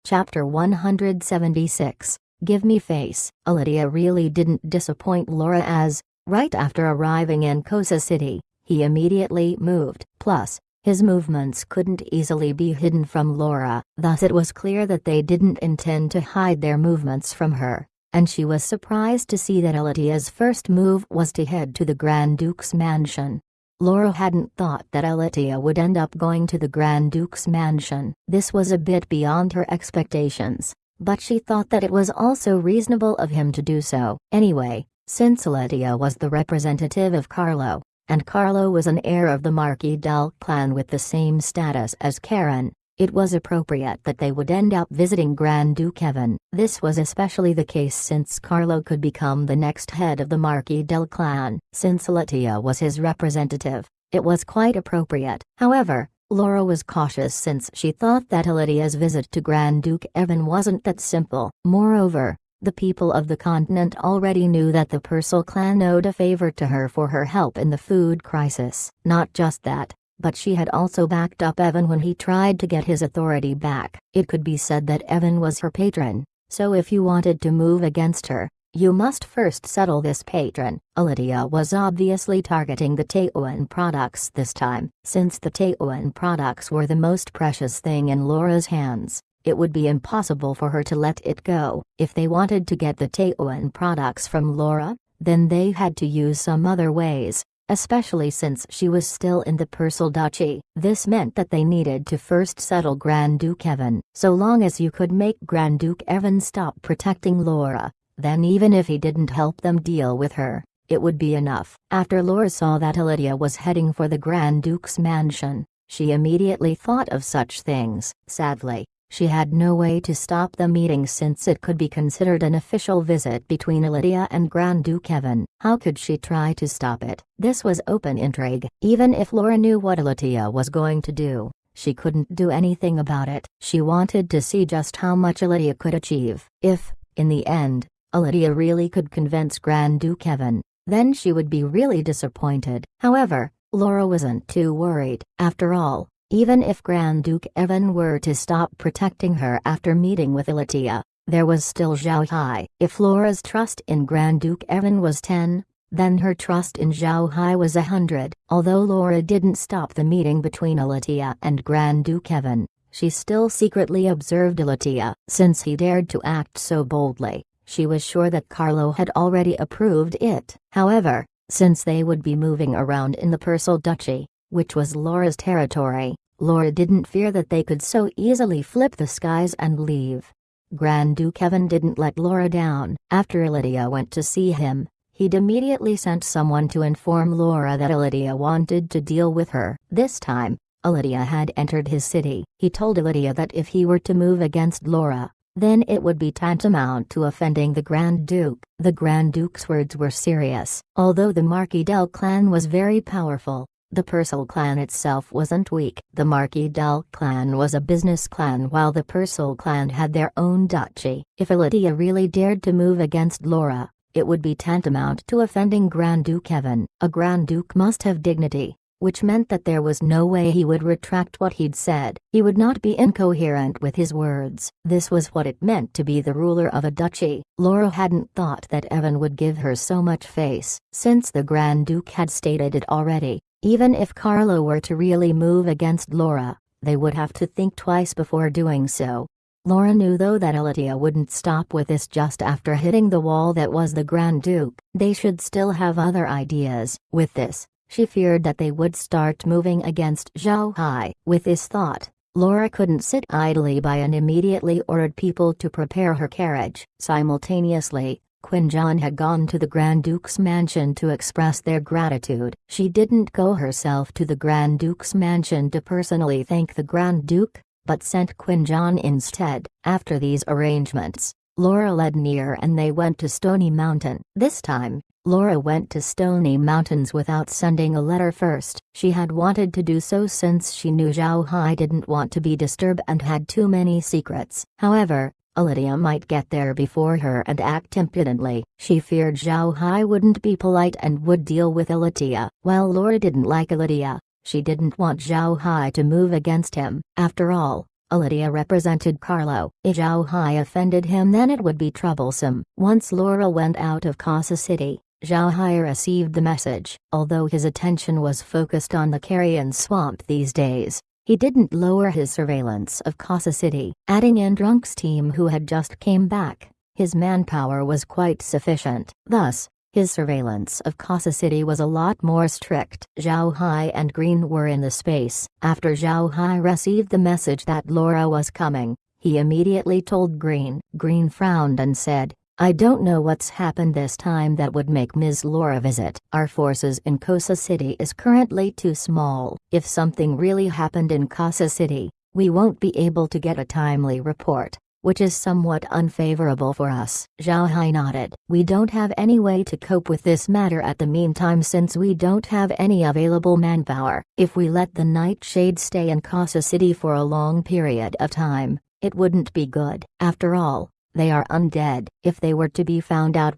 Chapter 176, Give Me Face. Lydia really didn't disappoint Laura as, right after arriving in Kosa City, he immediately moved. Plus, his movements couldn't easily be hidden from Laura, thus it was clear that they didn't intend to hide their movements from her, and she was surprised to see that Lydia's first move was to head to the Grand Duke's mansion. Laura hadn't thought that Lydia would end up going to the Grand Duke's mansion. This was a bit beyond her expectations, but she thought that it was also reasonable of him to do so. Anyway, since Lydia was the representative of Carlo, and Carlo was an heir of the Marquis del clan with the same status as Karen, it was appropriate that they would end up visiting Grand Duke Evan. This was especially the case since Carlo could become the next head of the Marquis del clan. Since Lydia was his representative, it was quite appropriate. However, Laura was cautious since she thought that Lydia's visit to Grand Duke Evan wasn't that simple. Moreover, the people of the continent already knew that the Purcell clan owed a favor to her for her help in the food crisis. Not just that, but she had also backed up Evan when he tried to get his authority back. It could be said that Evan was her patron, so if you wanted to move against her, you must first settle this patron. Lydia was obviously targeting the Taoan products this time. Since the Taoan products were the most precious thing in Laura's hands, it would be impossible for her to let it go. If they wanted to get the Taoan products from Laura, then they had to use some other ways, especially since she was still in the Purcell Duchy. This meant that they needed to first settle Grand Duke Evan. So long as you could make Grand Duke Evan stop protecting Laura, then even if he didn't help them deal with her, it would be enough. After Laura saw that Lydia was heading for the Grand Duke's mansion, she immediately thought of such things. Sadly, she had no way to stop the meeting since it could be considered an official visit between Lydia and Grand Duke Evan. How could she try to stop it? This was open intrigue. Even if Laura knew what Lydia was going to do, she couldn't do anything about it. She wanted to see just how much Lydia could achieve. If, in the end, Lydia really could convince Grand Duke Evan, then she would be really disappointed. However, Laura wasn't too worried. After all, even if Grand Duke Evan were to stop protecting her after meeting with Lydia, there was still Zhao Hai. If Laura's trust in Grand Duke Evan was 10, then her trust in Zhao Hai was 100. Although Laura didn't stop the meeting between Lydia and Grand Duke Evan, she still secretly observed Lydia. Since he dared to act so boldly, she was sure that Carlo had already approved it. However, since they would be moving around in the Purcell Duchy, which was Laura's territory, Laura didn't fear that they could so easily flip the skies and leave. Grand Duke Evan didn't let Laura down. After Lydia went to see him, he'd immediately sent someone to inform Laura that Lydia wanted to deal with her. This time, Lydia had entered his city. He told Lydia that if he were to move against Laura, then it would be tantamount to offending the Grand Duke. The Grand Duke's words were serious. Although the Marquis del clan was very powerful, the Purcell clan itself wasn't weak. The Marquis del clan was a business clan while the Purcell clan had their own duchy. If Lydia really dared to move against Laura, it would be tantamount to offending Grand Duke Evan. A Grand Duke must have dignity, which meant that there was no way he would retract what he'd said. He would not be incoherent with his words. This was what it meant to be the ruler of a duchy. Laura hadn't thought that Evan would give her so much face. Since the Grand Duke had stated it already, even if Carlo were to really move against Laura, they would have to think twice before doing so. Laura knew though that Lydia wouldn't stop with this just after hitting the wall that was the Grand Duke. They should still have other ideas. With this, she feared that they would start moving against Zhao Hai. With this thought, Laura couldn't sit idly by and immediately ordered people to prepare her carriage. Simultaneously, Quinjon had gone to the Grand Duke's mansion to express their gratitude. She didn't go herself to the Grand Duke's mansion to personally thank the Grand Duke, but sent Quinjon instead. After these arrangements, Laura led near and they went to Stony Mountain. This time, Laura went to Stony Mountains without sending a letter first. She had wanted to do so since she knew Zhao Hai didn't want to be disturbed and had too many secrets. However, Lydia might get there before her and act impudently. She feared Zhao Hai wouldn't be polite and would deal with Lydia. While Laura didn't like Lydia, she didn't want Zhao Hai to move against him. After all, Lydia represented Carlo. If Zhao Hai offended him, then it would be troublesome. Once Laura went out of Casa City, Zhao Hai received the message. Although his attention was focused on the carrion swamp these days, he didn't lower his surveillance of Casa City. Adding in Drunk's team who had just came back, his manpower was quite sufficient. Thus, his surveillance of Casa City was a lot more strict. Zhao Hai and Green were in the space. After Zhao Hai received the message that Laura was coming, he immediately told Green. Green frowned and said, "I don't know what's happened this time that would make Ms. Laura visit. Our forces in Casa City is currently too small. If something really happened in Casa City, we won't be able to get a timely report, which is somewhat unfavorable for us." Zhao Hai nodded. "We don't have any way to cope with this matter at the meantime since we don't have any available manpower. If we let the Nightshade stay in Casa City for a long period of time, it wouldn't be good. After all, they are undead. If they were to be found out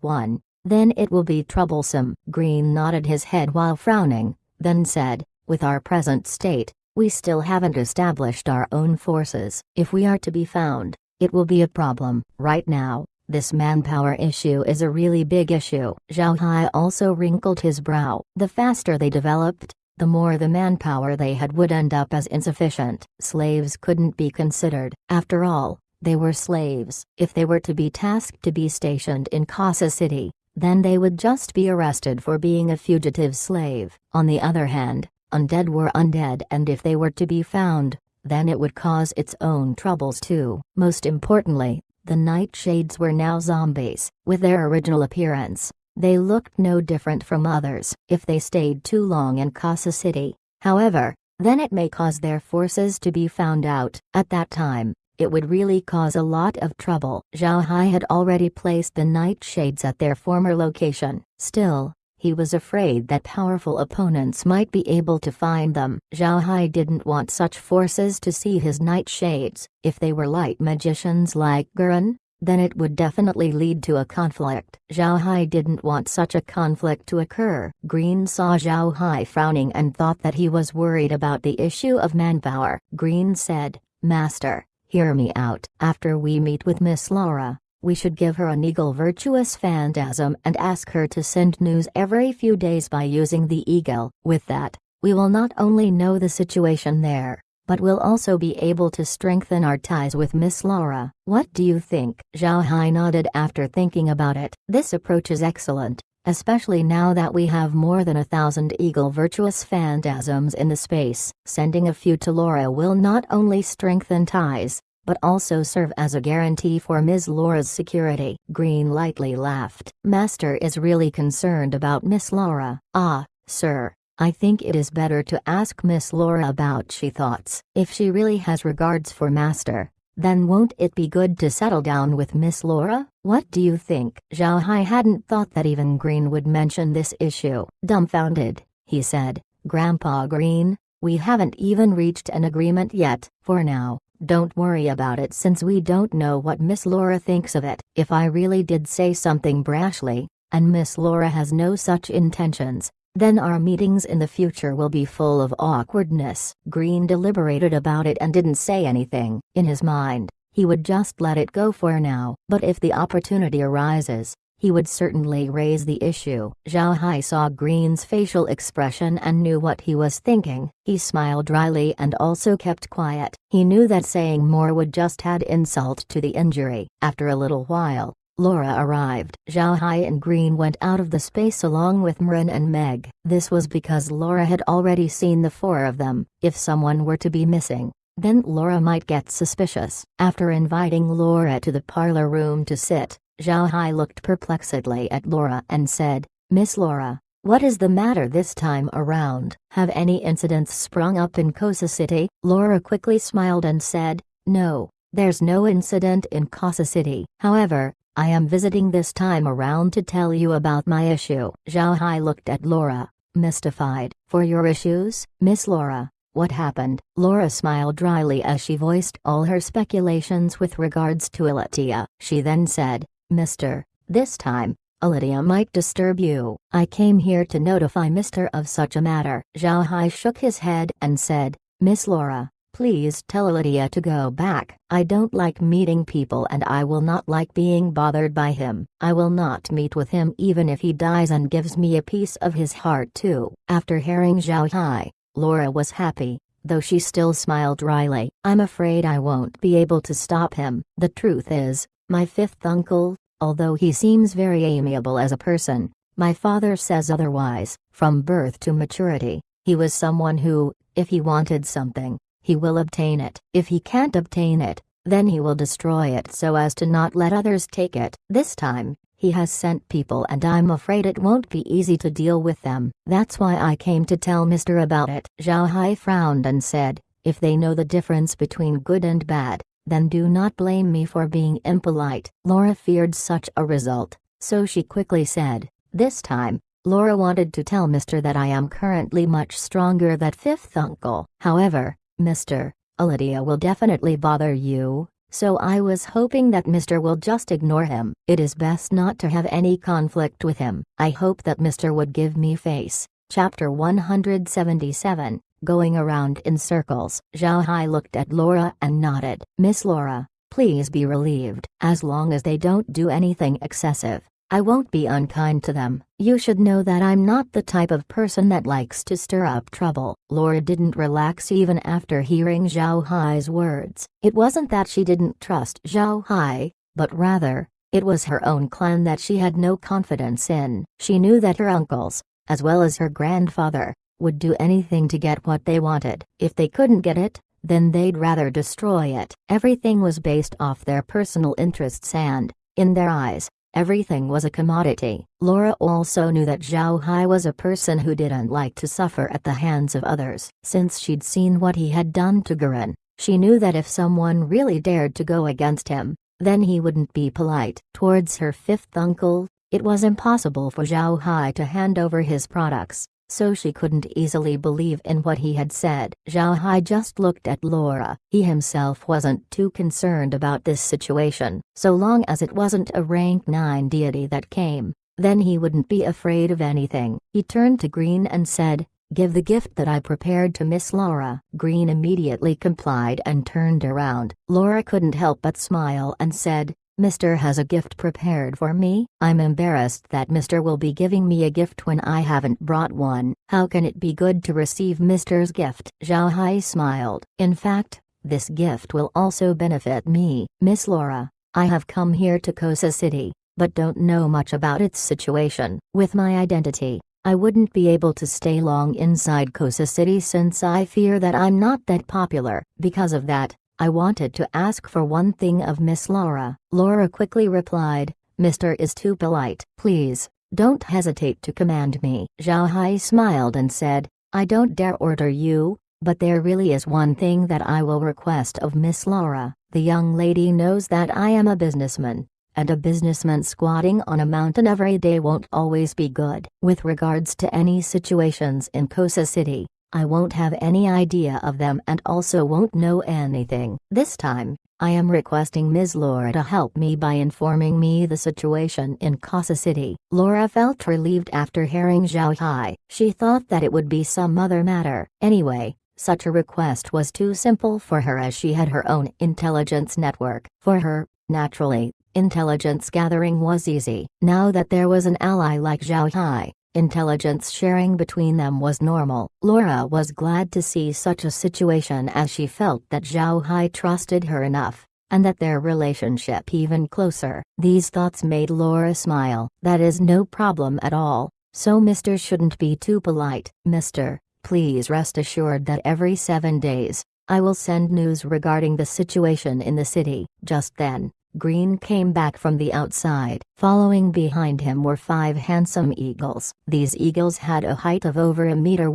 then it will be troublesome." Green nodded his head while frowning, then said, "With our present state, we still haven't established our own forces. If we are to be found, it will be a problem. Right now, this manpower issue is a really big issue." Zhao Hai also wrinkled his brow. The faster they developed, the more the manpower they had would end up as insufficient. Slaves couldn't be considered. After all, they were slaves. If they were to be tasked to be stationed in Casa City, then they would just be arrested for being a fugitive slave. On the other hand, undead were undead, and if they were to be found, then it would cause its own troubles too. Most importantly, the Nightshades were now zombies. With their original appearance, they looked no different from others. If they stayed too long in Casa City, however, then it may cause their forces to be found out. At that time, it would really cause a lot of trouble. Zhao Hai had already placed the Nightshades at their former location. Still, he was afraid that powerful opponents might be able to find them. Zhao Hai didn't want such forces to see his Nightshades. If they were light magicians like Gurren, then it would definitely lead to a conflict. Zhao Hai didn't want such a conflict to occur. Green saw Zhao Hai frowning and thought that he was worried about the issue of manpower. Green said, "Master, hear me out. After we meet with Miss Laura, we should give her an eagle virtuous phantasm and ask her to send news every few days by using the eagle. With that, we will not only know the situation there, but will also be able to strengthen our ties with Miss Laura. What do you think?" Zhao Hai nodded after thinking about it. "This approach is excellent, especially now that we have more than 1,000 eagle virtuous phantasms in the space. Sending a few to Laura will not only strengthen ties, but also serve as a guarantee for Ms. Laura's security." Green lightly laughed. "Master is really concerned about Miss Laura." "Ah, sir, I think it is better to ask Miss Laura about she thoughts. If she really has regards for Master, then won't it be good to settle down with Miss Laura? What do you think?" Zhao Hai hadn't thought that even Green would mention this issue. Dumbfounded, he said, "Grandpa Green, we haven't even reached an agreement yet. For now, don't worry about it since we don't know what Miss Laura thinks of it. If I really did say something brashly, and Miss Laura has no such intentions, then our meetings in the future will be full of awkwardness." Green deliberated about it and didn't say anything. In his mind, he would just let it go for now. But if the opportunity arises, he would certainly raise the issue. Zhao Hai saw Green's facial expression and knew what he was thinking. He smiled dryly and also kept quiet. He knew that saying more would just add insult to the injury. After a little while, Laura arrived. Zhao Hai and Green went out of the space along with Marin and Meg. This was because Laura had already seen the four of them. If someone were to be missing, then Laura might get suspicious. After inviting Laura to the parlor room to sit, Zhao Hai looked perplexedly at Laura and said, "Miss Laura, what is the matter this time around? Have any incidents sprung up in Casa City?" Laura quickly smiled and said, "No, there's no incident in Casa City. However, I am visiting this time around to tell you about my issue." Zhao Hai looked at Laura, mystified. "For your issues, Miss Laura? What happened?" Laura smiled dryly as she voiced all her speculations with regards to Elydia. She then said, "Mister, this time, Elydia might disturb you. I came here to notify Mister of such a matter." Zhao Hai shook his head and said, "Miss Laura, Please tell Lydia to go back. I don't like meeting people and I will not like being bothered by him. I will not meet with him even if he dies and gives me a piece of his heart too." After hearing Zhao Hai, Laura was happy, though she still smiled wryly. "I'm afraid I won't be able to stop him. The truth is, my fifth uncle, although he seems very amiable as a person, my father says otherwise. From birth to maturity, he was someone who, if he wanted something, he will obtain it. If he can't obtain it, then he will destroy it so as to not let others take it. This time, he has sent people and I'm afraid it won't be easy to deal with them. That's why I came to tell Mister about it." Zhao Hai frowned and said, "If they know the difference between good and bad, then do not blame me for being impolite." Laura feared such a result, so she quickly said, "This time, Laura wanted to tell Mister that I am currently much stronger than fifth uncle. However, Mr. Lydia will definitely bother you, so I was hoping that Mr. will just ignore him. It is best not to have any conflict with him. I hope that Mr. would give me face." Chapter 177, Going Around in Circles. Zhao Hai looked at Laura and nodded. "Miss Laura, please be relieved. As long as they don't do anything excessive, I won't be unkind to them. You should know that I'm not the type of person that likes to stir up trouble." Laura didn't relax even after hearing Zhao Hai's words. It wasn't that she didn't trust Zhao Hai, but rather, it was her own clan that she had no confidence in. She knew that her uncles, as well as her grandfather, would do anything to get what they wanted. If they couldn't get it, then they'd rather destroy it. Everything was based off their personal interests and, in their eyes, everything was a commodity. Laura also knew that Zhao Hai was a person who didn't like to suffer at the hands of others. Since she'd seen what he had done to Gurren, she knew that if someone really dared to go against him, then he wouldn't be polite. Towards her fifth uncle, it was impossible for Zhao Hai to hand over his products, so she couldn't easily believe in what he had said. Zhao Hai just looked at Laura. He himself wasn't too concerned about this situation. So long as it wasn't a rank 9 deity that came, then he wouldn't be afraid of anything. He turned to Green and said, "Give the gift that I prepared to Miss Laura." Green immediately complied and turned around. Laura couldn't help but smile and said, "Mister has a gift prepared for me? I'm embarrassed that Mister will be giving me a gift when I haven't brought one. How can it be good to receive Mister's gift?" Zhao Hai smiled. "In fact, this gift will also benefit me. Miss Laura, I have come here to Kosa City, but don't know much about its situation. With my identity, I wouldn't be able to stay long inside Kosa City since I fear that I'm not that popular. Because of that, I wanted to ask for one thing of Miss Laura." Laura quickly replied, "Mister is too polite. Please, don't hesitate to command me." Zhao Hai smiled and said, "I don't dare order you, but there really is one thing that I will request of Miss Laura. The young lady knows that I am a businessman, and a businessman squatting on a mountain every day won't always be good. With regards to any situations in Kosa City, I won't have any idea of them and also won't know anything. This time, I am requesting Ms. Laura to help me by informing me the situation in Kosa City." Laura felt relieved after hearing Zhao Hai. She thought that it would be some other matter. Anyway, such a request was too simple for her as she had her own intelligence network. For her, naturally, intelligence gathering was easy. Now that there was an ally like Zhao Hai, intelligence sharing between them was normal. Laura was glad to see such a situation as she felt that Zhao Hai trusted her enough, and that their relationship even closer. These thoughts made Laura smile. "That is no problem at all, so Mister shouldn't be too polite. Mister, please rest assured that every 7 days, I will send news regarding the situation in the city." Just then, Green came back from the outside. Following behind him were 5 handsome eagles. These eagles had a height of over 1 meter.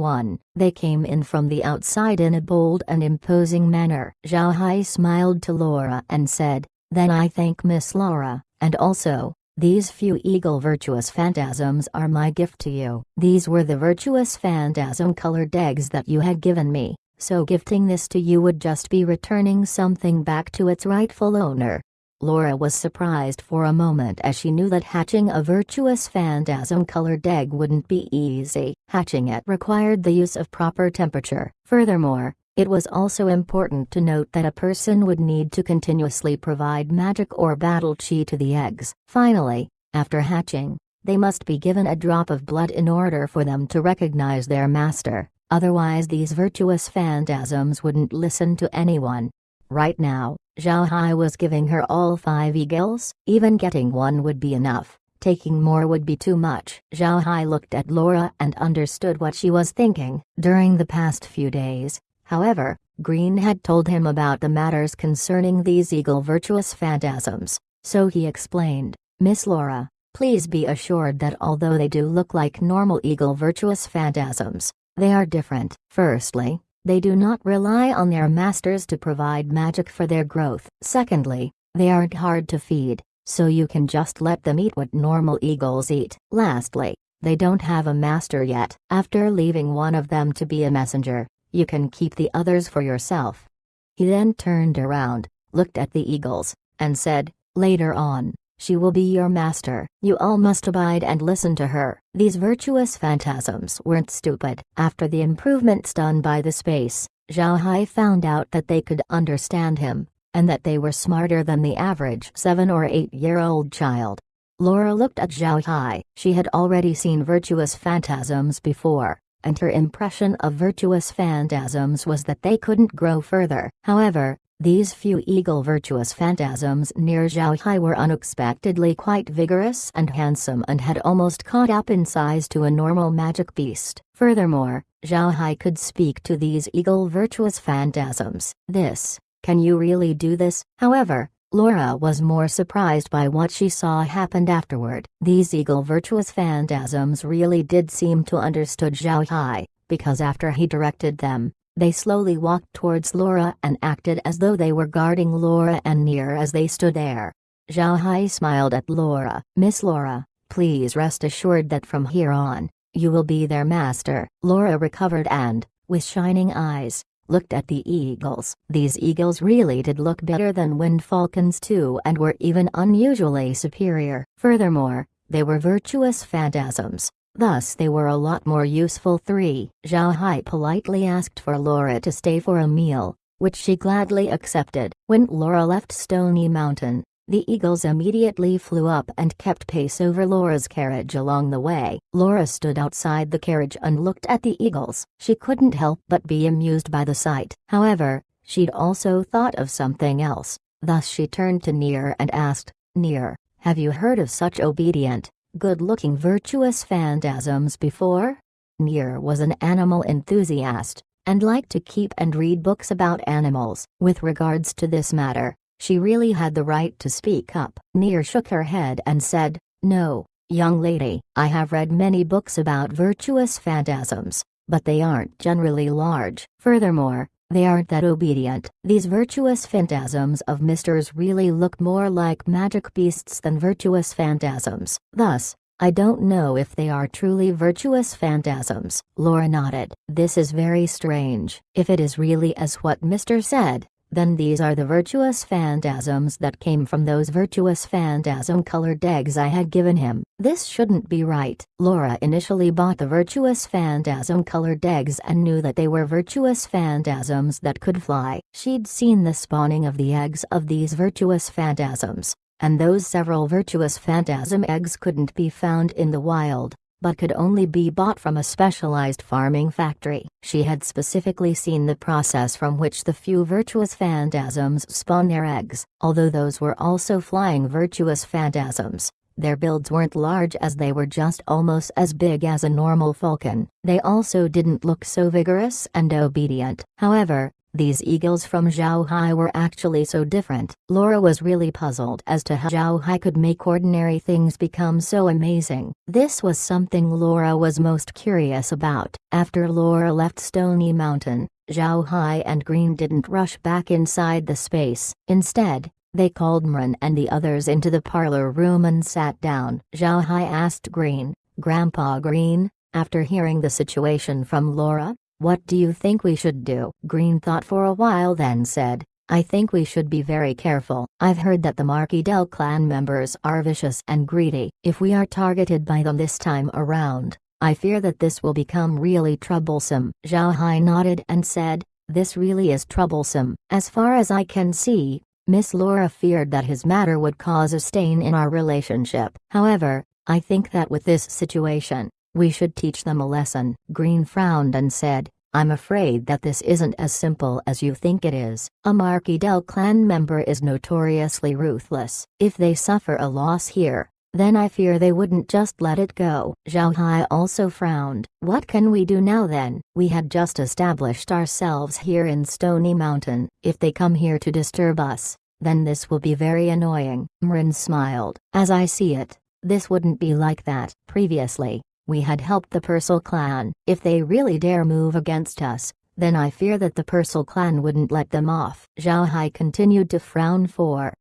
They came in from the outside in a bold and imposing manner. Zhao Hai smiled to Laura and said, "Then I thank Miss Laura, and also, these few eagle virtuous phantasms are my gift to you." These were the virtuous phantasm-colored eggs that you had given me, so gifting this to you would just be returning something back to its rightful owner. Laura was surprised for a moment as she knew that hatching a virtuous phantasm-colored egg wouldn't be easy. Hatching it required the use of proper temperature. Furthermore, It was also important to note that a person would need to continuously provide magic or battle chi to the eggs. Finally, after hatching, they must be given a drop of blood in order for them to recognize their master, otherwise these virtuous phantasms wouldn't listen to anyone. Right now, Zhao Hai was giving her all 5 eagles. Even getting one would be enough, taking more would be too much. Zhao Hai looked at Laura and understood what she was thinking. During the past few days, however, Green had told him about the matters concerning these eagle virtuous phantasms, so he explained, "Miss Laura, please be assured that although they do look like normal eagle virtuous phantasms, they are different. Firstly, they do not rely on their masters to provide magic for their growth. Secondly, they aren't hard to feed, so you can just let them eat what normal eagles eat. Lastly, they don't have a master yet. After leaving one of them to be a messenger, you can keep the others for yourself." He then turned around, looked at the eagles, and said, "Later on, she will be your master. You all must abide and listen to her." These virtuous phantasms weren't stupid. After the improvements done by the space, Zhao Hai found out that they could understand him, and that they were smarter than the average 7 or 8-year-old child. Laura looked at Zhao Hai. She had already seen virtuous phantasms before, and her impression of virtuous phantasms was that they couldn't grow further. However, these few eagle virtuous phantasms near Zhao Hai were unexpectedly quite vigorous and handsome and had almost caught up in size to a normal magic beast. Furthermore, Zhao Hai could speak to these eagle virtuous phantasms. Can you really do this?" However, Laura was more surprised by what she saw happened afterward. These eagle virtuous phantasms really did seem to understood Zhao Hai, because after he directed them, they slowly walked towards Laura and acted as though they were guarding Laura and Nier as they stood there. Zhao Hai smiled at Laura. "Miss Laura, please rest assured that from here on, you will be their master." Laura recovered and, with shining eyes, looked at the eagles. These eagles really did look better than wind falcons too, and were even unusually superior. Furthermore, they were virtuous phantasms, thus they were a lot more useful. 3. Zhao Hai politely asked for Laura to stay for a meal, which she gladly accepted. When Laura left Stony Mountain, the eagles immediately flew up and kept pace over Laura's carriage along the way. Laura stood outside the carriage and looked at the eagles. She couldn't help but be amused by the sight. However, she'd also thought of something else, thus she turned to Nier and asked, "Nier, have you heard of such obedient, good-looking virtuous phantasms before?" Nier was an animal enthusiast, and liked to keep and read books about animals. With regards to this matter, she really had the right to speak up. Nier shook her head and said, "No, young lady, I have read many books about virtuous phantasms, but they aren't generally large. Furthermore, they aren't that obedient. These virtuous phantasms of misters really look more like magic beasts than virtuous phantasms. Thus, I don't know if they are truly virtuous phantasms." Laura nodded. "This is very strange. If it is really as what Mr. said, then these are the virtuous phantasms that came from those virtuous phantasm-colored eggs I had given him. This shouldn't be right." Laura initially bought the virtuous phantasm-colored eggs and knew that they were virtuous phantasms that could fly. She'd seen the spawning of the eggs of these virtuous phantasms, and those several virtuous phantasm eggs couldn't be found in the wild, but could only be bought from a specialized farming factory. She had specifically seen the process from which the few virtuous phantasms spawn their eggs. Although those were also flying virtuous phantasms, their builds weren't large, as they were just almost as big as a normal falcon. They also didn't look so vigorous and obedient. However, these eagles from Zhao Hai were actually so different. Laura was really puzzled as to how Zhao Hai could make ordinary things become so amazing. This was something Laura was most curious about. After Laura left Stony Mountain, Zhao Hai and Green didn't rush back inside the space. Instead, they called Mren and the others into the parlor room and sat down. Zhao Hai asked Green, "Grandpa Green, after hearing the situation from Laura, what do you think we should do?" Green thought for a while, then said, "I think we should be very careful. I've heard that the Marquis Del clan members are vicious and greedy. If we are targeted by them this time around, I fear that this will become really troublesome." Zhao Hai nodded and said, This really is troublesome. As far as I can see, Miss Laura feared that his matter would cause a stain in our relationship. However, I think that with this situation, we should teach them a lesson." Green frowned and said, "I'm afraid that this isn't as simple as you think it is. A Marquis del clan member is notoriously ruthless. If they suffer a loss here, then I fear they wouldn't just let it go." Zhao Hai also frowned. "What can we do now then? We had just established ourselves here in Stony Mountain. If they come here to disturb us, then this will be very annoying." Mrin smiled. "As I see it, this wouldn't be like that. Previously, we had helped the Purcell clan. If they really dare move against us, then I fear that the Purcell clan wouldn't let them off." Zhao Hai continued to frown.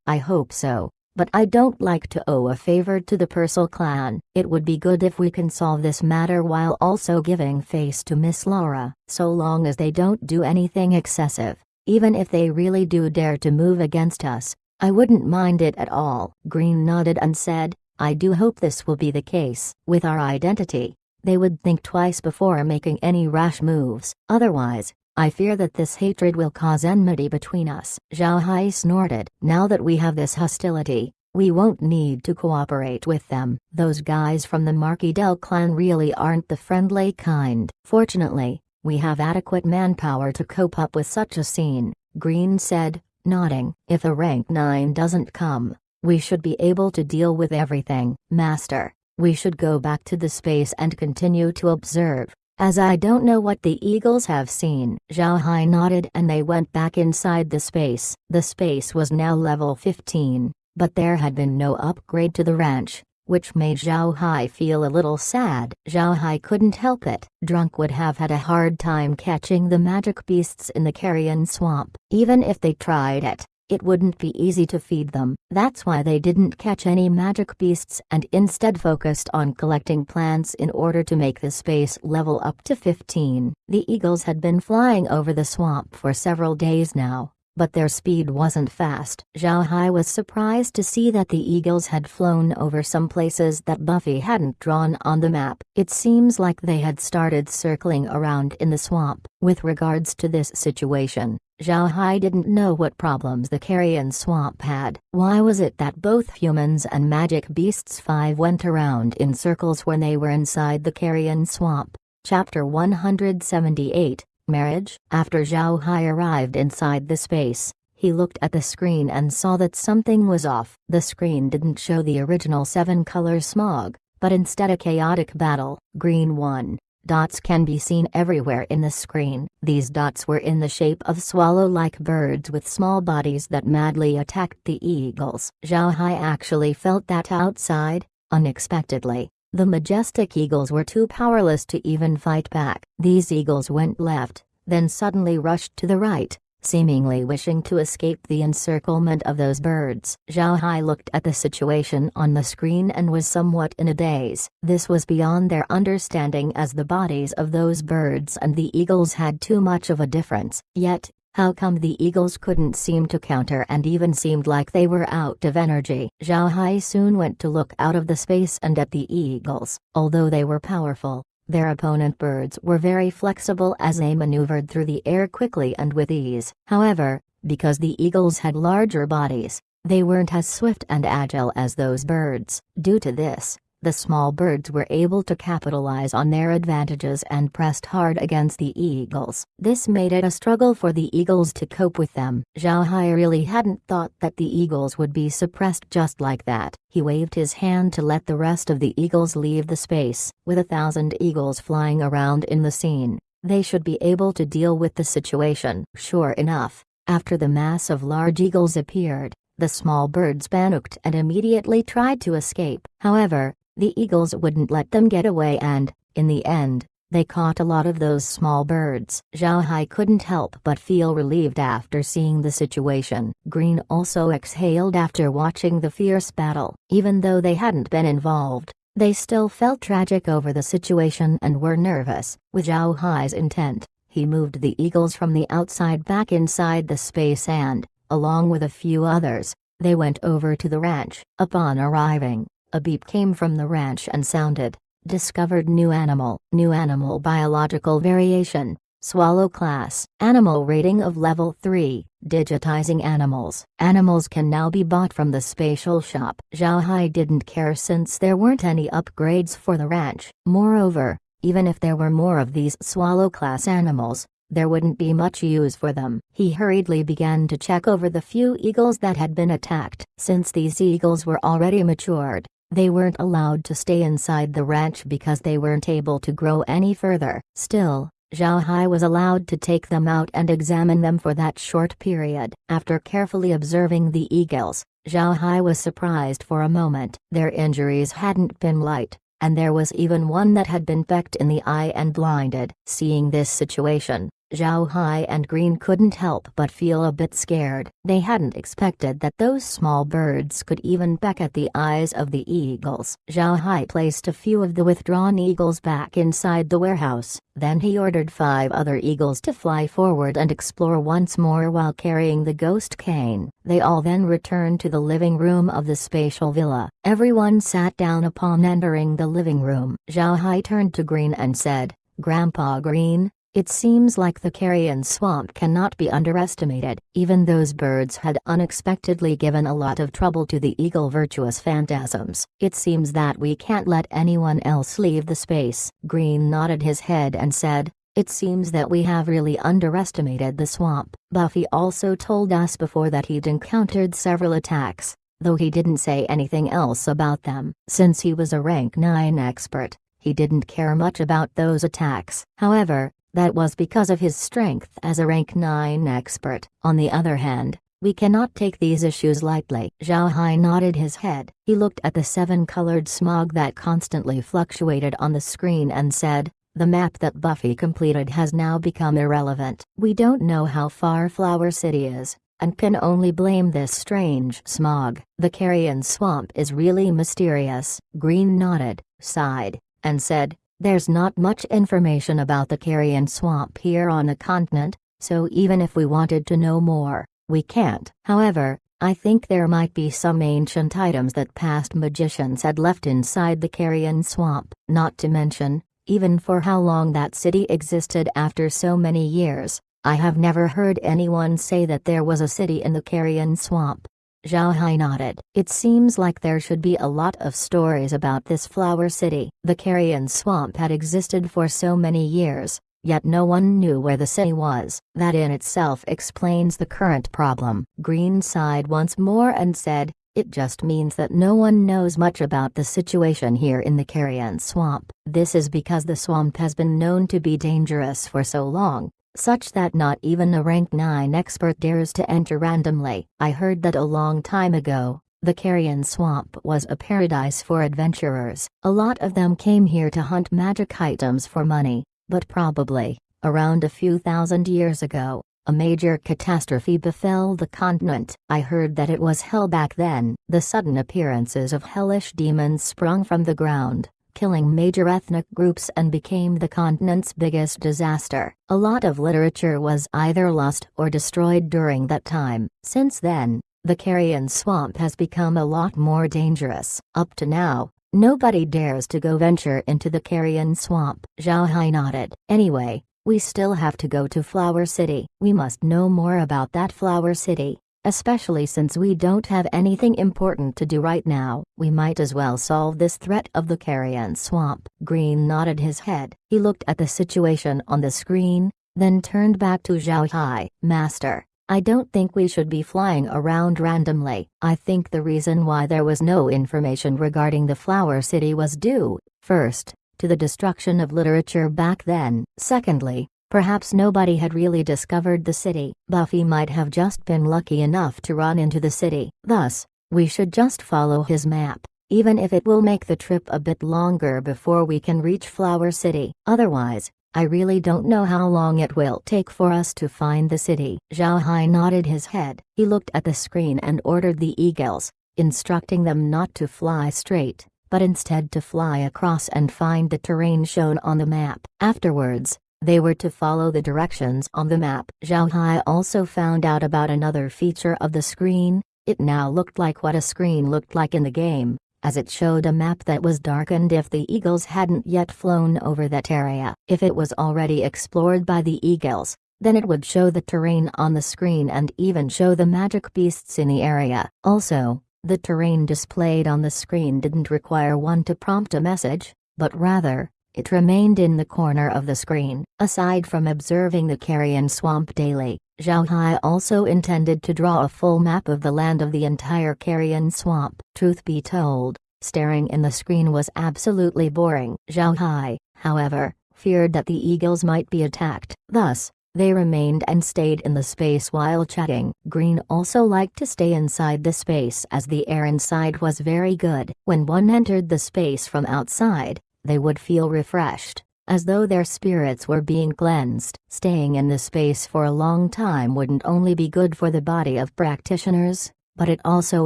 "I hope so. But I don't like to owe a favor to the Purcell clan. It would be good if we can solve this matter while also giving face to Miss Laura. So long as they don't do anything excessive, even if they really do dare to move against us, I wouldn't mind it at all." Green nodded and said, "I do hope this will be the case. With our identity, they would think twice before making any rash moves. Otherwise, I fear that this hatred will cause enmity between us." Zhao Hai snorted. "Now that we have this hostility, we won't need to cooperate with them. Those guys from the Marquis del clan really aren't the friendly kind. Fortunately, we have adequate manpower to cope up with such a scene," Green said, nodding. "If a rank 9 doesn't come, we should be able to deal with everything." "Master, we should go back to the space and continue to observe, as I don't know what the eagles have seen." Zhao Hai nodded and they went back inside the space. The space was now level 15, but there had been no upgrade to the ranch, which made Zhao Hai feel a little sad. Zhao Hai couldn't help it. Drunk would have had a hard time catching the magic beasts in the carrion swamp. Even if they tried it wouldn't be easy to feed them. That's why they didn't catch any magic beasts and instead focused on collecting plants in order to make the space level up to 15. The eagles had been flying over the swamp for several days now, but their speed wasn't fast. Zhao Hai was surprised to see that the eagles had flown over some places that Buffy hadn't drawn on the map. It seems like they had started circling around in the swamp. With regards to this situation, Zhao Hai didn't know what problems the carrion swamp had. Why was it that both humans and magic beasts 5 went around in circles when they were inside the carrion swamp? Chapter 178, Marriage. After Zhao Hai arrived inside the space, he looked at the screen and saw that something was off. The screen didn't show the original 7-color smog, but instead a chaotic battle. Green 1. Dots can be seen everywhere in the screen. These dots were in the shape of swallow-like birds with small bodies that madly attacked the eagles. Zhao Hai actually felt that outside, unexpectedly, the majestic eagles were too powerless to even fight back. These eagles went left, then suddenly rushed to the right, seemingly wishing to escape the encirclement of those birds. Zhao Hai looked at the situation on the screen and was somewhat in a daze. This was beyond their understanding, as the bodies of those birds and the eagles had too much of a difference. Yet, how come the eagles couldn't seem to counter and even seemed like they were out of energy? Zhao Hai soon went to look out of the space and at the eagles. Although they were powerful, their opponent birds were very flexible as they maneuvered through the air quickly and with ease. However, because the eagles had larger bodies, they weren't as swift and agile as those birds. Due to this, the small birds were able to capitalize on their advantages and pressed hard against the eagles. This made it a struggle for the eagles to cope with them. Zhao Hai really hadn't thought that the eagles would be suppressed just like that. He waved his hand to let the rest of the eagles leave the space. With 1,000 eagles flying around in the scene, they should be able to deal with the situation. Sure enough, after the mass of large eagles appeared, the small birds panicked and immediately tried to escape. However, the eagles wouldn't let them get away and, in the end, they caught a lot of those small birds. Zhao Hai couldn't help but feel relieved after seeing the situation. Green also exhaled after watching the fierce battle. Even though they hadn't been involved, they still felt tragic over the situation and were nervous. With Zhao Hai's intent, he moved the eagles from the outside back inside the space and, along with a few others, they went over to the ranch. Upon arriving, a beep came from the ranch and sounded, "Discovered new animal biological variation, Swallow class. Animal rating of level 3. Digitizing animals. Animals can now be bought from the spatial shop. Zhao Hai didn't care since there weren't any upgrades for the ranch. Moreover, even if there were more of these swallow class animals, there wouldn't be much use for them. He hurriedly began to check over the few eagles that had been attacked. Since these eagles were already matured, they weren't allowed to stay inside the ranch because they weren't able to grow any further. Still, Zhao Hai was allowed to take them out and examine them for that short period. After carefully observing the eagles, Zhao Hai was surprised for a moment. Their injuries hadn't been light, and there was even one that had been pecked in the eye and blinded. Seeing this situation, Zhao Hai and Green couldn't help but feel a bit scared. They hadn't expected that those small birds could even peck at the eyes of the eagles. Zhao Hai placed a few of the withdrawn eagles back inside the warehouse. Then he ordered 5 other eagles to fly forward and explore once more while carrying the ghost cane. They all then returned to the living room of the spatial villa. Everyone sat down upon entering the living room. Zhao Hai turned to Green and said, "Grandpa Green, it seems like the carrion swamp cannot be underestimated." Even those birds had unexpectedly given a lot of trouble to the eagle virtuous phantasms. "It seems that we can't let anyone else leave the space." Green nodded his head and said, "It seems that we have really underestimated the swamp." Buffy also told us before that he'd encountered several attacks, though he didn't say anything else about them. Since he was a rank 9 expert, he didn't care much about those attacks. However, that was because of his strength as a rank 9 expert. On the other hand, we cannot take these issues lightly. Zhao Hai nodded his head. He looked at the 7-colored smog that constantly fluctuated on the screen and said, "The map that Buffy completed has now become irrelevant. We don't know how far Flower City is, and can only blame this strange smog. The carrion swamp is really mysterious." Green nodded, sighed, and said, "There's not much information about the carrion swamp here on the continent, so even if we wanted to know more, we can't. However, I think there might be some ancient items that past magicians had left inside the carrion swamp. Not to mention, even for how long that city existed after so many years, I have never heard anyone say that there was a city in the carrion swamp." Zhao Hai nodded. "It seems like there should be a lot of stories about this flower city. The carrion swamp had existed for so many years, yet no one knew where the city was. That in itself explains the current problem." Green sighed once more and said, "It just means that no one knows much about the situation here in the carrion swamp. This is because the swamp has been known to be dangerous for so long, such that not even a rank 9 expert dares to enter randomly. I heard that a long time ago, the carrion swamp was a paradise for adventurers. A lot of them came here to hunt magic items for money, but probably, around a few thousand years ago, a major catastrophe befell the continent. I heard that it was hell back then. The sudden appearances of hellish demons sprung from the ground, killing major ethnic groups, and became the continent's biggest disaster. A lot of literature was either lost or destroyed during that time. Since then, the carrion swamp has become a lot more dangerous. Up to now, nobody dares to go venture into the carrion swamp." Zhao Hai nodded. "Anyway, we still have to go to Flower City. We must know more about that Flower City. Especially since we don't have anything important to do right now. We might as well solve this threat of the carrion swamp." Green nodded his head. He looked at the situation on the screen, then turned back to Zhao Hai. "Master, I don't think we should be flying around randomly. I think the reason why there was no information regarding the Flower City was due, first, to the destruction of literature back then. Secondly, perhaps nobody had really discovered the city. Buffy might have just been lucky enough to run into the city. Thus, we should just follow his map, even if it will make the trip a bit longer before we can reach Flower City. Otherwise, I really don't know how long it will take for us to find the city." Zhao Hai nodded his head. He looked at the screen and ordered the eagles, instructing them not to fly straight, but instead to fly across and find the terrain shown on the map. Afterwards, they were to follow the directions on the map. Zhao Hai also found out about another feature of the screen. It now looked like what a screen looked like in the game, as it showed a map that was darkened if the eagles hadn't yet flown over that area. If it was already explored by the eagles, then it would show the terrain on the screen and even show the magic beasts in the area. Also, the terrain displayed on the screen didn't require one to prompt a message, but rather, it remained in the corner of the screen. Aside from observing the carrion swamp daily, Zhao Hai also intended to draw a full map of the land of the entire carrion swamp. Truth be told, staring in the screen was absolutely boring. Zhao Hai, however, feared that the eagles might be attacked. Thus, they remained and stayed in the space while chatting. Green also liked to stay inside the space as the air inside was very good. When one entered the space from outside, they would feel refreshed, as though their spirits were being cleansed. Staying in the space for a long time wouldn't only be good for the body of practitioners, but it also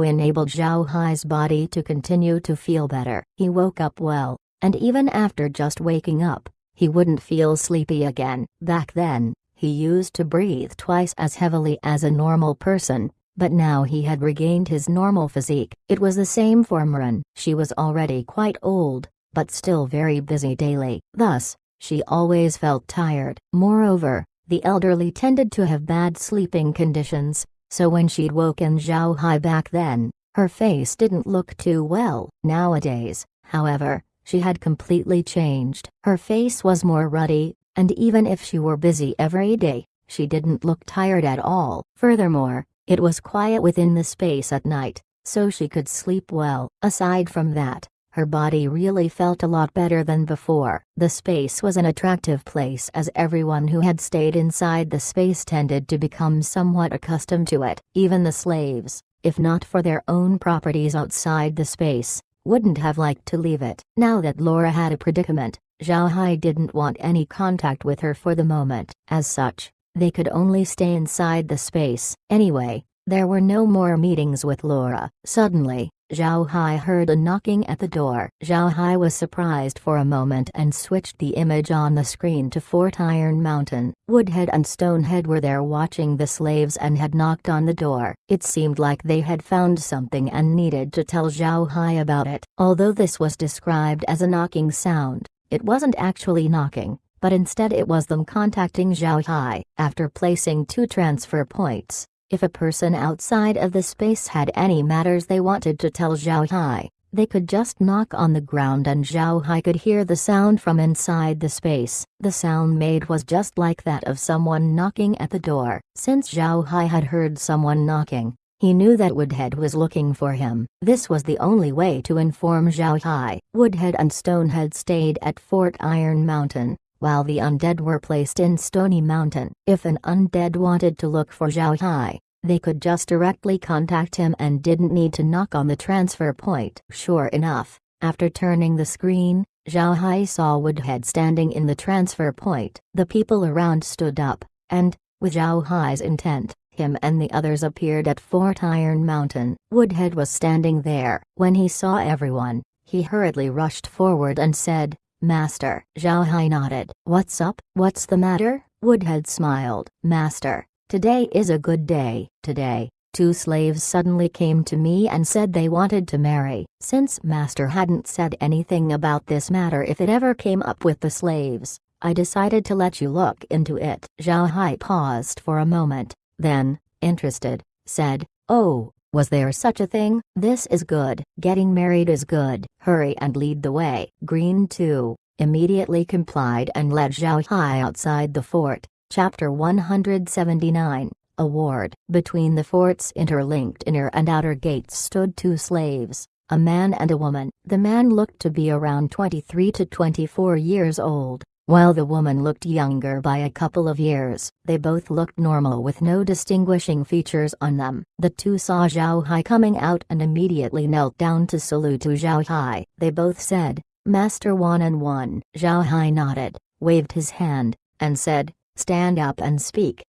enabled Zhao Hai's body to continue to feel better. He woke up well, and even after just waking up, he wouldn't feel sleepy again. Back then, he used to breathe twice as heavily as a normal person, but now he had regained his normal physique. It was the same for Miran. She was already quite old, but still very busy daily. Thus, she always felt tired. Moreover, the elderly tended to have bad sleeping conditions, so when she'd woken Zhao Hai back then, her face didn't look too well. Nowadays, however, she had completely changed. Her face was more ruddy, and even if she were busy every day, she didn't look tired at all. Furthermore, it was quiet within the space at night, so she could sleep well. Aside from that, her body really felt a lot better than before. The space was an attractive place as everyone who had stayed inside the space tended to become somewhat accustomed to it. Even the slaves, if not for their own properties outside the space, wouldn't have liked to leave it. Now that Laura had a predicament, Zhao Hai didn't want any contact with her for the moment. As such, they could only stay inside the space. Anyway, there were no more meetings with Laura. Suddenly, Zhao Hai heard a knocking at the door. Zhao Hai was surprised for a moment and switched the image on the screen to Fort Iron Mountain. Woodhead and Stonehead were there watching the slaves and had knocked on the door. It seemed like they had found something and needed to tell Zhao Hai about it. Although this was described as a knocking sound, it wasn't actually knocking, but instead it was them contacting Zhao Hai. After placing 2 transfer points, if a person outside of the space had any matters they wanted to tell Zhao Hai, they could just knock on the ground and Zhao Hai could hear the sound from inside the space. The sound made was just like that of someone knocking at the door. Since Zhao Hai had heard someone knocking, he knew that Woodhead was looking for him. This was the only way to inform Zhao Hai. Woodhead and Stonehead stayed at Fort Iron Mountain, while the undead were placed in Stony Mountain. If an undead wanted to look for Zhao Hai, they could just directly contact him and didn't need to knock on the transfer point. Sure enough, after turning the screen, Zhao Hai saw Woodhead standing in the transfer point. The people around stood up, and, with Zhao Hai's intent, him and the others appeared at Fort Iron Mountain. Woodhead was standing there. When he saw everyone, he hurriedly rushed forward and said, "Master." Zhao Hai nodded. "What's up? What's the matter?" Woodhead smiled. "Master, today is a good day." Today, 2 slaves suddenly came to me and said they wanted to marry. Since Master hadn't said anything about this matter if it ever came up with the slaves, I decided to let you look into it. Zhao Hai paused for a moment, then, interested, said, "Oh, was there such a thing? This is good. Getting married is good. Hurry and lead the way." Green 2 immediately complied and led Zhao Hai outside the fort. Chapter 179, Award. Between the fort's interlinked inner and outer gates stood 2 slaves, a man and a woman. The man looked to be around 23 to 24 years old, while the woman looked younger by a couple of years. They both looked normal with no distinguishing features on them. The 2 saw Zhao Hai coming out and immediately knelt down to salute to Zhao Hai. They both said, "Master 1 and 1." Zhao Hai nodded, waved his hand, and said, "Stand up and speak."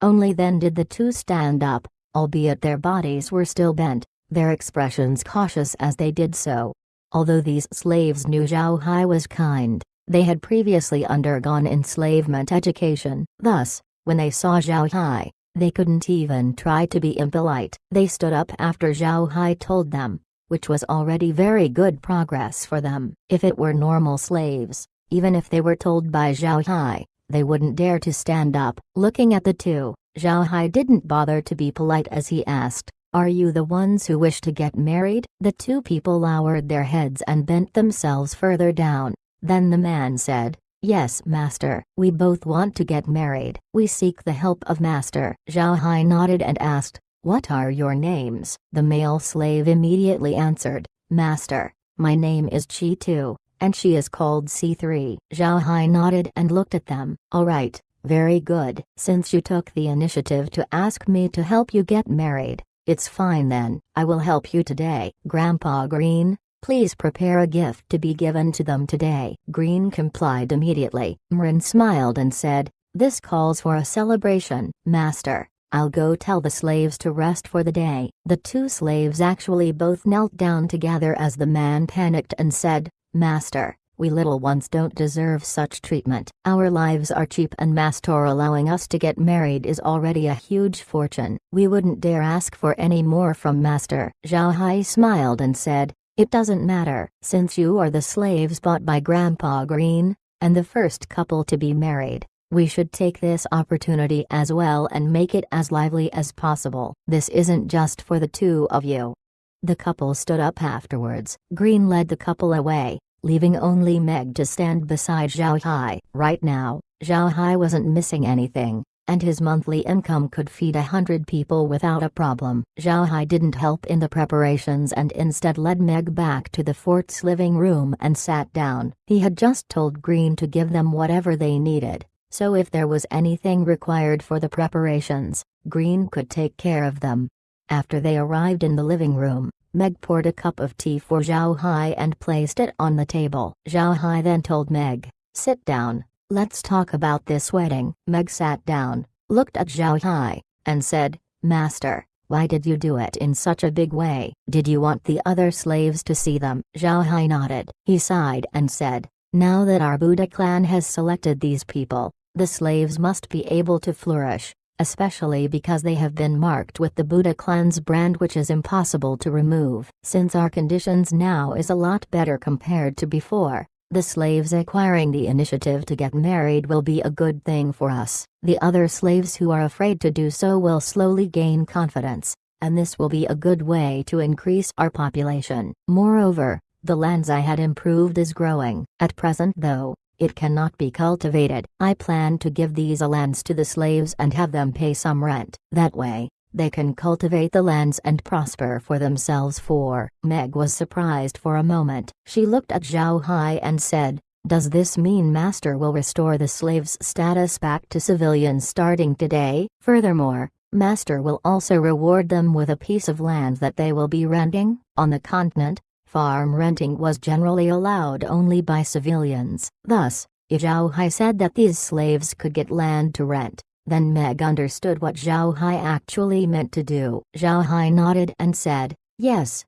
Only then did the 2 stand up, albeit their bodies were still bent, their expressions cautious as they did so. Although these slaves knew Zhao Hai was kind, they had previously undergone enslavement education. Thus, when they saw Zhao Hai, they couldn't even try to be impolite. They stood up after Zhao Hai told them, which was already very good progress for them. If it were normal slaves, even if they were told by Zhao Hai, they wouldn't dare to stand up. Looking at the two, Zhao Hai didn't bother to be polite as he asked, "Are you the ones who wish to get married?" The two people lowered their heads and bent themselves further down. Then the man said, "Yes, master. We both want to get married. We seek the help of master." Zhao Hai nodded and asked, "What are your names?" The male slave immediately answered, "Master, my name is Chi Tu, and she is called C3. Zhao Hai nodded and looked at them. "All right, very good. Since you took the initiative to ask me to help you get married, it's fine then. I will help you today." "Grandpa Green, please prepare a gift to be given to them today." Green complied immediately. Mrin smiled and said, "This calls for a celebration." "Master, I'll go tell the slaves to rest for the day." The two slaves actually both knelt down together as the man panicked and said, "Master, we little ones don't deserve such treatment. Our lives are cheap and master allowing us to get married is already a huge fortune. We wouldn't dare ask for any more from master." Zhao Hai smiled and said, "It doesn't matter, since you are the slaves bought by Grandpa Green, and the first couple to be married. We should take this opportunity as well and make it as lively as possible. This isn't just for the two of you." The couple stood up afterwards. Green led the couple away, leaving only Meg to stand beside Zhao Hai. Right now, Zhao Hai wasn't missing anything, and his monthly income could feed 100 people without a problem. Zhao Hai didn't help in the preparations and instead led Meg back to the fort's living room and sat down. He had just told Green to give them whatever they needed, so if there was anything required for the preparations, Green could take care of them. After they arrived in the living room, Meg poured a cup of tea for Zhao Hai and placed it on the table. Zhao Hai then told Meg, "Sit down, let's talk about this wedding." Meg sat down, looked at Zhao Hai, and said, "Master, why did you do it in such a big way? Did you want the other slaves to see them?" Zhao Hai nodded. He sighed and said, "Now that our Buddha clan has selected these people, the slaves must be able to flourish, especially because they have been marked with the Buddha clan's brand, which is impossible to remove. Since our conditions now is a lot better compared to before, the slaves acquiring the initiative to get married will be a good thing for us. The other slaves who are afraid to do so will slowly gain confidence, and this will be a good way to increase our population. Moreover, the lands I had improved is growing. At present though, it cannot be cultivated. I plan to give these lands to the slaves and have them pay some rent. That way, they can cultivate the lands and prosper for themselves." Meg was surprised for a moment. She looked at Zhao Hai and said, "Does this mean master will restore the slaves' status back to civilians starting today? Furthermore, master will also reward them with a piece of land that they will be renting?" On the continent, farm renting was generally allowed only by civilians. Thus, if Zhao Hai said that these slaves could get land to rent, then Meg understood what Zhao Hai actually meant to do. Zhao Hai nodded and said, "Yes,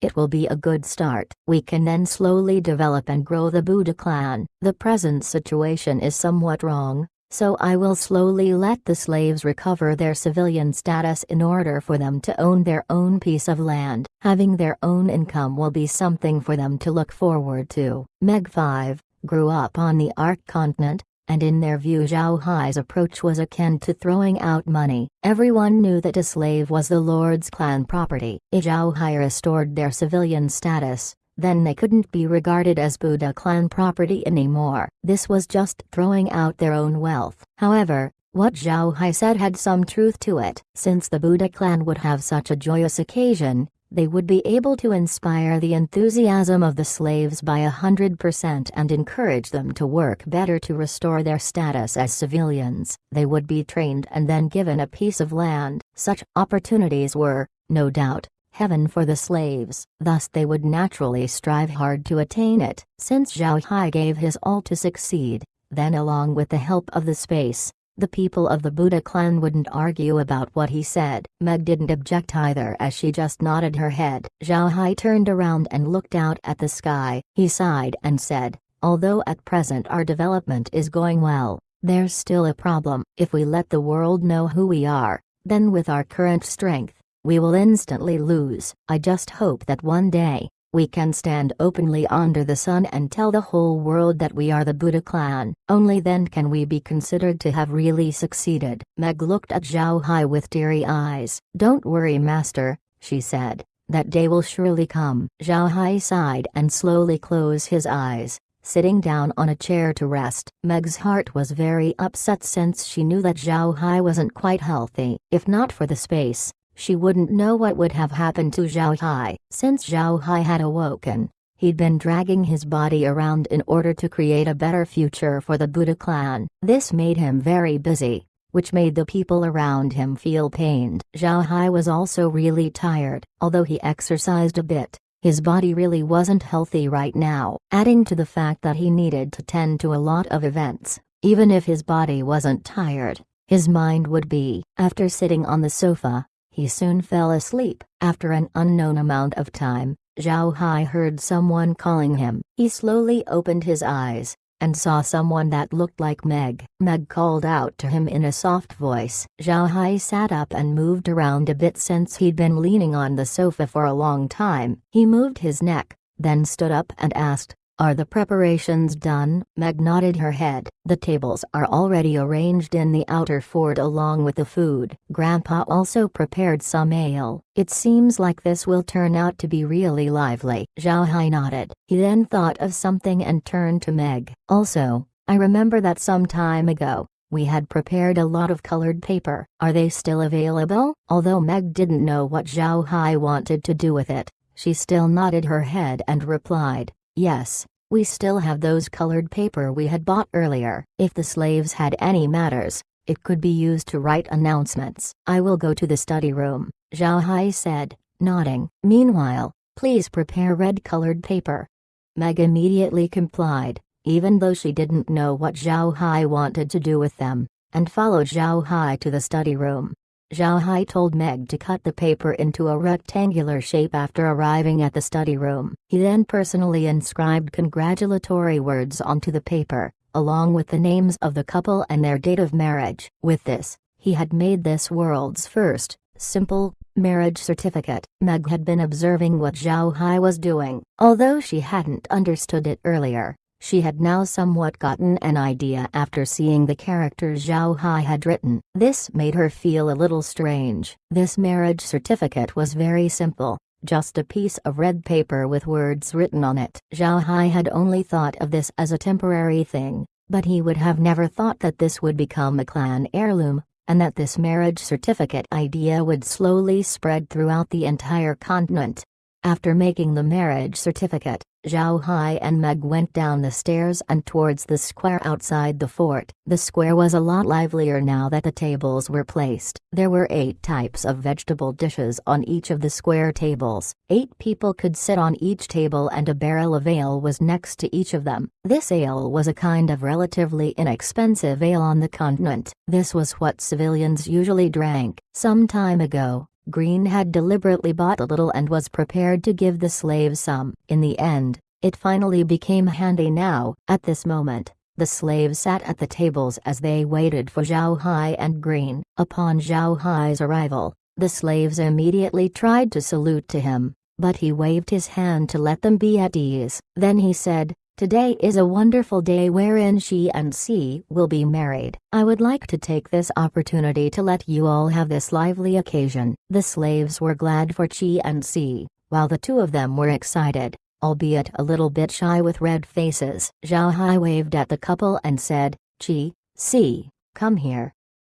it will be a good start. We can then slowly develop and grow the Buddha clan. The present situation is somewhat wrong, so I will slowly let the slaves recover their civilian status in order for them to own their own piece of land. Having their own income will be something for them to look forward to." Meg 5 grew up on the Ark continent, and in their view Zhao Hai's approach was akin to throwing out money. Everyone knew that a slave was the Lord's clan property. If Zhao Hai restored their civilian status, then they couldn't be regarded as Buddha clan property anymore. This was just throwing out their own wealth. However, what Zhao Hai said had some truth to it. Since the Buddha clan would have such a joyous occasion, they would be able to inspire the enthusiasm of the slaves by 100% and encourage them to work better to restore their status as civilians. They would be trained and then given a piece of land. Such opportunities were, no doubt, heaven for the slaves. Thus they would naturally strive hard to attain it. Since Zhao Hai gave his all to succeed, then along with the help of the space, the people of the Buddha clan wouldn't argue about what he said. Meg didn't object either, as she just nodded her head. Zhao Hai turned around and looked out at the sky. He sighed and said, "Although at present our development is going well, there's still a problem. If we let the world know who we are, then with our current strength, we will instantly lose. I just hope that one day, we can stand openly under the sun and tell the whole world that we are the Buddha clan. Only then can we be considered to have really succeeded. Meg looked at Zhao Hai with teary eyes. Don't worry, master, she said. That day will surely come. Zhao Hai sighed and slowly closed his eyes, sitting down on a chair to rest. Meg's heart was very upset since she knew that Zhao Hai wasn't quite healthy. If not for the space, she wouldn't know what would have happened to Zhao Hai. Since Zhao Hai had awoken, he'd been dragging his body around in order to create a better future for the Buddha clan. This made him very busy, which made the people around him feel pained. Zhao Hai was also really tired. Although he exercised a bit, his body really wasn't healthy right now. Adding to the fact that he needed to tend to a lot of events, even if his body wasn't tired, his mind would be. After sitting on the sofa, he soon fell asleep. After an unknown amount of time, Zhao Hai heard someone calling him. He slowly opened his eyes, and saw someone that looked like Meg. Meg called out to him in a soft voice. Zhao Hai sat up and moved around a bit since he'd been leaning on the sofa for a long time. He moved his neck, then stood up and asked, "Are the preparations done?" Meg nodded her head. "The tables are already arranged in the outer fort along with the food. Grandpa also prepared some ale. It seems like this will turn out to be really lively." Zhao Hai nodded. He then thought of something and turned to Meg. "Also, I remember that some time ago, we had prepared a lot of colored paper. Are they still available?" Although Meg didn't know what Zhao Hai wanted to do with it, she still nodded her head and replied, "Yes. We still have those colored paper we had bought earlier. If the slaves had any matters, it could be used to write announcements." "I will go to the study room," Zhao Hai said, nodding. "Meanwhile, please prepare red-colored paper." Meg immediately complied, even though she didn't know what Zhao Hai wanted to do with them, and followed Zhao Hai to the study room. Zhao Hai told Meg to cut the paper into a rectangular shape after arriving at the study room. He then personally inscribed congratulatory words onto the paper, along with the names of the couple and their date of marriage. With this, he had made this world's first, simple, marriage certificate. Meg had been observing what Zhao Hai was doing. Although she hadn't understood it earlier, she had now somewhat gotten an idea after seeing the characters Zhao Hai had written. This made her feel a little strange. This marriage certificate was very simple, just a piece of red paper with words written on it. Zhao Hai had only thought of this as a temporary thing, but he would have never thought that this would become a clan heirloom, and that this marriage certificate idea would slowly spread throughout the entire continent. After making the marriage certificate, Zhao Hai and Meg went down the stairs and towards the square outside the fort. The square was a lot livelier now that the tables were placed. There were 8 types of vegetable dishes on each of the square tables. 8 people could sit on each table and a barrel of ale was next to each of them. This ale was a kind of relatively inexpensive ale on the continent. This was what civilians usually drank. Some time ago, Green had deliberately bought a little and was prepared to give the slaves some. In the end, it finally became handy now. At this moment, the slaves sat at the tables as they waited for Zhao Hai and Green. Upon Zhao Hai's arrival, the slaves immediately tried to salute to him, but he waved his hand to let them be at ease. Then he said, "Today is a wonderful day wherein she and C will be married. I would like to take this opportunity to let you all have this lively occasion." The slaves were glad for Chi and C, while the two of them were excited, albeit a little bit shy with red faces. Zhao Hai waved at the couple and said, "Chi, C, come here."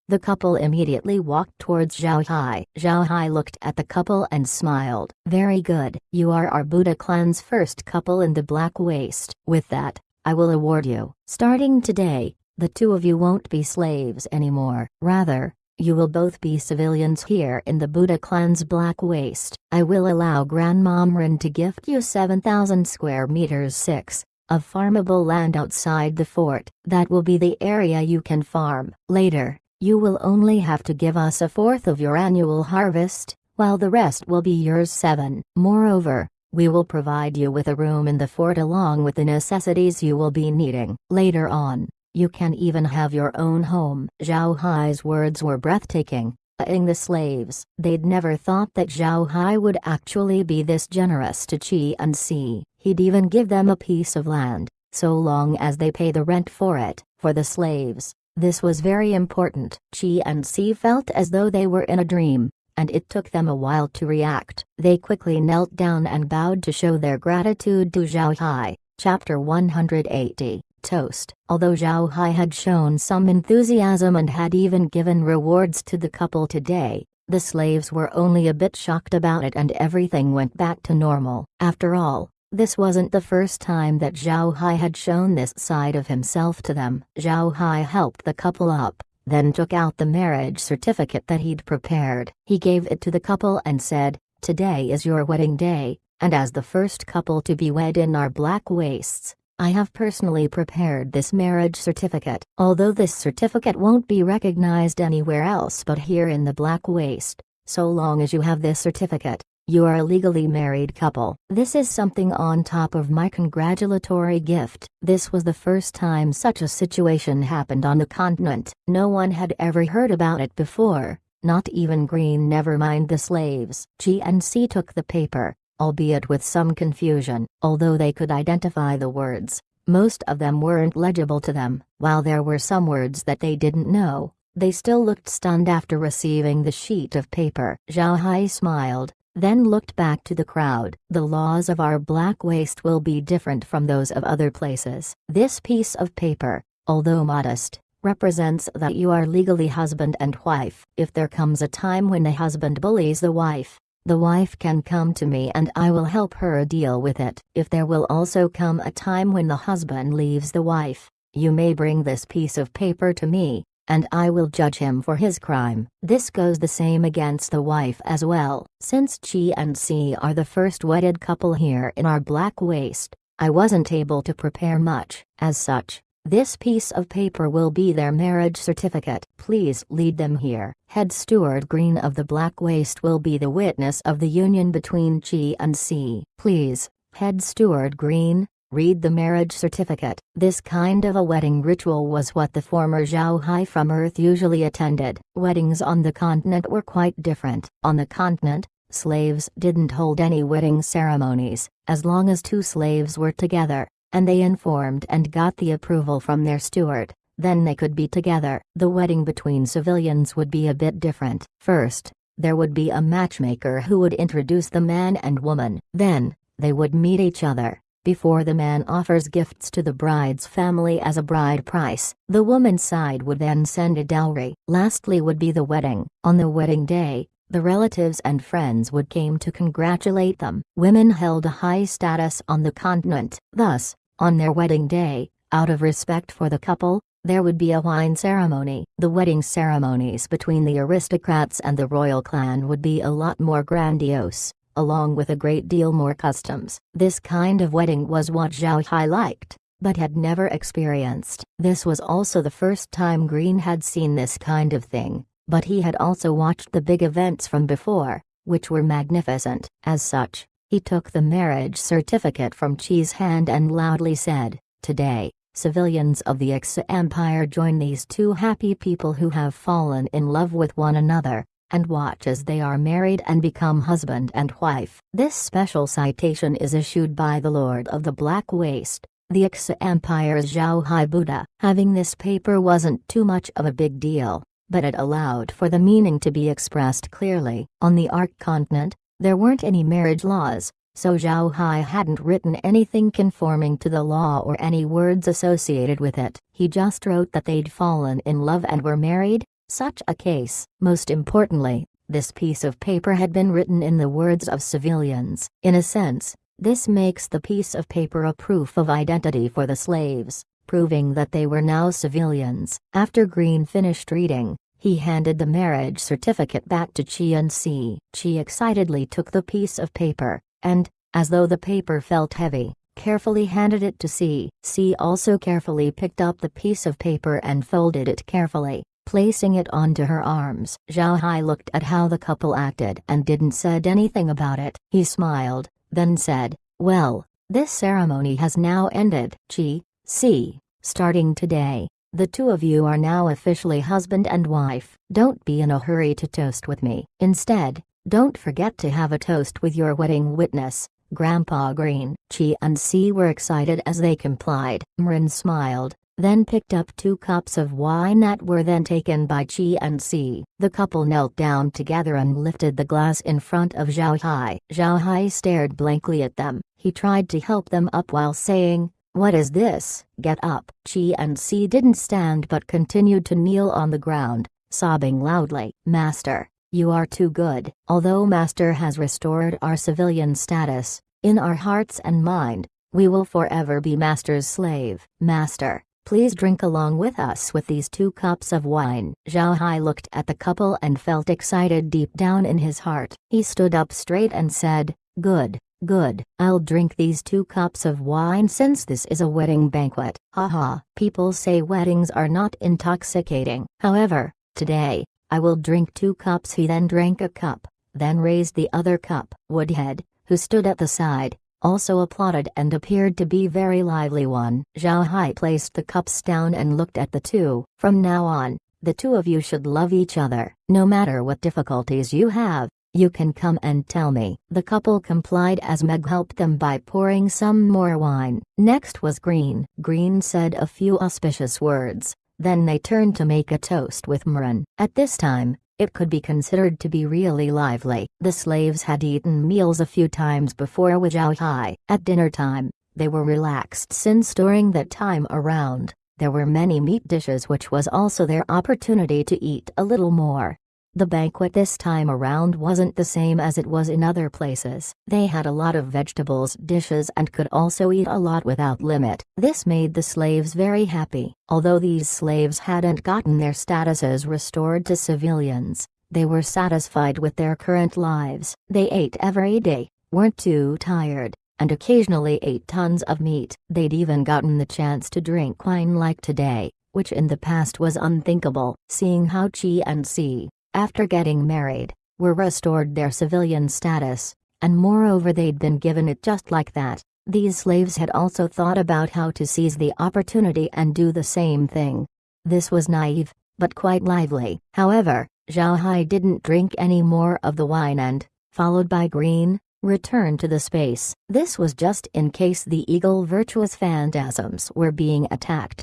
The couple immediately walked towards Zhao Hai. Zhao Hai looked at the couple and smiled. "Very good. You are our Buddha clan's first couple in the Black Waste. With that, I will award you. Starting today, the two of you won't be slaves anymore. Rather, you will both be civilians here in the Buddha clan's Black Waste. I will allow Grandmomrin to gift you 7,000 square meters 6 of farmable land outside the fort. That will be the area you can farm. Later, you will only have to give us a fourth of your annual harvest, while the rest will be yours 7. Moreover, we will provide you with a room in the fort along with the necessities you will be needing. Later on, you can even have your own home." Zhao Hai's words were breathtaking, Ing the slaves. They'd never thought that Zhao Hai would actually be this generous to Qi and Si. He'd even give them a piece of land, so long as they pay the rent for it. For the slaves, this was very important. Qi and Si felt as though they were in a dream, and it took them a while to react. They quickly knelt down and bowed to show their gratitude to Zhao Hai. Chapter 180. Toast. Although Zhao Hai had shown some enthusiasm and had even given rewards to the couple today, the slaves were only a bit shocked about it and everything went back to normal. After all, this wasn't the first time that Zhao Hai had shown this side of himself to them. Zhao Hai helped the couple up, then took out the marriage certificate that he'd prepared. He gave it to the couple and said, "Today is your wedding day, and as the first couple to be wed in our black wastes, I have personally prepared this marriage certificate. Although this certificate won't be recognized anywhere else but here in the Black Waste, so long as you have this certificate, you are a legally married couple. This is something on top of my congratulatory gift." This was the first time such a situation happened on the continent. No one had ever heard about it before, not even Green, never mind the slaves. Qi and Si took the paper, albeit with some confusion. Although they could identify the words, most of them weren't legible to them. While there were some words that they didn't know, they still looked stunned after receiving the sheet of paper. Zhao Hai smiled, then looked back to the crowd. "The laws of our Black Waste will be different from those of other places. This piece of paper, although modest, represents that you are legally husband and wife. If there comes a time when the husband bullies the wife can come to me and I will help her deal with it. If there will also come a time when the husband leaves the wife, you may bring this piece of paper to me, and I will judge him for his crime. This goes the same against the wife as well. Since Qi and Si are the first wedded couple here in our Black Waste, I wasn't able to prepare much. As such, this piece of paper will be their marriage certificate. Please lead them here." Head Steward Green of the Black Waste will be the witness of the union between Qi and Si. "Please, Head Steward Green, read the marriage certificate." This kind of a wedding ritual was what the former Zhao Hai from Earth usually attended. Weddings on the continent were quite different. On the continent, slaves didn't hold any wedding ceremonies, as long as two slaves were together, and they informed and got the approval from their steward, then they could be together. The wedding between civilians would be a bit different. First, there would be a matchmaker who would introduce the man and woman. Then, they would meet each other. Before the man offers gifts to the bride's family as a bride price, the woman's side would then send a dowry. Lastly would be the wedding. On the wedding day, the relatives and friends would come to congratulate them. Women held a high status on the continent. Thus, on their wedding day, out of respect for the couple, there would be a wine ceremony. The wedding ceremonies between the aristocrats and the royal clan would be a lot more grandiose, along with a great deal more customs. This kind of wedding was what Zhao Hai liked, but had never experienced. This was also the first time Green had seen this kind of thing, but he had also watched the big events from before, which were magnificent. As such, he took the marriage certificate from Qi's hand and loudly said, "Today, civilians of the Xa Empire join these two happy people who have fallen in love with one another, and watch as they are married and become husband and wife." This special citation is issued by the Lord of the Black Waste, the Xa Empire's Zhao Hai Buddha. Having this paper wasn't too much of a big deal, but it allowed for the meaning to be expressed clearly. On the Ark continent, there weren't any marriage laws, so Zhao Hai hadn't written anything conforming to the law or any words associated with it. He just wrote that they'd fallen in love and were married. Such a case. Most importantly, this piece of paper had been written in the words of civilians. In a sense, this makes the piece of paper a proof of identity for the slaves, proving that they were now civilians. After Green finished reading, he handed the marriage certificate back to Qi and Si. Qi excitedly took the piece of paper, and, as though the paper felt heavy, carefully handed it to Si. Si also carefully picked up the piece of paper and folded it carefully, placing it onto her arms. Zhao Hai looked at how the couple acted and didn't said anything about it. He smiled, then said, "Well, this ceremony has now ended. Qi, Si, starting today, The two of you are now officially husband and wife. Don't be in a hurry to toast with me. Instead, don't forget to have a toast with your wedding witness, Grandpa Green." Chi and Si were excited as they complied. Mrin smiled, then picked up 2 cups of wine that were then taken by Chi and Si. The couple knelt down together and lifted the glass in front of Zhao Hai. Zhao Hai stared blankly at them. He tried to help them up while saying, "What is this? Get up." Chi and Si didn't stand but continued to kneel on the ground, sobbing loudly. "Master, you are too good." Although Master has restored our civilian status, in our hearts and mind, we will forever be Master's slave. "Master, please drink along with us with these 2 cups of wine." Zhao Hai looked at the couple and felt excited deep down in his heart. He stood up straight and said, "Good, good. I'll drink these 2 cups of wine since this is a wedding banquet." Haha. People say weddings are not intoxicating. However, today, I will drink 2 cups. He then drank a cup, then raised the other cup. Woodhead, who stood at the side, also applauded and appeared to be very lively one. Zhao Hai placed the cups down and looked at the two. "From now on, the two of you should love each other. No matter what difficulties you have, you can come and tell me." The couple complied as Meg helped them by pouring some more wine. Next was Green. Green said a few auspicious words, then they turned to make a toast with Mrin. At this time, it could be considered to be really lively. The slaves had eaten meals a few times before with Zhao Hai. At dinner time, they were relaxed since during that time around, there were many meat dishes, which was also their opportunity to eat a little more. The banquet this time around wasn't the same as it was in other places. They had a lot of vegetables dishes and could also eat a lot without limit. This made the slaves very happy. Although these slaves hadn't gotten their statuses restored to civilians, they were satisfied with their current lives. They ate every day, weren't too tired, and occasionally ate tons of meat. They'd even gotten the chance to drink wine like today, which in the past was unthinkable. Seeing how Chi and Si, after getting married, were restored their civilian status, and moreover they'd been given it just like that, these slaves had also thought about how to seize the opportunity and do the same thing. This was naive, but quite lively. However, Zhao Hai didn't drink any more of the wine and, followed by Green, returned to the space. This was just in case the eagle virtuous phantasms were being attacked.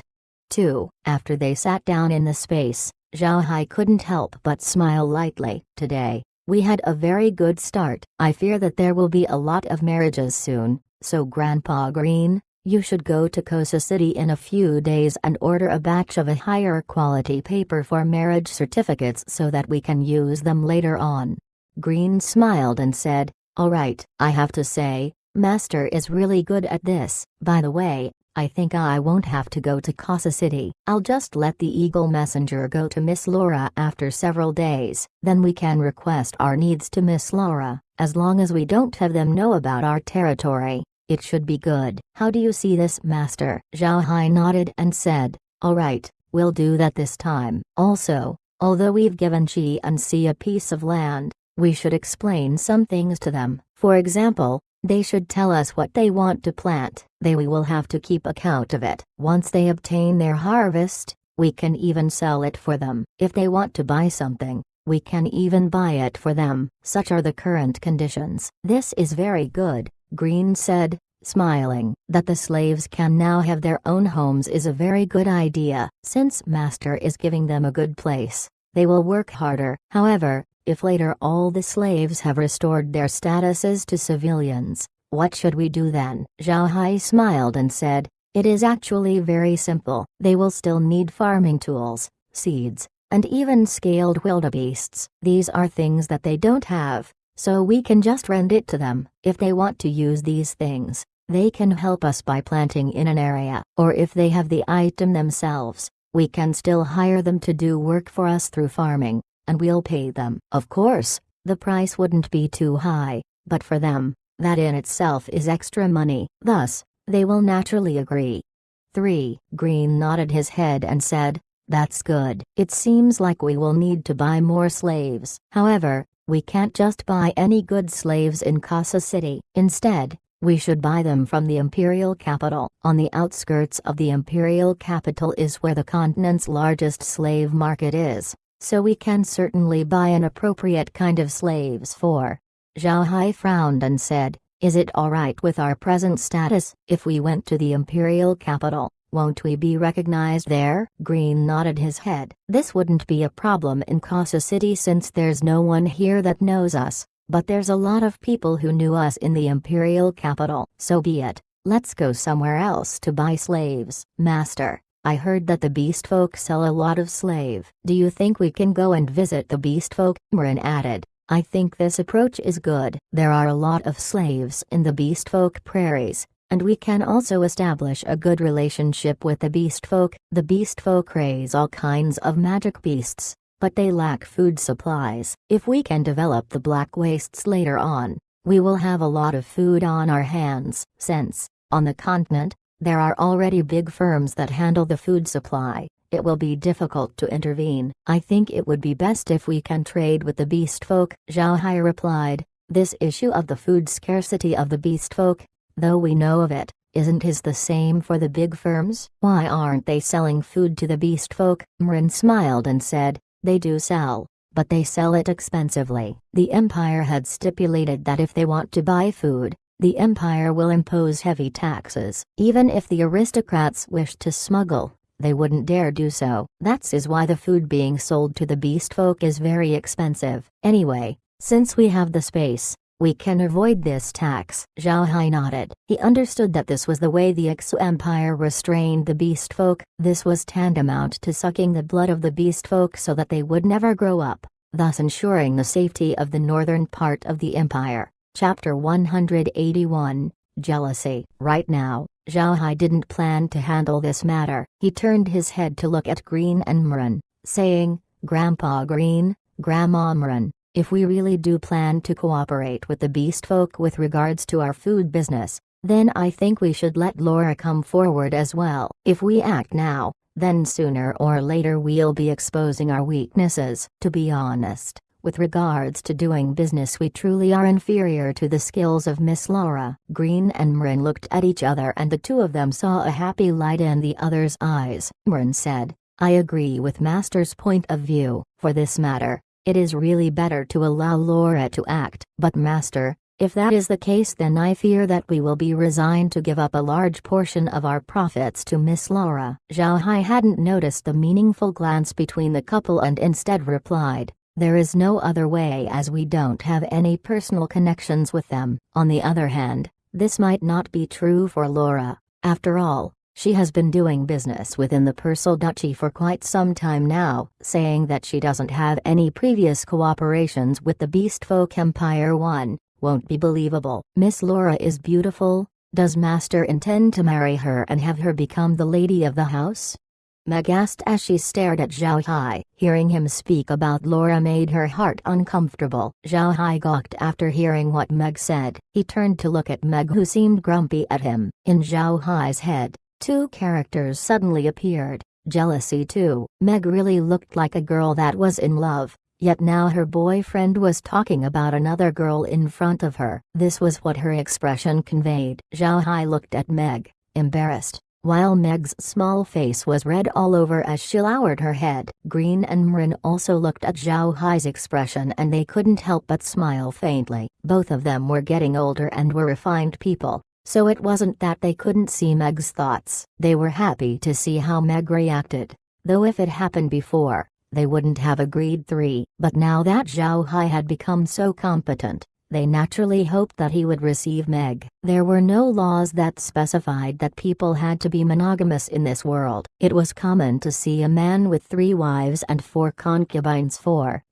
2. After they sat down in the space, Zhao Hai couldn't help but smile lightly. "Today, we had a very good start. I fear that there will be a lot of marriages soon, so Grandpa Green, you should go to Kosa City in a few days and order a batch of a higher quality paper for marriage certificates so that we can use them later on." Green smiled and said, "All right." "I have to say, Master is really good at this. By the way, I think I won't have to go to Kosa City. I'll just let the Eagle Messenger go to Miss Laura after several days. Then we can request our needs to Miss Laura. As long as we don't have them know about our territory, it should be good. How do you see this, Master?" Zhao Hai nodded and said, "All right, we'll do that this time." Also, although we've given Chi and Si a piece of land, we should explain some things to them. For example, they should tell us what they want to plant. We will have to keep account of it. Once they obtain their harvest, we can even sell it for them. If they want to buy something, we can even buy it for them. Such are the current conditions. "This is very good," Green said, smiling. "That the slaves can now have their own homes is a very good idea. Since Master is giving them a good place, they will work harder. However, if later all the slaves have restored their statuses to civilians, what should we do then?" Zhao Hai smiled and said, "It is actually very simple. They will still need farming tools, seeds, and even scaled wildebeests. These are things that they don't have, so we can just rent it to them. If they want to use these things, they can help us by planting in an area. Or if they have the item themselves, we can still hire them to do work for us through farming, and we'll pay them. Of course, the price wouldn't be too high, but for them, that in itself is extra money. Thus, they will naturally agree." 3. Green nodded his head and said, "That's good. It seems like we will need to buy more slaves. However, we can't just buy any good slaves in Kosa City. Instead, We should buy them from the imperial capital. On the outskirts of the imperial capital is where the continent's largest slave market is, so we can certainly buy an appropriate kind of slaves for. Zhao Hai frowned and said, "Is it alright with our present status? If we went to the imperial capital, won't we be recognized there?" Green nodded his head. "This wouldn't be a problem in Casa City since there's no one here that knows us, but there's a lot of people who knew us in the imperial capital. So be it, let's go somewhere else to buy slaves." "Master, I heard that the beast folk sell a lot of slave. Do you think we can go and visit the beast folk?" Marin added. "I think this approach is good. There are a lot of slaves in the beast folk prairies, and we can also establish a good relationship with the beast folk. The beast folk raise all kinds of magic beasts, but they lack food supplies. If we can develop the black wastes later on, we will have a lot of food on our hands. Since, on the continent, there are already big firms that handle the food supply, it will be difficult to intervene. I think it would be best if we can trade with the beast folk," Zhao Hai replied. "This issue of the food scarcity of the beast folk, though we know of it, isn't the same for the big firms? Why aren't they selling food to the beast folk?" Marin smiled and said, "They do sell, but they sell it expensively. The Empire had stipulated that if they want to buy food, the Empire will impose heavy taxes. Even if the aristocrats wished to smuggle, they wouldn't dare do so. That is why the food being sold to the beast folk is very expensive. Anyway, since we have the space, we can avoid this tax." Zhao Hai nodded. He understood that this was the way the Ixu Empire restrained the beast folk. This was tantamount to sucking the blood of the beast folk so that they would never grow up, thus ensuring the safety of the northern part of the empire. Chapter 181, Jealousy. Right now, Zhao Hai didn't plan to handle this matter. He turned his head to look at Green and Marin, saying, "Grandpa Green, Grandma Marin, if we really do plan to cooperate with the beast folk with regards to our food business, then I think we should let Laura come forward as well. If we act now, then sooner or later we'll be exposing our weaknesses. To be honest, with regards to doing business we truly are inferior to the skills of Miss Laura." Green and Marin looked at each other and the two of them saw a happy light in the other's eyes. Marin said, "I agree with Master's point of view. For this matter, it is really better to allow Laura to act. But Master, if that is the case then I fear that we will be resigned to give up a large portion of our profits to Miss Laura." Zhao Hai hadn't noticed the meaningful glance between the couple and instead replied, "There is no other way as we don't have any personal connections with them." On the other hand, this might not be true for Laura. After all, she has been doing business within the Persal Duchy for quite some time now. Saying that she doesn't have any previous cooperations with the Beast Folk Empire won't be believable. Miss Laura is beautiful. Does Master intend to marry her and have her become the lady of the house? Meg asked as she stared at Zhao Hai. Hearing him speak about Laura made her heart uncomfortable. Zhao Hai gawked after hearing what Meg said. He turned to look at Meg who seemed grumpy at him. In Zhao Hai's head, two characters suddenly appeared. Jealousy too. Meg really looked like a girl that was in love, yet now her boyfriend was talking about another girl in front of her. This was what her expression conveyed. Zhao Hai looked at Meg, embarrassed, while Meg's small face was red all over as she lowered her head. Green and Marin also looked at Zhao Hai's expression and they couldn't help but smile faintly. Both of them were getting older and were refined people, so it wasn't that they couldn't see Meg's thoughts. They were happy to see how Meg reacted, though if it happened before, they wouldn't have agreed. But now that Zhao Hai had become so competent, they naturally hoped that he would receive Meg. There were no laws that specified that people had to be monogamous in this world. It was common to see a man with 3 wives and 4 concubines.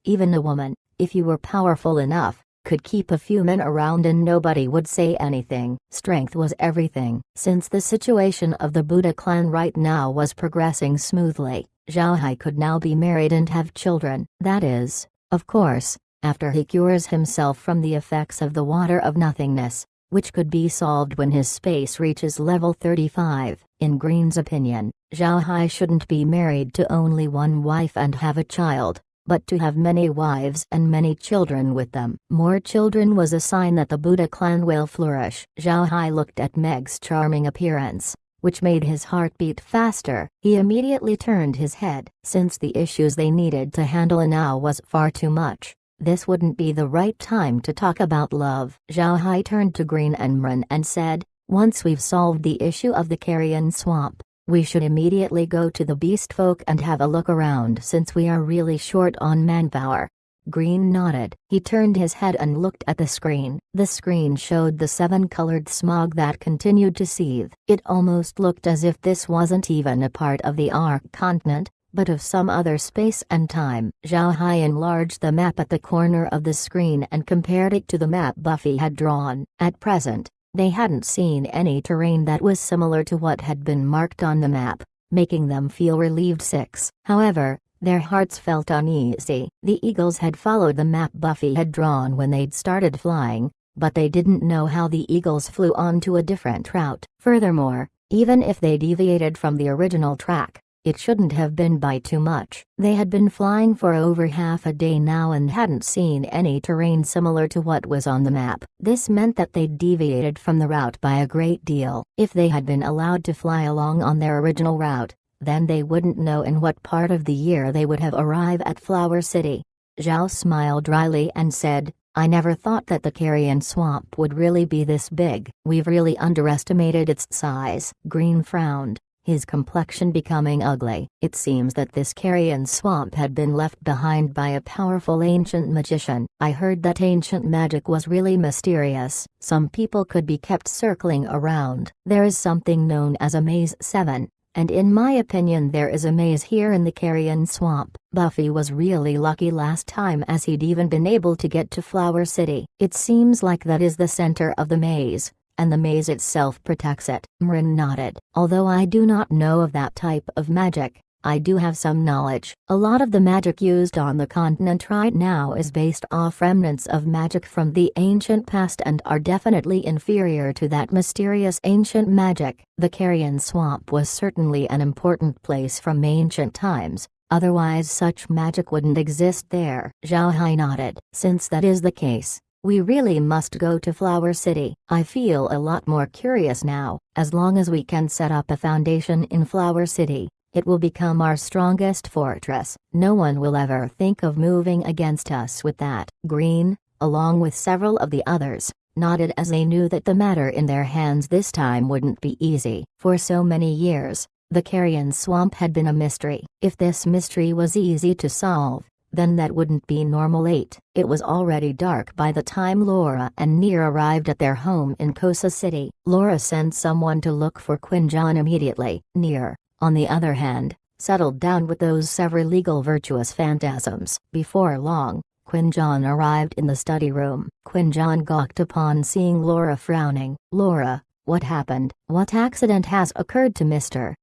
Even a woman, if you were powerful enough, could keep a few men around and nobody would say anything. Strength was everything. Since the situation of the Buddha clan right now was progressing smoothly, Zhao Hai could now be married and have children. That is, of course, after he cures himself from the effects of the water of nothingness, which could be solved when his space reaches level 35. In Green's opinion, Zhao Hai shouldn't be married to only one wife and have a child, but to have many wives and many children with them. More children was a sign that the Buddha clan will flourish. Zhao Hai looked at Meg's charming appearance, which made his heart beat faster. He immediately turned his head. Since the issues they needed to handle now was far too much, this wouldn't be the right time to talk about love. Zhao Hai turned to Green and Mren and said, once we've solved the issue of the carrion swamp, we should immediately go to the beast folk and have a look around since we are really short on manpower. Green nodded. He turned his head and looked at the screen. The screen showed the 7-colored smog that continued to seethe. It almost looked as if this wasn't even a part of the Ark continent, but of some other space and time. Zhao Hai enlarged the map at the corner of the screen and compared it to the map Buffy had drawn. At present, they hadn't seen any terrain that was similar to what had been marked on the map, making them feel relieved. 6. However, their hearts felt uneasy. The eagles had followed the map Buffy had drawn when they'd started flying, but they didn't know how the eagles flew onto a different route. Furthermore, even if they deviated from the original track, it shouldn't have been by too much. They had been flying for over half a day now and hadn't seen any terrain similar to what was on the map. This meant that they'd deviated from the route by a great deal. If they had been allowed to fly along on their original route, then they wouldn't know in what part of the year they would have arrived at Flower City. Zhao smiled dryly and said, I never thought that the carrion swamp would really be this big. We've really underestimated its size. Green frowned, his complexion becoming ugly. It seems that this carrion swamp had been left behind by a powerful ancient magician. I heard that ancient magic was really mysterious. Some people could be kept circling around. There is something known as a maze 7. And in my opinion there is a maze here in the carrion swamp. Buffy was really lucky last time as he'd even been able to get to Flower City. It seems like that is the center of the maze, and the maze itself protects it. Mren nodded. Although I do not know of that type of magic, I do have some knowledge. A lot of the magic used on the continent right now is based off remnants of magic from the ancient past and are definitely inferior to that mysterious ancient magic. The carrion swamp was certainly an important place from ancient times, otherwise such magic wouldn't exist there. Zhao Hai nodded. Since that is the case, we really must go to Flower City. I feel a lot more curious now. As long as we can set up a foundation in Flower City, it will become our strongest fortress. No one will ever think of moving against us with that. Green, along with several of the others, nodded as they knew that the matter in their hands this time wouldn't be easy. For so many years, the carrion swamp had been a mystery. If this mystery was easy to solve, then that wouldn't be normal. 8. It was already dark by the time Laura and Near arrived at their home in Kosa City. Laura sent someone to look for Quinjon immediately. Near, on the other hand, settled down with those several legal virtuous phantasms. Before long, Quinjon arrived in the study room. Quinjon gawked upon seeing Laura frowning. Laura, what happened? What accident has occurred to Mr.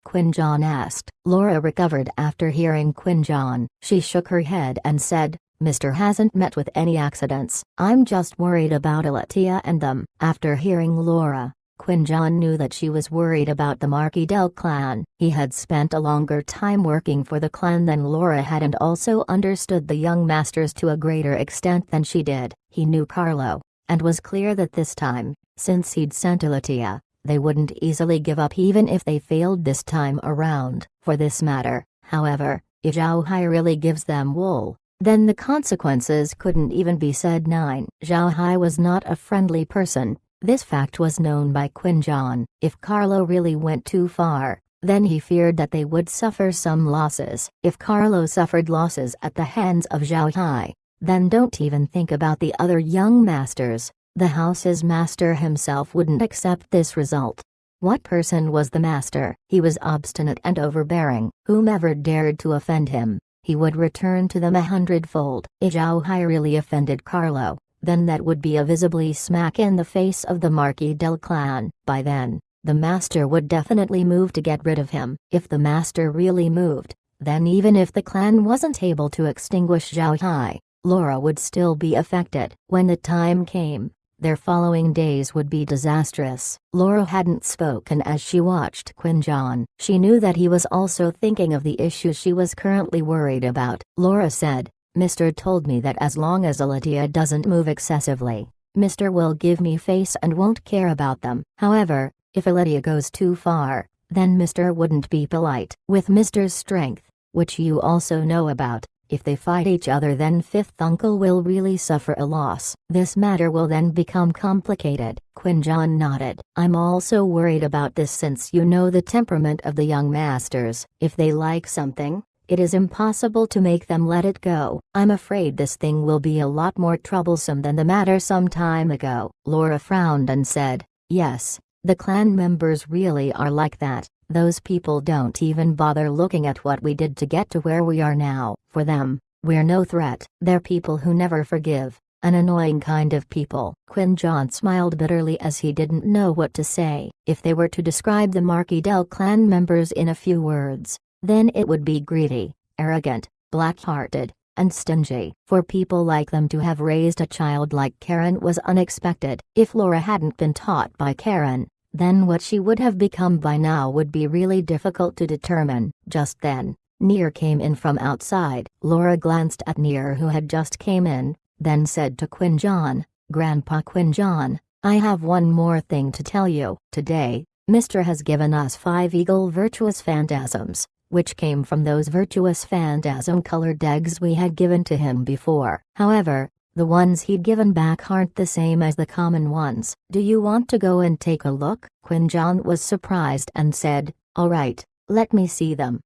Quinjon asked. Laura recovered after hearing Quinjon. She shook her head and said, Mr. hasn't met with any accidents. I'm just worried about Alatia and them. After hearing Laura, Quinjon knew that she was worried about the Marquis Del clan. He had spent a longer time working for the clan than Laura had and also understood the young masters to a greater extent than she did. He knew Carlo, and was clear that this time, since he'd sent Alatia, they wouldn't easily give up even if they failed this time around. For this matter, however, if Zhao Hai really gives them wool, then the consequences couldn't even be said. 9. Zhao Hai was not a friendly person. This fact was known by Quinjon. If Carlo really went too far, then he feared that they would suffer some losses. If Carlo suffered losses at the hands of Zhao Hai, then don't even think about the other young masters. The house's master himself wouldn't accept this result. What person was the master? He was obstinate and overbearing. Whomever dared to offend him, he would return to them 100-fold. If Zhao Hai really offended Carlo, then that would be a visibly smack in the face of the Marquis Del clan. By then, the master would definitely move to get rid of him. If the master really moved, then even if the clan wasn't able to extinguish Zhao Hai, Laura would still be affected. When the time came, Their following days would be disastrous. Laura hadn't spoken as she watched Quinjon. She knew that he was also thinking of the issues she was currently worried about. Laura said, "Mr. told me that as long as Lydia doesn't move excessively, Mr. will give me face and won't care about them. However, if Lydia goes too far, then Mr. wouldn't be polite. With Mr.'s strength, which you also know about, if they fight each other then fifth uncle will really suffer a loss. This matter will then become complicated." Quinjon nodded. "I'm also worried about this since you know the temperament of the young masters. If they like something, it is impossible to make them let it go. I'm afraid this thing will be a lot more troublesome than the matter some time ago." Laura frowned and said, "Yes, the clan members really are like that. Those people don't even bother looking at what we did to get to where we are now. For them, we're no threat. They're people who never forgive, an annoying kind of people." Quinjon smiled bitterly as he didn't know what to say. If they were to describe the Marquis Del clan members in a few words, then it would be greedy, arrogant, black-hearted, and stingy. For people like them to have raised a child like Karen was unexpected. If Laura hadn't been taught by Karen, then what she would have become by now would be really difficult to determine. Just then, Near came in from outside. Laura glanced at Near who had just came in, then said to Quinjon, "Grandpa Quinjon, I have one more thing to tell you. Today, Mr. has given us 5 eagle virtuous phantasms, which came from those virtuous phantasm-colored eggs we had given to him before. However, the ones he'd given back aren't the same as the common ones. Do you want to go and take a look?" Quinjon was surprised and said, "All right, let me see them."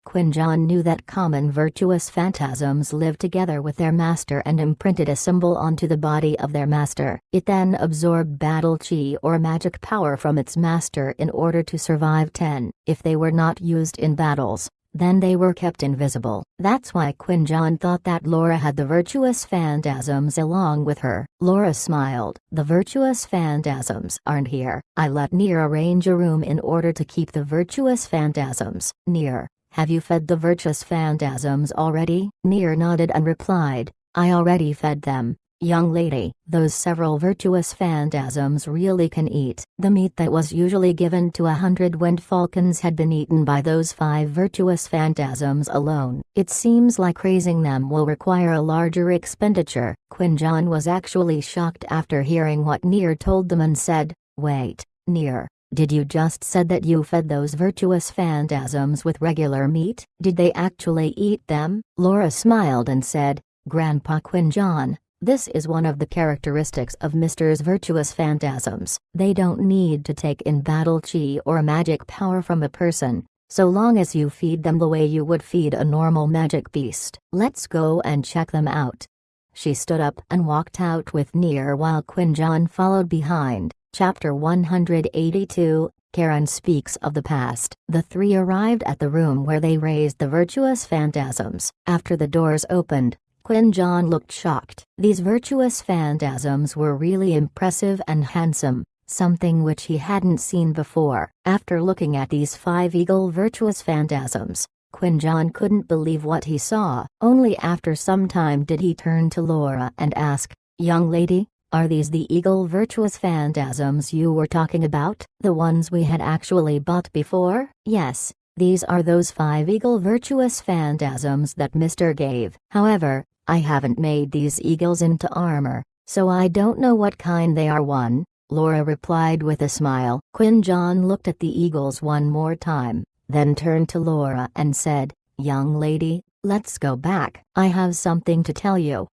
Quinjon knew that common virtuous phantasms lived together with their master and imprinted a symbol onto the body of their master. It then absorbed battle chi or magic power from its master in order to survive 10. If they were not used in battles, then they were kept invisible. That's why Quinjon thought that Laura had the virtuous phantasms along with her. Laura smiled. "The virtuous phantasms aren't here. I let Near arrange a room in order to keep the virtuous phantasms." "Near, have you fed the virtuous phantasms already?" Near nodded and replied, "I already fed them, young lady." Those several virtuous phantasms really can eat. The meat that was usually given to 100 wind falcons had been eaten by those 5 virtuous phantasms alone. It seems like raising them will require a larger expenditure. Quinjon was actually shocked after hearing what Near told them and said, "Wait, Near, did you just said that you fed those virtuous phantasms with regular meat? Did they actually eat them?" Laura smiled and said, "Grandpa Quinjon, this is one of the characteristics of Mr.'s virtuous phantasms. They don't need to take in battle chi or magic power from a person, so long as you feed them the way you would feed a normal magic beast. Let's go and check them out." She stood up and walked out with Near while Quinjon followed behind. Chapter 182, Karen speaks of the past. The 3 arrived at the room where they raised the virtuous phantasms. After the doors opened, Quinjon looked shocked. These virtuous phantasms were really impressive and handsome, something which he hadn't seen before. After looking at these 5 eagle virtuous phantasms, Quinjon couldn't believe what he saw. Only after some time did he turn to Laura and ask, "Young lady, are these the eagle virtuous phantasms you were talking about? The ones we had actually bought before?" "Yes. These are those 5 eagle virtuous phantasms that Mr. gave. However, I haven't made these eagles into armor, so I don't know what kind they are." Laura replied with a smile. Quinjon looked at the eagles one more time, then turned to Laura and said, "Young lady, let's go back. I have something to tell you."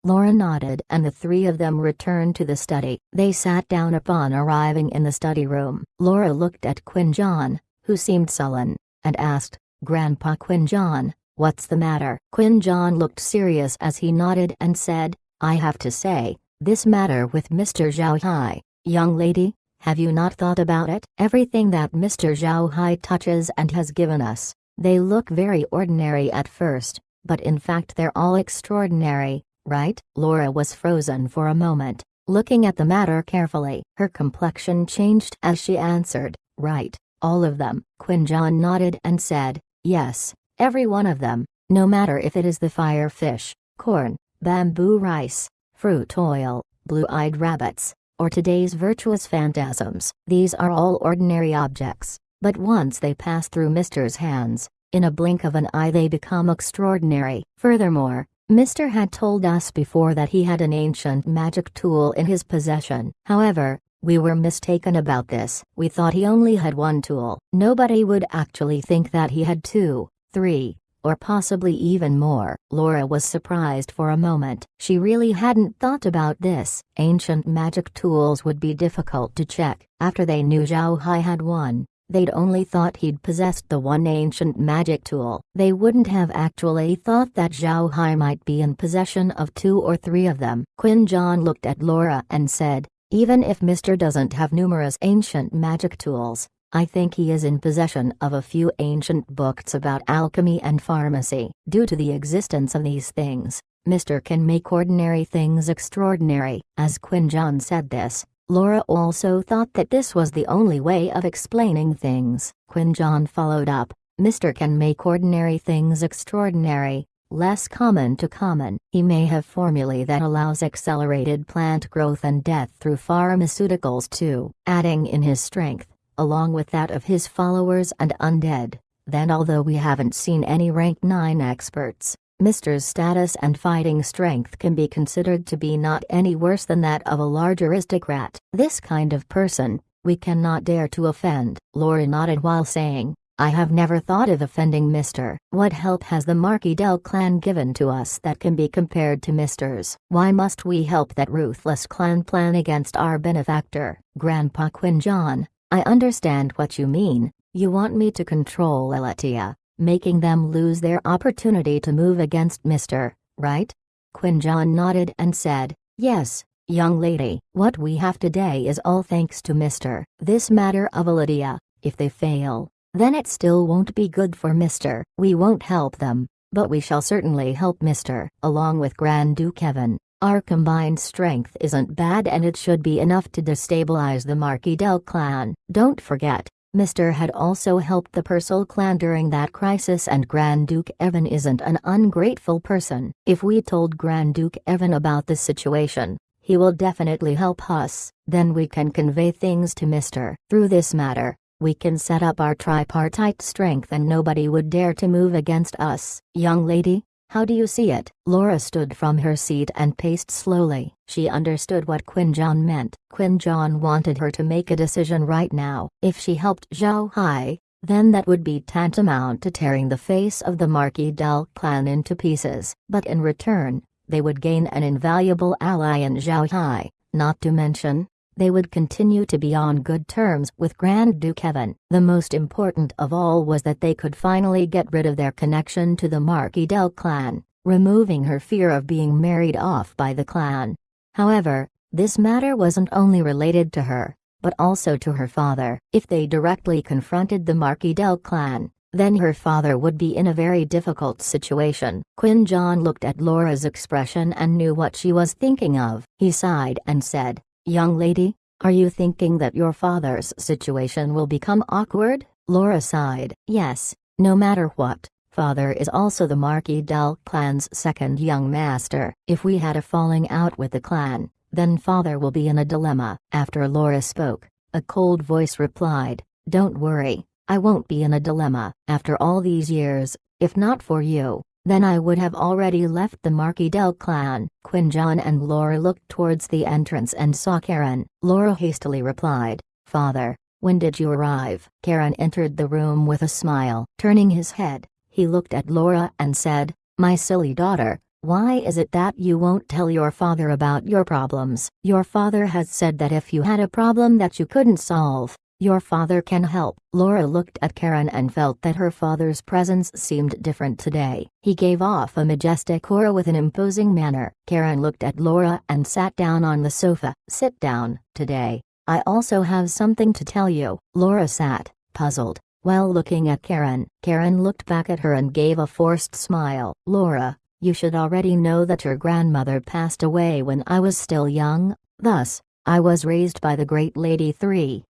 Laura nodded and the 3 of them returned to the study. They sat down upon arriving in the study room. Laura looked at Quinjon, who seemed sullen, and asked, "Grandpa Quinjon, what's the matter?" Quinjon looked serious as he nodded and said, "I have to say, this matter with Mr. Zhao Hai. Young lady, have you not thought about it? Everything that Mr. Zhao Hai touches and has given us, they look very ordinary at first, but in fact they're all extraordinary, right?" Laura was frozen for a moment, looking at the matter carefully. Her complexion changed as she answered, "Right, all of them." Quinjon nodded and said, "Yes. Every one of them, no matter if it is the fire fish, corn, bamboo rice, fruit oil, blue-eyed rabbits, or today's virtuous phantasms. These are all ordinary objects, but once they pass through Mr.'s hands, in a blink of an eye they become extraordinary. Furthermore, Mr. had told us before that he had an ancient magic tool in his possession. However, we were mistaken about this. We thought he only had one tool. Nobody would actually think that he had 2, 3, or possibly even more. Laura was surprised for a moment. She really hadn't thought about this. Ancient magic tools would be difficult to check. After they knew Zhao Hai had one, they'd only thought he'd possessed the one ancient magic tool. They wouldn't have actually thought that Zhao Hai might be in possession of 2 or 3 of them. Qin Zhan looked at Laura and said, even if Mr. doesn't have numerous ancient magic tools, I think he is in possession of a few ancient books about alchemy and pharmacy. Due to the existence of these things, Mr. can make ordinary things extraordinary. As Qin Zhan said this, Laura also thought that this was the only way of explaining things. Qin Zhan followed up, Mr. can make ordinary things extraordinary, less common to common. He may have formulae that allows accelerated plant growth and death through pharmaceuticals too, adding in his strength, along with that of his followers and undead. Then although we haven't seen any rank 9 experts, Mr.'s status and fighting strength can be considered to be not any worse than that of a large aristocrat. This kind of person, we cannot dare to offend. Laura nodded while saying, I have never thought of offending Mr. What help has the Marquis del clan given to us that can be compared to Mr.'s? Why must we help that ruthless clan plan against our benefactor? Grandpa Qin Zhan, I understand what you mean. You want me to control Elatia, making them lose their opportunity to move against Mr., right? Qin Zhan nodded and said, yes, young lady. What we have today is all thanks to Mr. This matter of Elatia, if they fail, then it still won't be good for Mr. We won't help them, but we shall certainly help Mr. Along with Grand Duke Evan, our combined strength isn't bad and it should be enough to destabilize the Marquis del clan. Don't forget, Mr. had also helped the Purcell clan during that crisis and Grand Duke Evan isn't an ungrateful person. If we told Grand Duke Evan about the situation, he will definitely help us. Then we can convey things to Mr. Through this matter, we can set up our tripartite strength and nobody would dare to move against us. Young lady, how do you see it? Laura stood from her seat and paced slowly. She understood what Qin Zhan meant. Qin Zhan wanted her to make a decision right now. If she helped Zhao Hai, then that would be tantamount to tearing the face of the Marquis del clan into pieces. But in return, they would gain an invaluable ally in Zhao Hai, not to mention, they would continue to be on good terms with Grand Duke Evan. The most important of all was that they could finally get rid of their connection to the Marquis del clan, removing her fear of being married off by the clan. However, this matter wasn't only related to her, but also to her father. If they directly confronted the Marquis del clan, then her father would be in a very difficult situation. Qin Zhan looked at Laura's expression and knew what she was thinking of. He sighed and said, young lady, are you thinking that your father's situation will become awkward? Laura sighed. Yes, no matter what, father is also the Marquis del clan's second young master. If we had a falling out with the clan, then father will be in a dilemma. After Laura spoke, a cold voice replied, don't worry, I won't be in a dilemma. After all these years, if not for you, then I would have already left the Marquis del clan. Qin Zhan and Laura looked towards the entrance and saw Karen. Laura hastily replied, Father, when did you arrive? Karen entered the room with a smile. Turning his head, he looked at Laura and said, my silly daughter, why is it that you won't tell your father about your problems? Your father has said that if you had a problem that you couldn't solve, your father can help. Laura looked at Karen and felt that her father's presence seemed different today. He gave off a majestic aura with an imposing manner. Karen looked at Laura and sat down on the sofa. Sit down. Today, I also have something to tell you. Laura sat, puzzled, while looking at Karen. Karen looked back at her and gave a forced smile. Laura, you should already know that your grandmother passed away when I was still young, thus, I was raised by the Great Lady 3.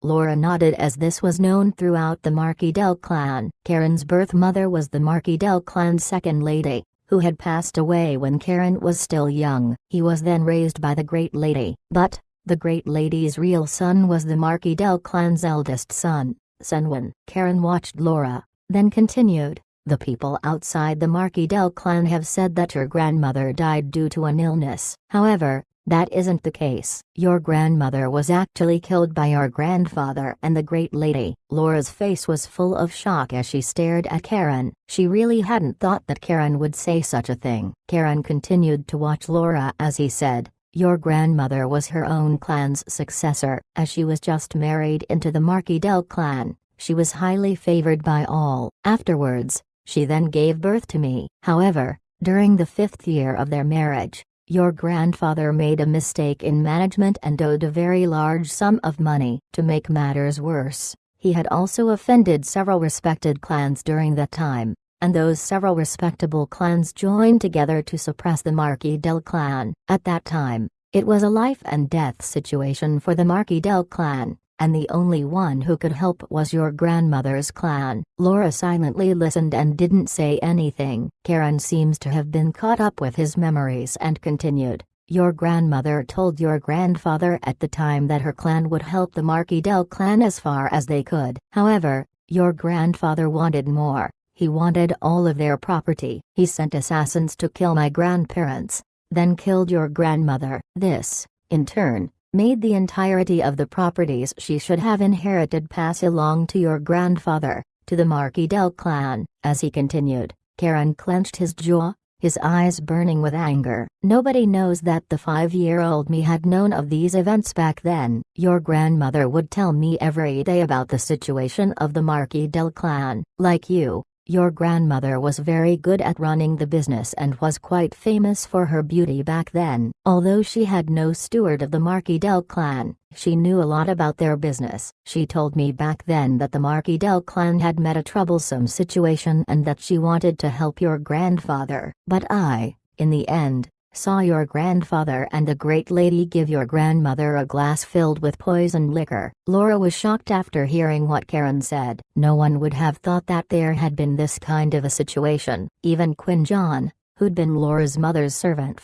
Laura nodded as this was known throughout the Marquis del clan. Karen's birth mother was the Marquis del clan's second lady, who had passed away when Karen was still young. He was then raised by the Great Lady. But, The great lady's real son was the Marquis del clan's eldest son, Senwin. Karen watched Laura, then continued, the people outside the Marquis del clan have said that your grandmother died due to an illness. However, that isn't the case. Your grandmother was actually killed by your grandfather and the great lady. Laura's face was full of shock as she stared at Karen. She really hadn't thought that Karen would say such a thing. Karen continued to watch Laura as he said, your grandmother was her own clan's successor. As she was just married into the Marquis del clan, she was highly favored by all. Afterwards, she then gave birth to me. However, during the 5th year of their marriage, your grandfather made a mistake in management and owed a very large sum of money. To make matters worse, he had also offended several respected clans during that time, and those several respectable clans joined together to suppress the Marquis del clan. At that time, it was a life and death situation for the Marquis del clan, and the only one who could help was your grandmother's clan. Laura silently listened and didn't say anything. Karen seems to have been caught up with his memories and continued, your grandmother told your grandfather at the time that her clan would help the Marquis del clan as far as they could. However, your grandfather wanted more. He wanted all of their property. He sent assassins to kill my grandparents, then killed your grandmother. This, in turn, made the entirety of the properties she should have inherited pass along to your grandfather, to the Marquis del clan. As he continued, Karen clenched his jaw, his eyes burning with anger. Nobody knows that the 5-year-old me had known of these events back then. Your grandmother would tell me every day about the situation of the Marquis del clan. Like you, your grandmother was very good at running the business and was quite famous for her beauty back then. Although she had no steward of the Marquis del clan, she knew a lot about their business. She told me back then that the Marquis del clan had met a troublesome situation and that she wanted to help your grandfather. But I, in the end, saw your grandfather and the great lady give your grandmother a glass filled with poisoned liquor. Laura was shocked after hearing what Karen said. No one would have thought that there had been this kind of a situation. Even Quinjon, who'd been Laura's mother's servant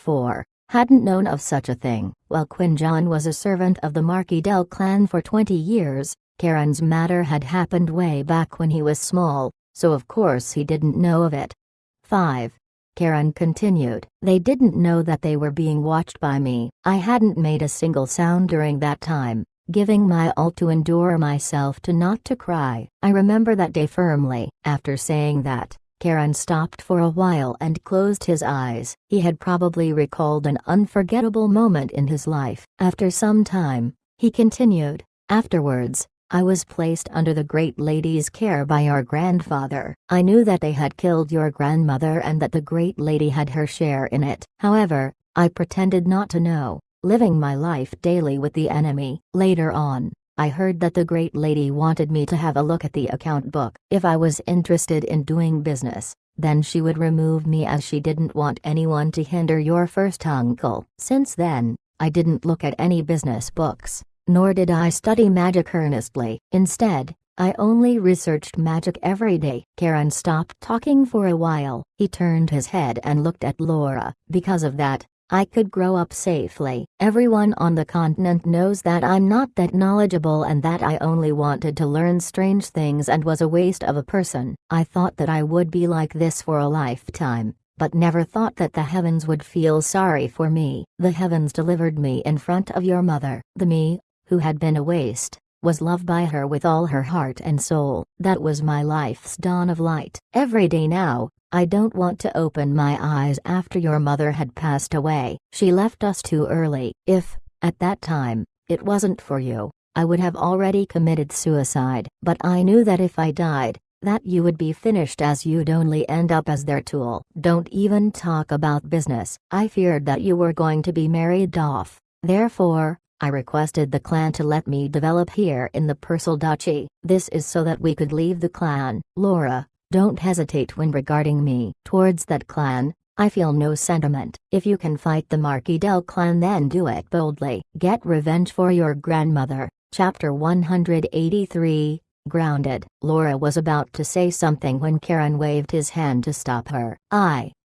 hadn't known of such a thing. While Quinjon was a servant of the Marquis del clan for 20 years, Karen's matter had happened way back when he was small, so of course he didn't know of it. 5. Karen continued, they didn't know that they were being watched by me. I hadn't made a single sound during that time, giving my all to endure myself to not to cry. I remember that day firmly. After saying that, Karen stopped for a while and closed his eyes. He had probably recalled an unforgettable moment in his life. After some time, he continued, afterwards, I was placed under the great lady's care by our grandfather. I knew that they had killed your grandmother and that the great lady had her share in it. However, I pretended not to know, living my life daily with the enemy. Later on, I heard that the great lady wanted me to have a look at the account book. If I was interested in doing business, then she would remove me as she didn't want anyone to hinder your first uncle. Since then, I didn't look at any business books. Nor did I study magic earnestly. Instead, I only researched magic every day. Karen stopped talking for a while. He turned his head and looked at Laura. Because of that, I could grow up safely. Everyone on the continent knows that I'm not that knowledgeable and that I only wanted to learn strange things and was a waste of a person. I thought that I would be like this for a lifetime, but never thought that the heavens would feel sorry for me. The heavens delivered me in front of your mother. The me, who had been a waste, was loved by her with all her heart and soul. That was my life's dawn of light. Every day now, I don't want to open my eyes after your mother had passed away. She left us too early. If, at that time, it wasn't for you, I would have already committed suicide. But I knew that if I died, that you would be finished as you'd only end up as their tool. Don't even talk about business. I feared that you were going to be married off. Therefore, I requested the clan to let me develop here in the Persal Duchy. This is so that we could leave the clan. Laura, don't hesitate when regarding me. Towards that clan, I feel no sentiment. If you can fight the Marquis del clan, then do it boldly. Get revenge for your grandmother. Chapter 183, Grounded. Laura was about to say something when Karen waved his hand to stop her.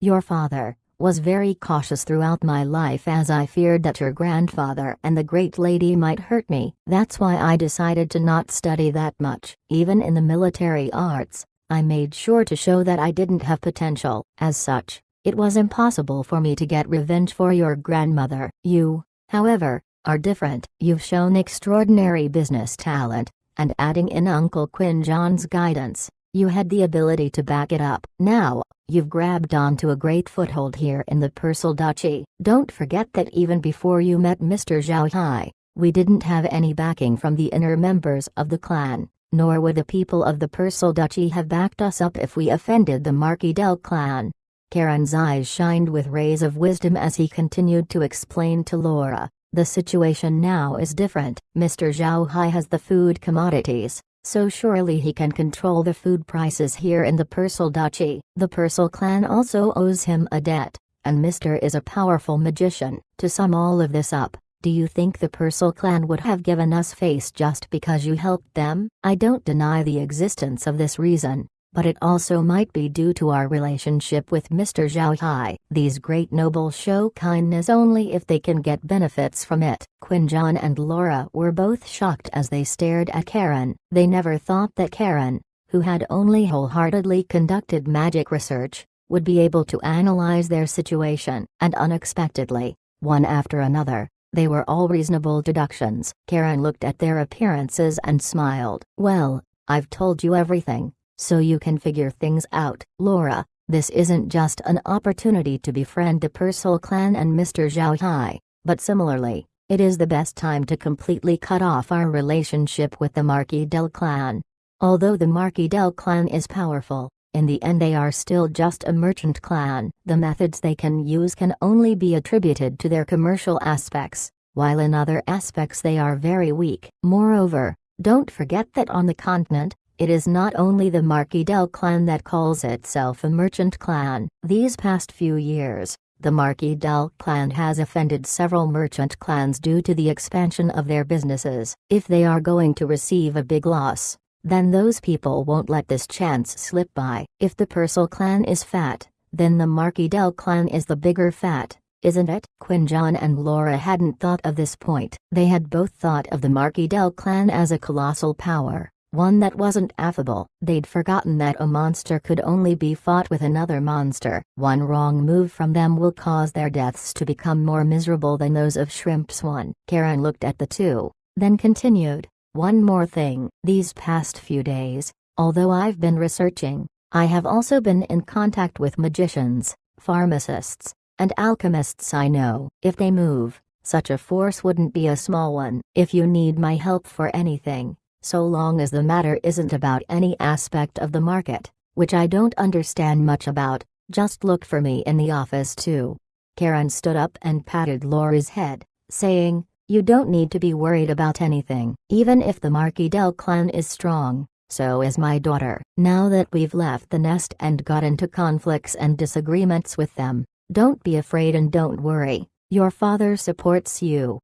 Your father, was very cautious throughout my life as I feared that your grandfather and the great lady might hurt me. That's why I decided to not study that much. Even in the military arts, I made sure to show that I didn't have potential. As such, it was impossible for me to get revenge for your grandmother. You, however, are different. You've shown extraordinary business talent, and adding in Uncle Quinjon's guidance, you had the ability to back it up. Now, you've grabbed onto a great foothold here in the Persal Duchy. Don't forget that even before you met Mr. Zhao Hai, we didn't have any backing from the inner members of the clan, nor would the people of the Persal Duchy have backed us up if we offended the Marquis del clan. Karen's eyes shined with rays of wisdom as he continued to explain to Laura, the situation now is different. Mr. Zhao Hai has the food commodities, so surely he can control the food prices here in the Persal Duchy. The Persal clan also owes him a debt, and Mr. is a powerful magician. To sum all of this up, do you think the Persal clan would have given us face just because you helped them? I don't deny the existence of this reason, but it also might be due to our relationship with Mr. Zhao Hai. These great nobles show kindness only if they can get benefits from it. Quinjon and Laura were both shocked as they stared at Karen. They never thought that Karen, who had only wholeheartedly conducted magic research, would be able to analyze their situation. And unexpectedly, one after another, they were all reasonable deductions. Karen looked at their appearances and smiled. Well, I've told you everything, so you can figure things out. Laura, this isn't just an opportunity to befriend the Persal clan and Mr. Zhao Hai, but similarly, it is the best time to completely cut off our relationship with the Marquis del clan. Although the Marquis del clan is powerful, in the end they are still just a merchant clan. The methods they can use can only be attributed to their commercial aspects, while in other aspects they are very weak. Moreover, don't forget that on the continent, it is not only the Marquis del clan that calls itself a merchant clan. These past few years, the Marquis del clan has offended several merchant clans due to the expansion of their businesses. If they are going to receive a big loss, then those people won't let this chance slip by. If the Persal clan is fat, then the Marquis del clan is the bigger fat, isn't it? Quinjon and Laura hadn't thought of this point. They had both thought of the Marquis del clan as a colossal power, one that wasn't affable. They'd forgotten that a monster could only be fought with another monster. One wrong move from them will cause their deaths to become more miserable than those of Shrimp Swan. Karen looked at the two, then continued, one more thing. These past few days, although I've been researching, I have also been in contact with magicians, pharmacists, and alchemists I know. If they move, such a force wouldn't be a small one. If you need my help for anything, so long as the matter isn't about any aspect of the market, which I don't understand much about, just look for me in the office too. Karen stood up and patted Laura's head, saying, you don't need to be worried about anything. Even if the Marquis del clan is strong, so is my daughter. Now that we've left the nest and got into conflicts and disagreements with them, don't be afraid and don't worry, your father supports you.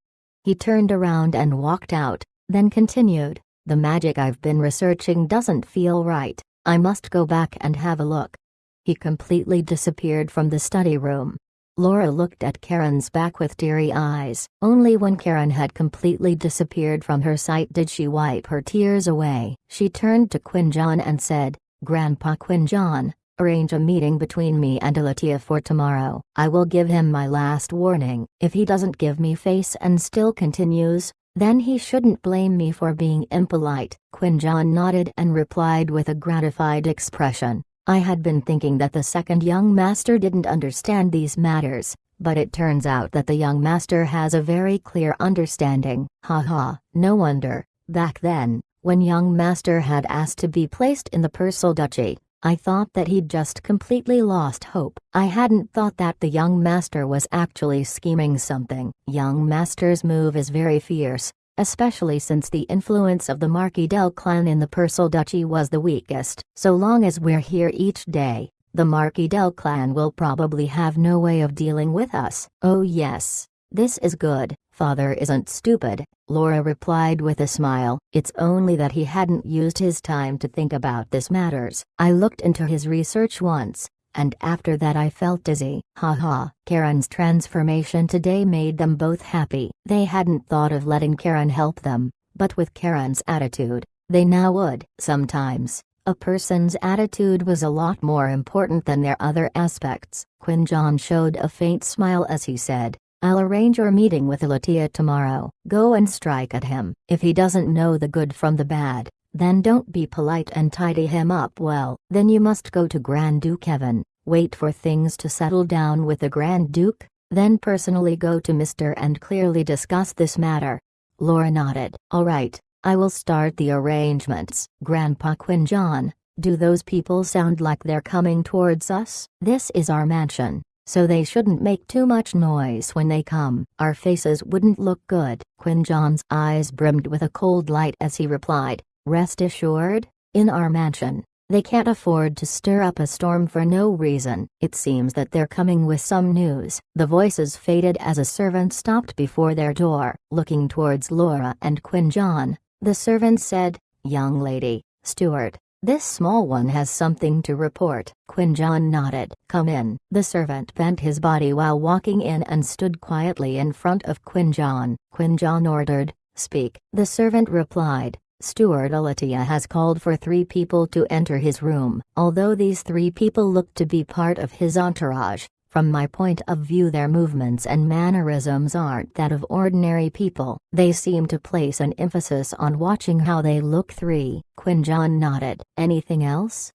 He turned around and walked out, then continued, the magic I've been researching doesn't feel right, I must go back and have a look. He completely disappeared from the study room. Laura looked at Karen's back with teary eyes. Only when Karen had completely disappeared from her sight did she wipe her tears away. She turned to Quinjon and said, Grandpa Quinjon, arrange a meeting between me and Alatia for tomorrow. I will give him my last warning. If he doesn't give me face and still continues, then he shouldn't blame me for being impolite. Quinjon nodded and replied with a gratified expression. I had been thinking that the second young master didn't understand these matters, but it turns out that the young master has a very clear understanding. Haha, no wonder. Back then, when young master had asked to be placed in the Persal Duchy, I thought that he'd just completely lost hope. I hadn't thought that the young master was actually scheming something. Young master's move is very fierce, especially since the influence of the Marquis del clan in the Persal Duchy was the weakest. So long as we're here each day, the Marquis del clan will probably have no way of dealing with us. Oh yes, this is good. Father isn't stupid, Laura replied with a smile. It's only that he hadn't used his time to think about this matters. I looked into his research once, and after that I felt dizzy. Haha. Karen's transformation today made them both happy. They hadn't thought of letting Karen help them, but with Karen's attitude, they now would. Sometimes, a person's attitude was a lot more important than their other aspects. Quinjon showed a faint smile as he said, I'll arrange your meeting with Alatia tomorrow. Go and strike at him. If he doesn't know the good from the bad, then don't be polite and tidy him up well. Then you must go to Grand Duke Evan, wait for things to settle down with the Grand Duke, then personally go to Mr. and clearly discuss this matter. Laura nodded. All right, I will start the arrangements. Grandpa Quinjon, do those people sound like they're coming towards us? This is our mansion, so they shouldn't make too much noise when they come. Our faces wouldn't look good. Quinjon's eyes brimmed with a cold light as he replied, rest assured, in our mansion, they can't afford to stir up a storm for no reason. It seems that they're coming with some news. The voices faded as a servant stopped before their door. Looking towards Laura and Quinjon, the servant said, young lady, steward, this small one has something to report. Quinjon nodded. Come in. The servant bent his body while walking in and stood quietly in front of Quinjon. Quinjon ordered, speak. The servant replied, Steward Alatia has called for 3 people to enter his room. Although these 3 people look to be part of his entourage, from my point of view their movements and mannerisms aren't that of ordinary people. They seem to place an emphasis on watching how they look. 3. Quinjon nodded. Anything else?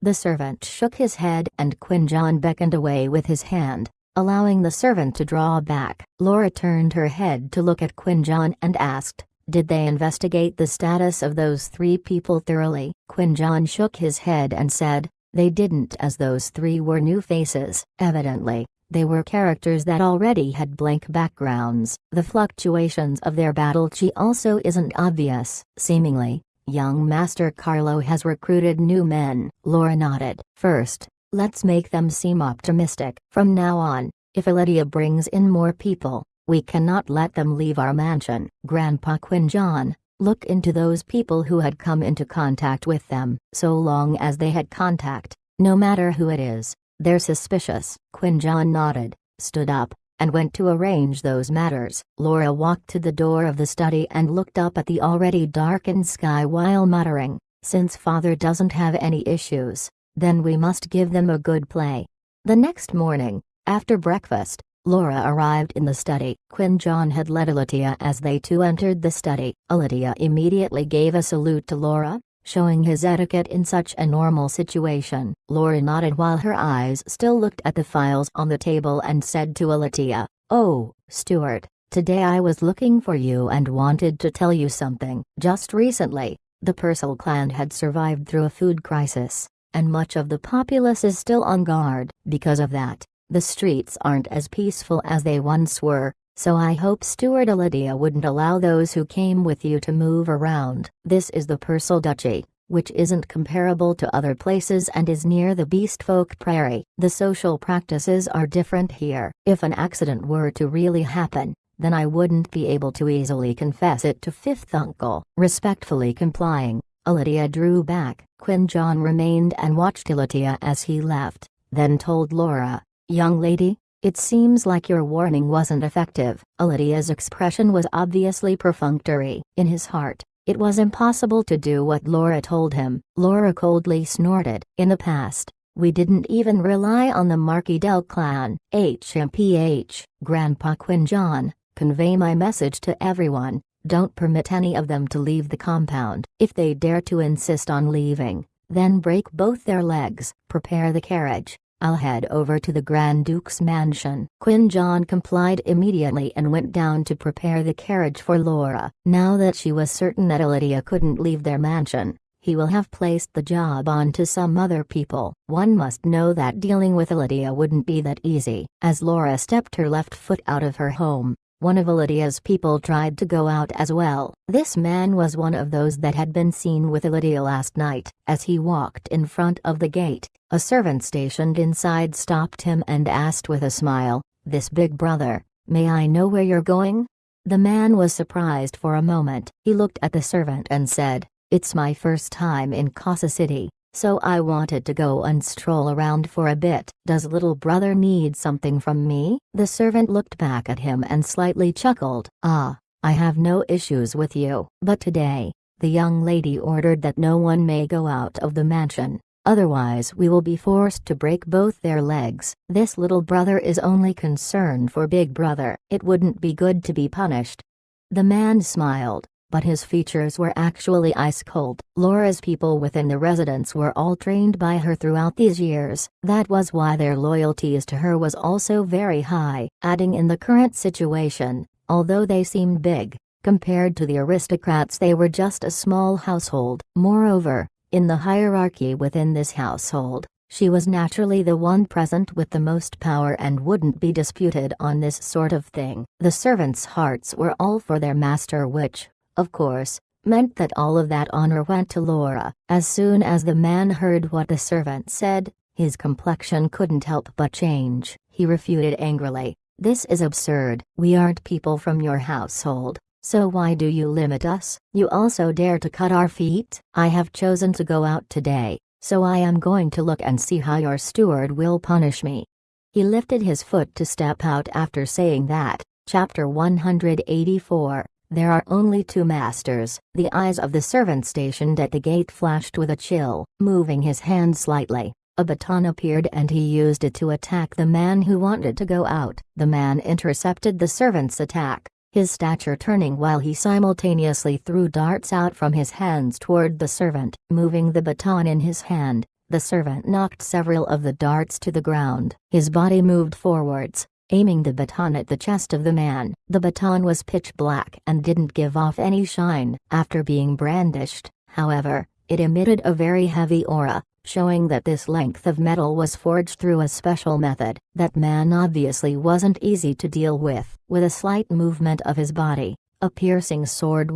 The servant shook his head and Quinjon beckoned away with his hand, allowing the servant to draw back. Laura turned her head to look at Quinjon and asked, did they investigate the status of those 3 people thoroughly? Quinjon shook his head and said, they didn't, as those 3 were new faces. Evidently, they were characters that already had blank backgrounds. The fluctuations of their battle chi also isn't obvious. Seemingly, young Master Carlo has recruited new men. Laura nodded. First, let's make them seem optimistic. From now on, if Alatia brings in more people, we cannot let them leave our mansion. Grandpa Quinjon, look into those people who had come into contact with them. So long as they had contact, no matter who it is, they're suspicious. Quinjon nodded, stood up, and went to arrange those matters. Laura walked to the door of the study and looked up at the already darkened sky while muttering, since father doesn't have any issues, then we must give them a good play. The next morning, after breakfast, Laura arrived in the study. Quinjon had led Alatia as they two entered the study. Alatia immediately gave a salute to Laura, showing his etiquette in such a normal situation. Laura nodded while her eyes still looked at the files on the table and said to Alatia, oh, Steward, today I was looking for you and wanted to tell you something. Just recently, the Purcell clan had survived through a food crisis, and much of the populace is still on guard. Because of that, the streets aren't as peaceful as they once were, so I hope Steward Alatia wouldn't allow those who came with you to move around. This is the Purcell Duchy, which isn't comparable to other places and is near the Beastfolk Prairie. The social practices are different here. If an accident were to really happen, then I wouldn't be able to easily confess it to Fifth Uncle. Respectfully complying, Alatia drew back. Quinjon remained and watched Alatia as he left, then told Laura, young lady, it seems like your warning wasn't effective. Alatia's expression was obviously perfunctory. In his heart, it was impossible to do what Laura told him. Laura coldly snorted. In the past, we didn't even rely on the Marquis del clan. HMPH, Grandpa Quinjon, convey my message to everyone, don't permit any of them to leave the compound. If they dare to insist on leaving, then break both their legs. Prepare the carriage. I'll head over to the Grand Duke's mansion. Quinjon complied immediately and went down to prepare the carriage for Laura. Now that she was certain that Alatia couldn't leave their mansion, he will have placed the job on to some other people. One must know that dealing with Alatia wouldn't be that easy. As Laura stepped her left foot out of her home, one of Alatia's people tried to go out as well. This man was one of those that had been seen with Alatia last night. As he walked in front of the gate, a servant stationed inside stopped him and asked with a smile, this big brother, may I know where you're going? The man was surprised for a moment. He looked at the servant and said, it's my first time in Casa City, so I wanted to go and stroll around for a bit. Does little brother need something from me? The servant looked back at him and slightly chuckled. Ah, I have no issues with you. But today, the young lady ordered that no one may go out of the mansion. Otherwise we will be forced to break both their legs. This little brother is only concerned for big brother. It wouldn't be good to be punished. The man smiled, but his features were actually ice cold. Laura's people within the residence were all trained by her throughout these years. That was why their loyalties to her was also very high. Adding in the current situation, although they seemed big, compared to the aristocrats they were just a small household. Moreover, in the hierarchy within this household, she was naturally the one present with the most power and wouldn't be disputed on this sort of thing. The servants' hearts were all for their master, which, of course, meant that all of that honor went to Laura. As soon as the man heard what the servant said, his complexion couldn't help but change. He refuted angrily, "This is absurd. We aren't people from your household. So why do you limit us? You also dare to cut our feet? I have chosen to go out today, so I am going to look and see how your steward will punish me." He lifted his foot to step out after saying that. Chapter 184. There are only two masters. The eyes of the servant stationed at the gate flashed with a chill. Moving his hand slightly, a baton appeared and he used it to attack the man who wanted to go out. The man intercepted the servant's attack, his stature turning while he simultaneously threw darts out from his hands toward the servant. Moving the baton in his hand, the servant knocked several of the darts to the ground. His body moved forwards, aiming the baton at the chest of the man. The baton was pitch black and didn't give off any shine. After being brandished, however, it emitted a very heavy aura, showing that this length of metal was forged through a special method. That man obviously wasn't easy to deal with. With a slight movement of his body, a piercing sword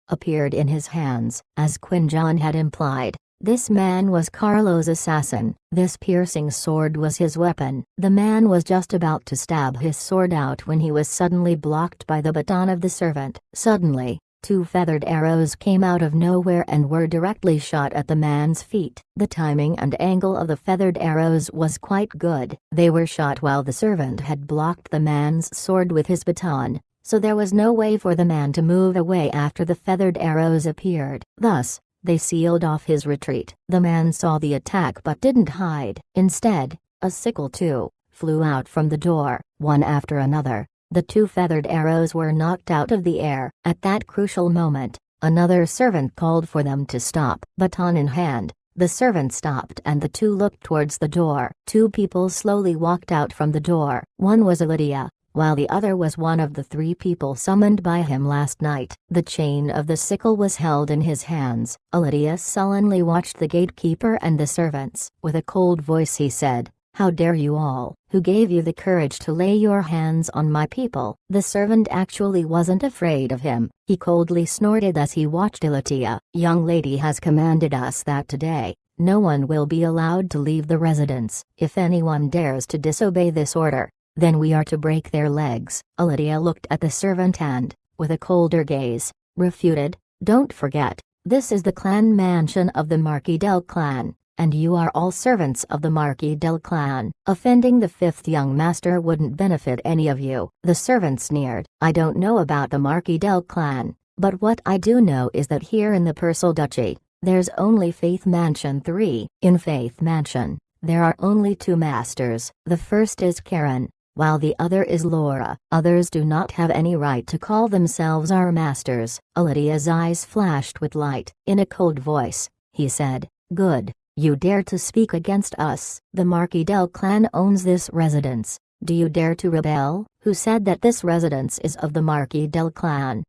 appeared in his hands. As Quinjon had implied, this man was Carlo's assassin. This piercing sword was his weapon. The man was just about to stab his sword out when he was suddenly blocked by the baton of the servant. Suddenly, two feathered arrows came out of nowhere and were directly shot at the man's feet. The timing and angle of the feathered arrows was quite good. They were shot while the servant had blocked the man's sword with his baton, so there was no way for the man to move away after the feathered arrows appeared. Thus, they sealed off his retreat. The man saw the attack but didn't hide. Instead, a sickle too flew out from the door. One after another, the two feathered arrows were knocked out of the air. At that crucial moment, another servant called for them to stop. Baton in hand, the servant stopped and the two looked towards the door. Two people slowly walked out from the door. One was Lydia, while the other was one of the three people summoned by him last night. The chain of the sickle was held in his hands. Lydia sullenly watched the gatekeeper and the servants. With a cold voice he said, "How dare you all? Who gave you the courage to lay your hands on my people?" The servant actually wasn't afraid of him. He coldly snorted as he watched Lydia. "Young lady has commanded us that today, no one will be allowed to leave the residence. If anyone dares to disobey this order, then we are to break their legs." Lydia looked at the servant and, with a colder gaze, refuted, "Don't forget, this is the clan mansion of the Marquis del Clan, and you are all servants of the Marquis del Clan. Offending the fifth young master wouldn't benefit any of you." The servant sneered, "I don't know about the Marquis del Clan, but what I do know is that here in the Purcell Duchy, there's only Faith Mansion 3. In Faith Mansion, there are only two masters. The first is Karen, while the other is Laura. Others do not have any right to call themselves our masters." Lydia's eyes flashed with light. In a cold voice, he said, "Good, you dare to speak against us. The Marquis del Clan owns this residence. Do you dare to rebel?" "Who said that this residence is of the Marquis del Clan?"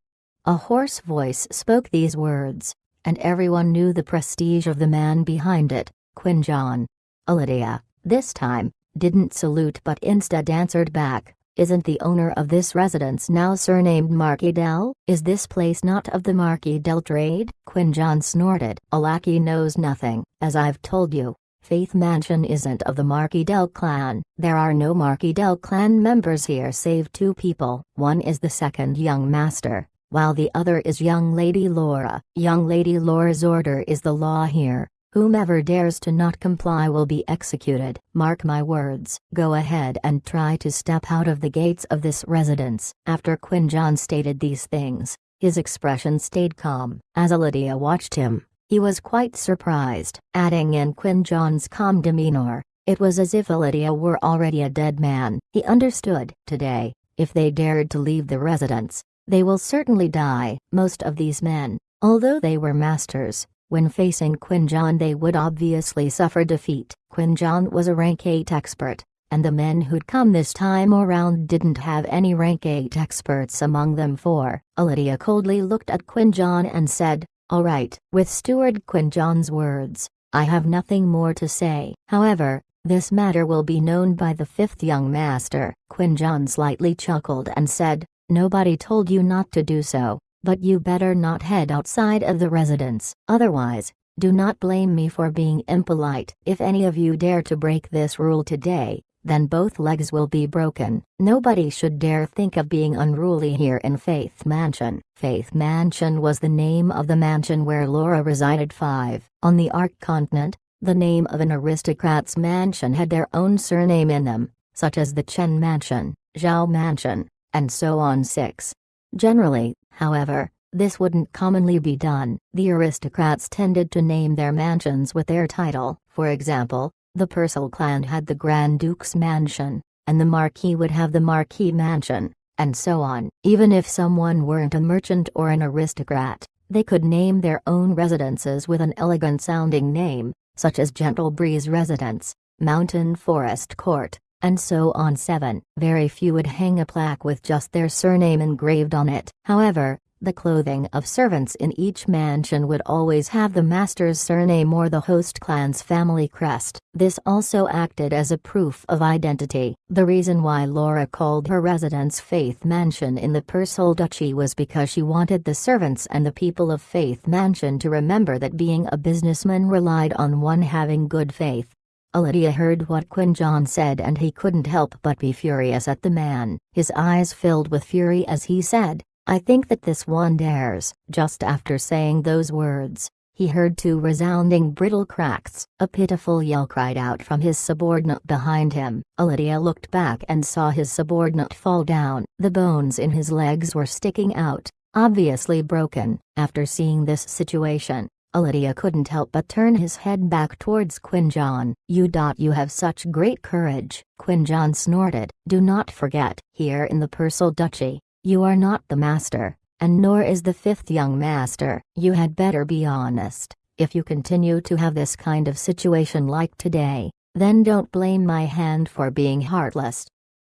A hoarse voice spoke these words, and everyone knew the prestige of the man behind it, Quinjon. Lydia, this time, didn't salute but instead answered back, "Isn't the owner of this residence now surnamed Marquis del? Is this place not of the Marquis del Trade?" Quinjon snorted. "A lackey knows nothing. As I've told you, Faith Mansion isn't of the Marquis del Clan. There are no Marquis del Clan members here save two people. One is the second young master, while the other is young Lady Laura. Young Lady Laura's order is the law here. Whomever dares to not comply will be executed. Mark my words. Go ahead and try to step out of the gates of this residence." After Quinjon stated these things, his expression stayed calm. As Lydia watched him, he was quite surprised. Adding in Quinjon's calm demeanor, it was as if Lydia were already a dead man. He understood. Today, if they dared to leave the residence, they will certainly die. Most of these men, although they were masters, when facing Quinjon they would obviously suffer defeat. Quinjon was a rank 8 expert, and the men who'd come this time around didn't have any rank 8 experts among them. For Lydia coldly looked at Quinjon and said, "All right." With Steward Quinjon's words, "I have nothing more to say. However, this matter will be known by the 5th young master." Quinjon slightly chuckled and said, "Nobody told you not to do so, but you better not head outside of the residence. Otherwise, do not blame me for being impolite. If any of you dare to break this rule today, then both legs will be broken. Nobody should dare think of being unruly here in Faith Mansion." Faith Mansion was the name of the mansion where Laura resided. 5. On the Ark continent, the name of an aristocrat's mansion had their own surname in them, such as the Chen Mansion, Zhao Mansion, and so on. 6. Generally, however, this wouldn't commonly be done. The aristocrats tended to name their mansions with their title. For example, the Purcell clan had the Grand Duke's Mansion, and the Marquis would have the Marquis Mansion, and so on. Even if someone weren't a merchant or an aristocrat, they could name their own residences with an elegant-sounding name, such as Gentle Breeze Residence, Mountain Forest Court, and so on. 7. Very few would hang a plaque with just their surname engraved on it. However, the clothing of servants in each mansion would always have the master's surname or the host clan's family crest. This also acted as a proof of identity. The reason why Laura called her residence Faith Mansion in the Purcell Duchy was because she wanted the servants and the people of Faith Mansion to remember that being a businessman relied on one having good faith. Lydia heard what Quinjon said and he couldn't help but be furious at the man. His eyes filled with fury as he said, "I think that this one dares." Just after saying those words, he heard 2 resounding brittle cracks. A pitiful yell cried out from his subordinate behind him. Lydia looked back and saw his subordinate fall down. The bones in his legs were sticking out, obviously broken. After seeing this situation, Lydia couldn't help but turn his head back towards Quinjon. You have such great courage." Quinjon snorted. "Do not forget, here in the Purcell Duchy, you are not the master, and nor is the 5th young master. You had better be honest. If you continue to have this kind of situation like today, then don't blame my hand for being heartless."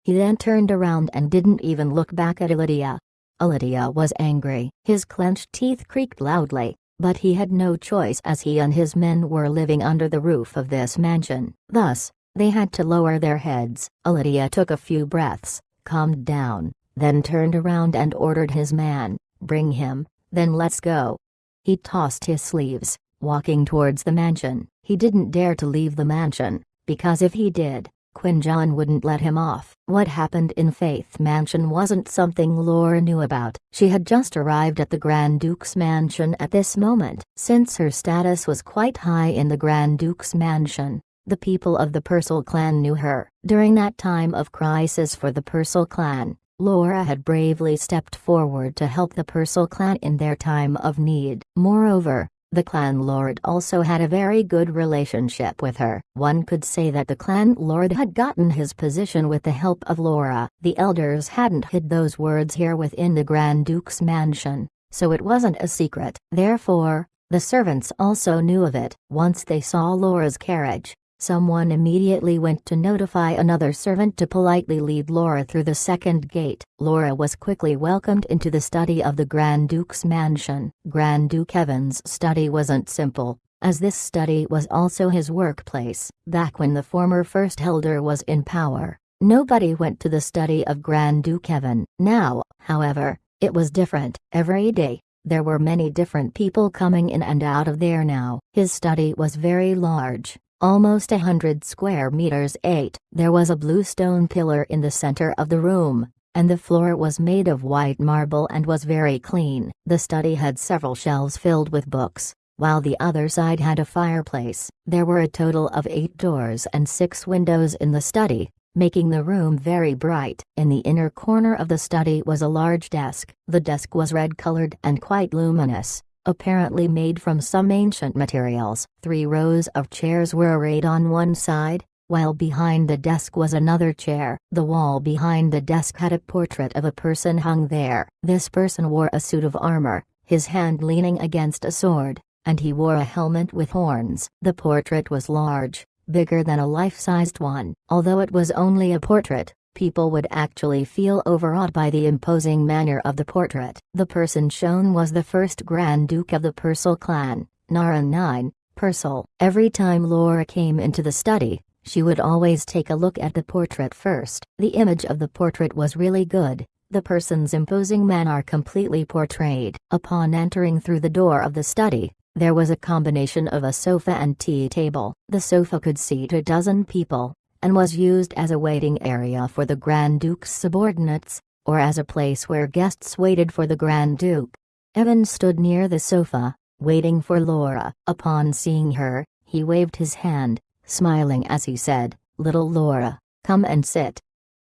He then turned around and didn't even look back at Lydia. Lydia was angry. His clenched teeth creaked loudly, but he had no choice as he and his men were living under the roof of this mansion. Thus, they had to lower their heads. Lydia took a few breaths, calmed down, then turned around and ordered his man, "Bring him, then let's go." He tossed his sleeves, walking towards the mansion. He didn't dare to leave the mansion, because if he did, Quinjon wouldn't let him off. What happened in Faith Mansion wasn't something Laura knew about. She had just arrived at the Grand Duke's Mansion at this moment. Since her status was quite high in the Grand Duke's Mansion, the people of the Purcell clan knew her. During that time of crisis for the Purcell clan, Laura had bravely stepped forward to help the Purcell clan in their time of need. Moreover, the clan lord also had a very good relationship with her. One could say that the clan lord had gotten his position with the help of Laura. The elders hadn't hid those words here within the Grand Duke's Mansion, so it wasn't a secret. Therefore, the servants also knew of it. Once they saw Laura's carriage, someone immediately went to notify another servant to politely lead Laura through the second gate. Laura was quickly welcomed into the study of the Grand Duke's Mansion. Grand Duke Evan's study wasn't simple, as this study was also his workplace. Back when the former First Elder was in power, nobody went to the study of Grand Duke Evan. Now, however, it was different. Every day, there were many different people coming in and out of there now. His study was very large, almost 100 square meters. 8. There was a blue stone pillar in the center of the room, and the floor was made of white marble and was very clean. The study had several shelves filled with books, while the other side had a fireplace. There were a total of 8 doors and 6 windows in the study, making the room very bright. In the inner corner of the study was a large desk. The desk was red-colored and quite luminous, apparently made from some ancient materials. 3 rows of chairs were arrayed on one side, while behind the desk was another chair. The wall behind the desk had a portrait of a person hung there. This person wore a suit of armor, his hand leaning against a sword, and he wore a helmet with horns. The portrait was large, bigger than a life-sized one. Although it was only a portrait, people would actually feel overawed by the imposing manner of the portrait. The person shown was the first Grand Duke of the Purcell clan, Naran 9, Purcell. Every time Laura came into the study, she would always take a look at the portrait first. The image of the portrait was really good. The person's imposing manner completely portrayed. Upon entering through the door of the study, there was a combination of a sofa and tea table. The sofa could seat a dozen people, and was used as a waiting area for the Grand Duke's subordinates, or as a place where guests waited for the Grand Duke. Evan stood near the sofa, waiting for Laura. Upon seeing her, he waved his hand, smiling as he said, "Little Laura, come and sit."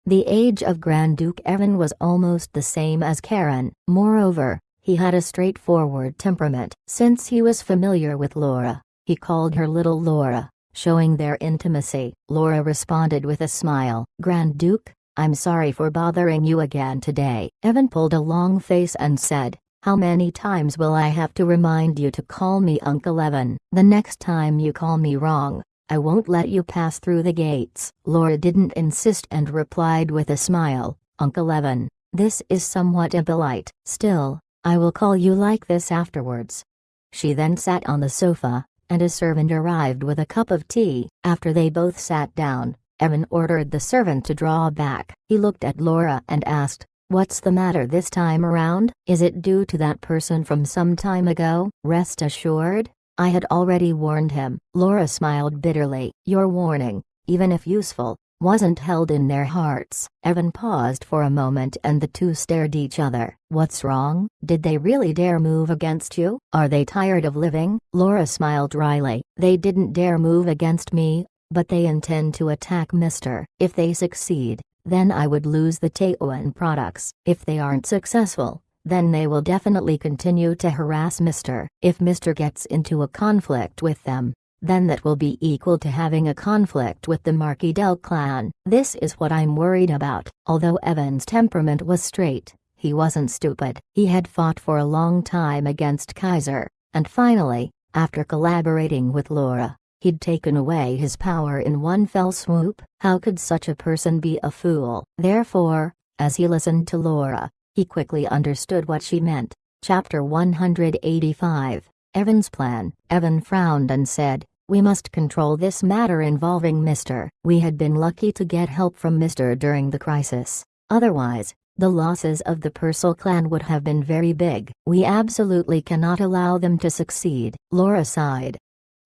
The age of Grand Duke Evan was almost the same as Karen. Moreover, he had a straightforward temperament. Since he was familiar with Laura, he called her Little Laura, showing their intimacy. Laura responded with a smile. "Grand Duke, I'm sorry for bothering you again today." Evan pulled a long face and said, "How many times will I have to remind you to call me Uncle Evan? The next time you call me wrong, I won't let you pass through the gates." Laura didn't insist and replied with a smile, "Uncle Evan, this is somewhat impolite. Still, I will call you like this afterwards." She then sat on the sofa, and a servant arrived with a cup of tea. After they both sat down, Evan ordered the servant to draw back. He looked at Laura and asked, "What's the matter this time around? Is it due to that person from some time ago?" "Rest assured, I had already warned him." Laura smiled bitterly. "Your warning, even if useful, wasn't held in their hearts." Evan paused for a moment and the two stared each other. "What's wrong? Did they really dare move against you? Are they tired of living?" Laura smiled dryly. "They didn't dare move against me, but they intend to attack Mr. If they succeed, then I would lose the Taoan products. If they aren't successful, then they will definitely continue to harass Mr. If Mr. gets into a conflict with them, then that will be equal to having a conflict with the Marquis del clan. This is what I'm worried about." Although Evan's temperament was straight, he wasn't stupid. He had fought for a long time against Kaiser, and finally, after collaborating with Laura, he'd taken away his power in one fell swoop. How could such a person be a fool? Therefore, as he listened to Laura, he quickly understood what she meant. Chapter 185, Evan's Plan. Evan frowned and said, "We must control this matter involving Mr. We had been lucky to get help from Mr. during the crisis. Otherwise, the losses of the Purcell clan would have been very big. We absolutely cannot allow them to succeed." Laura sighed.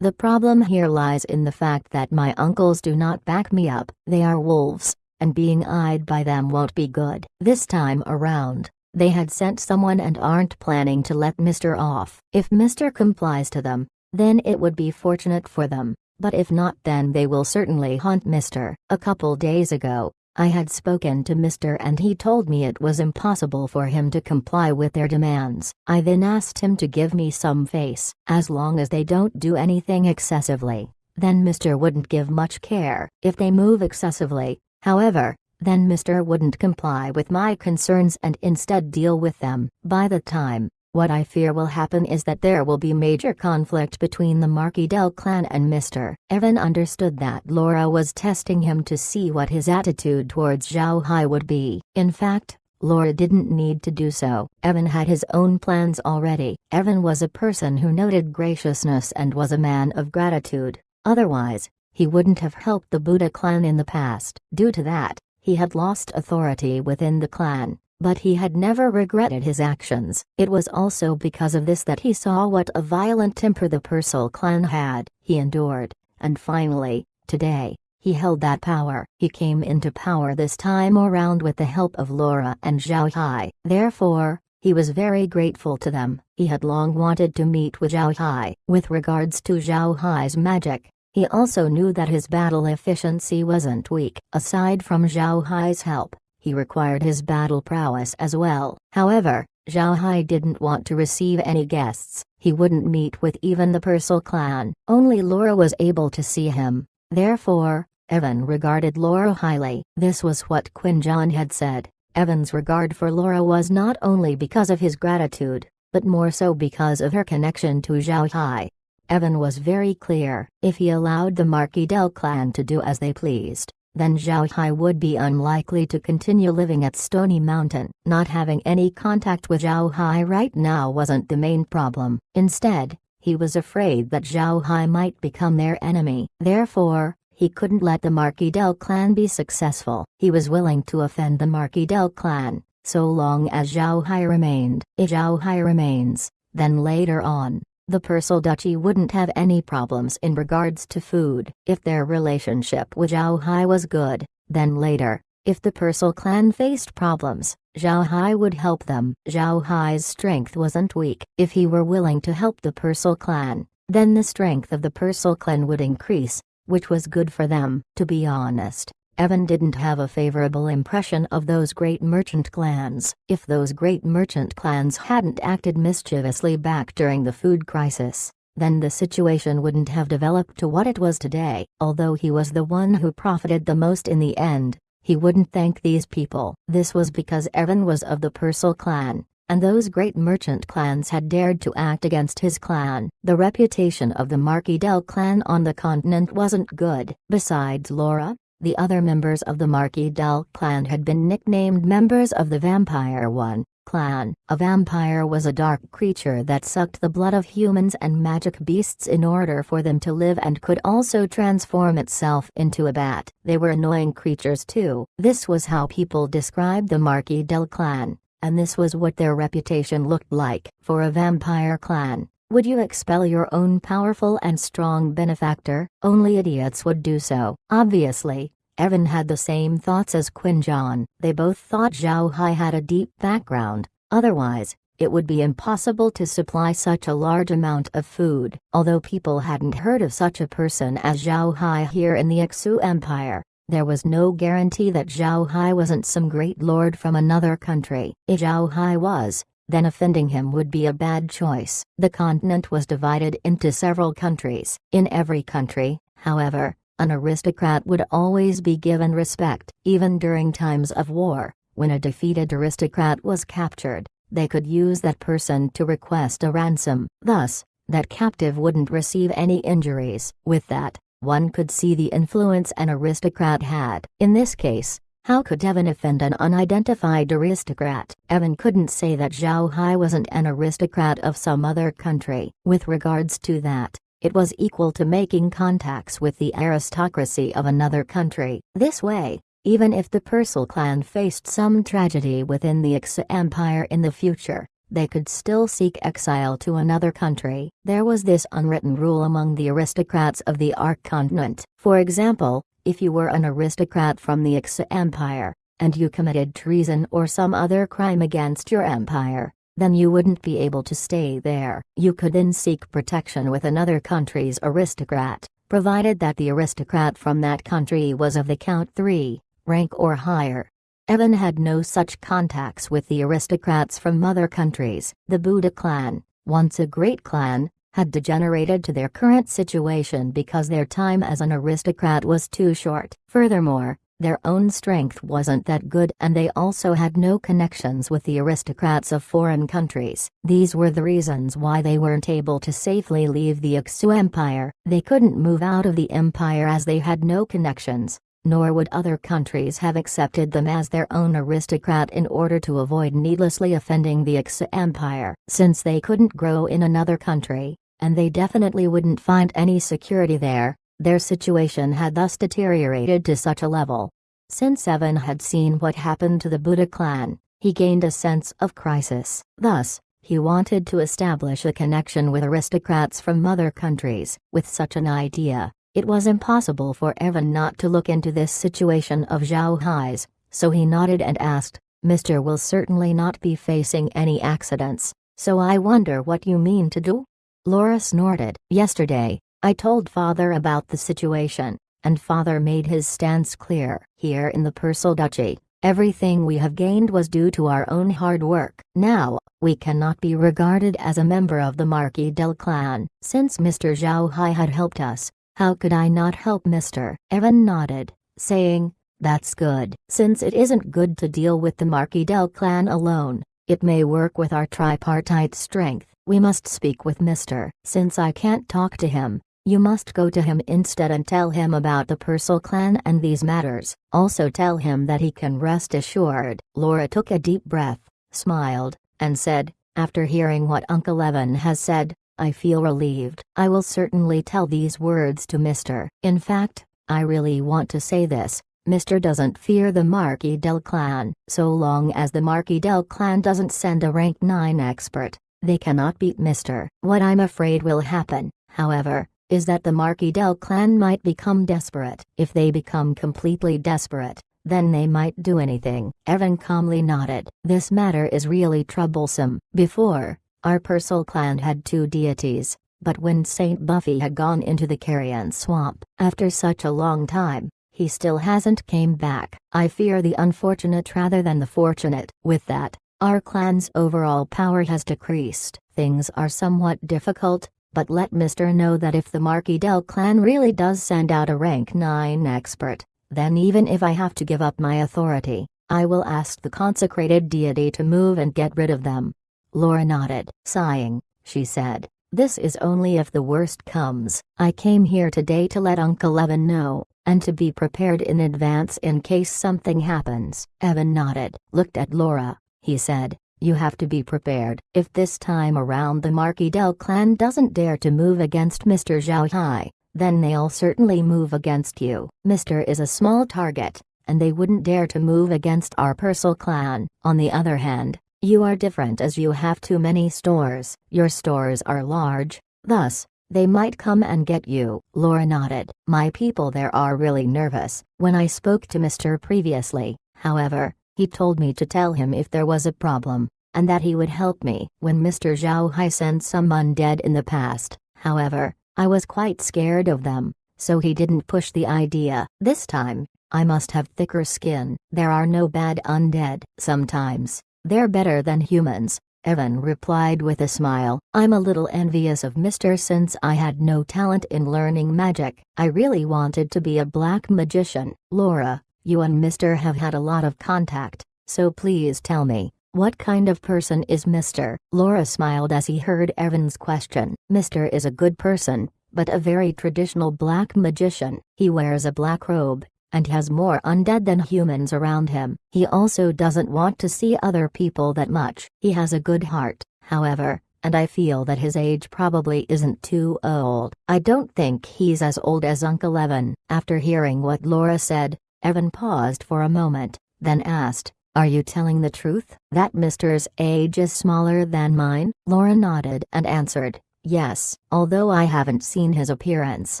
"The problem here lies in the fact that my uncles do not back me up. They are wolves, and being eyed by them won't be good. This time around, they had sent someone and aren't planning to let Mr. off. If Mr. complies to them, then it would be fortunate for them, but if not, then they will certainly hunt Mr. A couple days ago, I had spoken to Mr. and he told me it was impossible for him to comply with their demands. I then asked him to give me some face. As long as they don't do anything excessively, then Mr. wouldn't give much care. If they move excessively, however, then Mr. wouldn't comply with my concerns and instead deal with them. By the time, what I fear will happen is that there will be major conflict between the Marquis del clan and Mr. Evan understood that Laura was testing him to see what his attitude towards Zhao Hai would be. In fact, Laura didn't need to do so. Evan had his own plans already. Evan was a person who noted graciousness and was a man of gratitude. Otherwise, he wouldn't have helped the Buddha clan in the past. Due to that, he had lost authority within the clan, but he had never regretted his actions. It was also because of this that he saw what a violent temper the Purcell clan had. He endured, and finally, today, he held that power. He came into power this time around with the help of Laura and Zhao Hai. Therefore, He was very grateful to them. He had long wanted to meet with Zhao Hai. With regards to Zhao Hai's magic, he also knew that his battle efficiency wasn't weak. Aside from Zhao Hai's help, he required his battle prowess as well. However, Zhao Hai didn't want to receive any guests. He wouldn't meet with even the Persal clan. Only Laura was able to see him. Therefore, Evan regarded Laura highly. This was what Quinjon had said. Evan's regard for Laura was not only because of his gratitude, but more so because of her connection to Zhao Hai. Evan was very clear. If he allowed the Marquis del clan to do as they pleased, then Zhao Hai would be unlikely to continue living at Stony Mountain. Not having any contact with Zhao Hai right now wasn't the main problem. Instead, he was afraid that Zhao Hai might become their enemy. Therefore, he couldn't let the Marquis del clan be successful. He was willing to offend the Marquis del clan, so long as Zhao Hai remained. If Zhao Hai remains, then later on, the Persal Duchy wouldn't have any problems in regards to food. If their relationship with Zhao Hai was good, then later, if the Persal clan faced problems, Zhao Hai would help them. Zhao Hai's strength wasn't weak. If he were willing to help the Persal clan, then the strength of the Persal clan would increase, which was good for them. To be honest, Evan didn't have a favorable impression of those great merchant clans. If those great merchant clans hadn't acted mischievously back during the food crisis, then the situation wouldn't have developed to what it was today. Although he was the one who profited the most in the end, he wouldn't thank these people. This was because Evan was of the Persal clan, and those great merchant clans had dared to act against his clan. The reputation of the Marquis del clan on the continent wasn't good. Besides Laura, the other members of the Marquis del clan had been nicknamed members of the Vampire One clan. A vampire was a dark creature that sucked the blood of humans and magic beasts in order for them to live, and could also transform itself into a bat. They were annoying creatures too. This was how people described the Marquis del clan, and this was what their reputation looked like. For a vampire clan, would you expel your own powerful and strong benefactor? Only idiots would do so. Obviously, Evan had the same thoughts as Quinjon. They both thought Zhao Hai had a deep background, otherwise, it would be impossible to supply such a large amount of food. Although people hadn't heard of such a person as Zhao Hai here in the Ixu Empire, there was no guarantee that Zhao Hai wasn't some great lord from another country. If Zhao Hai was, then offending him would be a bad choice. The continent was divided into several countries. In every country, however, an aristocrat would always be given respect. Even during times of war, when a defeated aristocrat was captured, they could use that person to request a ransom. Thus, that captive wouldn't receive any injuries. With that, one could see the influence an aristocrat had. In this case, how could Evan offend an unidentified aristocrat? Evan couldn't say that Zhao Hai wasn't an aristocrat of some other country. With regards to that, it was equal to making contacts with the aristocracy of another country. This way, even if the Persal clan faced some tragedy within the Ixu Empire in the future, they could still seek exile to another country. There was this unwritten rule among the aristocrats of the Ark continent. For example, if you were an aristocrat from the Ixu Empire, and you committed treason or some other crime against your empire, then you wouldn't be able to stay there. You could then seek protection with another country's aristocrat, provided that the aristocrat from that country was of the Count 3 rank or higher. Evan had no such contacts with the aristocrats from other countries. The Buddha clan, once a great clan, had degenerated to their current situation because their time as an aristocrat was too short. Furthermore, their own strength wasn't that good, and they also had no connections with the aristocrats of foreign countries. These were the reasons why they weren't able to safely leave the Ixu Empire. They couldn't move out of the empire as they had no connections, nor would other countries have accepted them as their own aristocrat in order to avoid needlessly offending the Ixu Empire. Since they couldn't grow in another country, and they definitely wouldn't find any security there, their situation had thus deteriorated to such a level. Since Evan had seen what happened to the Buddha clan, he gained a sense of crisis. Thus, he wanted to establish a connection with aristocrats from other countries. With such an idea, it was impossible for Evan not to look into this situation of Zhao Hai's, so he nodded and asked, Mr. will certainly not be facing any accidents, so I wonder what you mean to do? Laura snorted. Yesterday, I told Father about the situation, and Father made his stance clear. Here in the Persal Duchy, everything we have gained was due to our own hard work. Now, we cannot be regarded as a member of the Marquis del Clan. Since Mr. Zhao Hai had helped us, how could I not help Mr. Evan nodded, saying, that's good. Since it isn't good to deal with the Marquis del Clan alone, it may work with our tripartite strength. We must speak with Mr. Since I can't talk to him, you must go to him instead and tell him about the Persal clan and these matters. Also tell him that he can rest assured. Laura took a deep breath, smiled, and said, after hearing what Uncle Evan has said, I feel relieved. I will certainly tell these words to Mr. In fact, I really want to say this. Mr. doesn't fear the Marquis del Clan. So long as the Marquis del Clan doesn't send a rank 9 expert, they cannot beat Mr. What I'm afraid will happen, however, is that the Marquis del Clan might become desperate. If they become completely desperate, then they might do anything. Evan calmly nodded. This matter is really troublesome. Before, our Persal clan had 2 deities, but when Saint Buffy had gone into the Carrion Swamp, after such a long time, he still hasn't came back. I fear the unfortunate rather than the fortunate. With that, our clan's overall power has decreased. Things are somewhat difficult, but let Mr. know that if the Marquis del Clan really does send out a rank 9 expert, then even if I have to give up my authority, I will ask the consecrated deity to move and get rid of them. Laura nodded. Sighing, she said, this is only if the worst comes. I came here today to let Uncle Evan know, and to be prepared in advance in case something happens. Evan nodded. Looked at Laura, he said, you have to be prepared. If this time around the Marquis del Clan doesn't dare to move against Mr. Zhao Hai, then they'll certainly move against you. Mr. is a small target, and they wouldn't dare to move against our Persal clan. On the other hand, you are different as you have too many stores. Your stores are large, thus, they might come and get you. Laura nodded. My people there are really nervous. When I spoke to Mr. previously, however, he told me to tell him if there was a problem, and that he would help me. When Mr. Zhao Hai sent some undead in the past, however, I was quite scared of them, so he didn't push the idea. This time, I must have thicker skin. There are no bad undead. Sometimes, they're better than humans, Evan replied with a smile. I'm a little envious of Mr. Since I had no talent in learning magic. I really wanted to be a black magician. Laura, you and Mr. have had a lot of contact, so please tell me, what kind of person is Mr.? Laura smiled as he heard Evan's question. Mr. is a good person, but a very traditional black magician. He wears a black robe, and has more undead than humans around him. He also doesn't want to see other people that much. He has a good heart, however, and I feel that his age probably isn't too old. I don't think he's as old as Uncle Evan. After hearing what Laura said, Evan paused for a moment, then asked, are you telling the truth? That Mr.'s age is smaller than mine? Laura nodded and answered, yes. Although I haven't seen his appearance,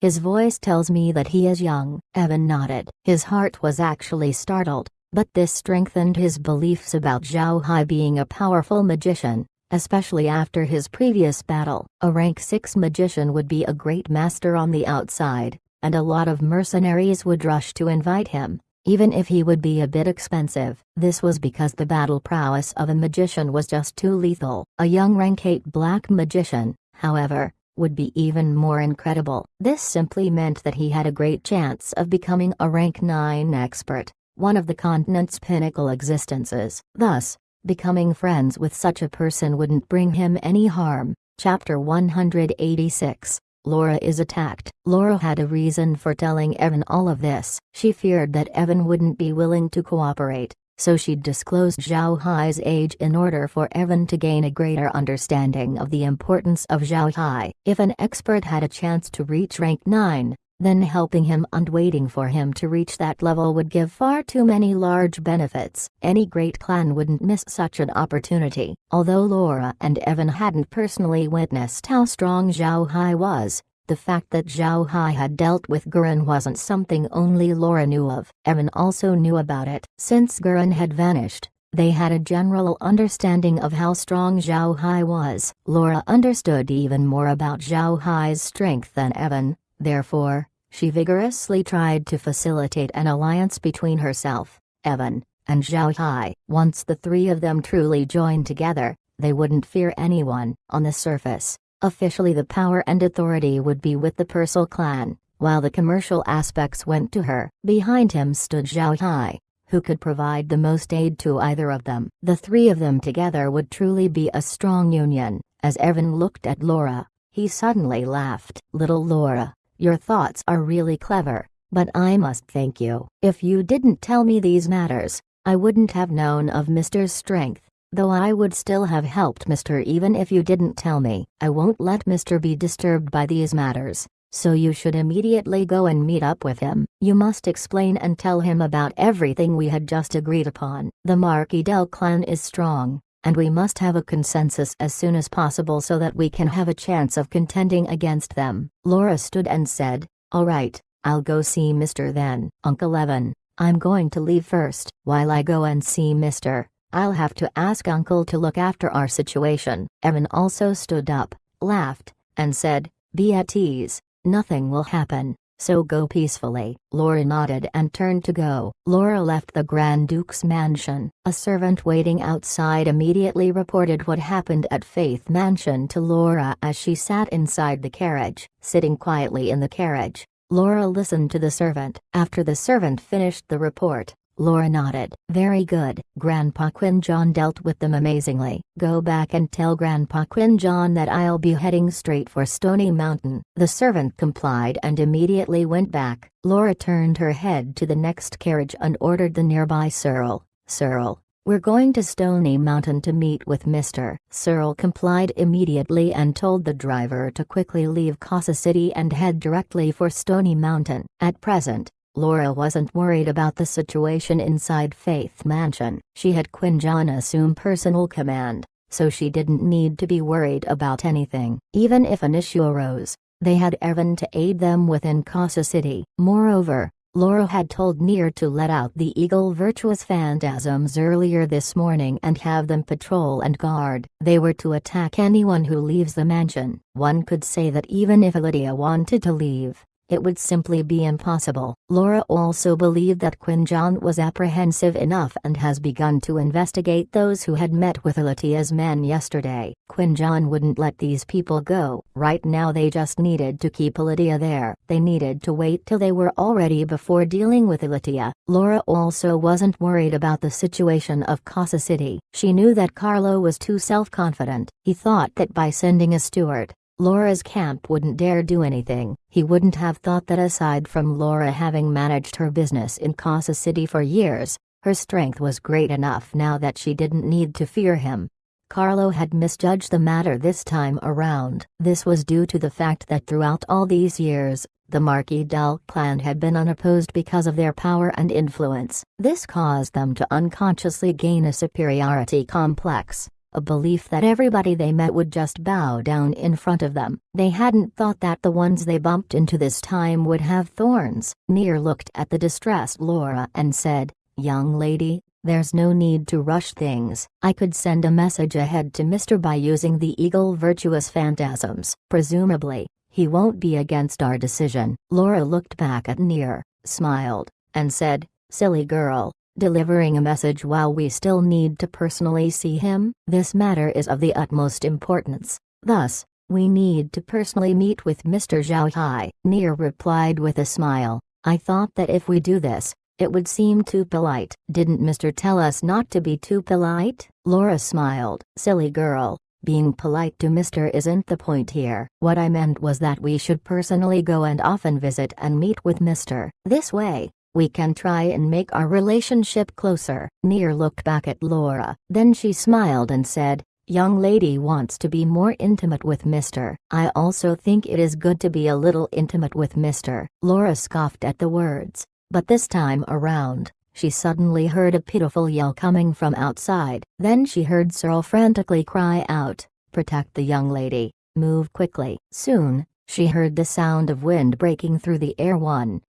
his voice tells me that he is young. Evan nodded. His heart was actually startled, but this strengthened his beliefs about Zhao Hai being a powerful magician, especially after his previous battle. A rank 6 magician would be a great master on the outside, and a lot of mercenaries would rush to invite him, even if he would be a bit expensive. This was because the battle prowess of a magician was just too lethal. A young rank 8 black magician, however, would be even more incredible. This simply meant that he had a great chance of becoming a rank 9 expert, one of the continent's pinnacle existences. Thus, becoming friends with such a person wouldn't bring him any harm. Chapter 186. Laura is attacked. Laura had a reason for telling Evan all of this. She feared that Evan wouldn't be willing to cooperate, so she'd disclosed Zhao Hai's age in order for Evan to gain a greater understanding of the importance of Zhao Hai. If an expert had a chance to reach rank 9, then helping him and waiting for him to reach that level would give far too many large benefits. Any great clan wouldn't miss such an opportunity. Although Laura and Evan hadn't personally witnessed how strong Zhao Hai was, the fact that Zhao Hai had dealt with Gurren wasn't something only Laura knew of. Evan also knew about it. Since Gurren had vanished, They had a general understanding of how strong Zhao Hai was. Laura understood even more about Zhao Hai's strength than Evan, therefore, she vigorously tried to facilitate an alliance between herself, Evan, and Zhao Hai. Once the three of them truly joined together, they wouldn't fear anyone. On the surface, officially the power and authority would be with the Purcell clan, while the commercial aspects went to her. Behind him stood Zhao Hai, who could provide the most aid to either of them. The three of them together would truly be a strong union. As Evan looked at Laura, he suddenly laughed. Little Laura, your thoughts are really clever, but I must thank you. If you didn't tell me these matters, I wouldn't have known of Mr.'s strength, though I would still have helped Mr. even if you didn't tell me. I won't let Mr. be disturbed by these matters, so you should immediately go and meet up with him. You must explain and tell him about everything we had just agreed upon. The Marquis Del clan is strong, and we must have a consensus as soon as possible so that we can have a chance of contending against them. Laura stood and said, all right, I'll go see Mr. then. Uncle Evan, I'm going to leave first. While I go and see Mr., I'll have to ask Uncle to look after our situation. Evan also stood up, laughed, and said, be at ease, nothing will happen, so go peacefully. Laura nodded and turned to go. Laura left the Grand Duke's mansion. A servant waiting outside immediately reported what happened at Faith Mansion to Laura as she sat inside the carriage. Sitting quietly in the carriage, Laura listened to the servant. After the servant finished the report, Laura nodded. Very good. Grandpa Quinjon dealt with them amazingly. Go back and tell Grandpa Quinjon that I'll be heading straight for Stony Mountain. The servant complied and immediately went back. Laura turned her head to the next carriage and ordered the nearby Searle. Searle, we're going to Stony Mountain to meet with Mr. Searle complied immediately and told the driver to quickly leave Casa City and head directly for Stony Mountain. At present, Laura wasn't worried about the situation inside Faith Mansion. She had Quinjon assume personal command, so she didn't need to be worried about anything. Even if an issue arose, they had Evan to aid them within Casa City. Moreover, Laura had told Near to let out the Eagle Virtuous Phantasms earlier this morning and have them patrol and guard. They were to attack anyone who leaves the mansion. One could say that even if Lydia wanted to leave, it would simply be impossible. Laura also believed that Quinjon was apprehensive enough and has begun to investigate those who had met with Lydia's men yesterday. Quinjon wouldn't let these people go. Right now they just needed to keep Lydia there. They needed to wait till they were all ready before dealing with Lydia. Laura also wasn't worried about the situation of Casa City. She knew that Carlo was too self-confident. He thought that by sending a steward, Laura's camp wouldn't dare do anything. He wouldn't have thought that aside from Laura having managed her business in Casa City for years, her strength was great enough now that she didn't need to fear him. Carlo had misjudged the matter this time around. This was due to the fact that throughout all these years, the Marquis Del clan had been unopposed because of their power and influence. This caused them to unconsciously gain a superiority complex. A belief that everybody they met would just bow down in front of them. They hadn't thought that the ones they bumped into this time would have thorns. Near looked at the distressed Laura and said, young lady, there's no need to rush things. I could send a message ahead to Mr. by using the Eagle Virtuous Phantasms. Presumably, he won't be against our decision. Laura looked back at Near, smiled, and said, silly girl. Delivering a message while we still need to personally see him? This matter is of the utmost importance. Thus, we need to personally meet with Mr. Zhao Hai. Near replied with a smile. I thought that if we do this, it would seem too polite. Didn't Mr. tell us not to be too polite? Laura smiled. Silly girl, being polite to Mr. isn't the point here. What I meant was that we should personally go and often visit and meet with Mr. This way, we can try and make our relationship closer. Near looked back at Laura, then she smiled and said, young lady wants to be more intimate with Mr. I also think it is good to be a little intimate with Mr. Laura scoffed at the words, but this time around, she suddenly heard a pitiful yell coming from outside. Then she heard Searle frantically cry out, protect the young lady, move quickly. Soon, she heard the sound of wind breaking through the air.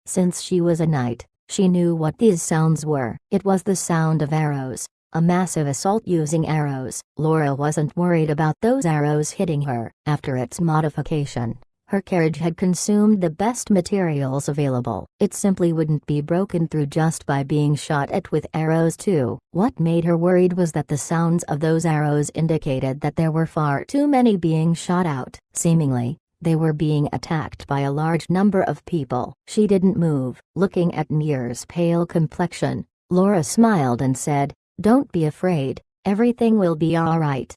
Since she was a knight, she knew what these sounds were. It was the sound of arrows. A massive assault using arrows. Laura wasn't worried about those arrows hitting her. After its modification, her carriage had consumed the best materials available. It simply wouldn't be broken through just by being shot at with arrows too. What made her worried was that the sounds of those arrows indicated that there were far too many being shot out. Seemingly, they were being attacked by a large number of people. She didn't move. Looking at Nir's pale complexion, Laura smiled and said, "Don't be afraid, everything will be alright."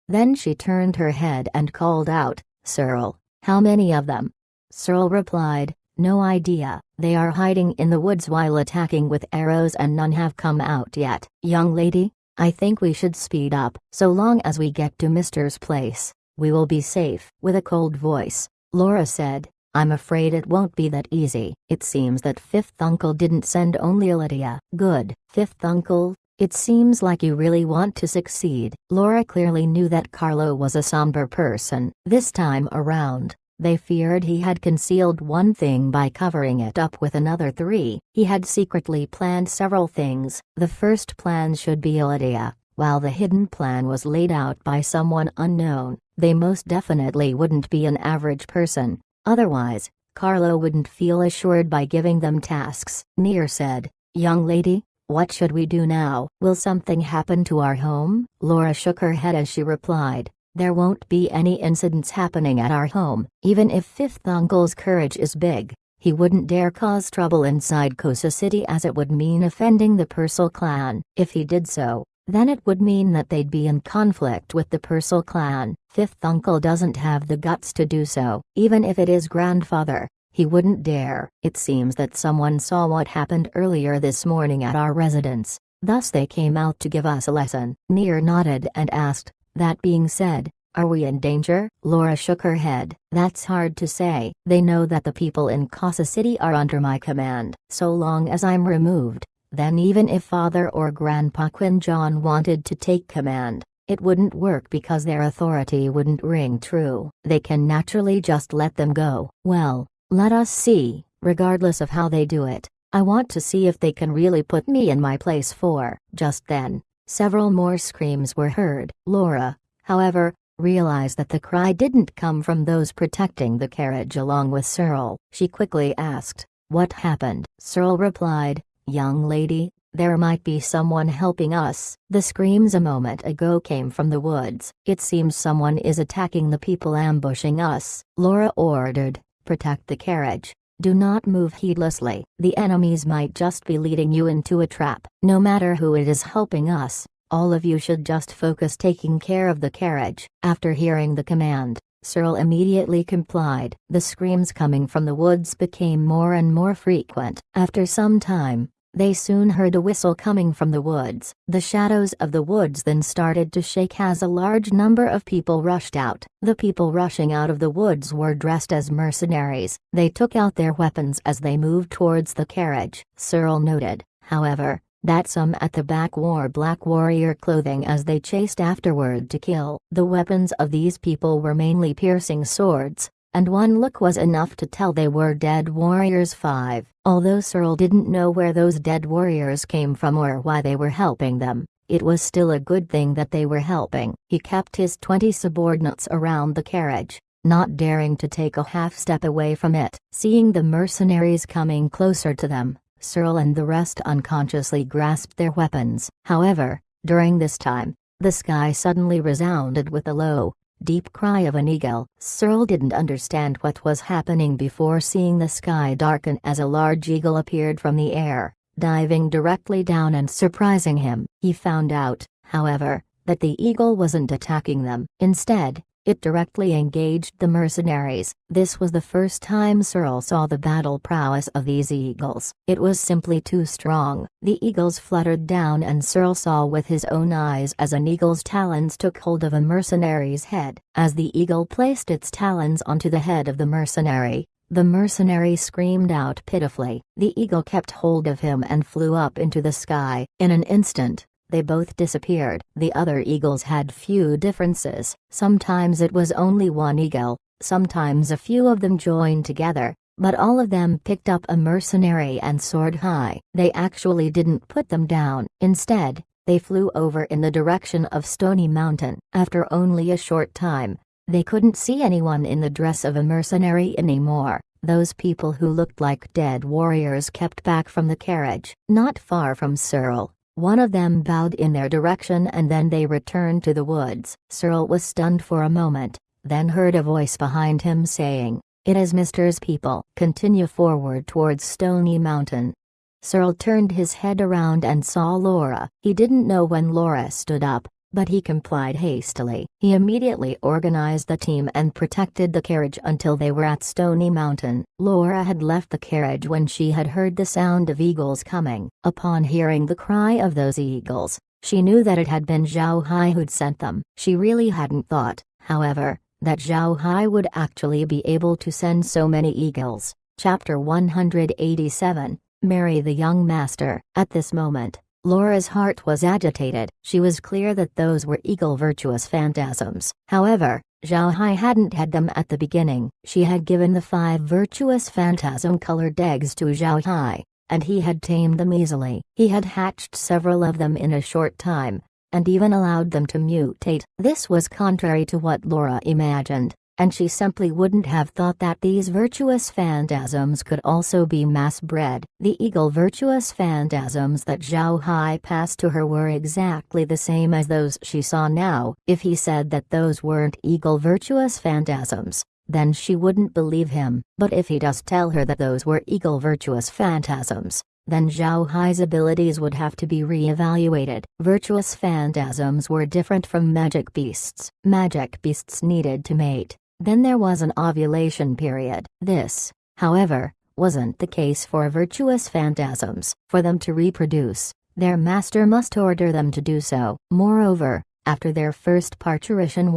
Then she turned her head and called out, "Searle, how many of them?" Searle replied, "No idea, they are hiding in the woods while attacking with arrows and none have come out yet." "Young lady, I think we should speed up. So long as we get to Mister's place, we will be safe." With a cold voice, Laura said, "I'm afraid it won't be that easy." It seems that Fifth Uncle didn't send only Lydia. Good. Fifth Uncle, it seems like you really want to succeed. Laura clearly knew that Carlo was a somber person. This time around, they feared he had concealed one thing by covering it up with another three. He had secretly planned several things. The first plan should be Lydia, while the hidden plan was laid out by someone unknown. They most definitely wouldn't be an average person. Otherwise, Carlo wouldn't feel assured by giving them tasks. Nir said, "Young lady, what should we do now? Will something happen to our home?" Laura shook her head as she replied, "There won't be any incidents happening at our home. Even if Fifth Uncle's courage is big, he wouldn't dare cause trouble inside Kosa City, as it would mean offending the Purcell clan. If he did so, then it would mean that they'd be in conflict with the Purcell clan. Fifth Uncle doesn't have the guts to do so. Even if it is grandfather, he wouldn't dare." It seems that someone saw what happened earlier this morning at our residence, thus they came out to give us a lesson. Nir nodded and asked, "That being said, are we in danger?" Laura shook her head. "That's hard to say. They know that the people in Kosa City are under my command. So long as I'm removed, then even if Father or Grandpa Quinjon wanted to take command, it wouldn't work because their authority wouldn't ring true. They can naturally just let them go. Well, let us see. Regardless of how they do it, I want to see if they can really put me in my place." For just then, several more screams were heard. Laura, however, realized that the cry didn't come from those protecting the carriage along with Searle. She quickly asked, "What happened?" Searle replied, "Young lady, there might be someone helping us." The screams a moment ago came from the woods. "It seems someone is attacking the people ambushing us." Laura ordered, "Protect the carriage. Do not move heedlessly. The enemies might just be leading you into a trap. No matter who it is helping us, all of you should just focus taking care of the carriage." After hearing the command, Searle immediately complied. The screams coming from the woods became more and more frequent. After some time, they soon heard a whistle coming from the woods. The shadows of the woods then started to shake as a large number of people rushed out. The people rushing out of the woods were dressed as mercenaries. They took out their weapons as they moved towards the carriage. Searle noted, however, that some at the back wore black warrior clothing as they chased afterward to kill. The weapons of these people were mainly piercing swords, and one look was enough to tell they were dead warriors. 5. Although Searle didn't know where those dead warriors came from or why they were helping them, it was still a good thing that they were helping. He kept his 20 subordinates around the carriage, not daring to take a half step away from it. Seeing the mercenaries coming closer to them, Searle and the rest unconsciously grasped their weapons. However, during this time, the sky suddenly resounded with a low, deep cry of an eagle. Searle didn't understand what was happening before seeing the sky darken as a large eagle appeared from the air, diving directly down and surprising him. He found out, however, that the eagle wasn't attacking them. Instead, it directly engaged the mercenaries. This was the first time Searle saw the battle prowess of these eagles. It was simply too strong. The eagles fluttered down and Searle saw with his own eyes as an eagle's talons took hold of a mercenary's head. As the eagle placed its talons onto the head of the mercenary screamed out pitifully. The eagle kept hold of him and flew up into the sky. In an instant, they both disappeared. The other eagles had few differences. Sometimes it was only one eagle, sometimes a few of them joined together, but all of them picked up a mercenary and soared high. They actually didn't put them down. Instead, They flew over in the direction of Stony Mountain. After only a short time, they couldn't see anyone in the dress of a mercenary anymore. Those people who looked like dead warriors kept back from the carriage. Not far from Searle, one of them bowed in their direction and then they returned to the woods. Searle was stunned for a moment, then heard a voice behind him saying, "It is Mister's people. Continue forward towards Stony Mountain." Searle turned his head around and saw Laura. He didn't know when Laura stood up, but he complied hastily. He immediately organized the team and protected the carriage until they were at Stony Mountain. Laura had left the carriage when she had heard the sound of eagles coming. Upon hearing the cry of those eagles, she knew that it had been Zhao Hai who'd sent them. She really hadn't thought, however, that Zhao Hai would actually be able to send so many eagles. Chapter 187, Marry the Young Master. At this moment, Laura's heart was agitated. She was clear that those were eagle virtuous phantasms. However, Zhao Hai hadn't had them at the beginning. She had given the 5 virtuous phantasm-colored eggs to Zhao Hai, and he had tamed them easily. He had hatched several of them in a short time, and even allowed them to mutate. This was contrary to what Laura imagined, and she simply wouldn't have thought that these virtuous phantasms could also be mass-bred. The eagle virtuous phantasms that Zhao Hai passed to her were exactly the same as those she saw now. If he said that those weren't eagle virtuous phantasms, then she wouldn't believe him. But if he does tell her that those were eagle virtuous phantasms, then Zhao Hai's abilities would have to be re-evaluated. Virtuous phantasms were different from magic beasts. Magic beasts needed to mate. Then there was an ovulation period. This, however, wasn't the case for virtuous phantasms. For them to reproduce, their master must order them to do so. Moreover, after their first parturition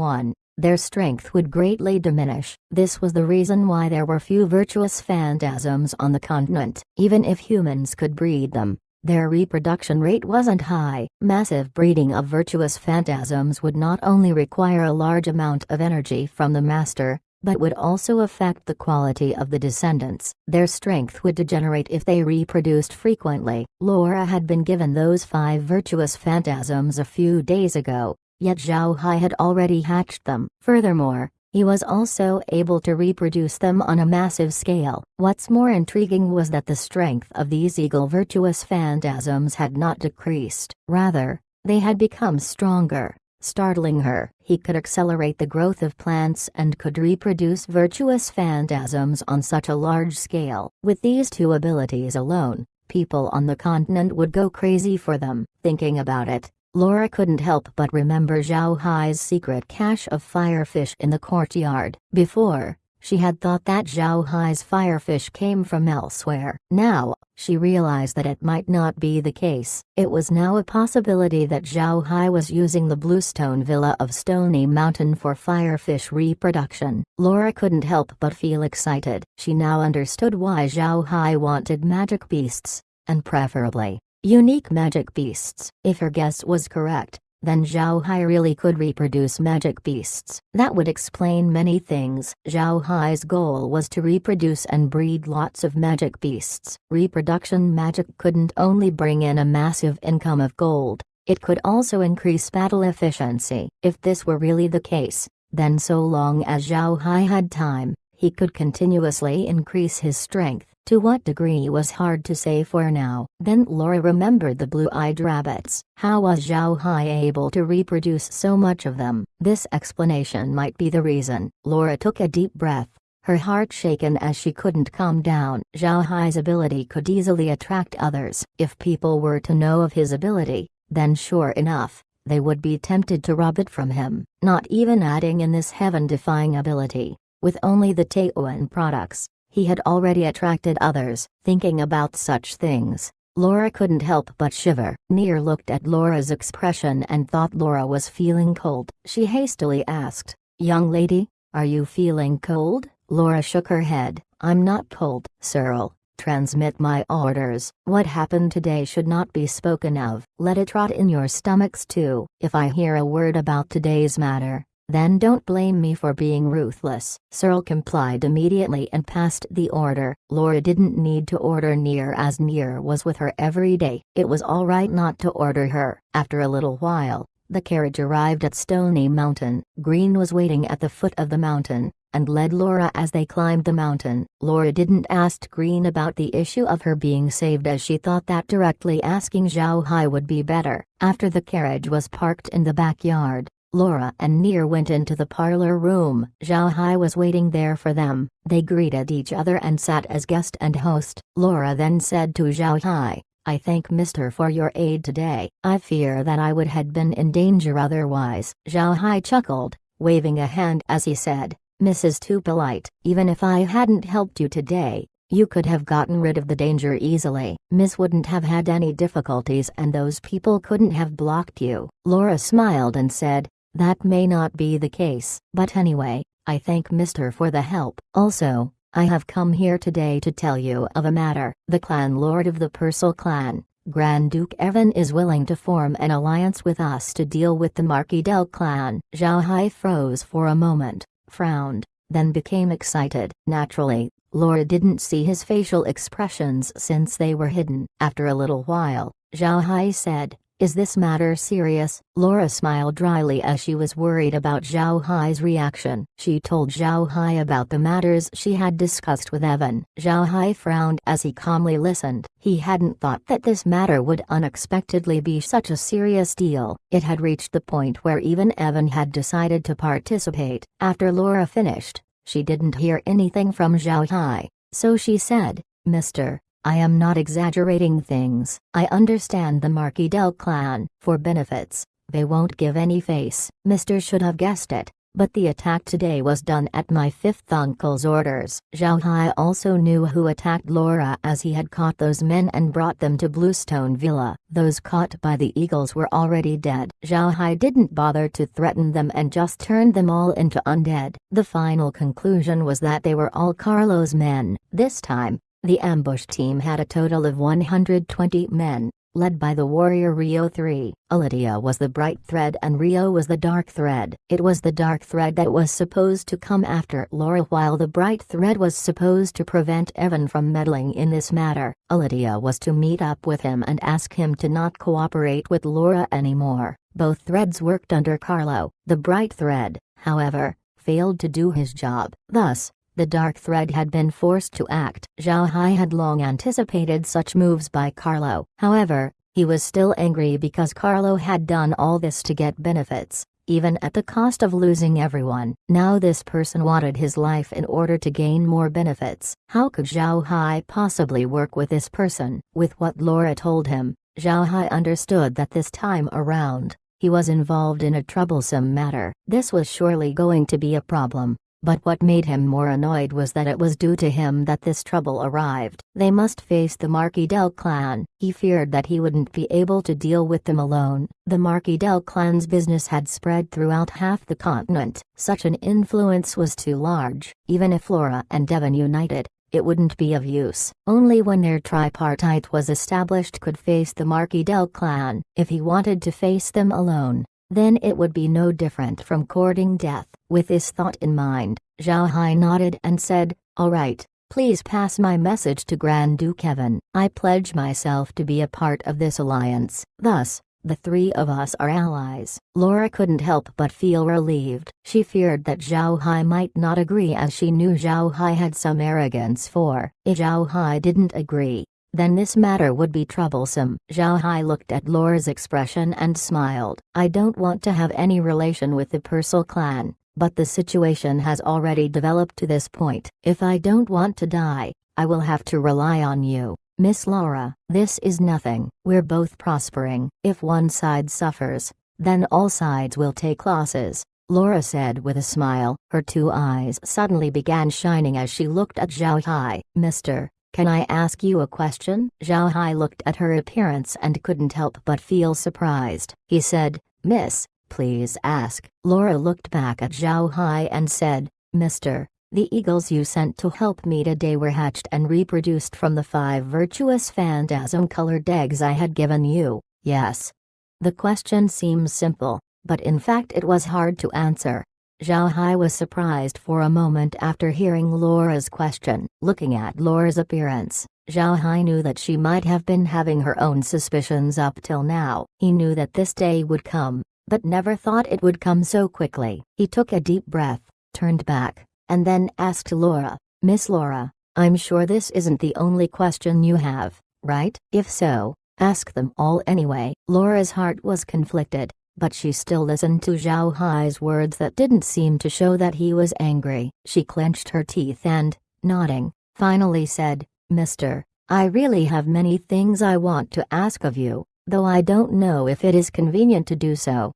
their strength would greatly diminish. This was the reason why there were few virtuous phantasms on the continent. Even if humans could breed them, their reproduction rate wasn't high. Massive breeding of virtuous phantasms would not only require a large amount of energy from the master, but would also affect the quality of the descendants. Their strength would degenerate if they reproduced frequently. Laura had been given those 5 virtuous phantasms a few days ago, yet Zhao Hai had already hatched them. Furthermore, he was also able to reproduce them on a massive scale. What's more intriguing was that the strength of these eagle virtuous phantasms had not decreased. Rather, they had become stronger. Startling her, he could accelerate the growth of plants and could reproduce virtuous phantasms on such a large scale. With these 2 abilities alone, people on the continent would go crazy for them. Thinking about it, Laura couldn't help but remember Zhao Hai's secret cache of firefish in the courtyard. Before, she had thought that Zhao Hai's firefish came from elsewhere. Now, she realized that it might not be the case. It was now a possibility that Zhao Hai was using the bluestone villa of Stony Mountain for firefish reproduction. Laura couldn't help but feel excited. She now understood why Zhao Hai wanted magic beasts, and preferably unique magic beasts. If her guess was correct, then Zhao Hai really could reproduce magic beasts. That would explain many things. Zhao Hai's goal was to reproduce and breed lots of magic beasts. Reproduction magic couldn't only bring in a massive income of gold, it could also increase battle efficiency. If this were really the case, then so long as Zhao Hai had time, he could continuously increase his strength. To what degree was hard to say for now. Then Laura remembered the blue-eyed rabbits. How was Zhao Hai able to reproduce so much of them? This explanation might be the reason. Laura took a deep breath, her heart shaken as she couldn't calm down. Zhao Hai's ability could easily attract others. If people were to know of his ability, then sure enough, they would be tempted to rob it from him. Not even adding in this heaven-defying ability, with only the Taoan products, he had already attracted others. Thinking about such things, Laura couldn't help but shiver. Near looked at Laura's expression and thought Laura was feeling cold. She hastily asked, "Young lady, are you feeling cold?" Laura shook her head. "I'm not cold." "Searle, transmit my orders. What happened today should not be spoken of. Let it rot in your stomachs too. If I hear a word about today's matter, Then don't blame me for being ruthless. Searle complied immediately and passed the order. Laura didn't need to order Near, as Near was with her every day. It was alright not to order her. After a little while, the carriage arrived at Stony Mountain. Green was waiting at the foot of the mountain, and led Laura as they climbed the mountain. Laura didn't ask Green about the issue of her being saved, as she thought that directly asking Zhao Hai would be better. After the carriage was parked in the backyard, Laura and Near went into the parlor room. Zhao Hai was waiting there for them. They greeted each other and sat as guest and host. Laura then said to Zhao Hai, "I thank Mr. for your aid today. I fear that I would have been in danger otherwise." Zhao Hai chuckled, waving a hand as he said, "Mrs. Too Polite. Even if I hadn't helped you today, you could have gotten rid of the danger easily. Miss wouldn't have had any difficulties and those people couldn't have blocked you." Laura smiled and said, "That may not be the case. But anyway, I thank Mr. for the help. Also, I have come here today to tell you of a matter. The clan lord of the Purcell clan, Grand Duke Evan, is willing to form an alliance with us to deal with the Marquis Del clan." Zhao Hai froze for a moment, frowned, then became excited. Naturally, Laura didn't see his facial expressions since they were hidden. After a little while, Zhao Hai said, "Is this matter serious?" Laura smiled dryly as she was worried about Zhao Hai's reaction. She told Zhao Hai about the matters she had discussed with Evan. Zhao Hai frowned as he calmly listened. He hadn't thought that this matter would unexpectedly be such a serious deal. It had reached the point where even Evan had decided to participate. After Laura finished, she didn't hear anything from Zhao Hai, so she said, "Mr. I am not exaggerating things. I understand the Marquis Del clan. For benefits, they won't give any face." Mr. should have guessed it, but the attack today was done at my fifth uncle's orders. Zhao Hai also knew who attacked Laura, as he had caught those men and brought them to Bluestone Villa. Those caught by the eagles were already dead. Zhao Hai didn't bother to threaten them and just turned them all into undead. The final conclusion was that they were all Carlo's men. This time, the ambush team had a total of 120 men, led by the warrior Rio 3. Lydia was the bright thread and Rio was the dark thread. It was the dark thread that was supposed to come after Laura, while the bright thread was supposed to prevent Evan from meddling in this matter. Lydia was to meet up with him and ask him to not cooperate with Laura anymore. Both threads worked under Carlo. The bright thread, however, failed to do his job. Thus, the dark thread had been forced to act. Zhao Hai had long anticipated such moves by Carlo. However, he was still angry because Carlo had done all this to get benefits, even at the cost of losing everyone. Now this person wanted his life in order to gain more benefits. How could Zhao Hai possibly work with this person? With what Laura told him, Zhao Hai understood that this time around, he was involved in a troublesome matter. This was surely going to be a problem. But what made him more annoyed was that it was due to him that this trouble arrived. They must face the Marquis Del clan. He feared that he wouldn't be able to deal with them alone. The Marquis Del clan's business had spread throughout half the continent. Such an influence was too large. Even if Laura and Devon united, it wouldn't be of use. Only when their tripartite was established could face the Marquis Del clan. If he wanted to face them alone, then it would be no different from courting death. With this thought in mind, Zhao Hai nodded and said, "All right, please pass my message to Grand Duke Evan. I pledge myself to be a part of this alliance. Thus, the three of us are allies." Laura couldn't help but feel relieved. She feared that Zhao Hai might not agree, as she knew Zhao Hai had some arrogance. If Zhao Hai didn't agree, then this matter would be troublesome. Zhao Hai looked at Laura's expression and smiled. "I don't want to have any relation with the Purcell clan, but the situation has already developed to this point. If I don't want to die, I will have to rely on you, Miss Laura. This is nothing. We're both prospering. If one side suffers, then all sides will take losses," Laura said with a smile. Her two eyes suddenly began shining as she looked at Zhao Hai. "Mister, can I ask you a question?" Zhao Hai looked at her appearance and couldn't help but feel surprised. He said, "Miss, please ask." Laura looked back at Zhao Hai and said, "Mister, the eagles you sent to help me today were hatched and reproduced from the 5 virtuous phantasm-colored eggs I had given you, yes?" The question seems simple, but in fact it was hard to answer. Zhao Hai was surprised for a moment after hearing Laura's question. Looking at Laura's appearance, Zhao Hai knew that she might have been having her own suspicions up till now. He knew that this day would come, but never thought it would come so quickly. He took a deep breath, turned back, and then asked Laura, "Miss Laura, I'm sure this isn't the only question you have, right? If so, ask them all anyway." Laura's heart was conflicted, but she still listened to Zhao Hai's words that didn't seem to show that he was angry. She clenched her teeth and, nodding, finally said, "Mister, I really have many things I want to ask of you, though I don't know if it is convenient to do so."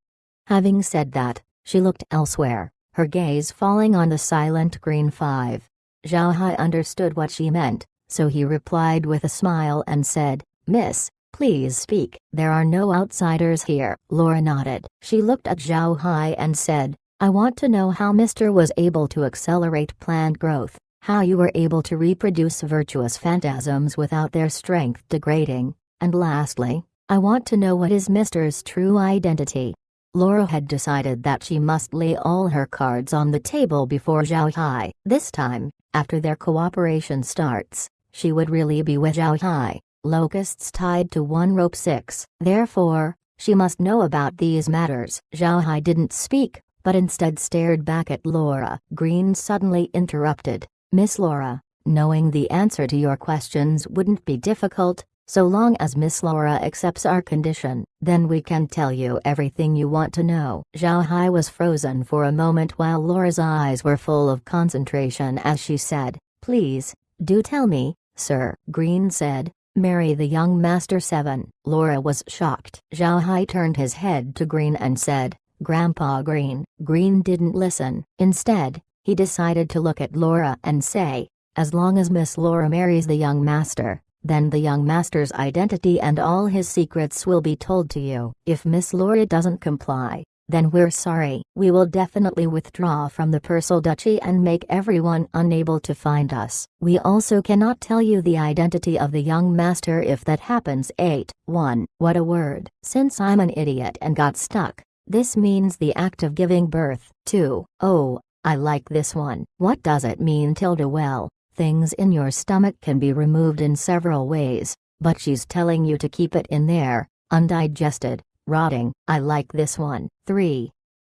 Having said that, she looked elsewhere, her gaze falling on the silent green 5. Zhao Hai understood what she meant, so he replied with a smile and said, "Miss, please speak." "There are no outsiders here." Laura nodded. She looked at Zhao Hai and said, "I want to know how Mr. was able to accelerate plant growth, how you were able to reproduce virtuous phantasms without their strength degrading, and lastly, I want to know what is Mr.'s true identity." Laura had decided that she must lay all her cards on the table before Zhao Hai. This time, after their cooperation starts, she would really be with Zhao Hai. Locusts tied to one rope 6. Therefore, she must know about these matters. Zhao Hai didn't speak, but instead stared back at Laura. Green suddenly interrupted, "Miss Laura, knowing the answer to your questions wouldn't be difficult, so long as Miss Laura accepts our condition, then we can tell you everything you want to know." Zhao Hai was frozen for a moment while Laura's eyes were full of concentration as she said, "Please, do tell me, sir." Green said, "Marry the young master 7. Laura was shocked. Zhao Hai turned his head to Green and said, "Grandpa Green." Green didn't listen. Instead, he decided to look at Laura and say, "As long as Miss Laura marries the young master, then the young master's identity and all his secrets will be told to you. If Miss Laura doesn't comply, then we're sorry. We will definitely withdraw from the Persal Duchy and make everyone unable to find us. We also cannot tell you the identity of the young master if that happens." 8:1. What a word. Since I'm an idiot and got stuck, this means the act of giving birth. 2. Oh, I like this one. What does it mean, tilde? Well, things in your stomach can be removed in several ways, but she's telling you to keep it in there, undigested, rotting. I like this one. 3.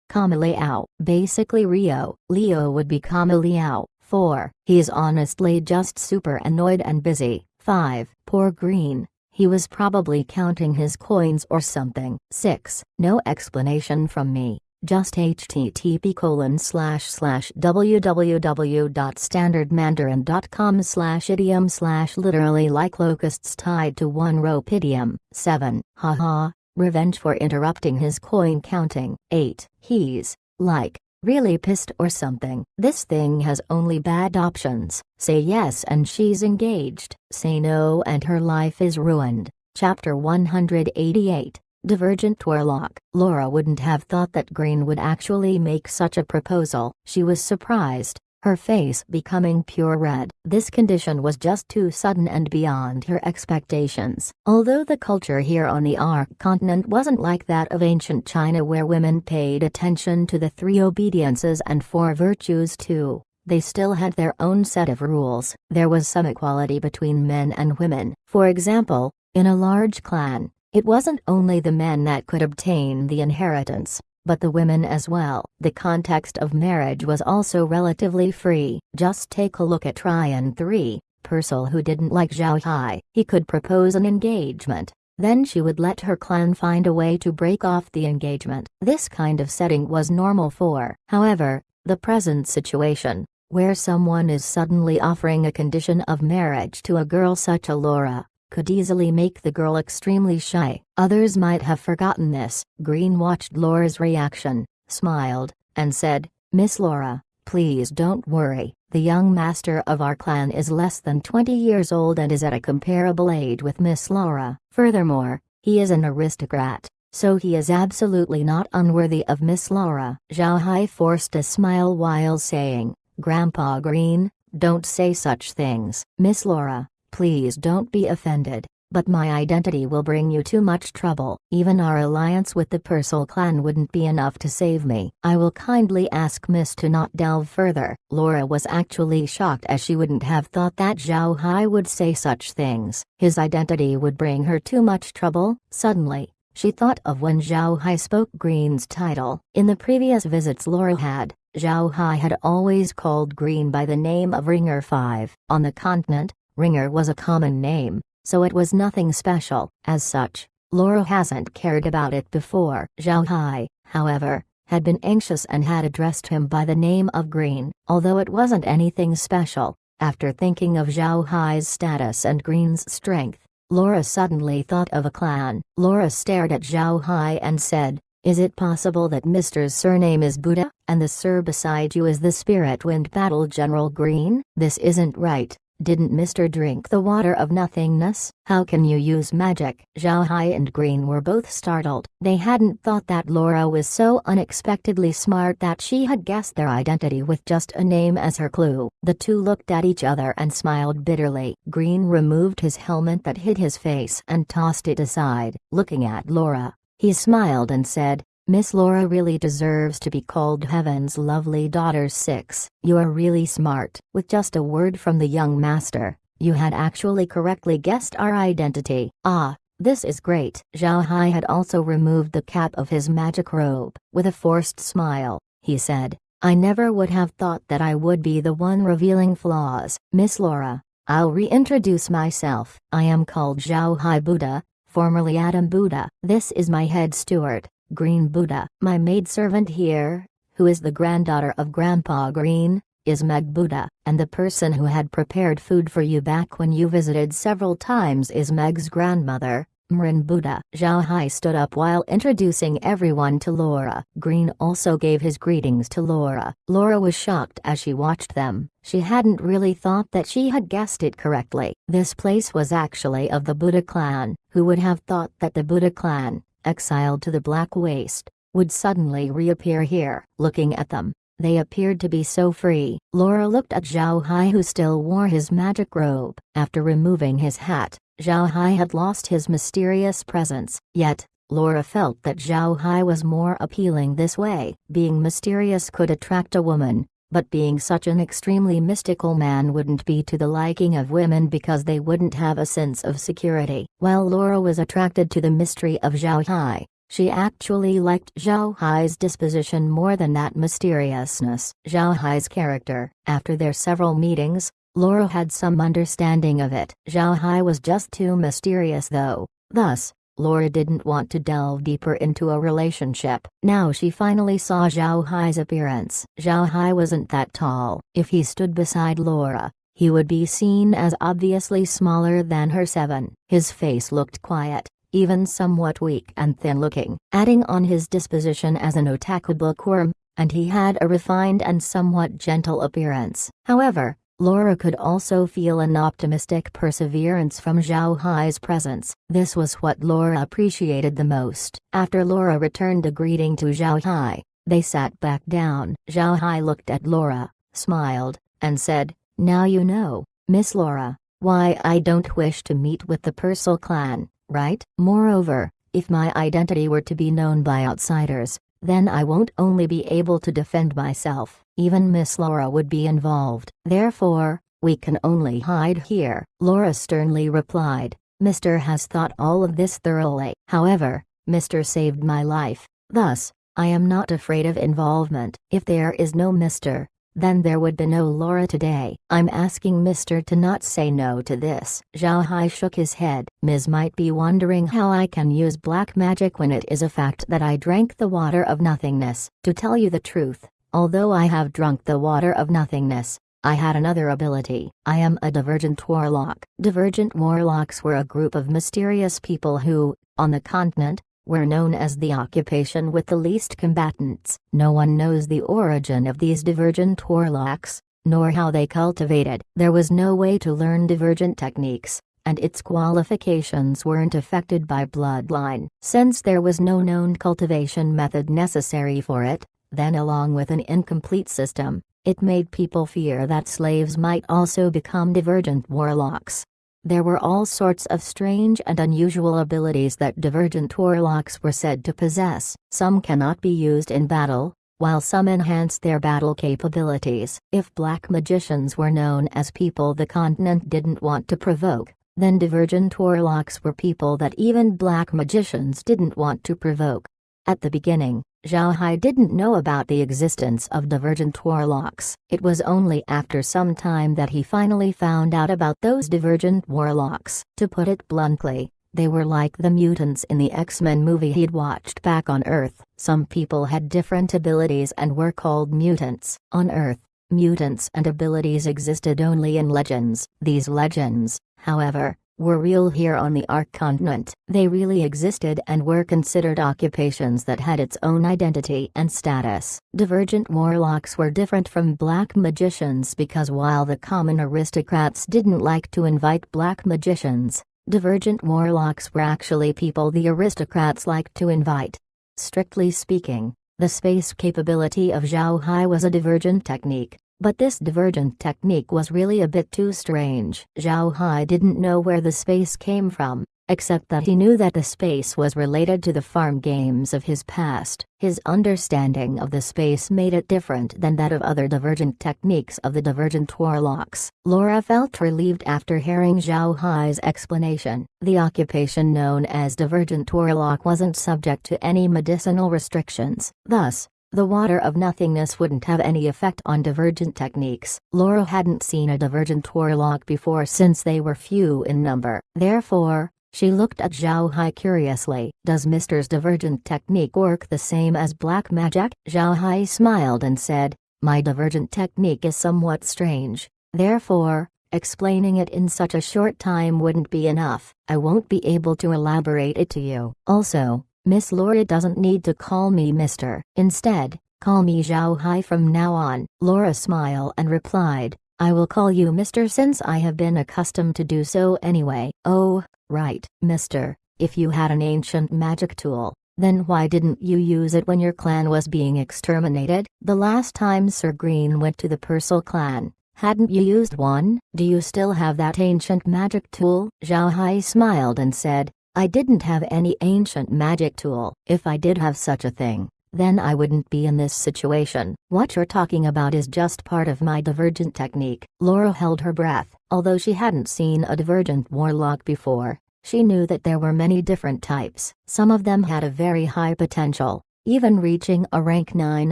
Kamiliao. Basically Leo would be Kamiliao. 4. He's honestly just super annoyed and busy. 5. Poor Green. He was probably counting his coins or something. 6. No explanation from me. Just http://www.standardmandarin.com/idiom/literally like locusts tied to one rope idiom. 7. Haha. Revenge for interrupting his coin counting. 8. He's, like, really pissed or something. This thing has only bad options. Say yes and she's engaged. Say no and her life is ruined. Chapter 188. Divergent Warlock. Laura wouldn't have thought that Green would actually make such a proposal. She was surprised, her face becoming pure red. This condition was just too sudden and beyond her expectations. Although the culture here on the Ark continent wasn't like that of ancient China where women paid attention to the 3 obediences and 4 virtues too, they still had their own set of rules. There was some equality between men and women. For example, in a large clan, it wasn't only the men that could obtain the inheritance, but the women as well. The context of marriage was also relatively free. Just take a look at Ryan 3, Persal, who didn't like Zhao Hai. He could propose an engagement, then she would let her clan find a way to break off the engagement. This kind of setting was normal for, however, the present situation, where someone is suddenly offering a condition of marriage to a girl such as Laura, could easily make the girl extremely shy. Others might have forgotten this. Green watched Laura's reaction, smiled, and said, "Miss Laura, please don't worry. The young master of our clan is less than 20 years old and is at a comparable age with Miss Laura. Furthermore, he is an aristocrat, so he is absolutely not unworthy of Miss Laura." Zhao Hai forced a smile while saying, "Grandpa Green, don't say such things." "Miss Laura, please don't be offended. but my identity will bring you too much trouble. Even our alliance with the Purcell clan wouldn't be enough to save me. I will kindly ask Miss to not delve further." Laura was actually shocked, as she wouldn't have thought that Zhao Hai would say such things. His identity would bring her too much trouble. Suddenly, she thought of when Zhao Hai spoke Green's title. In the previous visits Laura had, Zhao Hai had always called Green by the name of Ringer 5. On the continent, Ringer was a common name, so it was nothing special. As such, Laura hasn't cared about it before. Zhao Hai, however, had been anxious and had addressed him by the name of Green, although it wasn't anything special. After thinking of Zhao Hai's status and Green's strength, Laura suddenly thought of a clan. Laura stared at Zhao Hai and said, "Is it possible that Mr.'s surname is Buddha, and the sir beside you is the Spirit Wind Battle General Green? This isn't right. Didn't Mr. drink the water of nothingness? How can you use magic?" Zhao Hai and Green were both startled. They hadn't thought that Laura was so unexpectedly smart that she had guessed their identity with just a name as her clue. The two looked at each other and smiled bitterly. Green removed his helmet that hid his face and tossed it aside. Looking at Laura, he smiled and said, "Miss Laura really deserves to be called Heaven's lovely daughter 6. You are really smart." With just a word from the young master, you had actually correctly guessed our identity. "Ah, this is great." Zhao Hai had also removed the cap of his magic robe. With a forced smile, he said, "I never would have thought that I would be the one revealing flaws." "Miss Laura, I'll reintroduce myself. I am called Zhao Hai Buddha, formerly Adam Buddha. This is my head steward, Green Buddha. My maidservant here, who is the granddaughter of Grandpa Green, is Meg Buddha. And the person who had prepared food for you back when you visited several times is Meg's grandmother, Mrin Buddha." Zhao Hai stood up while introducing everyone to Laura. Green also gave his greetings to Laura. Laura was shocked as she watched them. She hadn't really thought that she had guessed it correctly. This place was actually of the Buddha clan. Who would have thought that the Buddha clan, exiled to the Black Waste, would suddenly reappear here? Looking at them, they appeared to be so free. Laura looked at Zhao Hai, who still wore his magic robe. After removing his hat, Zhao Hai had lost his mysterious presence. Yet, Laura felt that Zhao Hai was more appealing this way. Being mysterious could attract a woman, but being such an extremely mystical man wouldn't be to the liking of women because they wouldn't have a sense of security. While Laura was attracted to the mystery of Zhao Hai, she actually liked Zhao Hai's disposition more than that mysteriousness. Zhao Hai's character. After their several meetings, Laura had some understanding of it. Zhao Hai was just too mysterious though. Thus, Laura didn't want to delve deeper into a relationship. Now she finally saw Zhao Hai's appearance. Zhao Hai wasn't that tall. If he stood beside Laura, he would be seen as obviously smaller than her 7. His face looked quiet, even somewhat weak and thin-looking, adding on his disposition as an otaku bookworm, and he had a refined and somewhat gentle appearance. However, Laura could also feel an optimistic perseverance from Zhao Hai's presence. This was what Laura appreciated the most. After Laura returned a greeting to Zhao Hai, they sat back down. Zhao Hai looked at Laura, smiled, and said, "Now you know, Miss Laura, why I don't wish to meet with the Purcell clan, right? Moreover, if my identity were to be known by outsiders, then I won't only be able to defend myself, even Miss Laura would be involved. Therefore, we can only hide here." Laura sternly replied, "Mr. has thought all of this thoroughly. However, Mr. saved my life, thus, I am not afraid of involvement. If there is no Mr., then there would be no Laura today. I'm asking Mr. to not say no to this." Zhao Hai shook his head. "Ms. might be wondering how I can use black magic when it is a fact that I drank the water of nothingness. To tell you the truth, although I have drunk the water of nothingness, I had another ability. I am a divergent warlock." Divergent warlocks were a group of mysterious people who, on the continent, were known as the occupation with the least combatants. No one knows the origin of these divergent warlocks, nor how they cultivated. There was no way to learn divergent techniques, and its qualifications weren't affected by bloodline. Since there was no known cultivation method necessary for it, then along with an incomplete system, it made people fear that slaves might also become divergent warlocks. There were all sorts of strange and unusual abilities that divergent warlocks were said to possess. Some cannot be used in battle, while some enhance their battle capabilities. If black magicians were known as people the continent didn't want to provoke, then divergent warlocks were people that even black magicians didn't want to provoke. At the beginning, Zhao Hai didn't know about the existence of divergent warlocks. It was only after some time that he finally found out about those divergent warlocks. To put it bluntly, they were like the mutants in the X-Men movie he'd watched back on Earth. Some people had different abilities and were called mutants. On Earth, mutants and abilities existed only in legends. These legends, however, were real here on the Ark continent. They really existed and were considered occupations that had its own identity and status. Divergent warlocks were different from black magicians because while the common aristocrats didn't like to invite black magicians, divergent warlocks were actually people the aristocrats liked to invite. Strictly speaking, the space capability of Zhao Hai was a divergent technique. But this divergent technique was really a bit too strange. Zhao Hai didn't know where the space came from, except that he knew that the space was related to the farm games of his past. His understanding of the space made it different than that of other divergent techniques of the divergent warlocks. Laura felt relieved after hearing Zhao Hai's explanation. The occupation known as divergent warlock wasn't subject to any medicinal restrictions. Thus, the water of nothingness wouldn't have any effect on divergent techniques. Laura hadn't seen a divergent warlock before since they were few in number. Therefore, she looked at Zhao Hai curiously. Does Mr.'s divergent technique work the same as black magic? Zhao Hai smiled and said, my divergent technique is somewhat strange. Therefore, explaining it in such a short time wouldn't be enough. I won't be able to elaborate it to you. Also, Miss Laura doesn't need to call me Mr. Instead, call me Zhao Hai from now on. Laura smiled and replied, I will call you Mr. since I have been accustomed to do so anyway. Oh, right, Mr. If you had an ancient magic tool, then why didn't you use it when your clan was being exterminated? The last time Sir Green went to the Purcell clan, hadn't you used one? Do you still have that ancient magic tool? Zhao Hai smiled and said, I didn't have any ancient magic tool. If I did have such a thing, then I wouldn't be in this situation. What you're talking about is just part of my divergent technique. Laura held her breath. Although she hadn't seen a divergent warlock before, she knew that there were many different types. Some of them had a very high potential, even reaching a rank 9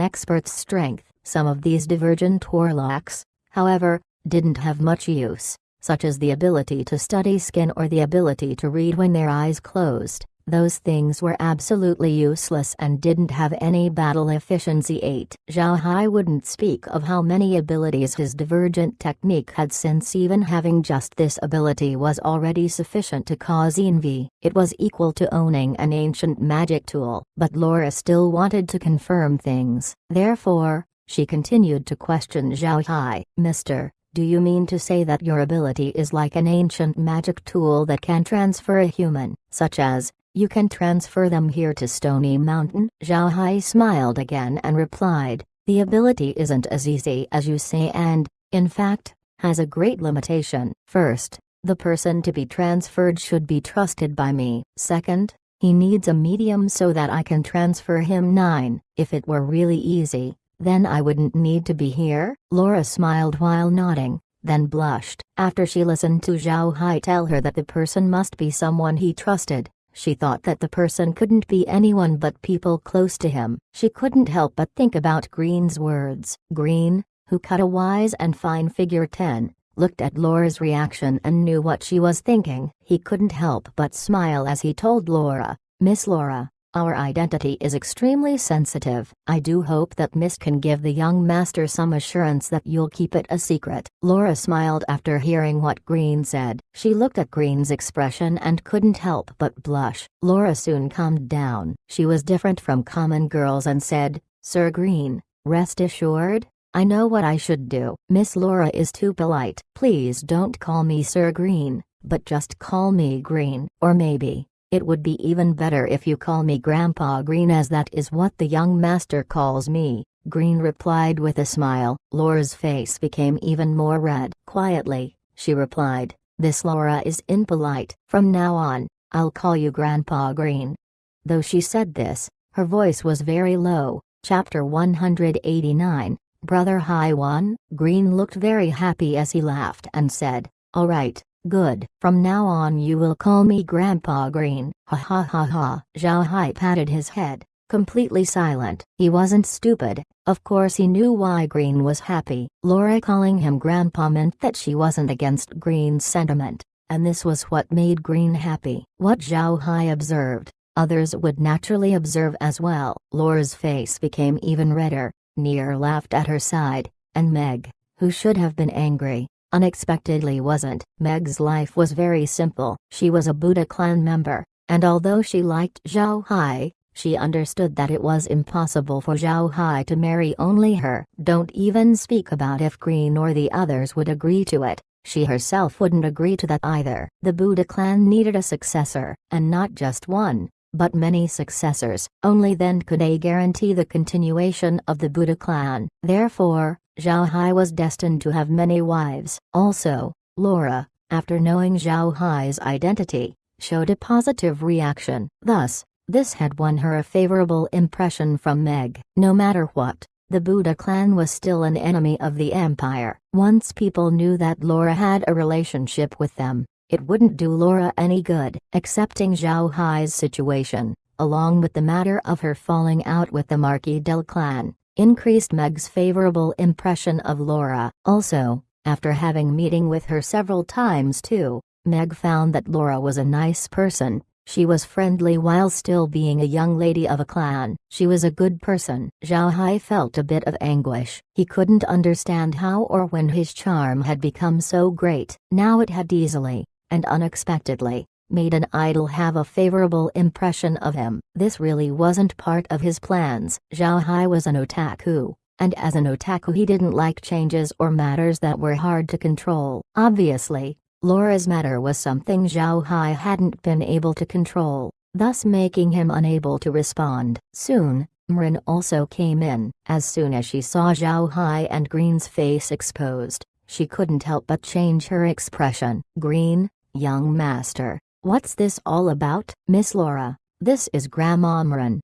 expert's strength. Some of these divergent warlocks, however, didn't have much use, such as the ability to study skin or the ability to read when their eyes closed. Those things were absolutely useless and didn't have any battle efficiency. 8. Zhao Hai wouldn't speak of how many abilities his divergent technique had, since even having just this ability was already sufficient to cause envy. It was equal to owning an ancient magic tool. But Laura still wanted to confirm things. Therefore, she continued to question Zhao Hai. Mr. Do you mean to say that your ability is like an ancient magic tool that can transfer a human, such as, you can transfer them here to Stony Mountain? Zhao Hai smiled again and replied, the ability isn't as easy as you say and, in fact, has a great limitation. First, the person to be transferred should be trusted by me. Second, he needs a medium so that I can transfer him. 9. If it were really easy, then I wouldn't need to be here? Laura smiled while nodding, then blushed. After she listened to Zhao Hai tell her that the person must be someone he trusted, she thought that the person couldn't be anyone but people close to him. She couldn't help but think about Green's words. Green, who cut a wise and fine figure 10, looked at Laura's reaction and knew what she was thinking. He couldn't help but smile as he told Laura, Miss Laura, our identity is extremely sensitive. I do hope that Miss can give the young master some assurance that you'll keep it a secret. Laura smiled after hearing what Green said. She looked at Green's expression and couldn't help but blush. Laura soon calmed down. She was different from common girls and said, Sir Green, rest assured, I know what I should do. Miss Laura is too polite. Please don't call me Sir Green, but just call me Green. Or maybe it would be even better if you call me Grandpa Green, as that is what the young master calls me, Green replied with a smile. Laura's face became even more red. Quietly, she replied, This Laura is impolite. From now on, I'll call you Grandpa Green." Though she said this, her voice was very low. Chapter 189, Brother High One. Green looked very happy as he laughed and said, "All right, good. From now on you will call me Grandpa Green." Ha ha ha ha. Zhao Hai patted his head, completely silent. He wasn't stupid, of course he knew why Green was happy. Laura calling him Grandpa meant that she wasn't against Green's sentiment, and this was what made Green happy. What Zhao Hai observed, others would naturally observe as well. Laura's face became even redder. Nier laughed at her side, and Meg, who should have been angry, unexpectedly wasn't. Meg's life was very simple. She was a Buddha clan member, and although she liked Zhao Hai, she understood that it was impossible for Zhao Hai to marry only her. Don't even speak about if Green or the others would agree to it. She herself wouldn't agree to that either. The Buddha clan needed a successor, and not just one, but many successors. Only then could they guarantee the continuation of the Buddha clan. Therefore, Zhao Hai was destined to have many wives. Also, Laura, after knowing Zhao Hai's identity, showed a positive reaction. Thus, this had won her a favorable impression from Meg. No matter what, the Buddha clan was still an enemy of the empire. Once people knew that Laura had a relationship with them, it wouldn't do Laura any good. Accepting Zhao Hai's situation, along with the matter of her falling out with the Marquis del clan, increased Meg's favorable impression of Laura. Also, after having meeting with her several times too, Meg found that Laura was a nice person. She was friendly while still being a young lady of a clan. She was a good person. Zhao Hai felt a bit of anguish. He couldn't understand how or when his charm had become so great. Now it had easily, and unexpectedly, made an idol have a favorable impression of him. This really wasn't part of his plans. Zhao Hai was an otaku, and as an otaku he didn't like changes or matters that were hard to control. Obviously, Laura's matter was something Zhao Hai hadn't been able to control, thus making him unable to respond. Soon, Mrin also came in. As soon as she saw Zhao Hai and Green's face exposed, she couldn't help but change her expression. "Green, young master, what's this all about?" "Miss Laura, this is Grandma Mrin."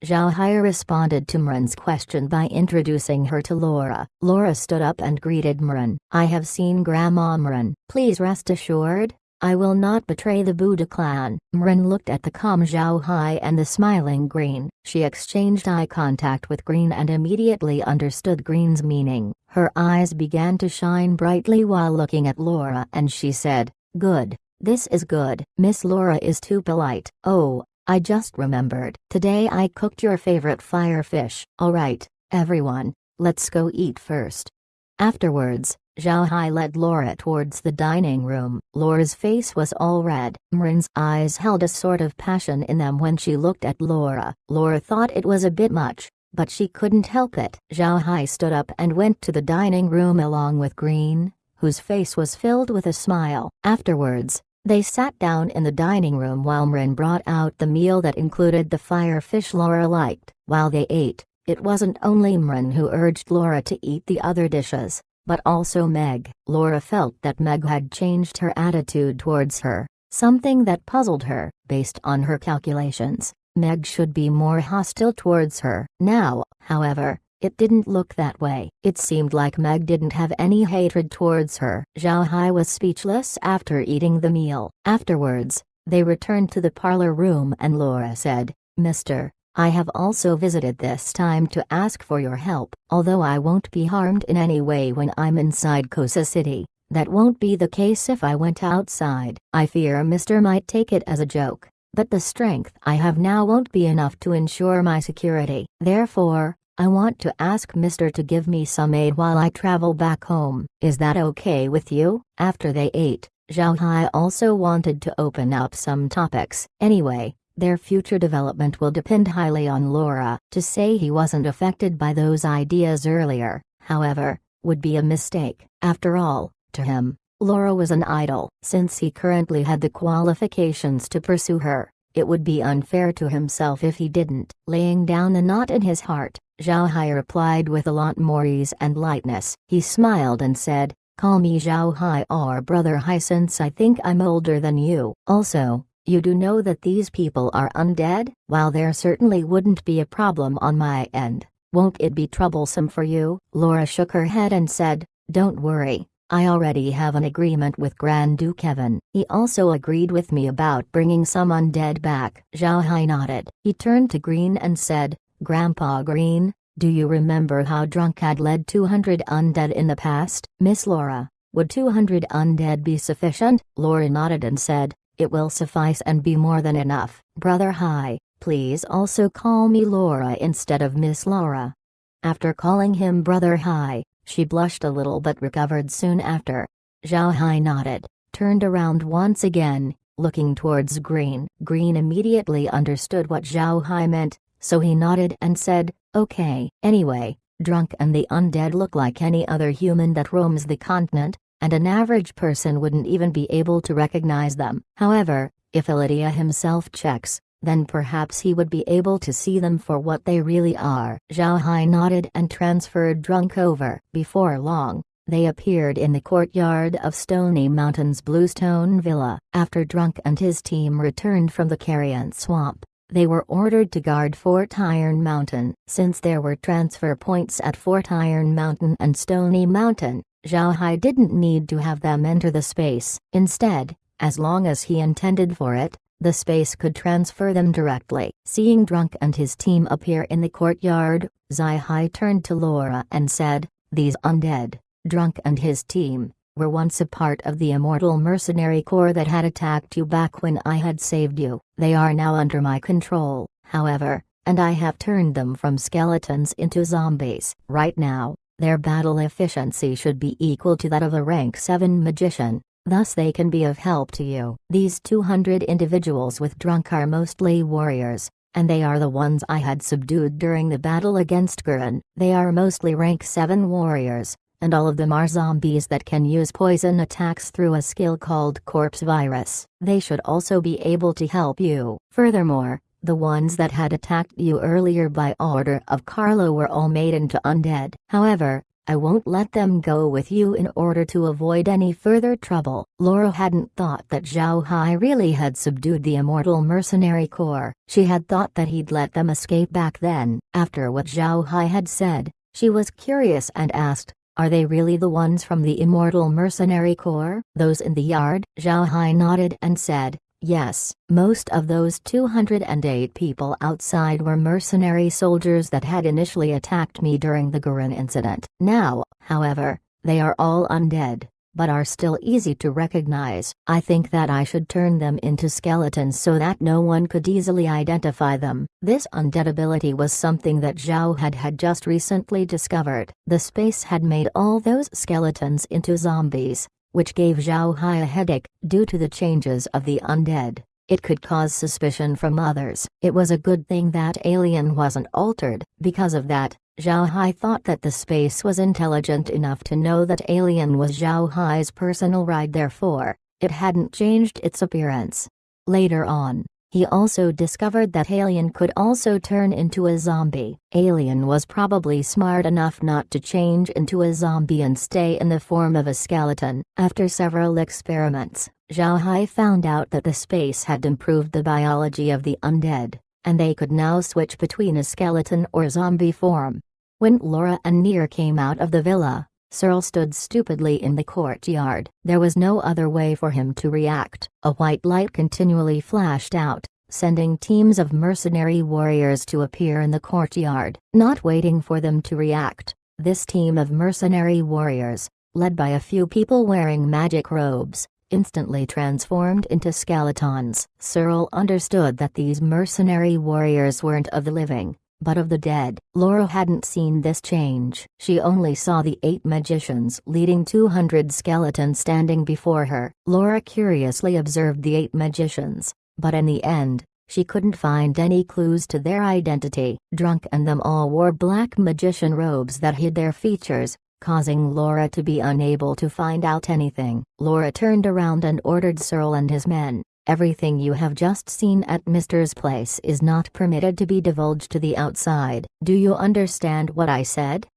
Zhao Hai responded to Mrin's question by introducing her to Laura. Laura stood up and greeted Mrin. "I have seen Grandma Mrin. Please rest assured, I will not betray the Buddha clan." Mrin looked at the calm Zhao Hai and the smiling Green. She exchanged eye contact with Green and immediately understood Green's meaning. Her eyes began to shine brightly while looking at Laura and she said, "Good, this is good. Miss Laura is too polite. Oh, I just remembered. Today I cooked your favorite fire fish." "Alright, everyone, let's go eat first." Afterwards, Zhao Hai led Laura towards the dining room. Laura's face was all red. Mrin's eyes held a sort of passion in them when she looked at Laura. Laura thought it was a bit much, but she couldn't help it. Zhao Hai stood up and went to the dining room along with Green, whose face was filled with a smile. Afterwards, they sat down in the dining room while Mrin brought out the meal that included the fire fish Laura liked. While they ate, it wasn't only Mrin who urged Laura to eat the other dishes, but also Meg. Laura felt that Meg had changed her attitude towards her, something that puzzled her. Based on her calculations, Meg should be more hostile towards her. Now, however, it didn't look that way. It seemed like Meg didn't have any hatred towards her. Zhao Hai was speechless after eating the meal. Afterwards, they returned to the parlor room and Laura said, "Mister, I have also visited this time to ask for your help. Although I won't be harmed in any way when I'm inside Kosa City, that won't be the case if I went outside. I fear Mister might take it as a joke, but the strength I have now won't be enough to ensure my security. Therefore, I want to ask Mister to give me some aid while I travel back home. Is that okay with you?" After they ate, Zhao Hai also wanted to open up some topics. Anyway, their future development will depend highly on Laura. To say he wasn't affected by those ideas earlier, however, would be a mistake. After all, to him, Laura was an idol. Since he currently had the qualifications to pursue her, it would be unfair to himself if he didn't. Laying down the knot in his heart, Zhao Hai replied with a lot more ease and lightness. He smiled and said, Call me Zhao Hai or Brother Hai since I think I'm older than you. Also, you do know that these people are undead? While there certainly wouldn't be a problem on my end, won't it be troublesome for you? Laura shook her head and said, don't worry, I already have an agreement with Grand Duke Kevin. He also agreed with me about bringing some undead back. Zhao Hai nodded. He turned to Green and said, Grandpa Green, do you remember how Drunk had led 200 undead in the past? Miss Laura, would 200 undead be sufficient? Laura nodded and said, it will suffice and be more than enough. Brother Hai, please also call me Laura instead of Miss Laura. After calling him Brother Hai, she blushed a little but recovered soon after. Zhao Hai nodded, turned around once again, looking towards Green. Green immediately understood what Zhao Hai meant, so he nodded and said, okay. Anyway, Drunk and the undead look like any other human that roams the continent, and an average person wouldn't even be able to recognize them. However, if Lydia himself checks, then perhaps he would be able to see them for what they really are. Zhao Hai nodded and transferred Drunk over. Before long, they appeared in the courtyard of Stony Mountain's Bluestone Villa. After Drunk and his team returned from the Carrion Swamp, they were ordered to guard Fort Iron Mountain. Since there were transfer points at Fort Iron Mountain and Stony Mountain, Zhao Hai didn't need to have them enter the space. Instead, as long as he intended for it, the space could transfer them directly. Seeing Drunk and his team appear in the courtyard, Zhao Hai turned to Laura and said, these undead, Drunk and his team, were once a part of the immortal mercenary corps that had attacked you back when I had saved you. They are now under my control, however, and I have turned them from skeletons into zombies. Right now, their battle efficiency should be equal to that of a rank 7 magician. Thus they can be of help to you. These 200 individuals with Drunk are mostly warriors, and they are the ones I had subdued during the battle against Gurren. They are mostly rank 7 warriors, and all of them are zombies that can use poison attacks through a skill called Corpse Virus. They should also be able to help you. Furthermore, the ones that had attacked you earlier by order of Carlo were all made into undead. However, I won't let them go with you in order to avoid any further trouble. Laura hadn't thought that Zhao Hai really had subdued the immortal mercenary corps. She had thought that he'd let them escape back then. After what Zhao Hai had said, she was curious and asked, are they really the ones from the immortal mercenary corps? Those in the yard? Zhao Hai nodded and said, yes, most of those 208 people outside were mercenary soldiers that had initially attacked me during the Gurren incident. Now, however, they are all undead, but are still easy to recognize. I think that I should turn them into skeletons so that no one could easily identify them. This undead ability was something that Zhao had just recently discovered. The space had made all those skeletons into zombies, which gave Zhao Hai a headache. Due to the changes of the undead, it could cause suspicion from others. It was a good thing that alien wasn't altered. Because of that, Zhao Hai thought that the space was intelligent enough to know that alien was Zhao Hai's personal ride, therefore, it hadn't changed its appearance. Later on, he also discovered that alien could also turn into a zombie. Alien was probably smart enough not to change into a zombie and stay in the form of a skeleton. After several experiments, Zhao Hai found out that the space had improved the biology of the undead, and they could now switch between a skeleton or zombie form. When Laura and Nier came out of the villa, Searle stood stupidly in the courtyard. There was no other way for him to react. A white light continually flashed out, sending teams of mercenary warriors to appear in the courtyard. Not waiting for them to react, this team of mercenary warriors, led by a few people wearing magic robes, instantly transformed into skeletons. Searle understood that these mercenary warriors weren't of the living, but of the dead. Laura hadn't seen this change. She only saw the 8 magicians leading 200 skeletons standing before her. Laura curiously observed the 8 magicians, but in the end, she couldn't find any clues to their identity. Drunk and them all wore black magician robes that hid their features, causing Laura to be unable to find out anything. Laura turned around and ordered Searle and his men, everything you have just seen at Mister's place is not permitted to be divulged to the outside. Do you understand what I said?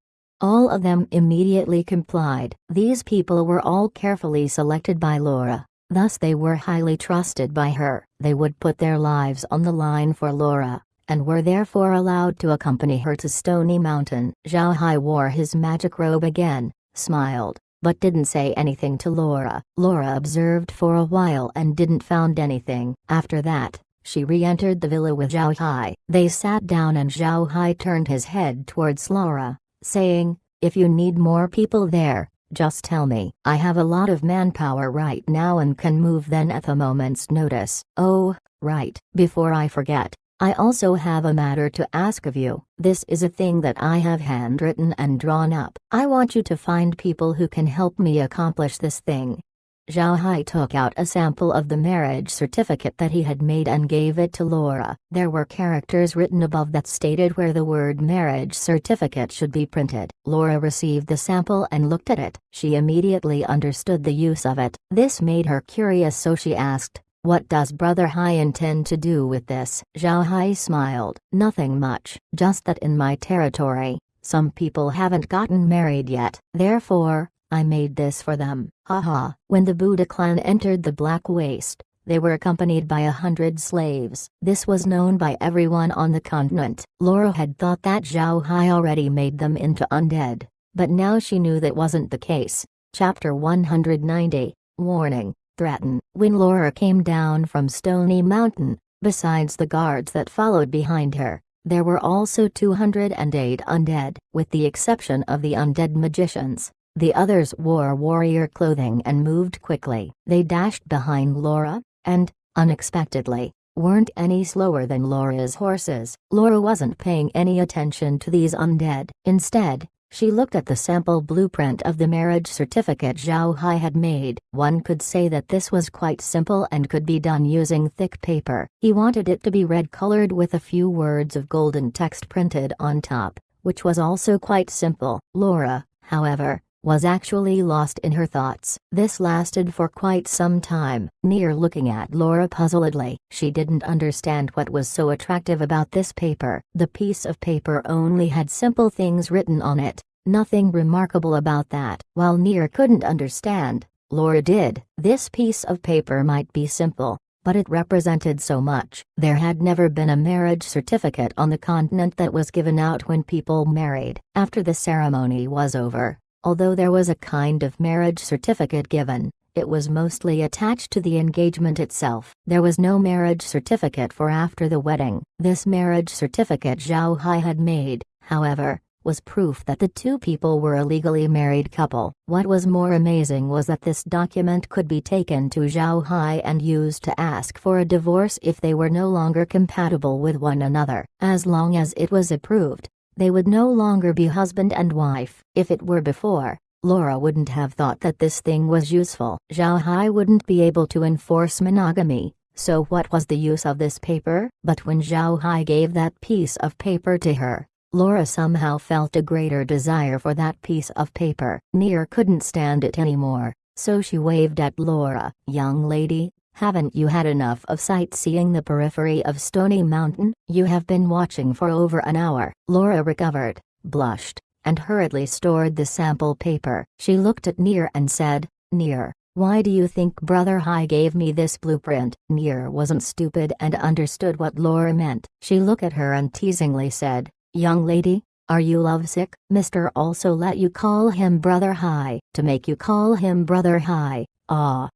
All of them immediately complied. These people were all carefully selected by Laura, thus they were highly trusted by her. They would put their lives on the line for Laura, and were therefore allowed to accompany her to Stony Mountain. Zhao Hai wore his magic robe again, smiled, but didn't say anything to Laura. Laura observed for a while and didn't found anything. After that, she re-entered the villa with Zhao Hai. They sat down and Zhao Hai turned his head towards Laura, saying, "If you need more people there, just tell me. I have a lot of manpower right now and can move then at a moment's notice. Oh, right. Before I forget, I also have a matter to ask of you. This is a thing that I have handwritten and drawn up. I want you to find people who can help me accomplish this thing." Zhao Hai took out a sample of the marriage certificate that he had made and gave it to Laura. There were characters written above that stated where the word marriage certificate should be printed. Laura received the sample and looked at it. She immediately understood the use of it. This made her curious, so she asked, "What does Brother Hai intend to do with this?" Zhao Hai smiled. "Nothing much. Just that in my territory, some people haven't gotten married yet. Therefore, I made this for them." Haha. When the Buddha clan entered the Black Waste, they were accompanied by 100 slaves. This was known by everyone on the continent. Laura had thought that Zhao Hai already made them into undead, but now she knew that wasn't the case. Chapter 190, Warning, Threaten. When Laura came down from Stony Mountain, besides the guards that followed behind her, there were also 208 undead. With the exception of the undead magicians, the others wore warrior clothing and moved quickly. They dashed behind Laura, and, unexpectedly, weren't any slower than Laura's horses. Laura wasn't paying any attention to these undead. Instead, she looked at the sample blueprint of the marriage certificate Zhao Hai had made. One could say that this was quite simple and could be done using thick paper. He wanted it to be red-colored with a few words of golden text printed on top, which was also quite simple. Laura, however, was actually lost in her thoughts. This lasted for quite some time. Near looking at Laura puzzledly, she didn't understand what was so attractive about this paper. The piece of paper only had simple things written on it, nothing remarkable about that. While Near couldn't understand, Laura did. This piece of paper might be simple, but it represented so much. There had never been a marriage certificate on the continent that was given out when people married. After the ceremony was over, although there was a kind of marriage certificate given, it was mostly attached to the engagement itself. There was no marriage certificate for after the wedding. This marriage certificate Zhao Hai had made, however, was proof that the two people were a legally married couple. What was more amazing was that this document could be taken to Zhao Hai and used to ask for a divorce if they were no longer compatible with one another. As long as it was approved, they would no longer be husband and wife. If it were before, Laura wouldn't have thought that this thing was useful. Zhao Hai wouldn't be able to enforce monogamy, so what was the use of this paper? But when Zhao Hai gave that piece of paper to her, Laura somehow felt a greater desire for that piece of paper. Near couldn't stand it anymore, so she waved at Laura. "Young lady, haven't you had enough of sightseeing the periphery of Stony Mountain? You have been watching for over an hour." Laura recovered, blushed, and hurriedly stored the sample paper. She looked at Near and said, "Near, why do you think Brother Hai gave me this blueprint?" Near wasn't stupid and understood what Laura meant. She looked at her and teasingly said, "Young lady, are you lovesick? Mr. also let you call him Brother Hai. To make you call him Brother Hai, ah.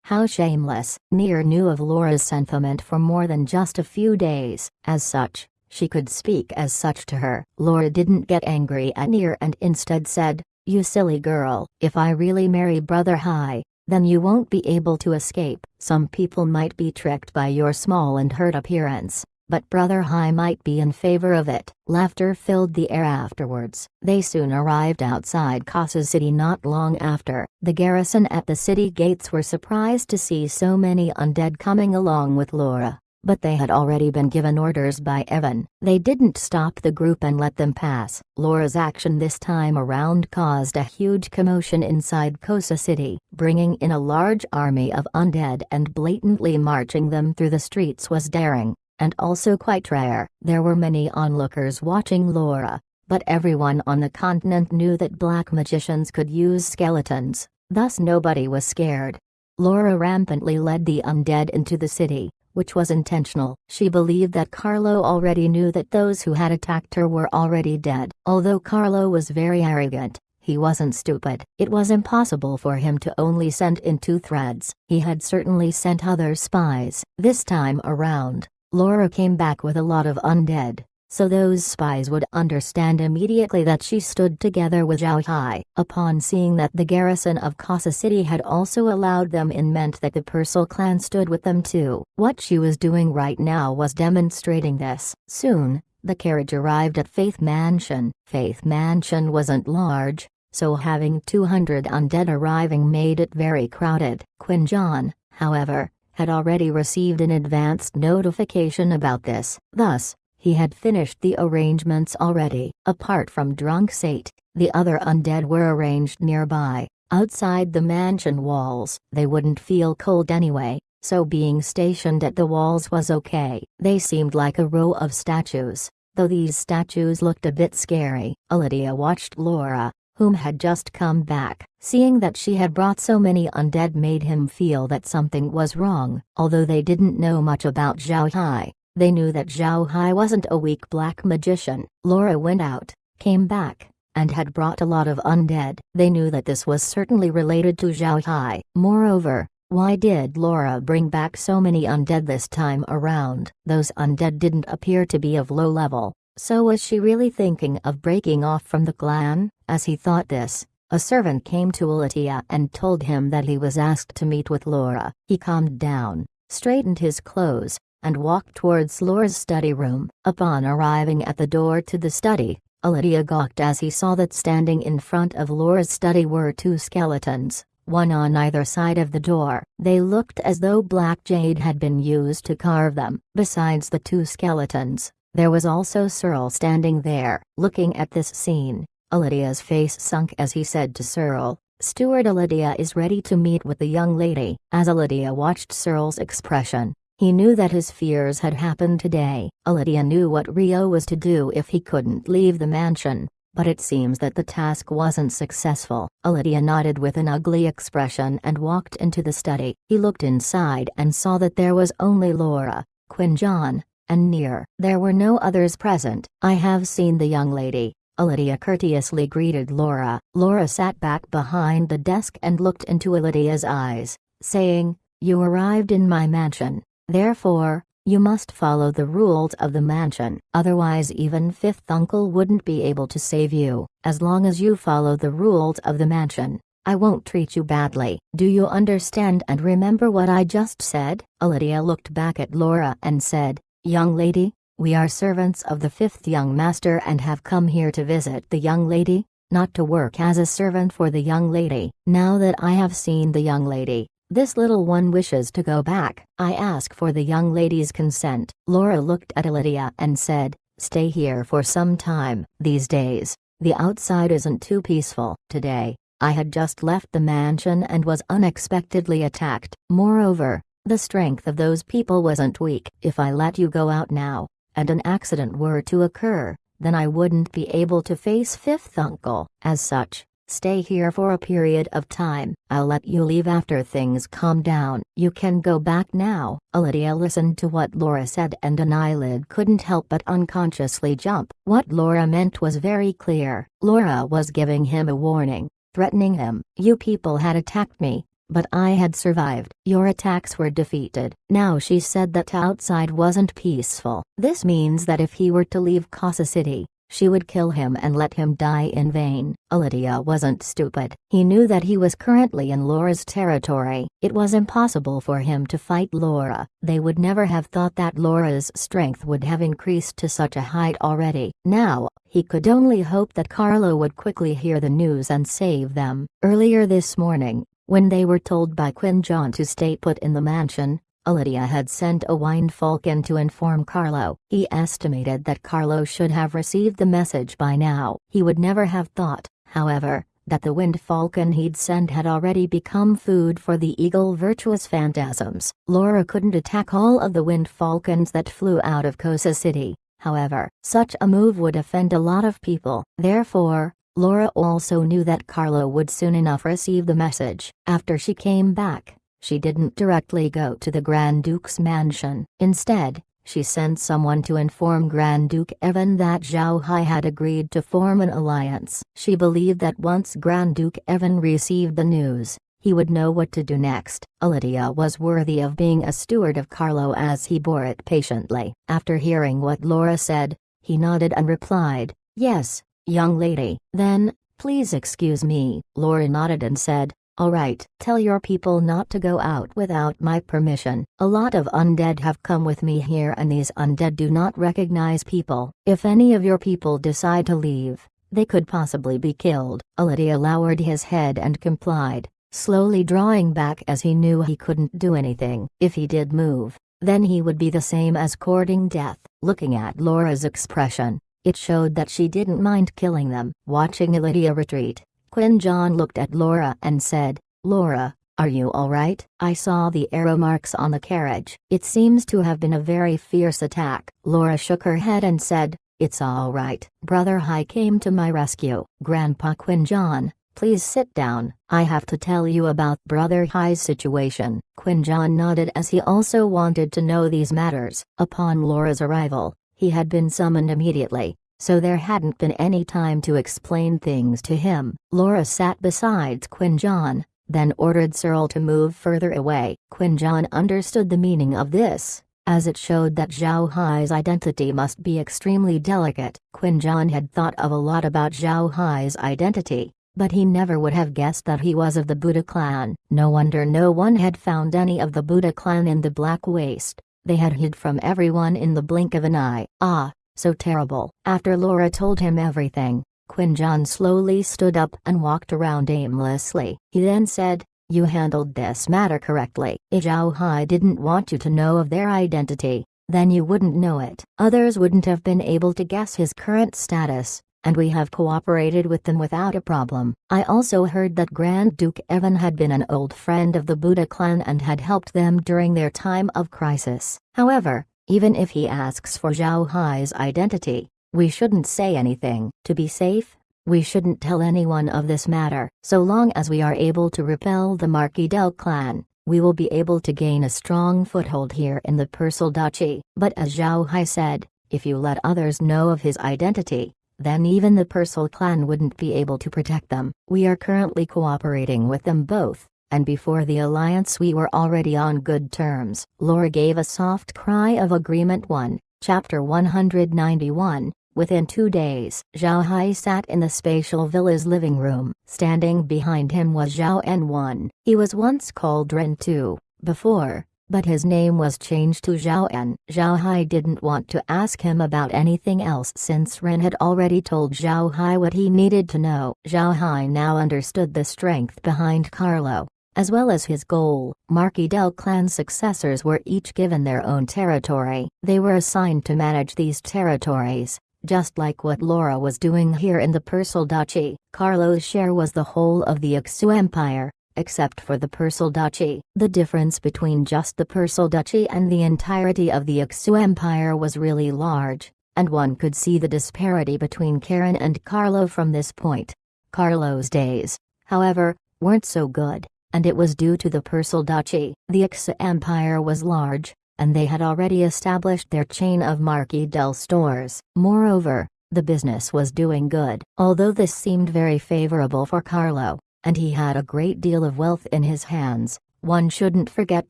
How shameless." Near knew of Laura's sentiment for more than just a few days. As such, she could speak as such to her. Laura didn't get angry at Near and instead said, "You silly girl, if I really marry Brother Hai, then you won't be able to escape. Some people might be tricked by your small and hurt appearance, but Brother Hai might be in favor of it." Laughter filled the air afterwards. They soon arrived outside Casa City. Not long after, the garrison at the city gates were surprised to see so many undead coming along with Laura, but they had already been given orders by Evan. They didn't stop the group and let them pass. Laura's action this time around caused a huge commotion inside Cosa City. Bringing in a large army of undead and blatantly marching them through the streets was daring, and also quite rare. There were many onlookers watching Laura, but everyone on the continent knew that black magicians could use skeletons, thus nobody was scared. Laura rampantly led the undead into the city, which was intentional. She believed that Carlo already knew that those who had attacked her were already dead. Although Carlo was very arrogant, he wasn't stupid. It was impossible for him to only send in 2 threads. He had certainly sent other spies. This time around, Laura came back with a lot of undead, so those spies would understand immediately that she stood together with Zhao Hai. Upon seeing that the garrison of Casa City had also allowed them in meant that the Purcell clan stood with them too. What she was doing right now was demonstrating this. Soon, the carriage arrived at Faith Mansion. Faith Mansion wasn't large, so having 200 undead arriving made it very crowded. Quinn John, however, had already received an advanced notification about this. Thus, he had finished the arrangements already. Apart from Drunk Sate, the other undead were arranged nearby, outside the mansion walls. They wouldn't feel cold anyway, so being stationed at the walls was okay. They seemed like a row of statues, though these statues looked a bit scary. Lydia watched Laura, whom had just come back. Seeing that she had brought so many undead made him feel that something was wrong. Although they didn't know much about Zhao Hai, they knew that Zhao Hai wasn't a weak black magician. Laura went out, came back, and had brought a lot of undead. They knew that this was certainly related to Zhao Hai. Moreover, why did Laura bring back so many undead this time around? Those undead didn't appear to be of low level, so was she really thinking of breaking off from the clan? As he thought this, a servant came to Lydia and told him that he was asked to meet with Laura. He calmed down, straightened his clothes, and walked towards Laura's study room. Upon arriving at the door to the study, Lydia gawked as he saw that standing in front of Laura's study were 2 skeletons, one on either side of the door. They looked as though black jade had been used to carve them. Besides the 2 skeletons, there was also Searle standing there. Looking at this scene, Lydia's face sunk as he said to Searle, "Steward, Lydia is ready to meet with the young lady." As Lydia watched Searle's expression, he knew that his fears had happened today. Lydia knew what Rio was to do if he couldn't leave the mansion, but it seems that the task wasn't successful. Lydia nodded with an ugly expression and walked into the study. He looked inside and saw that there was only Laura, Quinn John, and Near. There were no others present. "I have seen the young lady," Lydia courteously greeted Laura. Laura sat back behind the desk and looked into Lydia's eyes, saying, "You arrived in my mansion. Therefore, you must follow the rules of the mansion. Otherwise even Fifth Uncle wouldn't be able to save you. As long as you follow the rules of the mansion, I won't treat you badly. Do you understand and remember what I just said?" Lydia looked back at Laura and said, "Young lady, we are servants of the 5th young master and have come here to visit the young lady, not to work as a servant for the young lady. Now that I have seen the young lady, this little one wishes to go back. I ask for the young lady's consent." Laura looked at Lydia and said, "Stay here for some time. These days, the outside isn't too peaceful. Today, I had just left the mansion and was unexpectedly attacked. Moreover, the strength of those people wasn't weak. If I let you go out now, and an accident were to occur, then I wouldn't be able to face Fifth Uncle. As such, stay here for a period of time. I'll let you leave after things calm down. You can go back now." Lydia listened to what Laura said and an eyelid couldn't help but unconsciously jump. What Laura meant was very clear. Laura was giving him a warning, threatening him. "You people had attacked me, but I had survived. Your attacks were defeated." Now she said that outside wasn't peaceful. This means that if he were to leave Casa City, she would kill him and let him die in vain. Lydia wasn't stupid. He knew that he was currently in Laura's territory. It was impossible for him to fight Laura. They would never have thought that Laura's strength would have increased to such a height already. Now, he could only hope that Carlo would quickly hear the news and save them. Earlier this morning, when they were told by Quinn John to stay put in the mansion, Lydia had sent a Wind Falcon to inform Carlo. He estimated that Carlo should have received the message by now. He would never have thought, however, that the Wind Falcon he'd sent had already become food for the Eagle Virtuous Phantasms. Laura couldn't attack all of the Wind Falcons that flew out of Cosa City. However, such a move would offend a lot of people. Therefore, Laura also knew that Carlo would soon enough receive the message. After she came back, she didn't directly go to the Grand Duke's mansion. Instead, she sent someone to inform Grand Duke Evan that Zhao Hai had agreed to form an alliance. She believed that once Grand Duke Evan received the news, he would know what to do next. Lydia was worthy of being a steward of Carlo as he bore it patiently. After hearing what Laura said, he nodded and replied, "Yes, young lady." "Then, please excuse me." Laura nodded and said, "All right. Tell your people not to go out without my permission. A lot of undead have come with me here and these undead do not recognize people. If any of your people decide to leave, they could possibly be killed." Lydia lowered his head and complied, slowly drawing back as he knew he couldn't do anything. If he did move, then he would be the same as courting death. Looking at Laura's expression, it showed that she didn't mind killing them. Watching Lydia retreat, Quinn John looked at Laura and said, "Laura, are you alright? I saw the arrow marks on the carriage. It seems to have been a very fierce attack." Laura shook her head and said, "It's alright. Brother Hai came to my rescue." "Grandpa Quinn John, please sit down. I have to tell you about Brother Hai's situation." Quinn John nodded as he also wanted to know these matters. Upon Laura's arrival, he had been summoned immediately, so there hadn't been any time to explain things to him. Laura sat beside Quinn John, then ordered Searle to move further away. Quinn John understood the meaning of this, as it showed that Zhao Hai's identity must be extremely delicate. Quinn John had thought of a lot about Zhao Hai's identity, but he never would have guessed that he was of the Buddha clan. No wonder no one had found any of the Buddha clan in the Black Waste. They had hid from everyone in the blink of an eye. Ah, so terrible. After Laura told him everything, Quinn John slowly stood up and walked around aimlessly. He then said, "You handled this matter correctly. If Zhao Hai didn't want you to know of their identity, then you wouldn't know it. Others wouldn't have been able to guess his current status, and we have cooperated with them without a problem. I also heard that Grand Duke Evan had been an old friend of the Buddha clan and had helped them during their time of crisis. However, even if he asks for Zhao Hai's identity, we shouldn't say anything. To be safe, we shouldn't tell anyone of this matter. So long as we are able to repel the Marquis del clan, we will be able to gain a strong foothold here in the Persal Duchy." But as Zhao Hai said, if you let others know of his identity, then even the Persal clan wouldn't be able to protect them. We are currently cooperating with them both, and before the alliance we were already on good terms. Laura gave a soft cry of agreement. 1, Chapter 191. Within 2 days, Zhao Hai sat in the spatial villa's living room. Standing behind him was Zhao En. He was once called Ren too, before, but his name was changed to Zhao En. Zhao Hai didn't want to ask him about anything else since Ren had already told Zhao Hai what he needed to know. Zhao Hai now understood the strength behind Carlo, as well as his goal. Marquis del clan's successors were each given their own territory. They were assigned to manage these territories, just like what Laura was doing here in the Persal Duchy. Carlo's share was the whole of the Ixu Empire, except for the Persal Duchy. The difference between just the Persal Duchy and the entirety of the Ixu Empire was really large, and one could see the disparity between Karen and Carlo from this point. Carlo's days, however, weren't so good, and it was due to the Persal Duchy. The Ixu Empire was large, and they had already established their chain of Marquis del stores. Moreover, the business was doing good. Although this seemed very favorable for Carlo, and he had a great deal of wealth in his hands, one shouldn't forget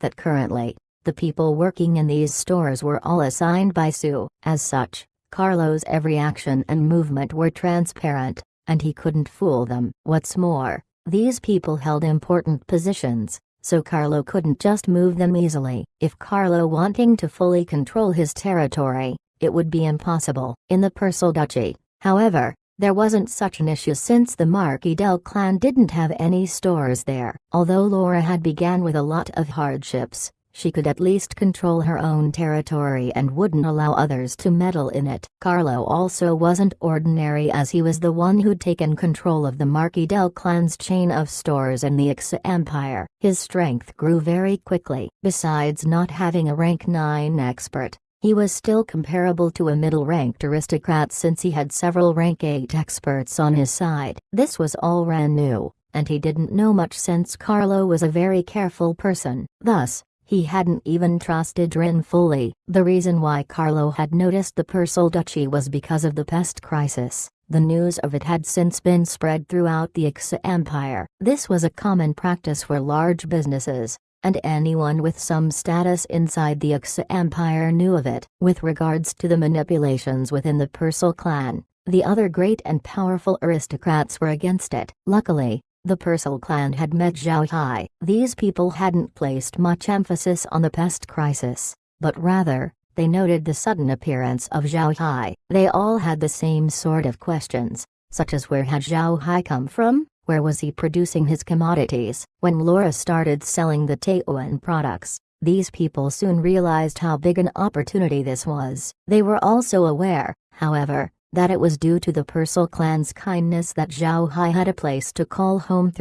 that currently, the people working in these stores were all assigned by Sue. As such, Carlo's every action and movement were transparent, and he couldn't fool them. What's more, these people held important positions, so Carlo couldn't just move them easily. If Carlo wanting to fully control his territory, it would be impossible. In the Persal Duchy, however, there wasn't such an issue since the Marquis del clan didn't have any stores there. Although Laura had began with a lot of hardships, she could at least control her own territory and wouldn't allow others to meddle in it. Carlo also wasn't ordinary, as he was the one who'd taken control of the Marquis del clan's chain of stores in the Ixu Empire. His strength grew very quickly. Besides not having a rank 9 expert, He was still comparable to a middle-ranked aristocrat since he had several rank 8 experts on his side. This was all Ren knew, and he didn't know much since Carlo was a very careful person. Thus, he hadn't even trusted Ren fully. The reason why Carlo had noticed the Persal Duchy was because of the pest crisis. The news of it had since been spread throughout the Xia Empire. This was a common practice for large businesses, and anyone with some status inside the Xia Empire knew of it. With regards to the manipulations within the Persal clan, the other great and powerful aristocrats were against it. Luckily, the Persal clan had met Zhao Hai. These people hadn't placed much emphasis on the pest crisis, but rather, they noted the sudden appearance of Zhao Hai. They all had the same sort of questions, such as where had Zhao Hai come from? Where was he producing his commodities? When Laura started selling the Taoan products, these people soon realized how big an opportunity this was. They were also aware, however, that it was due to the Persal clan's kindness that Zhao Hai had a place to call home.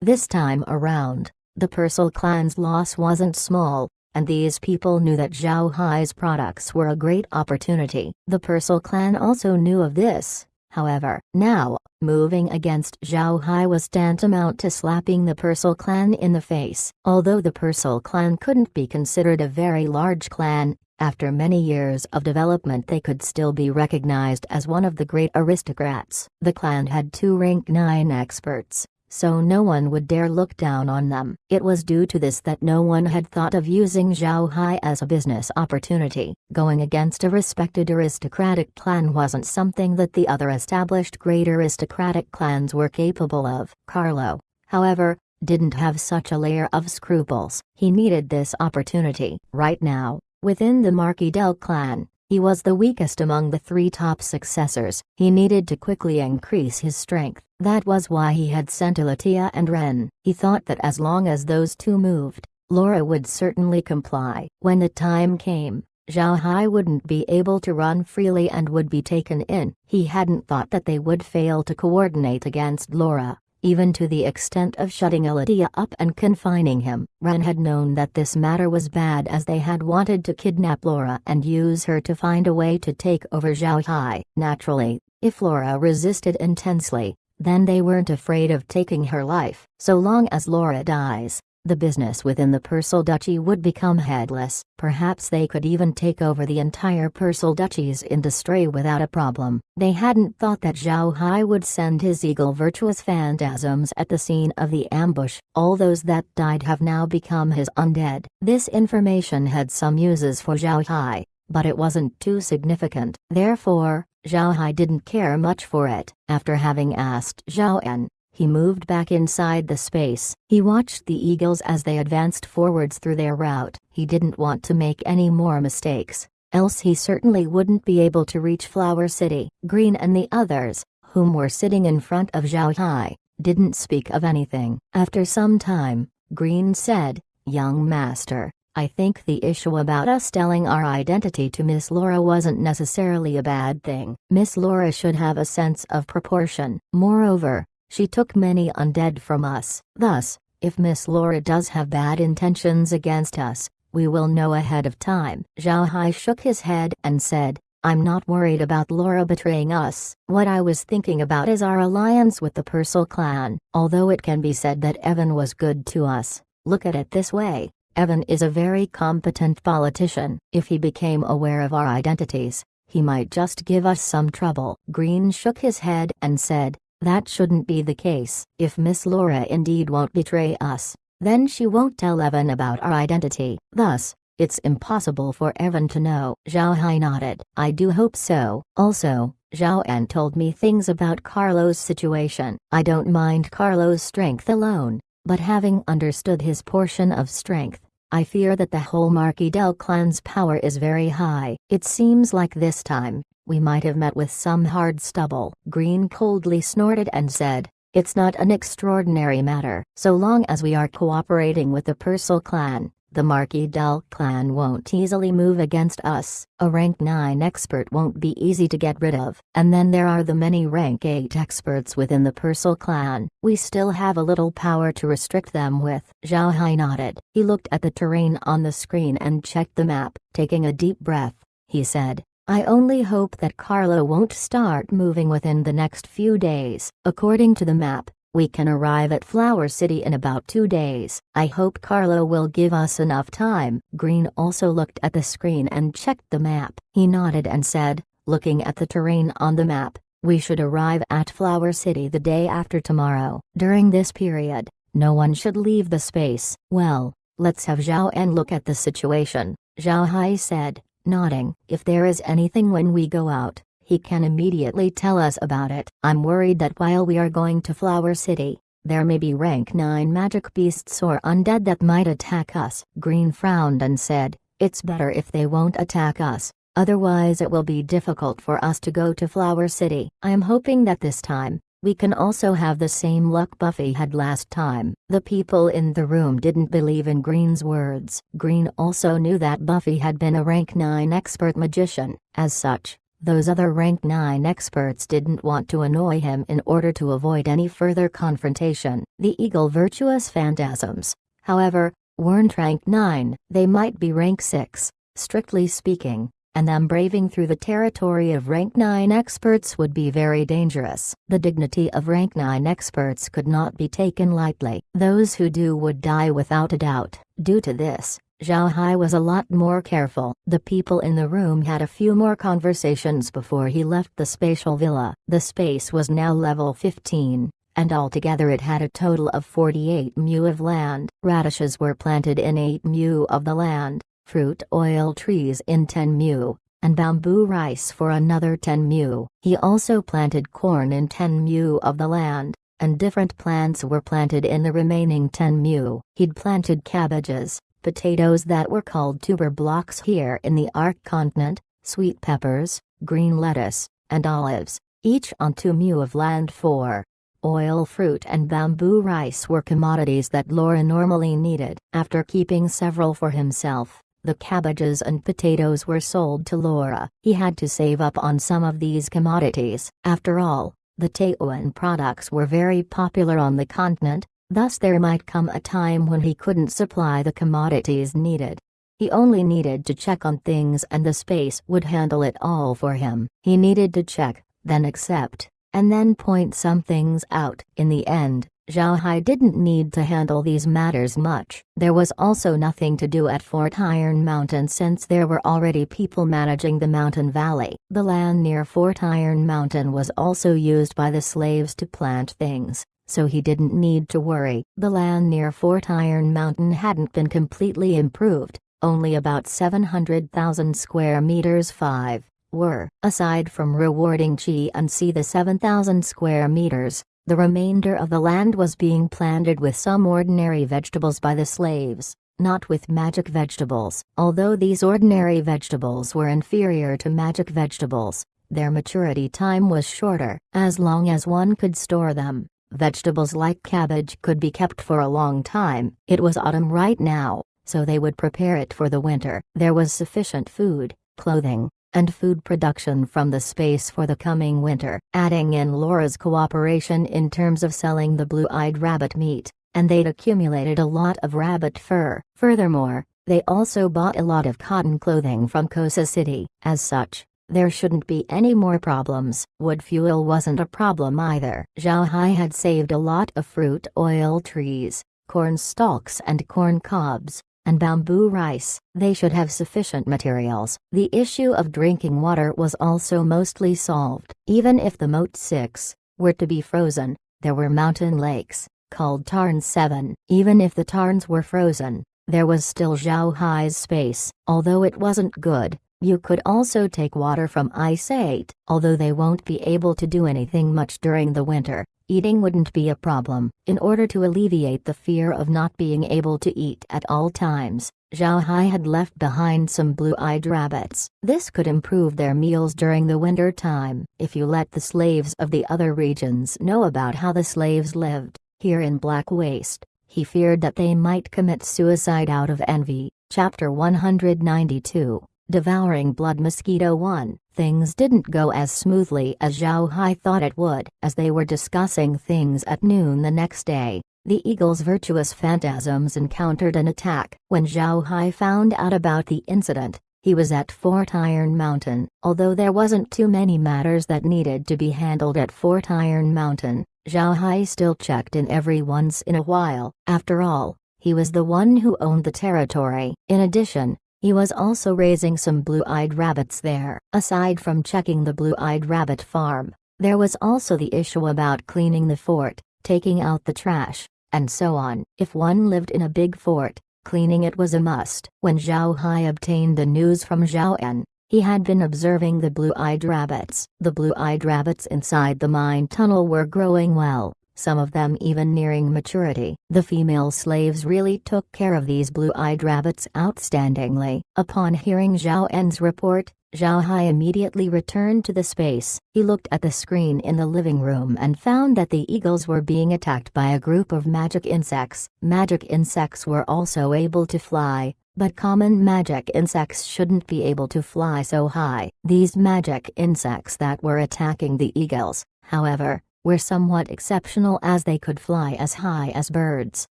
This time around, the Persal clan's loss wasn't small, and these people knew that Zhao Hai's products were a great opportunity. The Persal clan also knew of this. However, now, moving against Zhao Hai was tantamount to slapping the Persal clan in the face. Although the Persal clan couldn't be considered a very large clan, after many years of development they could still be recognized as one of the great aristocrats. The clan had 2 rank 9 experts, so no one would dare look down on them. It was due to this that no one had thought of using Zhao Hai as a business opportunity. Going against a respected aristocratic clan wasn't something that the other established great aristocratic clans were capable of. Carlo, however, didn't have such a layer of scruples. He needed this opportunity. Right now, within the Marquis del clan, he was the weakest among the 3 top successors. He needed to quickly increase his strength. That was why he had sent Alatia and Ren. He thought that as long as those 2 moved, Laura would certainly comply. When the time came, Zhao Hai wouldn't be able to run freely and would be taken in. He hadn't thought that they would fail to coordinate against Laura, even to the extent of shutting Alatia up and confining him. Ren had known that this matter was bad, as they had wanted to kidnap Laura and use her to find a way to take over Zhao Hai. Naturally, if Laura resisted intensely, then they weren't afraid of taking her life. So long as Laura dies, the business within the Persal Duchy would become headless. Perhaps they could even take over the entire Persal Duchy's industry without a problem. They hadn't thought that Zhao Hai would send his eagle virtuous phantasms at the scene of the ambush. All those that died have now become his undead. This information had some uses for Zhao Hai, but it wasn't too significant. Therefore, Zhao Hai didn't care much for it. After having asked Zhao En, he moved back inside the space. He watched the eagles as they advanced forwards through their route. He didn't want to make any more mistakes, else he certainly wouldn't be able to reach Flower City. Green and the others, whom were sitting in front of Zhao Hai, didn't speak of anything. After some time, Green said, "Young master, I think the issue about us telling our identity to Miss Laura wasn't necessarily a bad thing. Miss Laura should have a sense of proportion. Moreover, she took many undead from us. Thus, if Miss Laura does have bad intentions against us, we will know ahead of time." Zhao Hai shook his head and said, "I'm not worried about Laura betraying us. What I was thinking about is our alliance with the Persal clan. Although it can be said that Evan was good to us, look at it this way. Evan is a very competent politician. If he became aware of our identities, he might just give us some trouble." Green shook his head and said, "That shouldn't be the case. If Miss Laura indeed won't betray us, then she won't tell Evan about our identity. Thus, it's impossible for Evan to know." Zhao Hai nodded. "I do hope so." Also, Zhao En told me things about Carlo's situation. I don't mind Carlo's strength alone, but having understood his portion of strength, I fear that the whole Marquis del clan's power is very high. It seems like this time, we might have met with some hard stubble. Green coldly snorted and said, "It's not an extraordinary matter. So long as we are cooperating with the Persal clan, the Marquis del clan won't easily move against us. A rank 9 expert won't be easy to get rid of. And then there are the many rank 8 experts within the Persal clan. We still have a little power to restrict them with." Zhao Hai nodded. He looked at the terrain on the screen and checked the map. Taking a deep breath, he said. I only hope that Carlo won't start moving within the next few days. According to the map, we can arrive at Flower City in about 2 days. I hope Carlo will give us enough time. Green also looked at the screen and checked the map. He nodded and said, looking at the terrain on the map, we should arrive at Flower City the day after tomorrow. During this period, no one should leave the space. Well, let's have Zhao En look at the situation, Zhao Hai said, nodding. If there is anything when we go out, he can immediately tell us about it. I'm worried that while we are going to Flower City, there may be rank 9 magic beasts or undead that might attack us. Green frowned and said, it's better if they won't attack us. Otherwise it will be difficult for us to go to Flower City. I am hoping that this time, we can also have the same luck Buffy had last time. The people in the room didn't believe in Green's words. Green also knew that Buffy had been a rank 9 expert magician. As such, those other rank 9 experts didn't want to annoy him in order to avoid any further confrontation. The Eagle Virtuous Phantasms, however, weren't rank 9. They might be rank 6, strictly speaking, and them braving through the territory of rank 9 experts would be very dangerous. The dignity of rank 9 experts could not be taken lightly. Those who do would die without a doubt. Due to this, Zhao Hai was a lot more careful. The people in the room had a few more conversations before he left the spatial villa. The space was now level 15, and altogether it had a total of 48 mu of land. Radishes were planted in 8 mu of the land, fruit oil trees in 10 mu, and bamboo rice for another 10 mu. He also planted corn in 10 mu of the land, and different plants were planted in the remaining 10 mu. He'd planted cabbages, potatoes that were called tuber blocks here in the Ark continent, sweet peppers, green lettuce, and olives, each on 2 mu of land. 4. Oil, fruit and bamboo rice were commodities that Laura normally needed. After keeping several for himself, the cabbages and potatoes were sold to Laura. He had to save up on some of these commodities. After all, the Taoan products were very popular on the continent, thus there might come a time when he couldn't supply the commodities needed. He only needed to check on things and the space would handle it all for him. He needed to check, then accept, and then point some things out. In the end, Zhao Hai didn't need to handle these matters much. There was also nothing to do at Fort Iron Mountain since there were already people managing the mountain valley. The land near Fort Iron Mountain was also used by the slaves to plant things, so he didn't need to worry. The land near Fort Iron Mountain hadn't been completely improved, only about 700,000 square meters. 5 were. Aside from rewarding Chi and see the 7,000 square meters, the remainder of the land was being planted with some ordinary vegetables by the slaves, not with magic vegetables. Although these ordinary vegetables were inferior to magic vegetables, their maturity time was shorter. As long as one could store them, vegetables like cabbage could be kept for a long time. It was autumn right now, so they would prepare it for the winter. There was sufficient food, clothing, and food production from the space for the coming winter. Adding in Laura's cooperation in terms of selling the blue-eyed rabbit meat, and they'd accumulated a lot of rabbit fur. Furthermore, they also bought a lot of cotton clothing from Kosa City. As such, there shouldn't be any more problems. Wood fuel wasn't a problem either. Zhao Hai had saved a lot of fruit oil trees, corn stalks and corn cobs, and bamboo rice. They should have sufficient materials. The issue of drinking water was also mostly solved. Even if the Moat 6 were to be frozen, there were mountain lakes, called Tarns 7. Even if the Tarns were frozen, there was still Zhao Hai's space. Although it wasn't good, you could also take water from Ice 8. Although they won't be able to do anything much during the winter, eating wouldn't be a problem. In order to alleviate the fear of not being able to eat at all times, Zhao Hai had left behind some blue-eyed rabbits. This could improve their meals during the winter time. If you let the slaves of the other regions know about how the slaves lived here in Black Waste, he feared that they might commit suicide out of envy. Chapter 192, Devouring Blood. Mosquito 1. Things didn't go as smoothly as Zhao Hai thought it would. As they were discussing things at noon the next day, the Eagle's Virtuous Phantasms encountered an attack. When Zhao Hai found out about the incident, He was at Fort Iron Mountain. Although there wasn't too many matters that needed to be handled at Fort Iron Mountain, Zhao Hai still checked in every once in a while. After all, he was the one who owned the territory. In addition, he was also raising some blue-eyed rabbits there. Aside from checking the blue-eyed rabbit farm, there was also the issue about cleaning the fort, taking out the trash, and so on. If one lived in a big fort, cleaning it was a must. When Zhao Hai obtained the news from Zhao En, he had been observing the blue-eyed rabbits. The blue-eyed rabbits inside the mine tunnel were growing well, some of them even nearing maturity. The female slaves really took care of these blue-eyed rabbits outstandingly. Upon hearing Zhao En's report, Zhao Hai immediately returned to the space. He looked at the screen in the living room and found that the eagles were being attacked by a group of magic insects. Magic insects were also able to fly, but common magic insects shouldn't be able to fly so high. These magic insects that were attacking the eagles, however, were somewhat exceptional as they could fly as high as birds.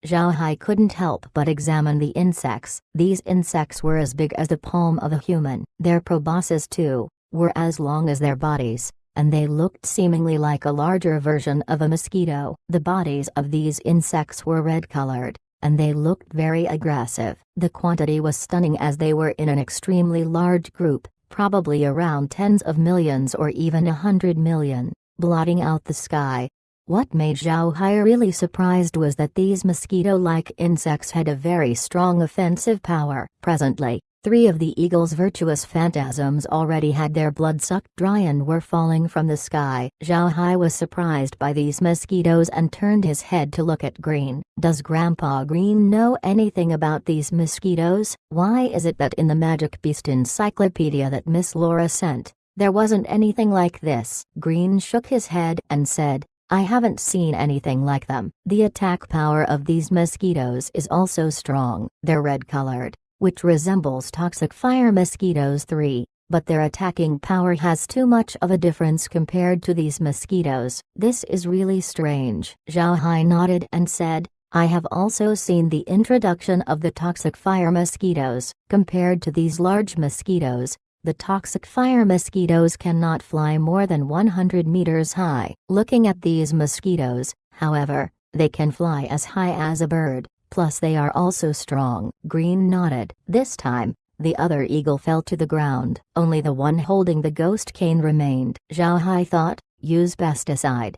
Zhao Hai couldn't help but examine the insects. These insects were as big as the palm of a human. Their proboscis too, were as long as their bodies, and they looked seemingly like a larger version of a mosquito. The bodies of these insects were red-colored, and they looked very aggressive. The quantity was stunning as they were in an extremely large group, probably around tens of millions or even 100 million. Blotting out the sky. What made Zhao Hai really surprised was that these mosquito-like insects had a very strong offensive power. Presently, 3 of the eagle's virtuous phantasms already had their blood sucked dry and were falling from the sky. Zhao Hai was surprised by these mosquitoes and turned his head to look at Green. Does Grandpa Green know anything about these mosquitoes? Why is it that in the Magic Beast encyclopedia that Miss Laura sent, there wasn't anything like this? Green shook his head and said, I haven't seen anything like them. The attack power of these mosquitoes is also strong. They're red-colored, which resembles toxic fire mosquitoes 3, but their attacking power has too much of a difference compared to these mosquitoes. This is really strange. Zhao Hai nodded and said, I have also seen the introduction of the toxic fire mosquitoes. Compared to these large mosquitoes, the toxic fire mosquitoes cannot fly more than 100 meters high. Looking at these mosquitoes, however, they can fly as high as a bird, plus they are also strong. Green nodded. This time, the other eagle fell to the ground. Only the one holding the ghost cane remained. Zhao Hai thought, use pesticide.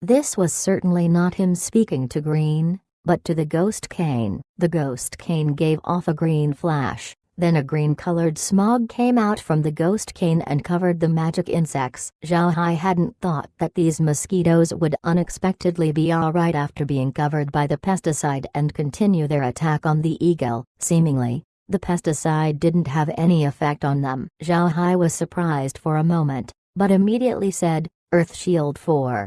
This was certainly not him speaking to Green, but to the ghost cane. The ghost cane gave off a green flash. Then a green-colored smog came out from the ghost cane and covered the magic insects. Zhao Hai hadn't thought that these mosquitoes would unexpectedly be alright after being covered by the pesticide and continue their attack on the eagle. Seemingly, the pesticide didn't have any effect on them. Zhao Hai was surprised for a moment, but immediately said, Earth Shield 4.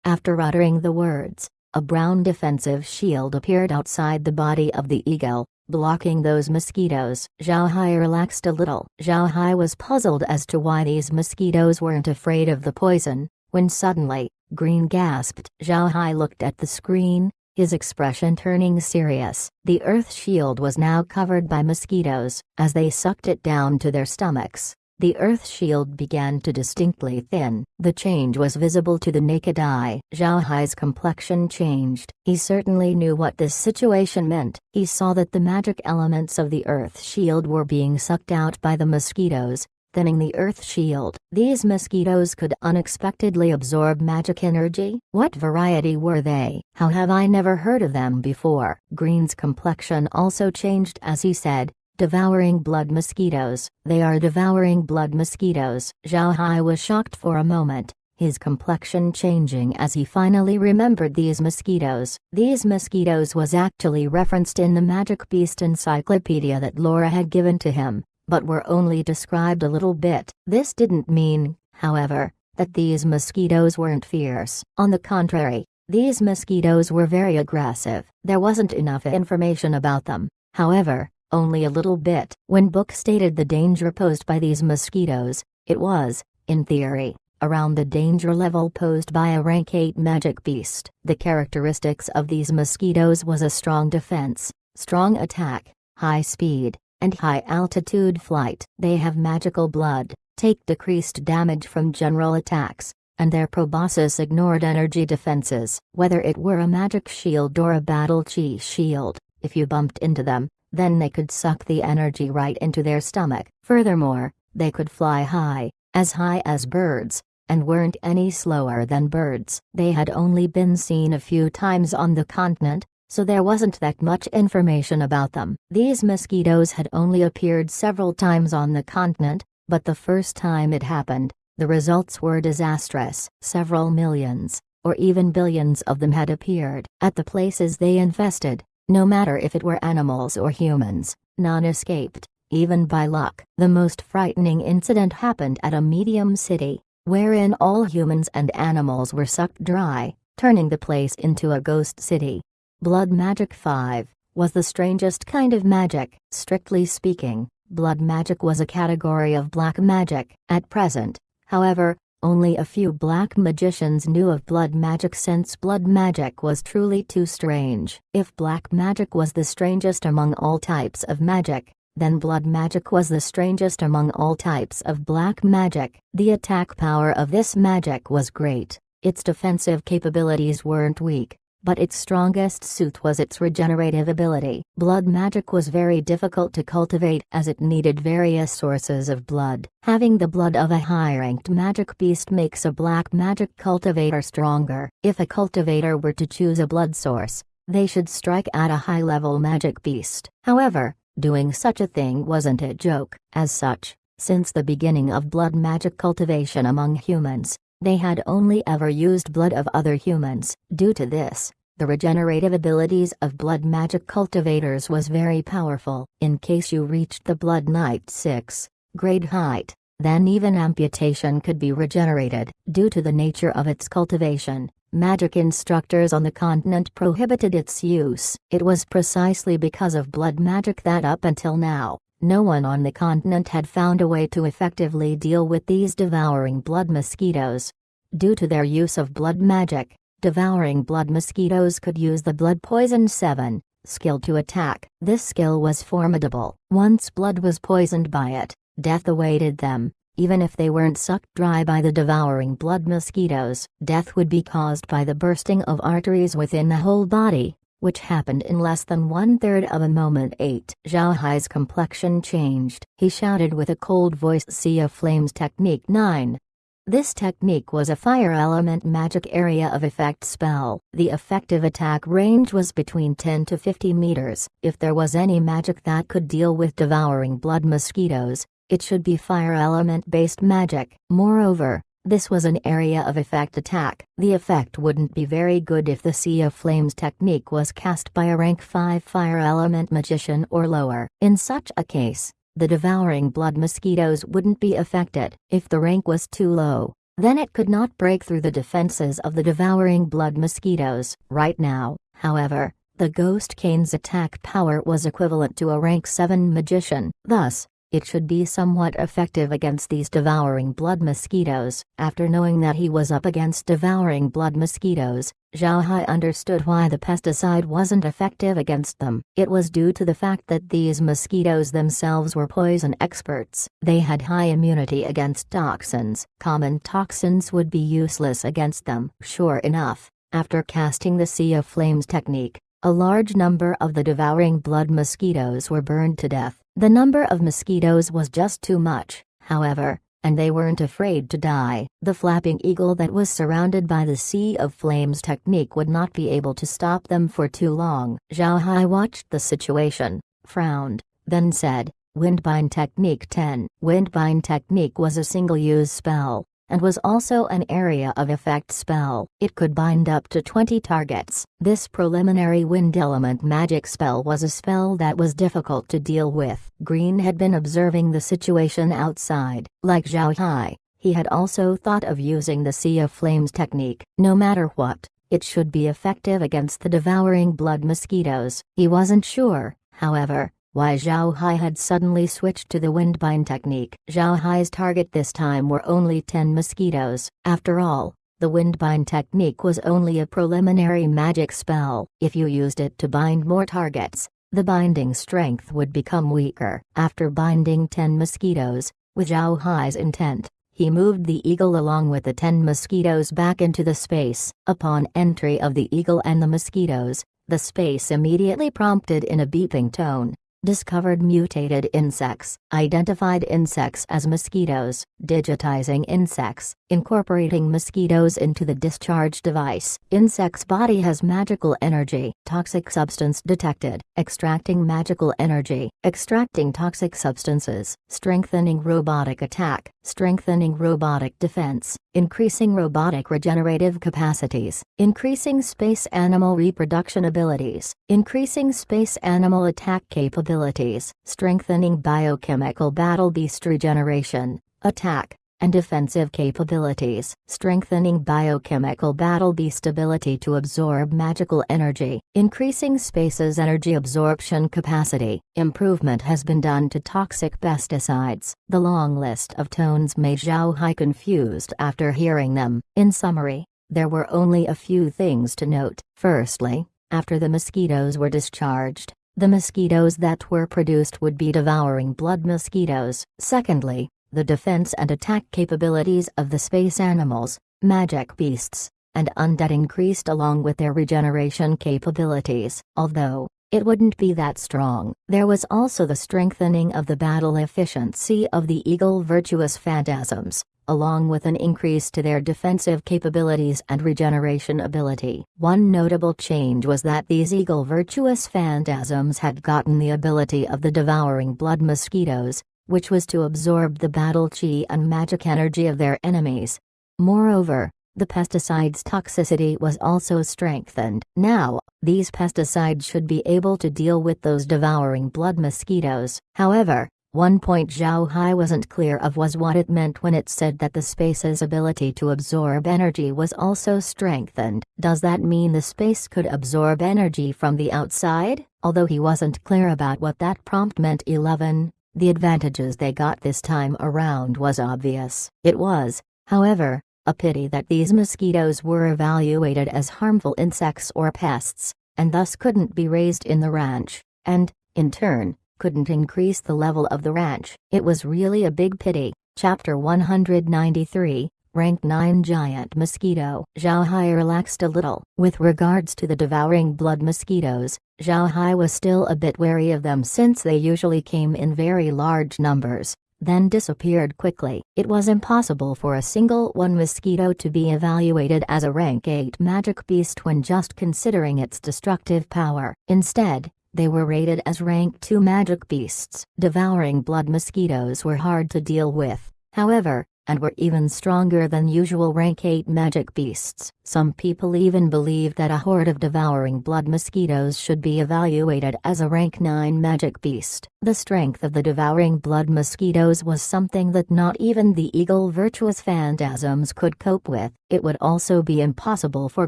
After uttering the words, a brown defensive shield appeared outside the body of the eagle, blocking those mosquitoes. Zhao Hai relaxed a little. Zhao Hai was puzzled as to why these mosquitoes weren't afraid of the poison, when suddenly, Green gasped. Zhao Hai looked at the screen, his expression turning serious. The earth shield was now covered by mosquitoes. As they sucked it down to their stomachs, the earth shield began to distinctly thin. The change was visible to the naked eye. Zhao Hai's complexion changed. He certainly knew what this situation meant. He saw that the magic elements of the earth shield were being sucked out by the mosquitoes, thinning the earth shield. These mosquitoes could unexpectedly absorb magic energy? What variety were they? How have I never heard of them before? Green's complexion also changed as he said, devouring blood mosquitoes. They are devouring blood mosquitoes. Zhao Hai was shocked for a moment, his complexion changing as he finally remembered these mosquitoes. These mosquitoes was actually referenced in the Magic Beast encyclopedia that Laura had given to him, but were only described a little bit. This didn't mean, however, that these mosquitoes weren't fierce. On the contrary, these mosquitoes were very aggressive. There wasn't enough information about them, however, only a little bit. When Book stated the danger posed by these mosquitoes, it was, in theory, around the danger level posed by a rank 8 magic beast. The characteristics of these mosquitoes was a strong defense, strong attack, high speed, and high-altitude flight. They have magical blood, take decreased damage from general attacks, and their proboscis ignored energy defenses. Whether it were a magic shield or a battle chi shield, if you bumped into them, then they could suck the energy right into their stomach. Furthermore, they could fly high as birds, and weren't any slower than birds. They had only been seen a few times on the continent, so there wasn't that much information about them. These mosquitoes had only appeared several times on the continent, but the first time it happened, the results were disastrous. Several millions, or even billions of them had appeared. At the places they infested, no matter if it were animals or humans, none escaped, even by luck. The most frightening incident happened at a medium city, wherein all humans and animals were sucked dry, turning the place into a ghost city. Blood magic 5 was the strangest kind of magic. Strictly speaking, blood magic was a category of black magic. At present, however, only a few black magicians knew of blood magic, since blood magic was truly too strange. If black magic was the strangest among all types of magic, then blood magic was the strangest among all types of black magic. The attack power of this magic was great. Its defensive capabilities weren't weak, but its strongest suit was its regenerative ability. Blood magic was very difficult to cultivate, as it needed various sources of blood. Having the blood of a high-ranked magic beast makes a black magic cultivator stronger. If a cultivator were to choose a blood source, they should strike at a high-level magic beast. However, doing such a thing wasn't a joke. As such, since the beginning of blood magic cultivation among humans, they had only ever used blood of other humans. Due to this, the regenerative abilities of blood magic cultivators was very powerful. In case you reached the Blood Knight 6 grade height, then even amputation could be regenerated. Due to the nature of its cultivation, magic instructors on the continent prohibited its use. It was precisely because of blood magic that up until now, no one on the continent had found a way to effectively deal with these devouring blood mosquitoes. Due to their use of blood magic, devouring blood mosquitoes could use the blood poison 7 skill to attack. This skill was formidable. Once blood was poisoned by it, death awaited them. Even if they weren't sucked dry by the devouring blood mosquitoes, death would be caused by the bursting of arteries within the whole body, which happened in less than 1/3 of a moment. 8. Zhao Hai's complexion changed. He shouted with a cold voice, "Sea of Flames Technique 9. This technique was a fire element magic area of effect spell. The effective attack range was between 10 to 50 meters. If there was any magic that could deal with devouring blood mosquitoes, it should be fire element based magic. Moreover, this was an area of effect attack. The effect wouldn't be very good if the Sea of Flames technique was cast by a rank 5 fire element magician or lower. In such a case, the devouring blood mosquitoes wouldn't be affected. If the rank was too low, then it could not break through the defenses of the devouring blood mosquitoes. Right now, however, the Ghost Cane's attack power was equivalent to a rank 7 magician. Thus, it should be somewhat effective against these devouring blood mosquitoes. After knowing that he was up against devouring blood mosquitoes, Zhao Hai understood why the pesticide wasn't effective against them. It was due to the fact that these mosquitoes themselves were poison experts. They had high immunity against toxins. Common toxins would be useless against them. Sure enough, after casting the Sea of Flames technique, a large number of the devouring blood mosquitoes were burned to death. The number of mosquitoes was just too much, however, and they weren't afraid to die. The flapping eagle that was surrounded by the Sea of Flames technique would not be able to stop them for too long. Zhao Hai watched the situation, frowned, then said, "Windbind Technique 10. Windbind Technique was a single-use spell, and was also an area of effect spell. It could bind up to 20 targets. This preliminary wind element magic spell was a spell that was difficult to deal with." Green had been observing the situation outside. Like Zhao Hai, he had also thought of using the Sea of Flames technique. No matter what, it should be effective against the devouring blood mosquitoes. He wasn't sure, however, why Zhao Hai had suddenly switched to the windbind technique. Zhao Hai's target this time were only 10 mosquitoes. After all, the windbind technique was only a preliminary magic spell. If you used it to bind more targets, the binding strength would become weaker. After binding 10 mosquitoes, with Zhao Hai's intent, he moved the eagle along with the 10 mosquitoes back into the space. Upon entry of the eagle and the mosquitoes, the space immediately prompted in a beeping tone. Discovered mutated insects. Identified insects as mosquitoes. Digitizing insects. Incorporating mosquitoes into the discharge device. Insect's body has magical energy. Toxic substance detected. Extracting magical energy. Extracting toxic substances. Strengthening robotic attack. Strengthening robotic defense. Increasing robotic regenerative capacities. Increasing space animal reproduction abilities. Increasing space animal attack capabilities. Strengthening biochemical battle beast regeneration, attack, and defensive capabilities. Strengthening biochemical battle beast ability to absorb magical energy. Increasing space's energy absorption capacity. Improvement has been done to toxic pesticides. The long list of tones made Zhao Hai confused after hearing them. In summary, there were only a few things to note. Firstly, after the mosquitoes were discharged, the mosquitoes that were produced would be devouring blood mosquitoes. Secondly, the defense and attack capabilities of the space animals, magic beasts, and undead increased along with their regeneration capabilities. Although it wouldn't be that strong, there was also the strengthening of the battle efficiency of the eagle virtuous phantasms, along with an increase to their defensive capabilities and regeneration ability. One notable change was that these eagle virtuous phantasms had gotten the ability of the devouring blood mosquitoes, which was to absorb the battle chi and magic energy of their enemies. Moreover, the pesticide's toxicity was also strengthened. Now, these pesticides should be able to deal with those devouring blood mosquitoes. However, one point Zhao Hai wasn't clear of was what it meant when it said that the space's ability to absorb energy was also strengthened. Does that mean the space could absorb energy from the outside? Although he wasn't clear about what that prompt meant. 11. The advantages they got this time around was obvious. It was, however, a pity that these mosquitoes were evaluated as harmful insects or pests, and thus couldn't be raised in the ranch, and, in turn, couldn't increase the level of the ranch. It was really a big pity. Chapter 193, Rank 9 Giant Mosquito. Zhao Hai relaxed a little. With regards to the devouring blood mosquitoes, Zhao Hai was still a bit wary of them since they usually came in very large numbers, then disappeared quickly. It was impossible for a single one mosquito to be evaluated as a rank 8 magic beast when just considering its destructive power. Instead, they were rated as rank 2 magic beasts. Devouring blood mosquitoes were hard to deal with, however, and were even stronger than usual rank 8 magic beasts. Some people even believe that a horde of devouring blood mosquitoes should be evaluated as a rank 9 magic beast. The strength of the devouring blood mosquitoes was something that not even the eagle virtuous phantasms could cope with. It would also be impossible for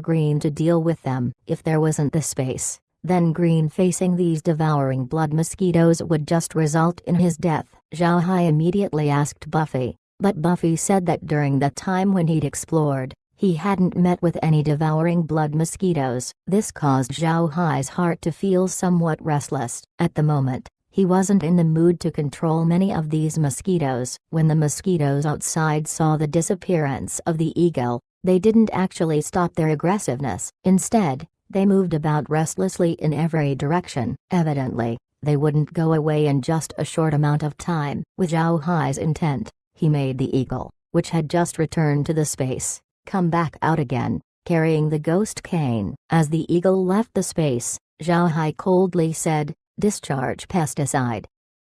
Green to deal with them. If there wasn't the space, then Green facing these devouring blood mosquitoes would just result in his death. Zhao Hai immediately asked Buffy, but Buffy said that during the time when he'd explored, he hadn't met with any devouring blood mosquitoes. This caused Zhao Hai's heart to feel somewhat restless. At the moment, he wasn't in the mood to control many of these mosquitoes. When the mosquitoes outside saw the disappearance of the eagle, they didn't actually stop their aggressiveness. Instead, they moved about restlessly in every direction. Evidently, they wouldn't go away in just a short amount of time. With Zhao Hai's intent, he made the eagle, which had just returned to the space, come back out again, carrying the ghost cane. As the eagle left the space, Zhao Hai coldly said, "Discharge pesticide."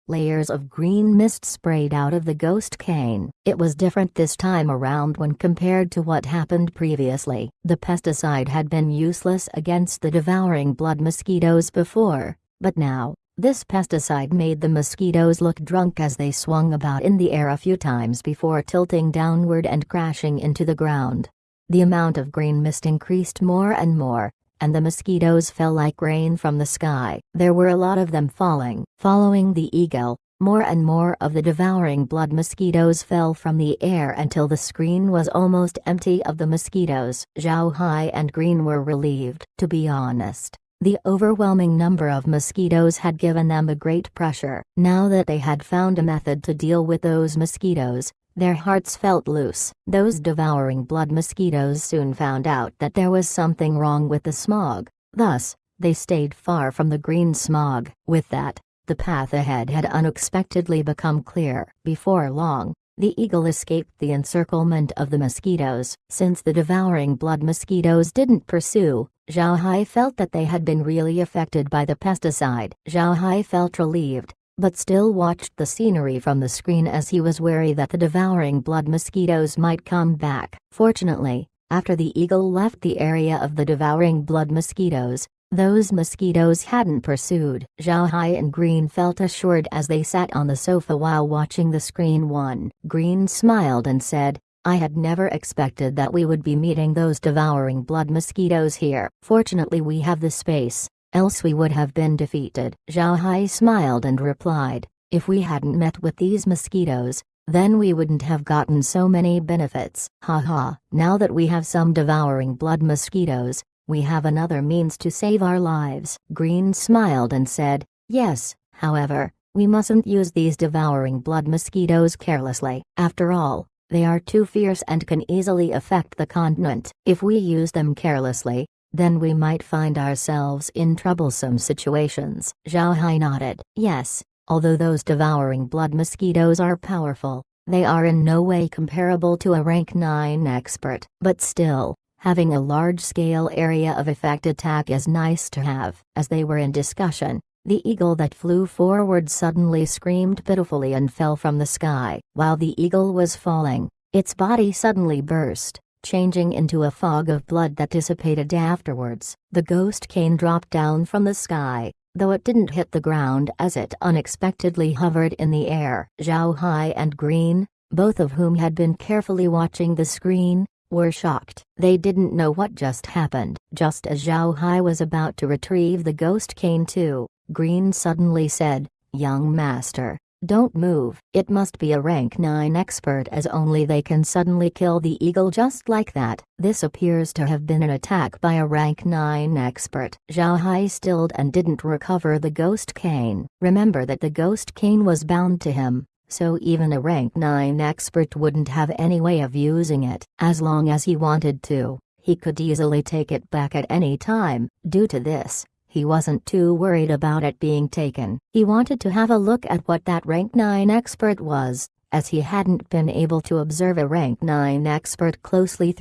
Layers of green mist sprayed out of the ghost cane. It was different this time around when compared to what happened previously. The pesticide had been useless against the devouring blood mosquitoes before, but now, this pesticide made the mosquitoes look drunk as they swung about in the air a few times before tilting downward and crashing into the ground. The amount of green mist increased more and more, and the mosquitoes fell like rain from the sky. There were a lot of them falling. Following the eagle, more and more of the devouring blood mosquitoes fell from the air until the screen was almost empty of the mosquitoes. Zhao Hai and Green were relieved. To be honest, The overwhelming number of mosquitoes had given them a great pressure. Now that they had found a method to deal with those mosquitoes, their hearts felt loose. Those devouring blood mosquitoes soon found out that there was something wrong with the smog. Thus, they stayed far from the green smog. With that, the path ahead had unexpectedly become clear. Before long, the eagle escaped the encirclement of the mosquitoes. Since the devouring blood mosquitoes didn't pursue, Zhao Hai felt that they had been really affected by the pesticide. Zhao Hai felt relieved, but still watched the scenery from the screen as he was wary that the devouring blood mosquitoes might come back. Fortunately, after the eagle left the area of the devouring blood mosquitoes, those mosquitoes hadn't pursued. Zhao Hai and Green felt assured as they sat on the sofa while watching the screen. Green smiled and said, "I had never expected that we would be meeting those devouring blood mosquitoes here. Fortunately we have the space, else we would have been defeated." Zhao Hai smiled and replied, "If we hadn't met with these mosquitoes, then we wouldn't have gotten so many benefits." Haha, now that we have some devouring blood mosquitoes, we have another means to save our lives. Green smiled and said, "Yes, however, we mustn't use these devouring blood mosquitoes carelessly. After all, they are too fierce and can easily affect the continent. If we use them carelessly, then we might find ourselves in troublesome situations." Zhao Hai nodded. "Yes, although those devouring blood mosquitoes are powerful, they are in no way comparable to a rank 9 expert. But still, having a large-scale area of effect attack is nice to have." As they were in discussion, the eagle that flew forward suddenly screamed pitifully and fell from the sky. While the eagle was falling, its body suddenly burst, changing into a fog of blood that dissipated afterwards. The ghost cane dropped down from the sky, though it didn't hit the ground as it unexpectedly hovered in the air. Zhao Hai and Green, both of whom had been carefully watching the screen, were shocked. They didn't know what just happened. Just as Zhao Hai was about to retrieve the ghost cane too, Green suddenly said, "Young master, don't move." It must be a rank 9 expert, as only they can suddenly kill the eagle just like that. This appears to have been an attack by a rank 9 expert. Zhao Hai stilled and didn't recover the ghost cane. Remember that the ghost cane was bound to him, so even a rank 9 expert wouldn't have any way of using it. As long as he wanted to, he could easily take it back at any time. Due to this, he wasn't too worried about it being taken. He wanted to have a look at what that rank 9 expert was, as he hadn't been able to observe a rank 9 expert closely.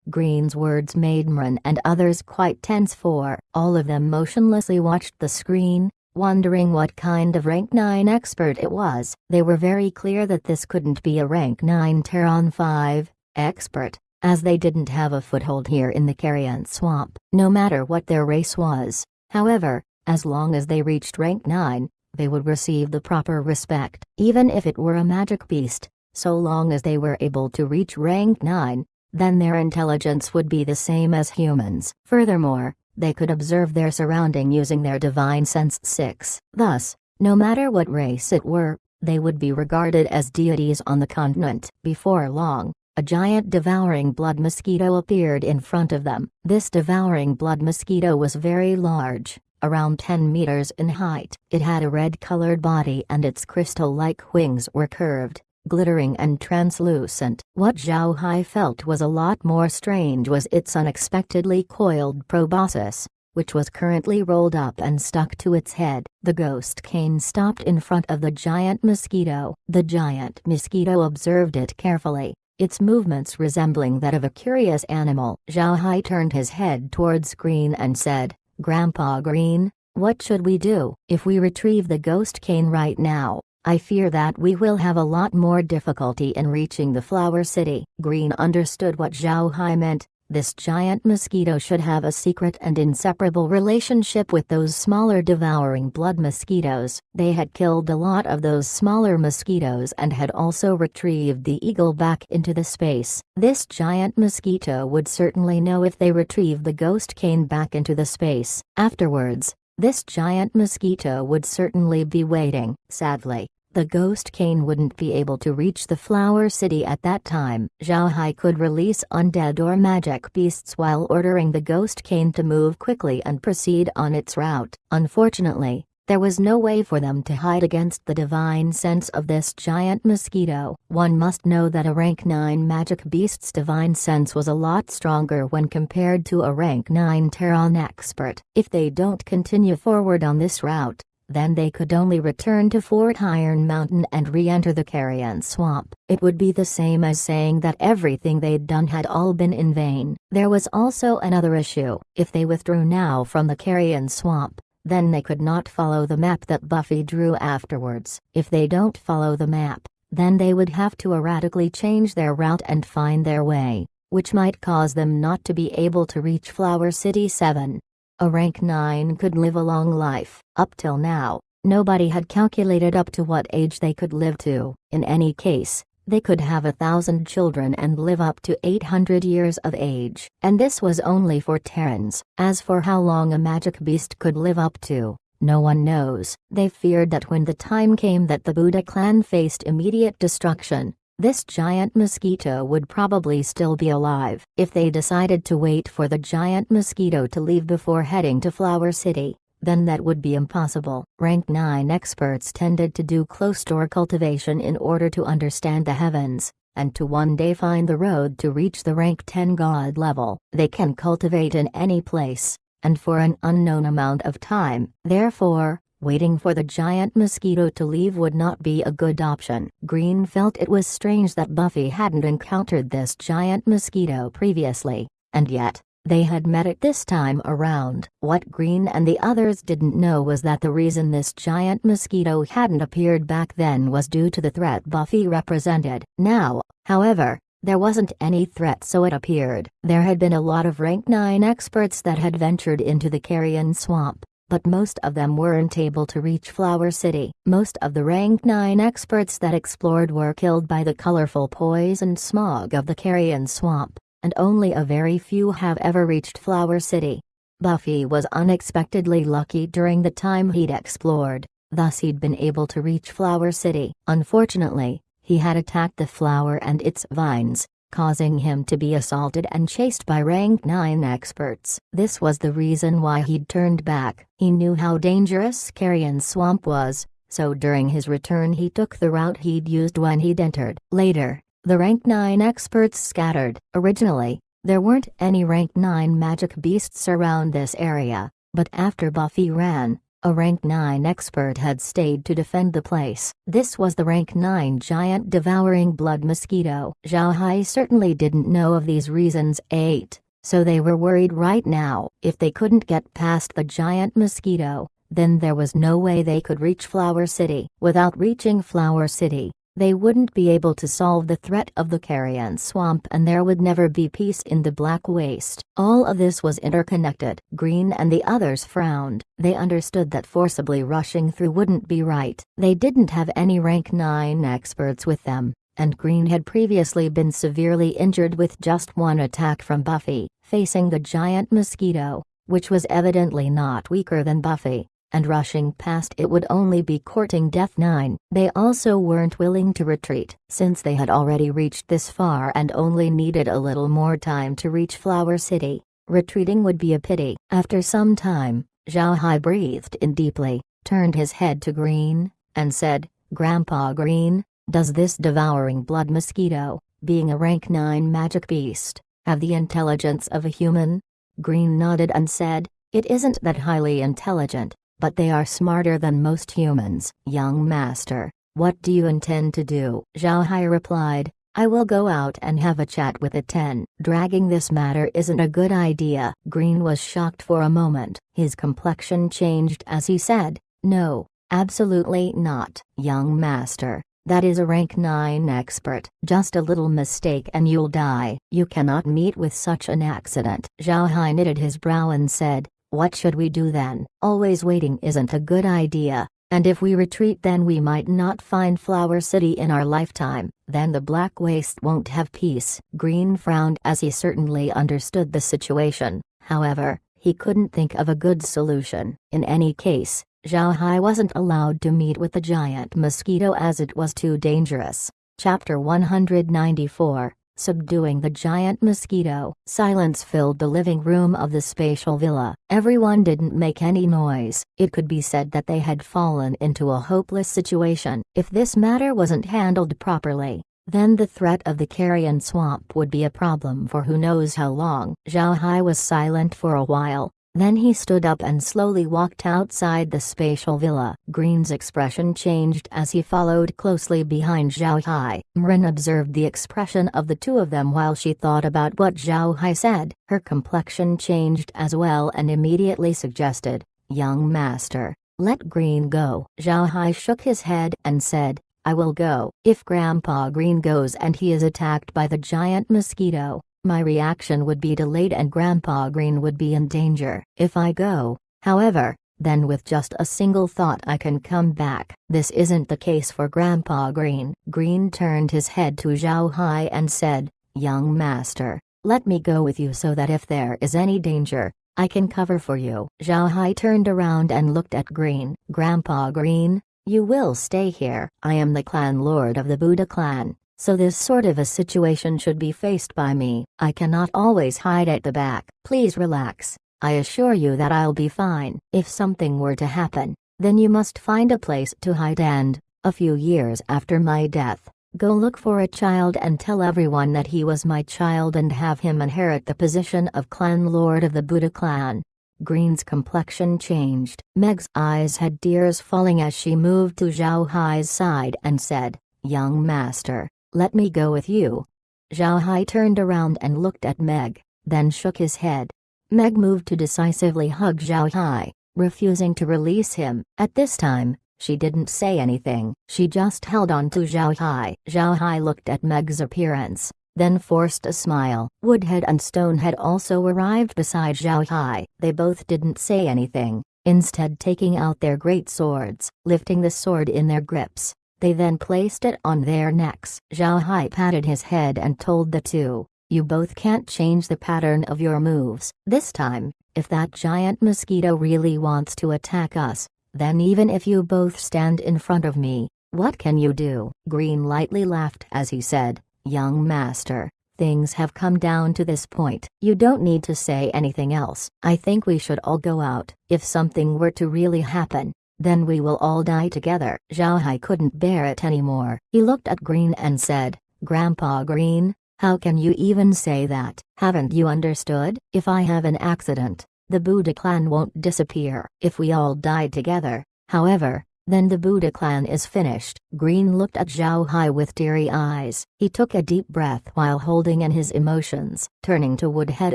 Green's words made Mran and others quite tense, for all of them motionlessly watched the screen, wondering what kind of rank 9 expert it was. They were very clear that this couldn't be a rank 9 Terran 5 expert, as they didn't have a foothold here in the Carrion Swamp. No matter what their race was, however, as long as they reached rank 9, they would receive the proper respect. Even if it were a magic beast, so long as they were able to reach rank 9, then their intelligence would be the same as humans. Furthermore, they could observe their surrounding using their divine sense 6. Thus, no matter what race it were, they would be regarded as deities on the continent. Before long, a giant devouring blood mosquito appeared in front of them. This devouring blood mosquito was very large, around 10 meters in height. It had a red-colored body and its crystal-like wings were curved, glittering and translucent. What Zhao Hai felt was a lot more strange was its unexpectedly coiled proboscis, which was currently rolled up and stuck to its head. The ghost cane stopped in front of the giant mosquito. The giant mosquito observed it carefully, its movements resembling that of a curious animal. Zhao Hai turned his head towards Green and said, "Grandpa Green, what should we do? If we retrieve the ghost cane right now, I fear that we will have a lot more difficulty in reaching the Flower City." Green understood what Zhao Hai meant. This giant mosquito should have a secret and inseparable relationship with those smaller devouring blood mosquitoes. They had killed a lot of those smaller mosquitoes and had also retrieved the eagle back into the space. This giant mosquito would certainly know if they retrieve the ghost cane back into the space. Afterwards, this giant mosquito would certainly be waiting. Sadly, The ghost cane wouldn't be able to reach the Flower City at that time. Zhao Hai could release undead or magic beasts while ordering the ghost cane to move quickly and proceed on its route. Unfortunately, there was no way for them to hide against the divine sense of this giant mosquito. One must know that a rank 9 magic beast's divine sense was a lot stronger when compared to a rank 9 Terran expert. If they don't continue forward on this route, then they could only return to Fort Iron Mountain and re-enter the Carrion Swamp. It would be the same as saying that everything they'd done had all been in vain. There was also another issue. If they withdrew now from the Carrion Swamp, then they could not follow the map that Buffy drew afterwards. If they don't follow the map, then they would have to erratically change their route and find their way, which might cause them not to be able to reach Flower City 7. A rank 9 could live a long life. Up till now, nobody had calculated up to what age they could live to. In any case, they could have 1,000 children and live up to 800 years of age. And this was only for Terrans. As for how long a magic beast could live up to, no one knows. They feared that when the time came that the Buddha clan faced immediate destruction, this giant mosquito would probably still be alive. If they decided to wait for the giant mosquito to leave before heading to Flower City, then that would be impossible. Rank 9 experts tended to do close-door cultivation in order to understand the heavens, and to one day find the road to reach the rank 10 god level. They can cultivate in any place, and for an unknown amount of time. Therefore, waiting for the giant mosquito to leave would not be a good option. Green felt it was strange that Buffy hadn't encountered this giant mosquito previously, and yet, they had met it this time around. What Green and the others didn't know was that the reason this giant mosquito hadn't appeared back then was due to the threat Buffy represented. Now, however, there wasn't any threat, so it appeared. There had been a lot of rank 9 experts that had ventured into the Carrion Swamp, but most of them weren't able to reach Flower City. Most of the rank 9 experts that explored were killed by the colorful poisoned smog of the Carrion Swamp, and only a very few have ever reached Flower City. Buffy was unexpectedly lucky during the time he'd explored, thus he'd been able to reach Flower City. Unfortunately, he had attacked the flower and its vines, causing him to be assaulted and chased by rank 9 experts. This was the reason why he'd turned back. He knew how dangerous Carrion Swamp was, so during his return he took the route he'd used when he'd entered. Later, the rank 9 experts scattered. Originally, there weren't any rank 9 magic beasts around this area, but after Buffy ran, a rank 9 expert had stayed to defend the place. This was the rank 9 giant devouring blood mosquito. Zhao Hai certainly didn't know of these reasons 8, so they were worried right now. If they couldn't get past the giant mosquito, then there was no way they could reach Flower City. Without reaching Flower City, they wouldn't be able to solve the threat of the Carrion Swamp, and there would never be peace in the Black Waste. All of this was interconnected. Green and the others frowned. They understood that forcibly rushing through wouldn't be right. They didn't have any rank 9 experts with them, and Green had previously been severely injured with just one attack from Buffy. Facing the giant mosquito, which was evidently not weaker than Buffy, and rushing past it would only be courting death. 9. They also weren't willing to retreat. Since they had already reached this far and only needed a little more time to reach Flower City, retreating would be a pity. After some time, Zhao Hai breathed in deeply, turned his head to Green, and said, "Grandpa Green, does this devouring blood mosquito, being a rank 9 magic beast, have the intelligence of a human?" Green nodded and said, "It isn't that highly intelligent, but they are smarter than most humans." "Young master, what do you intend to do?" Zhao Hai replied, "I will go out and have a chat with the 10. Dragging this matter isn't a good idea." Green was shocked for a moment. His complexion changed as he said, "No, absolutely not. Young master, that is a rank 9 expert. Just a little mistake and you'll die. You cannot meet with such an accident." Zhao Hai knitted his brow and said, "What should we do then? Always waiting isn't a good idea, and if we retreat then we might not find Flower City in our lifetime. Then the Black Waste won't have peace." Green frowned as he certainly understood the situation. However, he couldn't think of a good solution. In any case, Zhao Hai wasn't allowed to meet with the giant mosquito as it was too dangerous. Chapter 194, Subduing the Giant Mosquito. Silence filled the living room of the spatial villa. Everyone didn't make any noise. It could be said that they had fallen into a hopeless situation. If this matter wasn't handled properly, then the threat of the carrion swamp would be a problem for who knows how long. Zhao Hai was silent for a while. Then he stood up and slowly walked outside the spatial villa. Green's expression changed as he followed closely behind Zhao Hai. Mrin observed the expression of the two of them while she thought about what Zhao Hai said. Her complexion changed as well and immediately suggested, "Young master, let Green go." Zhao Hai shook his head and said, "I will go. If Grandpa Green goes and he is attacked by the giant mosquito, my reaction would be delayed and Grandpa Green would be in danger. If I go, however, then with just a single thought I can come back." This isn't the case for Grandpa Green. Green turned his head to Zhao Hai and said, "Young master, let me go with you so that if there is any danger, I can cover for you." Zhao Hai turned around and looked at Green. "Grandpa Green, you will stay here. I am the clan lord of the Buddha clan. So this sort of a situation should be faced by me. I cannot always hide at the back. Please relax. I assure you that I'll be fine. If something were to happen, then you must find a place to hide and, a few years after my death, go look for a child and tell everyone that he was my child and have him inherit the position of clan lord of the Buddha clan." Green's complexion changed. Meg's eyes had tears falling as she moved to Zhao Hai's side and said, "Young master, let me go with you." Zhao Hai turned around and looked at Meg, then shook his head. Meg moved to decisively hug Zhao Hai, refusing to release him. At this time, she didn't say anything. She just held on to Zhao Hai. Zhao Hai looked at Meg's appearance, then forced a smile. Woodhead and Stonehead also arrived beside Zhao Hai. They both didn't say anything, instead taking out their great swords, lifting the sword in their grips. They then placed it on their necks. Zhao Hai patted his head and told the two, "You both can't change the pattern of your moves. This time, if that giant mosquito really wants to attack us, then even if you both stand in front of me, what can you do?" Green lightly laughed as he said, "Young master, things have come down to this point. You don't need to say anything else. I think we should all go out. If something were to really happen, then we will all die together." Zhao Hai couldn't bear it anymore. He looked at Green and said, "Grandpa Green, how can you even say that? Haven't you understood? If I have an accident, the Buddha clan won't disappear. If we all die together, however, then the Buddha clan is finished." Green looked at Zhao Hai with teary eyes. He took a deep breath while holding in his emotions. Turning to Woodhead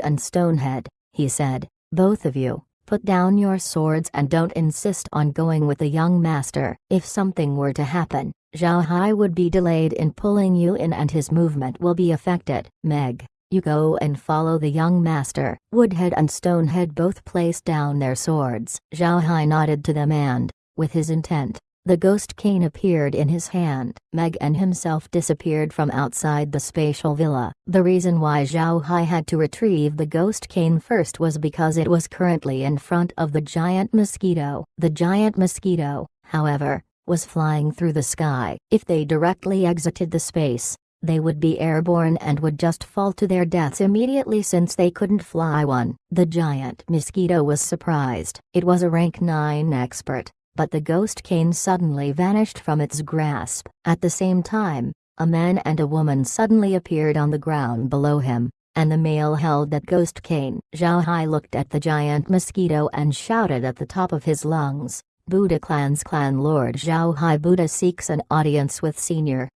and Stonehead, he said, "Both of you, put down your swords and don't insist on going with the young master. If something were to happen, Zhao Hai would be delayed in pulling you in and his movement will be affected. Meg, you go and follow the young master." Woodhead and Stonehead both placed down their swords. Zhao Hai nodded to them and, with his intent, the ghost cane appeared in his hand. Meg and himself disappeared from outside the spatial villa. The reason why Zhao Hai had to retrieve the ghost cane first was because it was currently in front of the giant mosquito. The giant mosquito, however, was flying through the sky. If they directly exited the space, they would be airborne and would just fall to their deaths immediately since they couldn't fly one. The giant mosquito was surprised. It was a rank 9 expert. But the ghost cane suddenly vanished from its grasp. At the same time, a man and a woman suddenly appeared on the ground below him, and the male held that ghost cane. Zhao Hai looked at the giant mosquito and shouted at the top of his lungs, "Buddha clan's clan lord Zhao Hai Buddha seeks an audience with senior."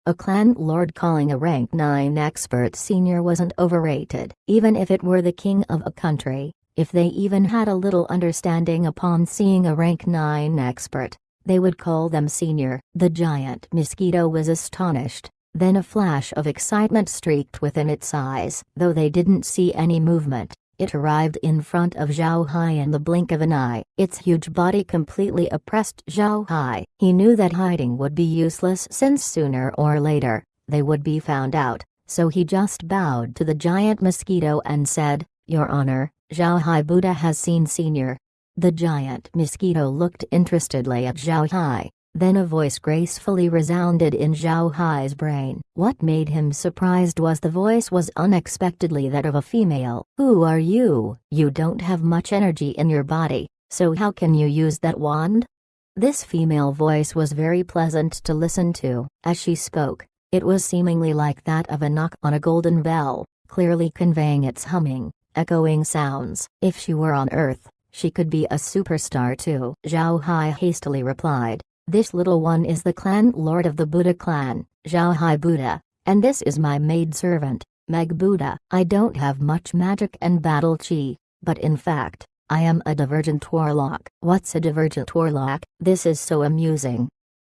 A clan lord calling a rank 9 expert senior wasn't overrated. Even if it were the king of a country, if they even had a little understanding upon seeing a rank 9 expert, they would call them senior. The giant mosquito was astonished, then a flash of excitement streaked within its eyes. Though they didn't see any movement, it arrived in front of Zhao Hai in the blink of an eye. Its huge body completely oppressed Zhao Hai. He knew that hiding would be useless since sooner or later, they would be found out, so he just bowed to the giant mosquito and said, "Your Honor, Zhao Hai Buddha has seen senior." The giant mosquito looked interestedly at Zhao Hai. Then a voice gracefully resounded in Zhao Hai's brain. What made him surprised was the voice was unexpectedly that of a female. Who are you? You don't have much energy in your body, so how can you use that wand? This female voice was very pleasant to listen to. As she spoke, it was seemingly like that of a knock on a golden bell, clearly conveying its humming, echoing sounds. If she were on Earth, she could be a superstar too. Zhao Hai hastily replied. This little one is the clan lord of the Buddha clan, Zhao Hai Buddha, and this is my maidservant, Meg Buddha. I don't have much magic and battle chi, but in fact, I am a divergent warlock. What's a divergent warlock? This is so amusing.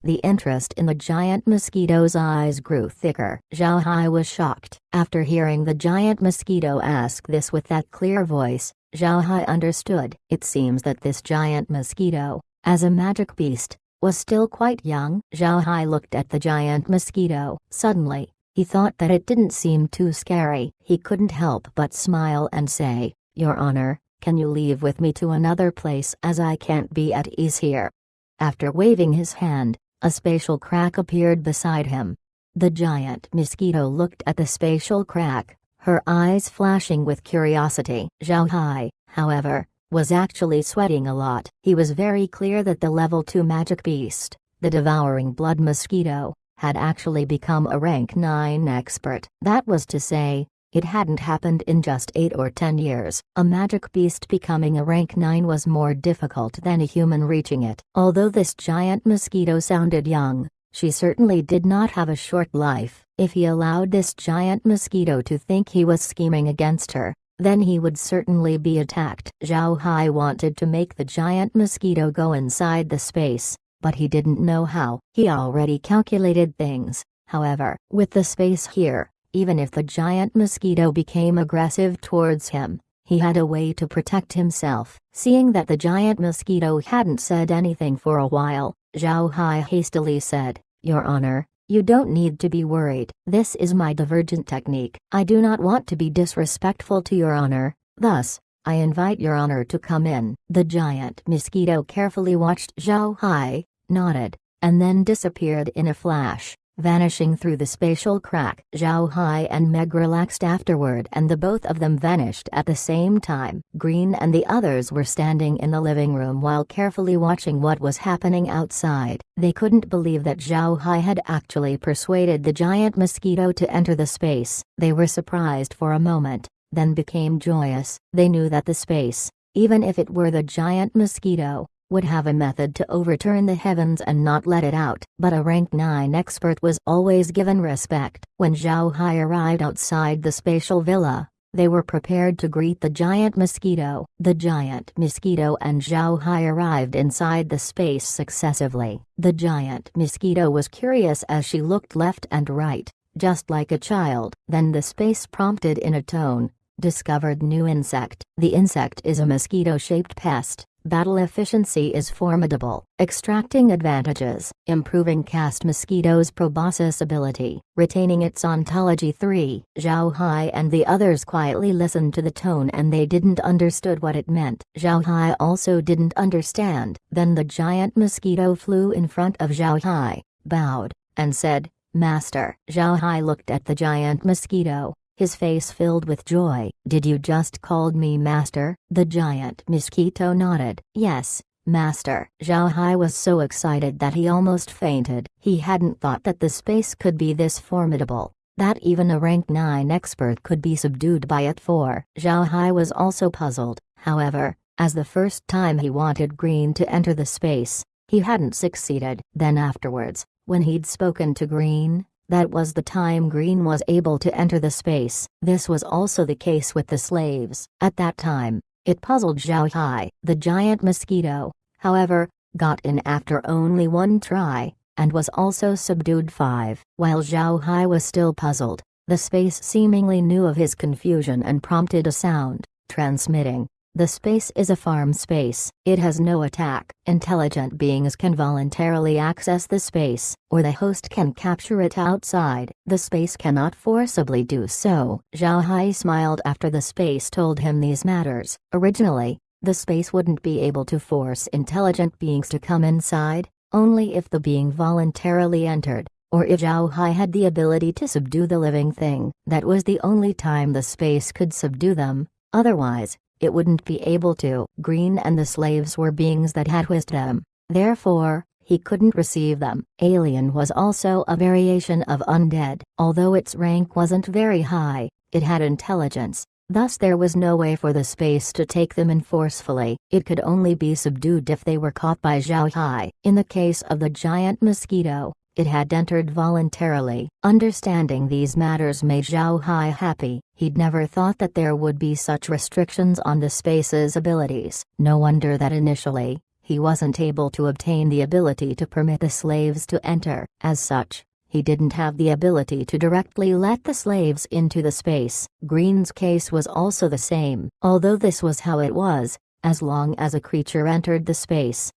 The interest in the giant mosquito's eyes grew thicker. Zhao Hai was shocked. After hearing the giant mosquito ask this with that clear voice, Zhao Hai understood. It seems that this giant mosquito, as a magic beast, was still quite young. Zhao Hai looked at the giant mosquito. Suddenly, he thought that it didn't seem too scary. He couldn't help but smile and say, "Your Honor, can you leave with me to another place as I can't be at ease here?" After waving his hand, a spatial crack appeared beside him. The giant mosquito looked at the spatial crack, her eyes flashing with curiosity. Zhao Hai, however, was actually sweating a lot. He was very clear that the level 2 magic beast, the devouring blood mosquito, had actually become a rank 9 expert. That was to say, it hadn't happened in just 8 or 10 years. A magic beast becoming a rank 9 was more difficult than a human reaching it. Although this giant mosquito sounded young, she certainly did not have a short life. If he allowed this giant mosquito to think he was scheming against her, then he would certainly be attacked. Zhao Hai wanted to make the giant mosquito go inside the space, but he didn't know how. He already calculated things, however. With the space here, even if the giant mosquito became aggressive towards him, he had a way to protect himself. Seeing that the giant mosquito hadn't said anything for a while, Zhao Hai hastily said, "Your Honor, you don't need to be worried. This is my divergent technique. I do not want to be disrespectful to Your Honor, thus, I invite Your Honor to come in." The giant mosquito carefully watched Zhao Hai, nodded, and then disappeared in a flash, vanishing through the spatial crack. Zhao Hai and Meg relaxed afterward and the both of them vanished at the same time. Green and the others were standing in the living room while carefully watching what was happening outside. They couldn't believe that Zhao Hai had actually persuaded the giant mosquito to enter the space. They were surprised for a moment, then became joyous. They knew that the space, even if it were the giant mosquito, would have a method to overturn the heavens and not let it out. But a rank 9 expert was always given respect. When Zhao Hai arrived outside the spatial villa, they were prepared to greet the giant mosquito. The giant mosquito and Zhao Hai arrived inside the space successively. The giant mosquito was curious as she looked left and right, just like a child. Then the space prompted in a tone, "Discovered new insect." The insect is a mosquito-shaped pest. Battle efficiency is formidable. Extracting advantages. Improving cast mosquito's proboscis ability. Retaining its ontology 3. Zhao Hai and the others quietly listened to the tone and they didn't understood what it meant. Zhao Hai also didn't understand. Then the giant mosquito flew in front of Zhao Hai, bowed, and said, "Master." Zhao Hai looked at the giant mosquito, his face filled with joy. "Did you just call me master?" The giant mosquito nodded. "Yes, master." Zhao Hai was so excited that he almost fainted. He hadn't thought that the space could be this formidable, that even a rank 9 expert could be subdued by it. For Zhao Hai was also puzzled, however, as the first time he wanted Green to enter the space, he hadn't succeeded. Then afterwards, when he'd spoken to Green, that was the time Green was able to enter the space. This was also the case with the slaves. At that time, it puzzled Zhao Hai. The giant mosquito, however, got in after only one try, and was also subdued 5. While Zhao Hai was still puzzled, the space seemingly knew of his confusion and prompted a sound, transmitting. The space is a farm space. It has no attack. Intelligent beings can voluntarily access the space, or the host can capture it outside. The space cannot forcibly do so. Zhao Hai smiled after the space told him these matters. Originally, The space wouldn't be able to force intelligent beings to come inside, only if the being voluntarily entered, or if Zhao Hai had the ability to subdue the living thing. That was the only time the space could subdue them, otherwise, it wouldn't be able to. Green and the slaves were beings that had wished them, therefore, he couldn't receive them. Alien was also a variation of undead. Although its rank wasn't very high, it had intelligence, thus there was no way for the space to take them in forcefully. It could only be subdued if they were caught by Zhao Hai. In the case of the giant mosquito, it had entered voluntarily. Understanding these matters made Zhao Hai happy. He'd never thought that there would be such restrictions on the space's abilities. No wonder that initially, he wasn't able to obtain the ability to permit the slaves to enter. As such, he didn't have the ability to directly let the slaves into the space. Green's case was also the same. Although this was how it was, as long as a creature entered the space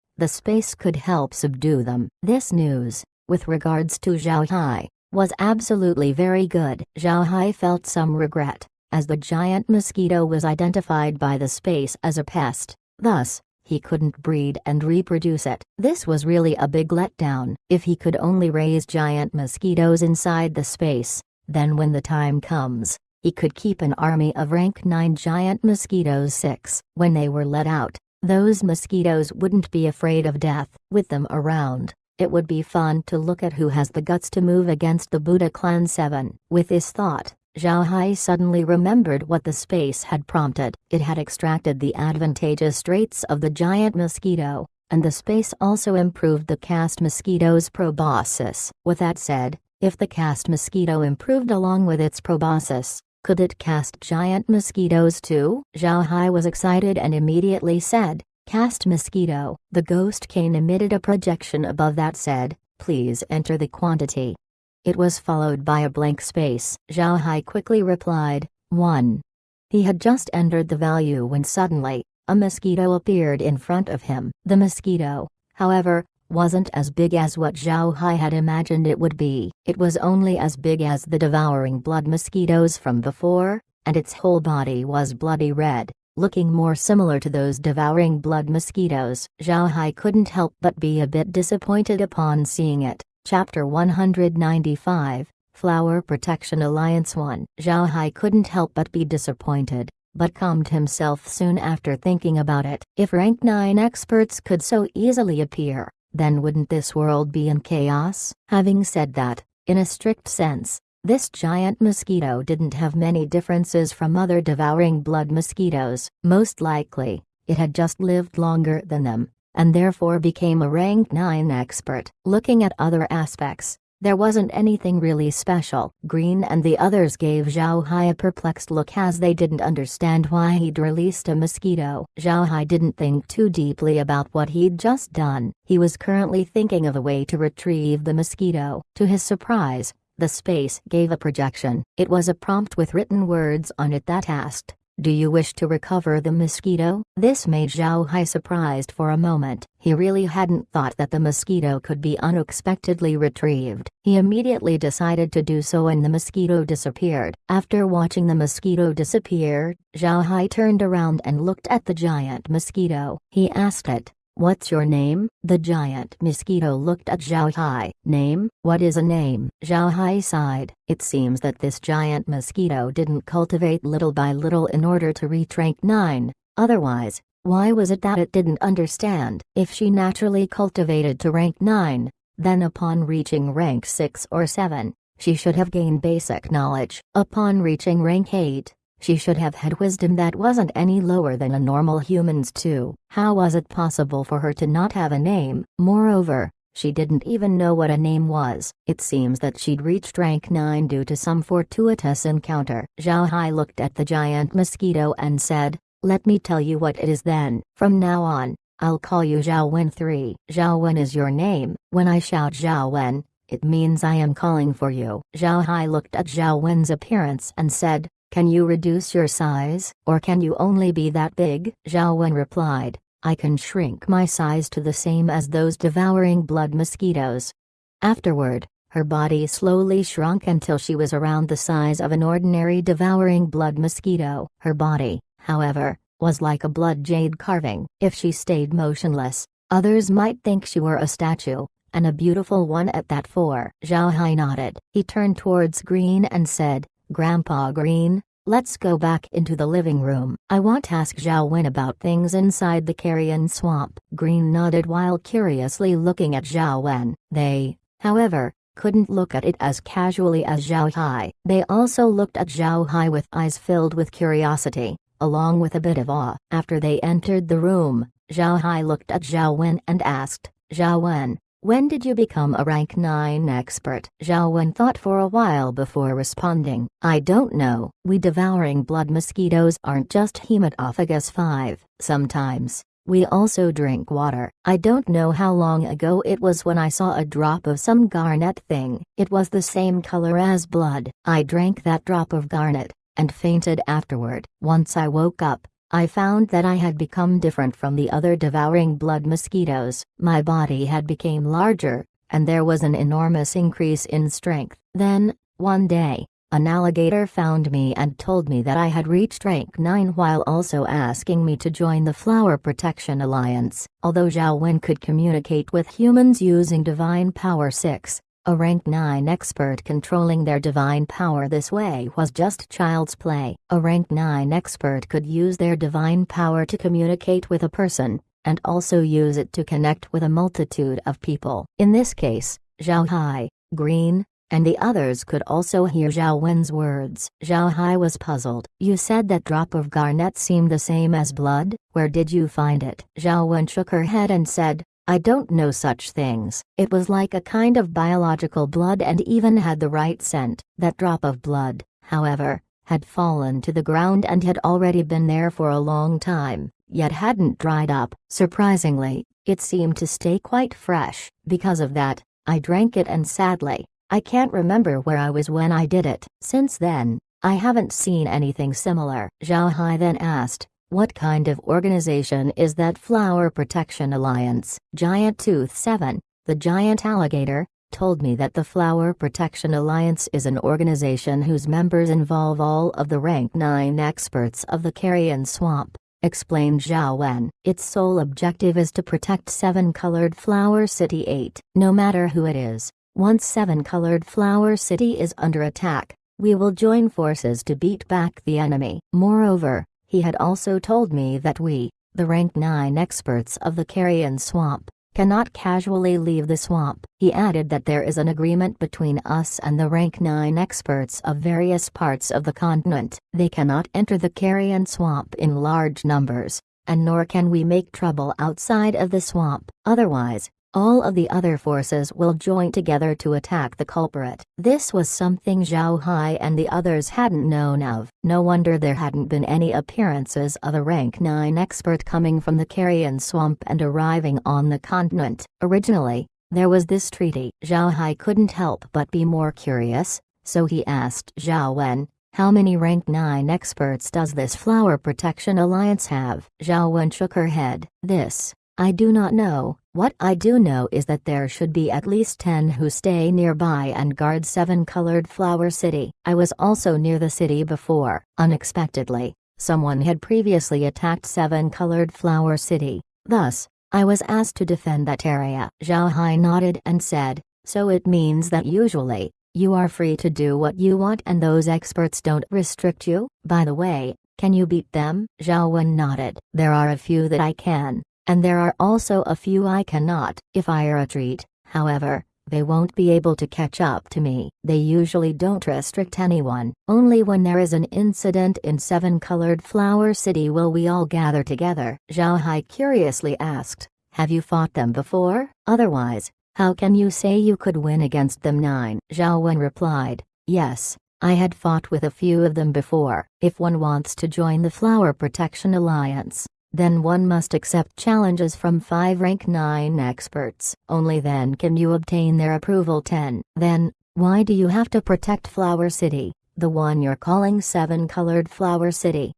could help subdue them. This news, with regards to Zhao Hai, was absolutely very good. Zhao Hai felt some regret, as the giant mosquito was identified by the space as a pest, thus, he couldn't breed and reproduce it. This was really a big letdown. If he could only raise giant mosquitoes inside the space, then when the time comes, he could keep an army of rank 9 giant mosquitoes. 6. When they were let out, those mosquitoes wouldn't be afraid of death. With them around, it would be fun to look at who has the guts to move against the Buddha clan. 7. With this thought, Zhao Hai suddenly remembered what the space had prompted. It had extracted the advantageous traits of the giant mosquito, and the space also improved the caste mosquito's proboscis. With that said, if the caste mosquito improved along with its proboscis, could it cast giant mosquitoes too? Zhao Hai was excited and immediately said, "Cast mosquito." The ghost cane emitted a projection above that said, "Please enter the quantity." It was followed by a blank space. Zhao Hai quickly replied, 1. He had just entered the value when suddenly, a mosquito appeared in front of him. The mosquito, however, wasn't as big as what Zhao Hai had imagined it would be. It was only as big as the devouring blood mosquitoes from before, and its whole body was bloody red, looking more similar to those devouring blood mosquitoes. Zhao Hai couldn't help but be a bit disappointed upon seeing it. Chapter 195, Flower Protection Alliance 1. Zhao Hai couldn't help but be disappointed, but calmed himself soon after thinking about it. If rank 9 experts could so easily appear, then wouldn't this world be in chaos? Having said that, in a strict sense, this giant mosquito didn't have many differences from other devouring blood mosquitoes. Most likely, it had just lived longer than them, and therefore became a rank 9 expert. Looking at other aspects, there wasn't anything really special. Green and the others gave Zhao Hai a perplexed look as they didn't understand why he'd released a mosquito. Zhao Hai didn't think too deeply about what he'd just done. He was currently thinking of a way to retrieve the mosquito. To his surprise, the space gave a projection. It was a prompt with written words on it that asked, "Do you wish to recover the mosquito?" This made Zhao Hai surprised for a moment. He really hadn't thought that the mosquito could be unexpectedly retrieved. He immediately decided to do so and the mosquito disappeared. After watching the mosquito disappear, Zhao Hai turned around and looked at the giant mosquito. He asked it, "What's your name?" The giant mosquito looked at Zhao Hai. "Name? What is a name?" Zhao Hai sighed. It seems that this giant mosquito didn't cultivate little by little in order to reach rank 9, otherwise, why was it that it didn't understand? If she naturally cultivated to rank 9, then upon reaching rank 6 or 7, she should have gained basic knowledge. Upon reaching rank 8, she should have had wisdom that wasn't any lower than a normal human's too. How was it possible for her to not have a name? Moreover, she didn't even know what a name was. It seems that she'd reached rank 9 due to some fortuitous encounter. Zhao Hai looked at the giant mosquito and said, "Let me tell you what it is then. From now on, I'll call you Zhao Wen 3. Zhao Wen is your name. When I shout Zhao Wen, it means I am calling for you." Zhao Hai looked at Zhao Wen's appearance and said, "Can you reduce your size, or can you only be that big?" Zhao Wen replied, "I can shrink my size to the same as those devouring blood mosquitoes." Afterward, her body slowly shrunk until she was around the size of an ordinary devouring blood mosquito. Her body, however, was like a blood jade carving. If she stayed motionless, others might think she were a statue, and a beautiful one at that. 4. Zhao Hai nodded. He turned towards Green and said, "Grandpa Green, let's go back into the living room. I want to ask Zhao Wen about things inside the carrion swamp." Green nodded while curiously looking at Zhao Wen. They, however, couldn't look at it as casually as Zhao Hai. They also looked at Zhao Hai with eyes filled with curiosity, along with a bit of awe. After they entered the room, Zhao Hai looked at Zhao Wen and asked, "Zhao Wen, when did you become a rank 9 expert?" Zhao Wen thought for a while before responding. "I don't know. We devouring blood mosquitoes aren't just hematophagus 5. Sometimes, we also drink water. I don't know how long ago it was when I saw a drop of some garnet thing. It was the same color as blood. I drank that drop of garnet, and fainted afterward. Once I woke up, I found that I had become different from the other devouring blood mosquitoes. My body had become larger, and there was an enormous increase in strength. Then, one day, an alligator found me and told me that I had reached rank 9 while also asking me to join the Flower Protection Alliance." Although Zhao Wen could communicate with humans using Divine Power 6, a rank 9 expert controlling their divine power this way was just child's play. A rank 9 expert could use their divine power to communicate with a person, and also use it to connect with a multitude of people. In this case, Zhao Hai, Green, and the others could also hear Zhao Wen's words. Zhao Hai was puzzled. "You said that drop of garnet seemed the same as blood? Where did you find it?" Zhao Wen shook her head and said, "I don't know such things. It was like a kind of biological blood and even had the right scent." That drop of blood, however, had fallen to the ground and had already been there for a long time, yet hadn't dried up. Surprisingly, it seemed to stay quite fresh. Because of that, I drank it and sadly, I can't remember where I was when I did it. Since then, I haven't seen anything similar." Zhao Hai then asked, "What kind of organization is that Flower Protection Alliance?" Giant Tooth 7, the giant alligator, told me that the Flower Protection Alliance is an organization whose members involve all of the rank 9 experts of the carrion swamp, explained Zhao Wen. "Its sole objective is to protect 7-colored Flower City 8. No matter who it is, once 7-colored Flower City is under attack, we will join forces to beat back the enemy." Moreover, he had also told me that we, the rank 9 experts of the carrion swamp, cannot casually leave the swamp. He added that there is an agreement between us and the rank 9 experts of various parts of the continent. They cannot enter the carrion swamp in large numbers, and nor can we make trouble outside of the swamp. Otherwise, all of the other forces will join together to attack the culprit. This was something Zhao Hai and the others hadn't known of. No wonder there hadn't been any appearances of a rank 9 expert coming from the carrion swamp and arriving on the continent. Originally, there was this treaty. Zhao Hai couldn't help but be more curious, so he asked Zhao Wen, "How many rank 9 experts does this Flower Protection Alliance have?" Zhao Wen shook her head. "This, I do not know. What I do know is that there should be at least 10 who stay nearby and guard 7-colored Flower City. I was also near the city before. Unexpectedly, someone had previously attacked 7-colored Flower City. Thus, I was asked to defend that area." Zhao Hai nodded and said, "So it means that usually, you are free to do what you want and those experts don't restrict you? By the way, can you beat them?" Zhao Wen nodded. "There are a few that I can. And there are also a few I cannot. If I retreat, however, they won't be able to catch up to me. They usually don't restrict anyone. Only when there is an incident in 7-colored Flower City will we all gather together." Zhao Hai curiously asked, "Have you fought them before? Otherwise, how can you say you could win against them?" 9. Zhao Wen replied, "Yes, I had fought with a few of them before. If one wants to join the Flower Protection Alliance, then one must accept challenges from 5 rank 9 experts. Only then can you obtain their approval." 10. "Then, why do you have to protect Flower City, the one you're calling 7-colored Flower City?"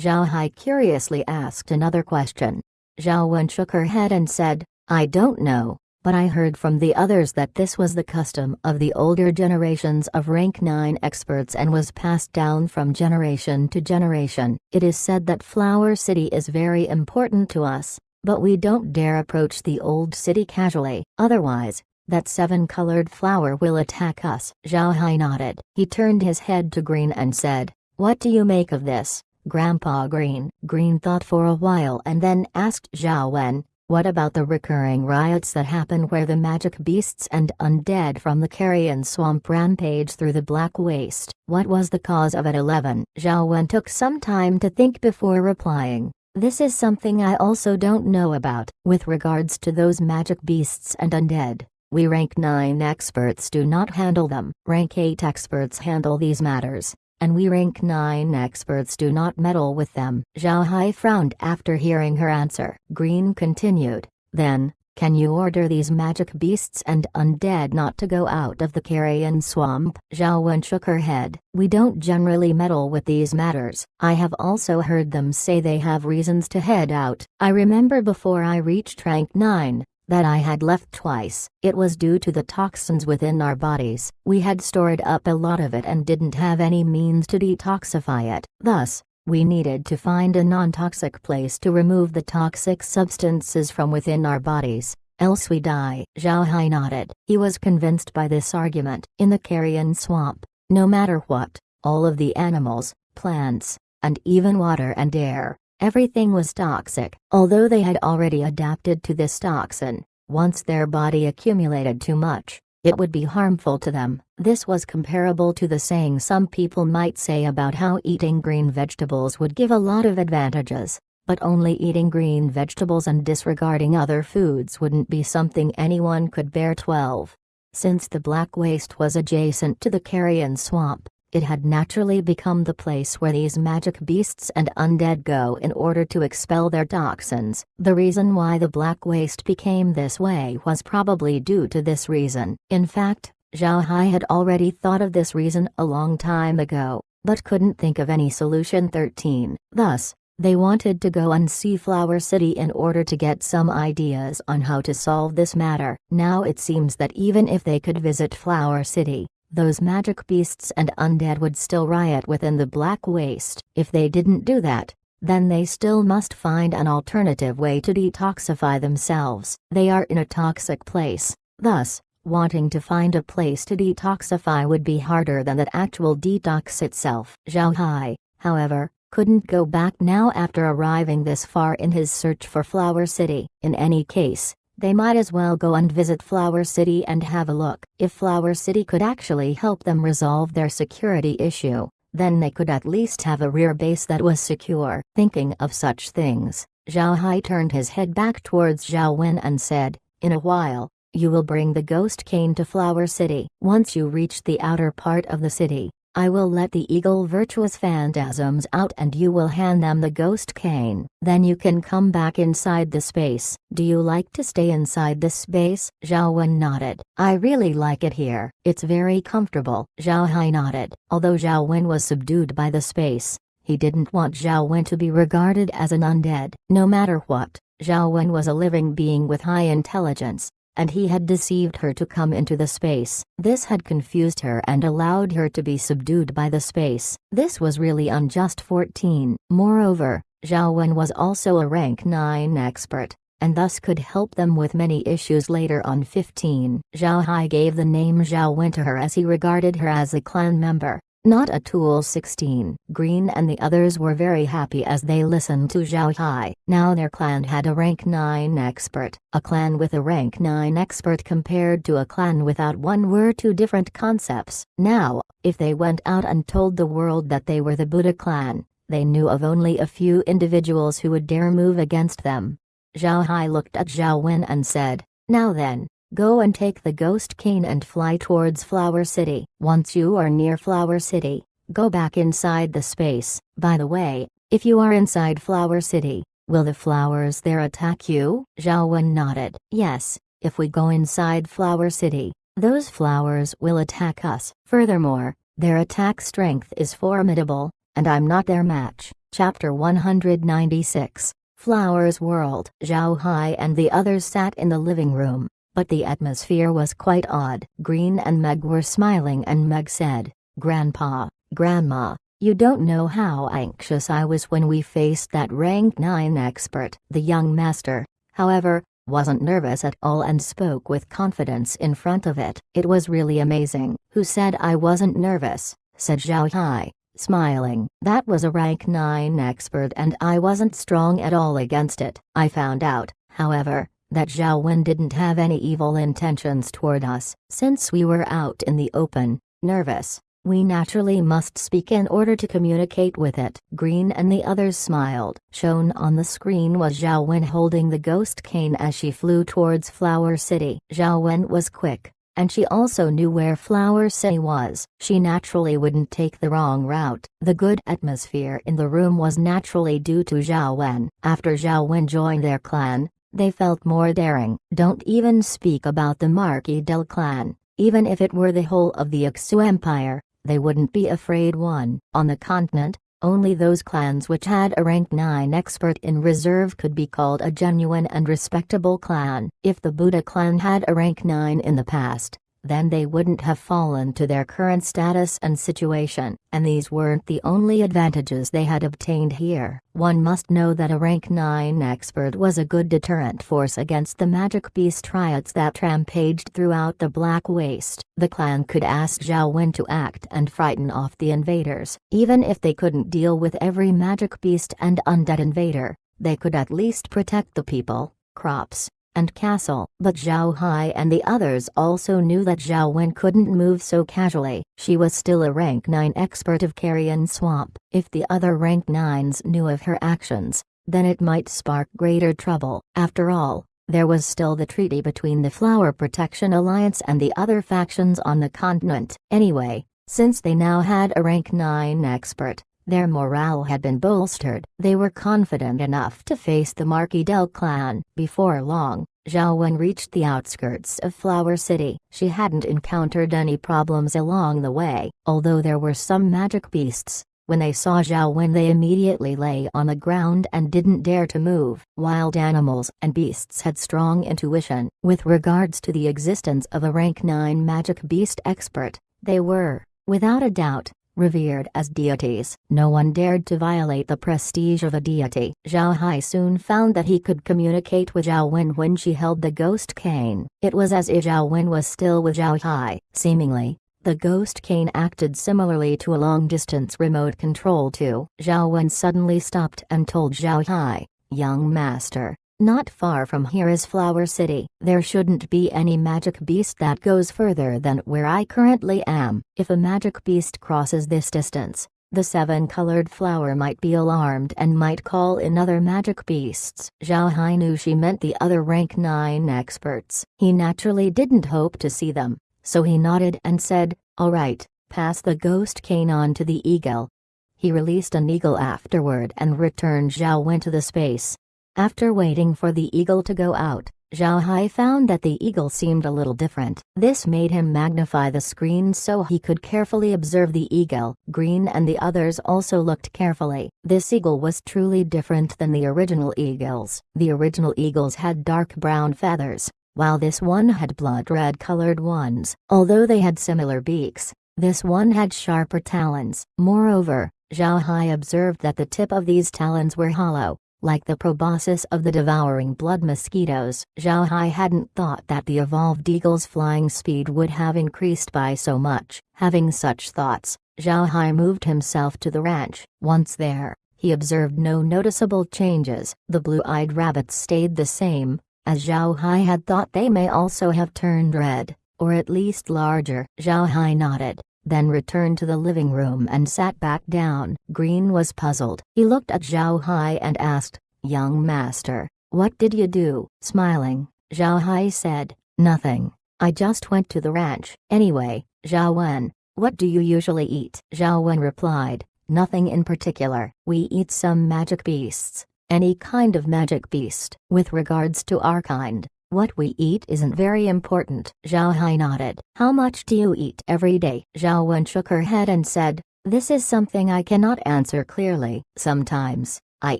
Zhao Hai curiously asked another question. Zhao Wen shook her head and said, "I don't know. but I heard from the others that this was the custom of the older generations of rank 9 experts and was passed down from generation to generation. It is said that Flower City is very important to us, but we don't dare approach the old city casually, otherwise, that 7-colored flower will attack us." Zhao Hai nodded. He turned his head to Green and said, "What do you make of this, Grandpa Green?" Green thought for a while and then asked Zhao Wen, "What about the recurring riots that happen where the magic beasts and undead from the carrion swamp rampage through the Black Waste? What was the cause of it?" 11. Zhao Wen took some time to think before replying. "This is something I also don't know about. With regards to those magic beasts and undead, we rank 9 experts do not handle them. Rank 8 experts handle these matters, and we rank 9 experts do not meddle with them." Zhao Hai frowned after hearing her answer. Green continued, "Then, can you order these magic beasts and undead not to go out of the carrion swamp?" Zhao Wen shook her head. "We don't generally meddle with these matters. I have also heard them say they have reasons to head out. I remember before I reached rank 9, that I had left twice. It was due to the toxins within our bodies. We had stored up a lot of it and didn't have any means to detoxify it. Thus, we needed to find a non-toxic place to remove the toxic substances from within our bodies, else we die." Zhao Hai nodded. He was convinced by this argument. In the carrion swamp, no matter what, all of the animals, plants, and even water and air, everything was toxic. Although they had already adapted to this toxin, once their body accumulated too much, it would be harmful to them. This was comparable to the saying some people might say about how eating green vegetables would give a lot of advantages, but only eating green vegetables and disregarding other foods wouldn't be something anyone could bear. 12. Since the Black Waste was adjacent to the carrion swamp, it had naturally become the place where these magic beasts and undead go in order to expel their toxins. The reason why the Black Waste became this way was probably due to this reason. In fact, Zhao Hai had already thought of this reason a long time ago, but couldn't think of any solution. 13. Thus, they wanted to go and see Flower City in order to get some ideas on how to solve this matter. Now it seems that even if they could visit Flower City, those magic beasts and undead would still riot within the Black Waste. If they didn't do that, then they still must find an alternative way to detoxify themselves. They are in a toxic place, thus, wanting to find a place to detoxify would be harder than the actual detox itself. Zhao Hai, however, couldn't go back now after arriving this far in his search for Flower City. In any case, they might as well go and visit Flower City and have a look. If Flower City could actually help them resolve their security issue, then they could at least have a rear base that was secure. Thinking of such things, Zhao Hai turned his head back towards Zhao Wen and said, "In a while, you will bring the ghost cane to Flower City. Once you reach the outer part of the city, I will let the eagle virtuous phantasms out and you will hand them the ghost cane. Then you can come back inside the space." "Do you like to stay inside this space?" Zhao Wen nodded. "I really like it here. It's very comfortable." Zhao Hai nodded. Although Zhao Wen was subdued by the space, he didn't want Zhao Wen to be regarded as an undead. No matter what, Zhao Wen was a living being with high intelligence, and he had deceived her to come into the space. This had confused her and allowed her to be subdued by the space. This was really unjust. 14. Moreover, Zhao Wen was also a rank 9 expert, and thus could help them with many issues later on. 15. Zhao Hai gave the name Zhao Wen to her as he regarded her as a clan member, not a tool. 16. Green and the others were very happy as they listened to Zhao Hai. Now their clan had a rank 9 expert. A clan with a rank 9 expert compared to a clan without one were two different concepts. Now, if they went out and told the world that they were the Buddha clan, they knew of only a few individuals who would dare move against them. Zhao Hai looked at Zhao Wen and said, "Now then, go and take the ghost cane and fly towards Flower City. Once you are near Flower City, go back inside the space. By the way, if you are inside Flower City, will the flowers there attack you?" Zhao Wen nodded. "Yes, if we go inside Flower City, those flowers will attack us. Furthermore, their attack strength is formidable, and I'm not their match." Chapter 196. Flowers World. Zhao Hai and the others sat in the living room, but the atmosphere was quite odd. Green and Meg were smiling and Meg said, "Grandpa, Grandma, you don't know how anxious I was when we faced that rank 9 expert." The young master, however, wasn't nervous at all and spoke with confidence in front of it. "It was really amazing." "Who said I wasn't nervous?" said Zhao Hai, smiling. "That was a rank 9 expert and I wasn't strong at all against it." I found out, however, that Zhao Wen didn't have any evil intentions toward us. Since we were out in the open, nervous, we naturally must speak in order to communicate with it. Green and the others smiled. Shown on the screen was Zhao Wen holding the ghost cane as she flew towards Flower City. Zhao Wen was quick, and she also knew where Flower City was. She naturally wouldn't take the wrong route. The good atmosphere in the room was naturally due to Zhao Wen. After Zhao Wen joined their clan, they felt more daring. Don't even speak about the Marquis del clan. Even if it were the whole of the Ixu Empire, they wouldn't be afraid. On the continent, only those clans which had a rank 9 expert in reserve could be called a genuine and respectable clan. If the Buddha clan had a rank 9 in the past, then they wouldn't have fallen to their current status and situation, and these weren't the only advantages they had obtained here. One must know that a rank 9 expert was a good deterrent force against the magic beast riots that rampaged throughout the Black Waste. The clan could ask Zhao Wen to act and frighten off the invaders. Even if they couldn't deal with every magic beast and undead invader, they could at least protect the people, crops, and castle. But Zhao Hai and the others also knew that Zhao Wen couldn't move so casually. She was still a rank 9 expert of Carrion Swamp. If the other rank 9s knew of her actions, then it might spark greater trouble. After all, there was still the treaty between the Flower Protection Alliance and the other factions on the continent. Anyway, since they now had a rank 9 expert, their morale had been bolstered. They were confident enough to face the Marquis del clan. Before long, Zhao Wen reached the outskirts of Flower City. She hadn't encountered any problems along the way, although there were some magic beasts. When they saw Zhao Wen, they immediately lay on the ground and didn't dare to move. Wild animals and beasts had strong intuition. With regards to the existence of a rank 9 magic beast expert, they were, without a doubt, revered as deities. No one dared to violate the prestige of a deity. Zhao Hai soon found that he could communicate with Zhao Wen when she held the ghost cane. It was as if Zhao Wen was still with Zhao Hai. Seemingly, the ghost cane acted similarly to a long-distance remote control too. Zhao Wen suddenly stopped and told Zhao Hai, "Young master, not far from here is Flower City. There shouldn't be any magic beast that goes further than where I currently am. If a magic beast crosses this distance, the 7-colored flower might be alarmed and might call in other magic beasts." Zhao Hai knew she meant the other rank 9 experts. He naturally didn't hope to see them, so he nodded and said, "All right, pass the ghost cane on to the eagle." He released an eagle afterward and returned Zhao Wen to the space. After waiting for the eagle to go out, Zhao Hai found that the eagle seemed a little different. This made him magnify the screen so he could carefully observe the eagle. Green and the others also looked carefully. This eagle was truly different than the original eagles. The original eagles had dark brown feathers, while this one had blood-red colored ones. Although they had similar beaks, this one had sharper talons. Moreover, Zhao Hai observed that the tip of these talons were hollow, like the proboscis of the devouring blood mosquitoes. Zhao Hai hadn't thought that the evolved eagle's flying speed would have increased by so much. Having such thoughts, Zhao Hai moved himself to the ranch. Once there, he observed no noticeable changes. The blue-eyed rabbits stayed the same, as Zhao Hai had thought. They may also have turned red, or at least larger. Zhao Hai nodded, then returned to the living room and sat back down. Green was puzzled. He looked at Zhao Hai and asked, "Young master, what did you do?" Smiling, Zhao Hai said, "Nothing. I just went to the ranch." "Anyway, Zhao Wen, what do you usually eat?" Zhao Wen replied, "Nothing in particular. We eat some magic beasts, any kind of magic beast. With regards to our kind, what we eat isn't very important." Zhao Hai nodded. "How much do you eat every day?" Zhao Wen shook her head and said, "This is something I cannot answer clearly. Sometimes, I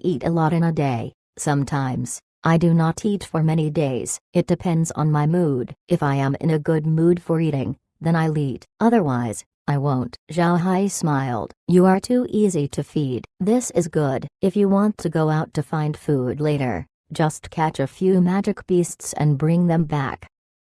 eat a lot in a day. Sometimes, I do not eat for many days. It depends on my mood. If I am in a good mood for eating, then I'll eat. Otherwise, I won't. Zhao Hai smiled. You are too easy to feed. This is good. If you want to go out to find food later, just catch a few magic beasts and bring them back.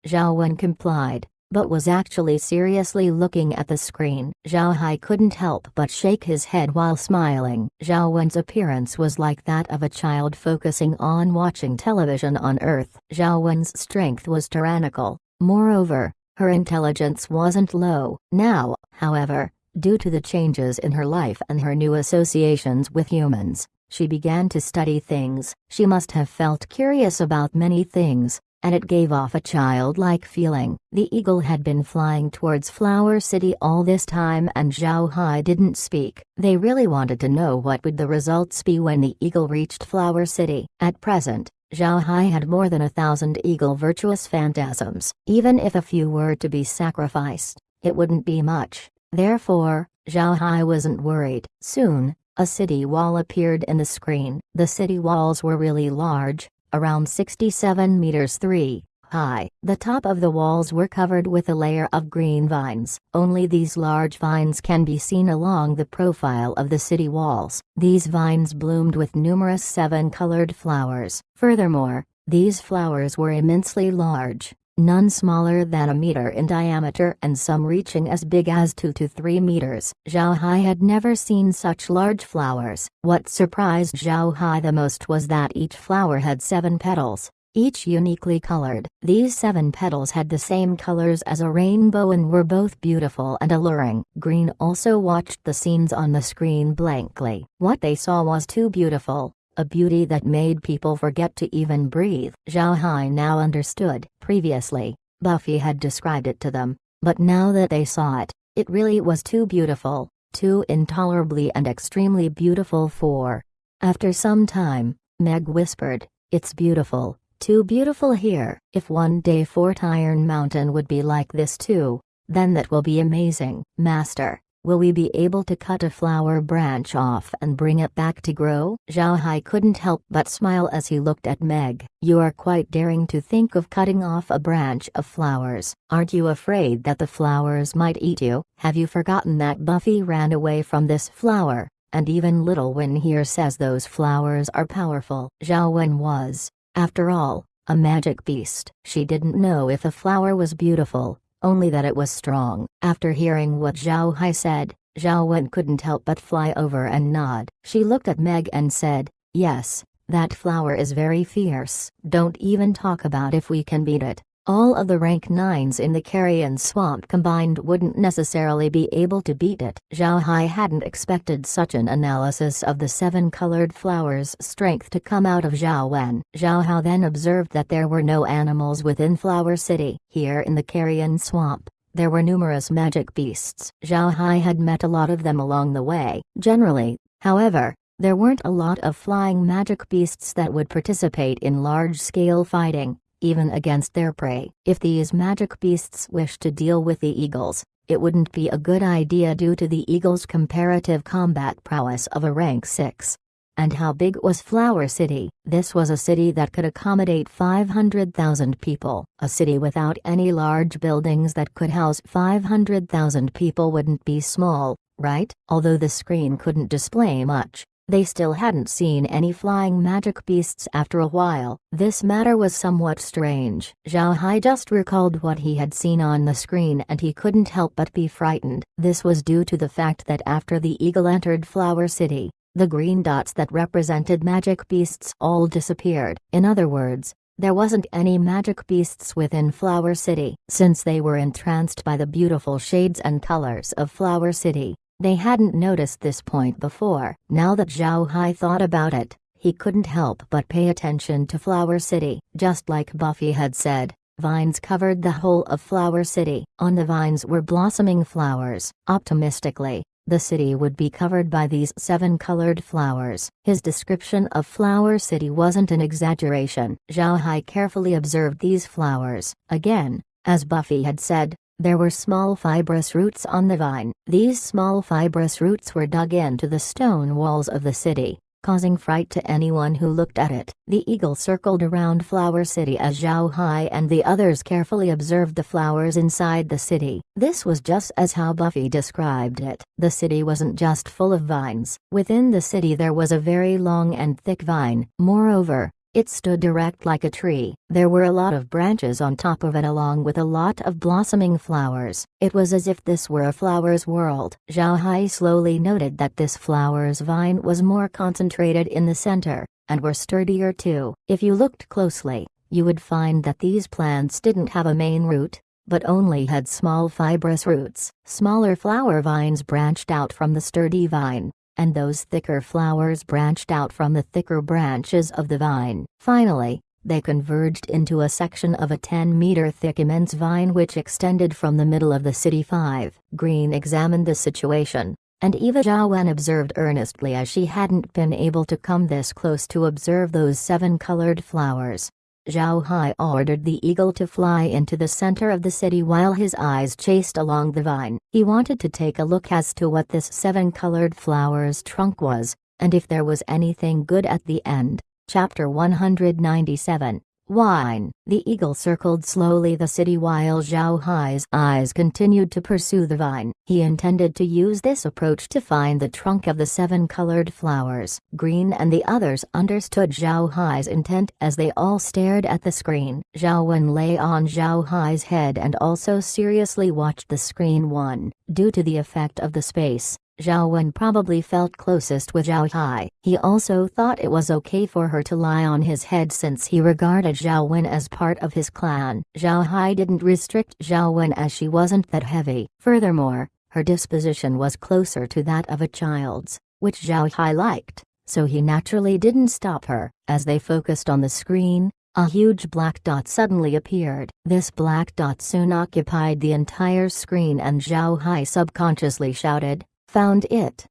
Zhao Wen complied, but was actually seriously looking at the screen. Zhao Hai couldn't help but shake his head while smiling. Zhao Wen's appearance was like that of a child focusing on watching television on Earth. Zhao Wen's strength was tyrannical. Moreover, her intelligence wasn't low. Now, however, due to the changes in her life and her new associations with humans, she began to study things. She must have felt curious about many things, and it gave off a childlike feeling. The eagle had been flying towards Flower City all this time and Zhao Hai didn't speak. They really wanted to know what would the results be when the eagle reached Flower City. At present, Zhao Hai had more than 1,000 eagle virtuous phantasms. Even if a few were to be sacrificed, it wouldn't be much. Therefore, Zhao Hai wasn't worried. Soon, a city wall appeared in the screen. The city walls were really large, around 67 meters 3 high. The top of the walls were covered with a layer of green vines. Only these large vines can be seen along the profile of the city walls. These vines bloomed with numerous 7-colored flowers. Furthermore, these flowers were immensely large, none smaller than a meter in diameter and some reaching as big as 2 to 3 meters. Zhao Hai had never seen such large flowers. What surprised Zhao Hai the most was that each flower had 7 petals, each uniquely colored. These 7 petals had the same colors as a rainbow and were both beautiful and alluring. Green also watched the scenes on the screen blankly. What they saw was too beautiful, a beauty that made people forget to even breathe. Zhao Hai now understood. Previously, Buffy had described it to them, but now that they saw it, it really was too beautiful, too intolerably and extremely beautiful for. After some time, Meg whispered, "It's beautiful. Too beautiful here. If one day Fort Iron Mountain would be like this too, then that will be amazing." "Master, will we be able to cut a flower branch off and bring it back to grow?" Zhao Hai couldn't help but smile as he looked at Meg. "You are quite daring to think of cutting off a branch of flowers. Aren't you afraid that the flowers might eat you? Have you forgotten that Buffy ran away from this flower, and even Little Win here says those flowers are powerful?" Zhao Wen was, after all, a magic beast. She didn't know if a flower was beautiful, only that it was strong. After hearing what Zhao Hai said, Zhao Wen couldn't help but fly over and nod. She looked at Meg and said, "Yes, that flower is very fierce. Don't even talk about if we can beat it. All of the rank 9s in the Carrion Swamp combined wouldn't necessarily be able to beat it." Zhao Hai hadn't expected such an analysis of the 7-colored flowers' strength to come out of Zhao Wen. Zhao Hao then observed that there were no animals within Flower City. Here in the Carrion Swamp, there were numerous magic beasts. Zhao Hai had met a lot of them along the way. Generally, however, there weren't a lot of flying magic beasts that would participate in large-scale fighting, even against their prey. If these magic beasts wished to deal with the eagles, it wouldn't be a good idea due to the eagles' comparative combat prowess of a rank 6. And how big was Flower City? This was a city that could accommodate 500,000 people. A city without any large buildings that could house 500,000 people wouldn't be small, right? Although the screen couldn't display much, they still hadn't seen any flying magic beasts after a while. This matter was somewhat strange. Zhao Hai just recalled what he had seen on the screen and he couldn't help but be frightened. This was due to the fact that after the eagle entered Flower City, the green dots that represented magic beasts all disappeared. In other words, there wasn't any magic beasts within Flower City. Since they were entranced by the beautiful shades and colors of Flower City, they hadn't noticed this point before. Now that Zhao Hai thought about it, he couldn't help but pay attention to Flower City. Just like Buffy had said, vines covered the whole of Flower City. On the vines were blossoming flowers. Optimistically, the city would be covered by these 7-colored flowers. His description of Flower City wasn't an exaggeration. Zhao Hai carefully observed these flowers. Again, as Buffy had said, there were small fibrous roots on the vine. These small fibrous roots were dug into the stone walls of the city, causing fright to anyone who looked at it. The eagle circled around Flower City as Zhao Hai and the others carefully observed the flowers inside the city. This was just as how Buffy described it. The city wasn't just full of vines. Within the city there was a very long and thick vine. Moreover, it stood erect like a tree. There were a lot of branches on top of it along with a lot of blossoming flowers. It was as if this were a flower's world. Zhao Hai slowly noted that this flower's vine was more concentrated in the center, and were sturdier too. If you looked closely, you would find that these plants didn't have a main root, but only had small fibrous roots. Smaller flower vines branched out from the sturdy vine, and those thicker flowers branched out from the thicker branches of the vine. Finally, they converged into a section of a 10-meter thick immense vine which extended from the middle of the city. 5. Green examined the situation, and Eva Zhaowen observed earnestly as she hadn't been able to come this close to observe those 7 colored flowers. Zhao Hai ordered the eagle to fly into the center of the city while his eyes chased along the vine. He wanted to take a look as to what this 7-colored flower's trunk was, and if there was anything good at the end. Chapter 197. Wine. The eagle circled slowly the city while Zhao Hai's eyes continued to pursue the vine. He intended to use this approach to find the trunk of the 7-colored flowers. Green and the others understood Zhao Hai's intent as they all stared at the screen. Zhao Wen lay on Zhao Hai's head and also seriously watched the screen. 1. Due to the effect of the space, Zhao Wen probably felt closest with Zhao Hai. He also thought it was okay for her to lie on his head since he regarded Zhao Wen as part of his clan. Zhao Hai didn't restrict Zhao Wen as she wasn't that heavy. Furthermore, her disposition was closer to that of a child's, which Zhao Hai liked, so he naturally didn't stop her. As they focused on the screen, a huge black dot suddenly appeared. This black dot soon occupied the entire screen and Zhao Hai subconsciously shouted, "Found it."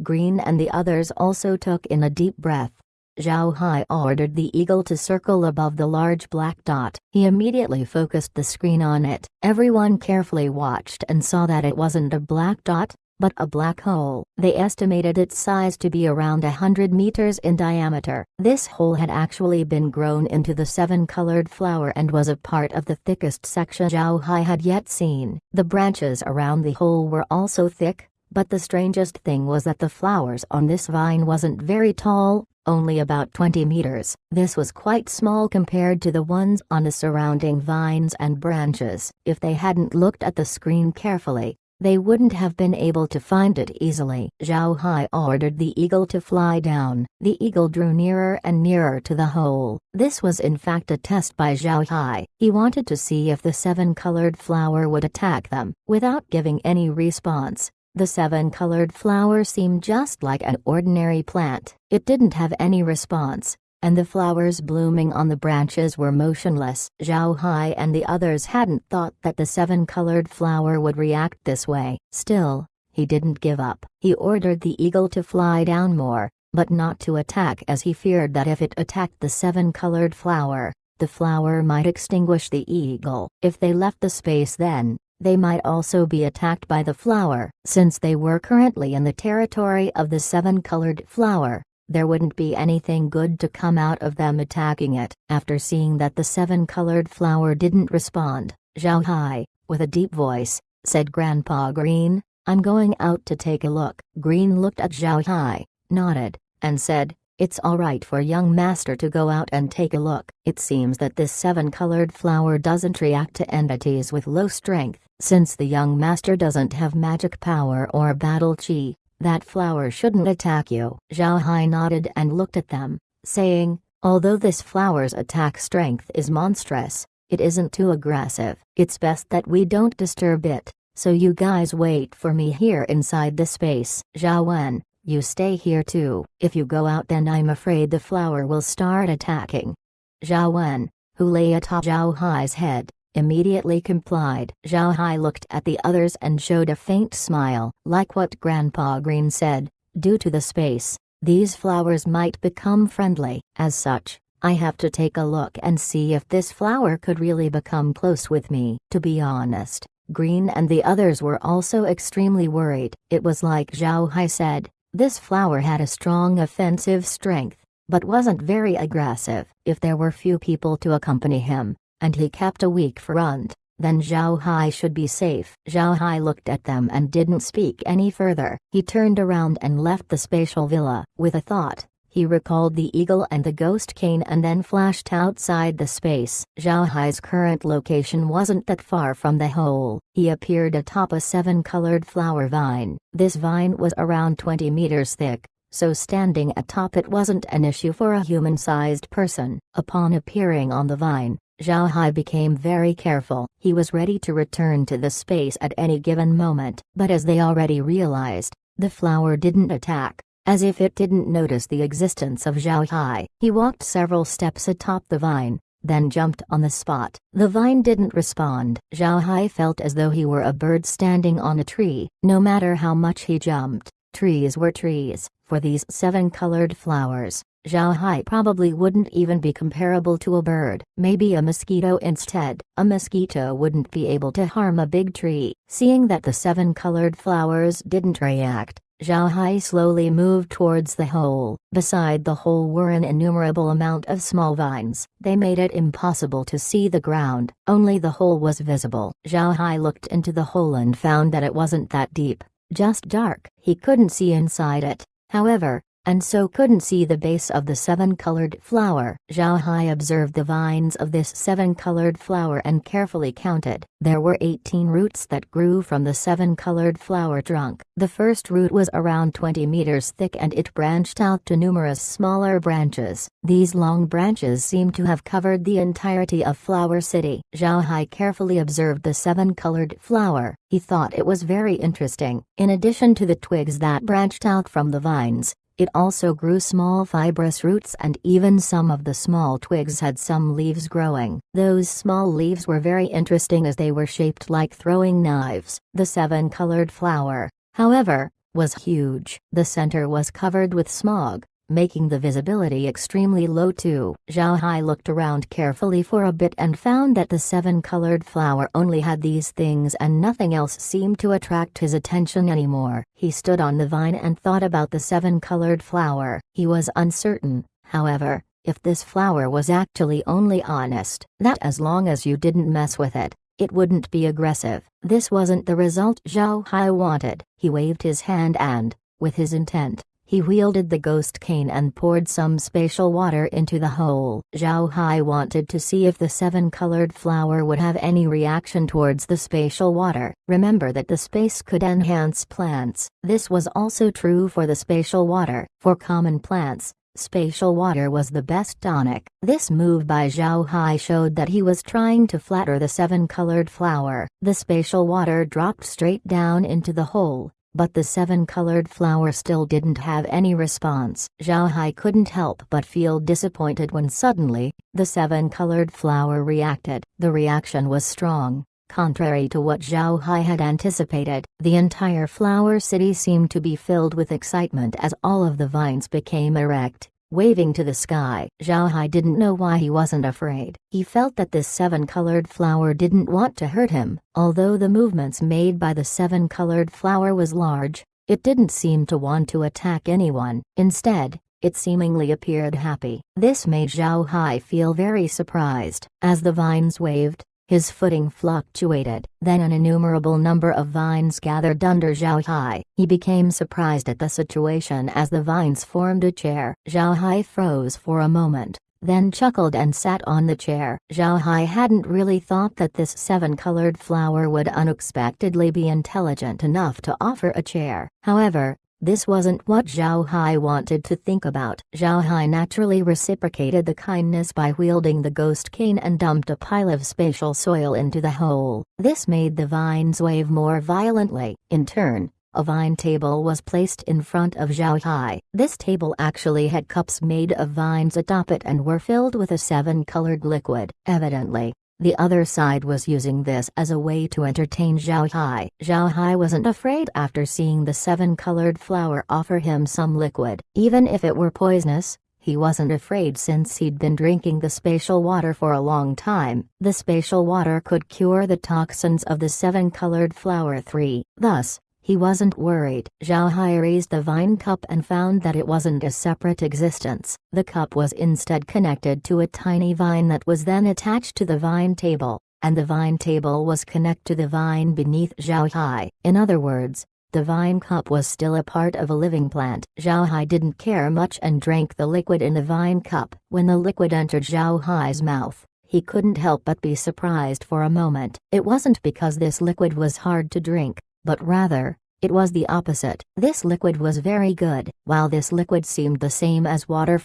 Green and the others also took in a deep breath. Zhao Hai ordered the eagle to circle above the large black dot. He immediately focused the screen on it. Everyone carefully watched and saw that it wasn't a black dot, but a black hole. They estimated its size to be around 100 meters in diameter. This hole had actually been grown into the 7-colored flower and was a part of the thickest section Zhao Hai had yet seen. The branches around the hole were also thick, but the strangest thing was that the flowers on this vine wasn't very tall, only about 20 meters. This was quite small compared to the ones on the surrounding vines and branches. If they hadn't looked at the screen carefully, they wouldn't have been able to find it easily. Zhao Hai ordered the eagle to fly down. The eagle drew nearer and nearer to the hole. This was in fact a test by Zhao Hai. He wanted to see if the 7-colored flower would attack them. Without giving any response, the 7-colored flower seemed just like an ordinary plant. It didn't have any response, and the flowers blooming on the branches were motionless. Zhao Hai and the others hadn't thought that the 7-colored flower would react this way. Still, he didn't give up. He ordered the eagle to fly down more, but not to attack, as he feared that if it attacked the 7-colored flower, the flower might extinguish the eagle. If they left the space, then they might also be attacked by the flower. Since they were currently in the territory of the 7-colored flower, there wouldn't be anything good to come out of them attacking it. After seeing that the 7-colored flower didn't respond, Zhao Hai, with a deep voice, said, "Grandpa Green, I'm going out to take a look." Green looked at Zhao Hai, nodded, and said, "It's all right for young master to go out and take a look. It seems that this 7-colored flower doesn't react to entities with low strength. Since the young master doesn't have magic power or battle chi, that flower shouldn't attack you." Zhao Hai nodded and looked at them, saying, "Although this flower's attack strength is monstrous, it isn't too aggressive. It's best that we don't disturb it, so you guys wait for me here inside the space. Zhao Wen, you stay here too. If you go out, then I'm afraid the flower will start attacking." Zhao Wen, who lay atop Zhao Hai's head, immediately complied. Zhao Hai looked at the others and showed a faint smile. Like what Grandpa Green said, due to the space, these flowers might become friendly. As such, I have to take a look and see if this flower could really become close with me. To be honest, Green and the others were also extremely worried. It was like Zhao Hai said, This flower had a strong offensive strength, but wasn't very aggressive. If there were few people to accompany him, and he kept a weak front, then Zhao Hai should be safe. Zhao Hai looked at them and didn't speak any further. He turned around and left the spatial villa. With a thought, he recalled the eagle and the ghost cane and then flashed outside the space. Zhao Hai's current location wasn't that far from the hole. He appeared atop a 7-colored flower vine. This vine was around 20 meters thick, so standing atop it wasn't an issue for a human-sized person. Upon appearing on the vine, Zhao Hai became very careful. He was ready to return to the space at any given moment. But as they already realized, the flower didn't attack, as if it didn't notice the existence of Zhao Hai. He walked several steps atop the vine, then jumped on the spot. The vine didn't respond. Zhao Hai felt as though he were a bird standing on a tree. No matter how much he jumped, trees were trees. For these 7-colored flowers, Zhao Hai probably wouldn't even be comparable to a bird. Maybe a mosquito instead. A mosquito wouldn't be able to harm a big tree. Seeing that the 7-colored flowers didn't react, Zhao Hai slowly moved towards the hole. Beside the hole were an innumerable amount of small vines. They made it impossible to see the ground. Only the hole was visible. Zhao Hai looked into the hole and found that it wasn't that deep, just dark. He couldn't see inside it, however, and so couldn't see the base of the 7-colored flower. Zhao Hai observed the vines of this 7-colored flower and carefully counted. There were 18 roots that grew from the 7-colored flower trunk. The first root was around 20 meters thick and it branched out to numerous smaller branches. These long branches seemed to have covered the entirety of Flower City. Zhao Hai carefully observed the 7-colored flower. He thought it was very interesting. In addition to the twigs that branched out from the vines, it also grew small fibrous roots and even some of the small twigs had some leaves growing. Those small leaves were very interesting as they were shaped like throwing knives. The 7-colored flower, however, was huge. The center was covered with smog, making the visibility extremely low too. Zhao Hai looked around carefully for a bit and found that the 7-colored flower only had these things and nothing else seemed to attract his attention anymore. He stood on the vine and thought about the 7-colored flower. He was uncertain, however, if this flower was actually only honest, that as long as you didn't mess with it, it wouldn't be aggressive. This wasn't the result Zhao Hai wanted. He waved his hand and, with his intent, he wielded the ghost cane and poured some spatial water into the hole. Zhao Hai wanted to see if the 7-colored flower would have any reaction towards the spatial water. Remember that the space could enhance plants. This was also true for the spatial water. For common plants, spatial water was the best tonic. This move by Zhao Hai showed that he was trying to flatter the 7-colored flower. The spatial water dropped straight down into the hole, but the 7-colored flower still didn't have any response. Zhao Hai couldn't help but feel disappointed when suddenly, the 7-colored flower reacted. The reaction was strong. Contrary to what Zhao Hai had anticipated, the entire Flower City seemed to be filled with excitement as all of the vines became erect, waving to the sky. Zhao Hai didn't know why he wasn't afraid. He felt that this 7-colored flower didn't want to hurt him. Although the movements made by the 7-colored flower was large, it didn't seem to want to attack anyone. Instead, it seemingly appeared happy. This made Zhao Hai feel very surprised. As the vines waved, his footing fluctuated. Then an innumerable number of vines gathered under Zhao Hai. He became surprised at the situation as the vines formed a chair. Zhao Hai froze for a moment, then chuckled and sat on the chair. Zhao Hai hadn't really thought that this 7-colored flower would unexpectedly be intelligent enough to offer a chair. However, this wasn't what Zhao Hai wanted to think about. Zhao Hai naturally reciprocated the kindness by wielding the ghost cane and dumped a pile of spatial soil into the hole. This made the vines wave more violently. In turn, a vine table was placed in front of Zhao Hai. This table actually had cups made of vines atop it and were filled with a 7-colored liquid. Evidently, the other side was using this as a way to entertain Zhao Hai. Zhao Hai wasn't afraid after seeing the 7-colored flower offer him some liquid. Even if it were poisonous, he wasn't afraid since he'd been drinking the spatial water for a long time. The spatial water could cure the toxins of the 7-colored flower 3. Thus, He wasn't worried. Zhao Hai raised the vine cup and found that it wasn't a separate existence. The cup was instead connected to a tiny vine that was then attached to the vine table, and the vine table was connected to the vine beneath Zhao Hai. In other words, the vine cup was still a part of a living plant. Zhao Hai didn't care much and drank the liquid in the vine cup. When the liquid entered Zhao Hai's mouth, he couldn't help but be surprised for a moment. It wasn't because this liquid was hard to drink, but rather, it was the opposite. This liquid was very good. While this liquid seemed the same as water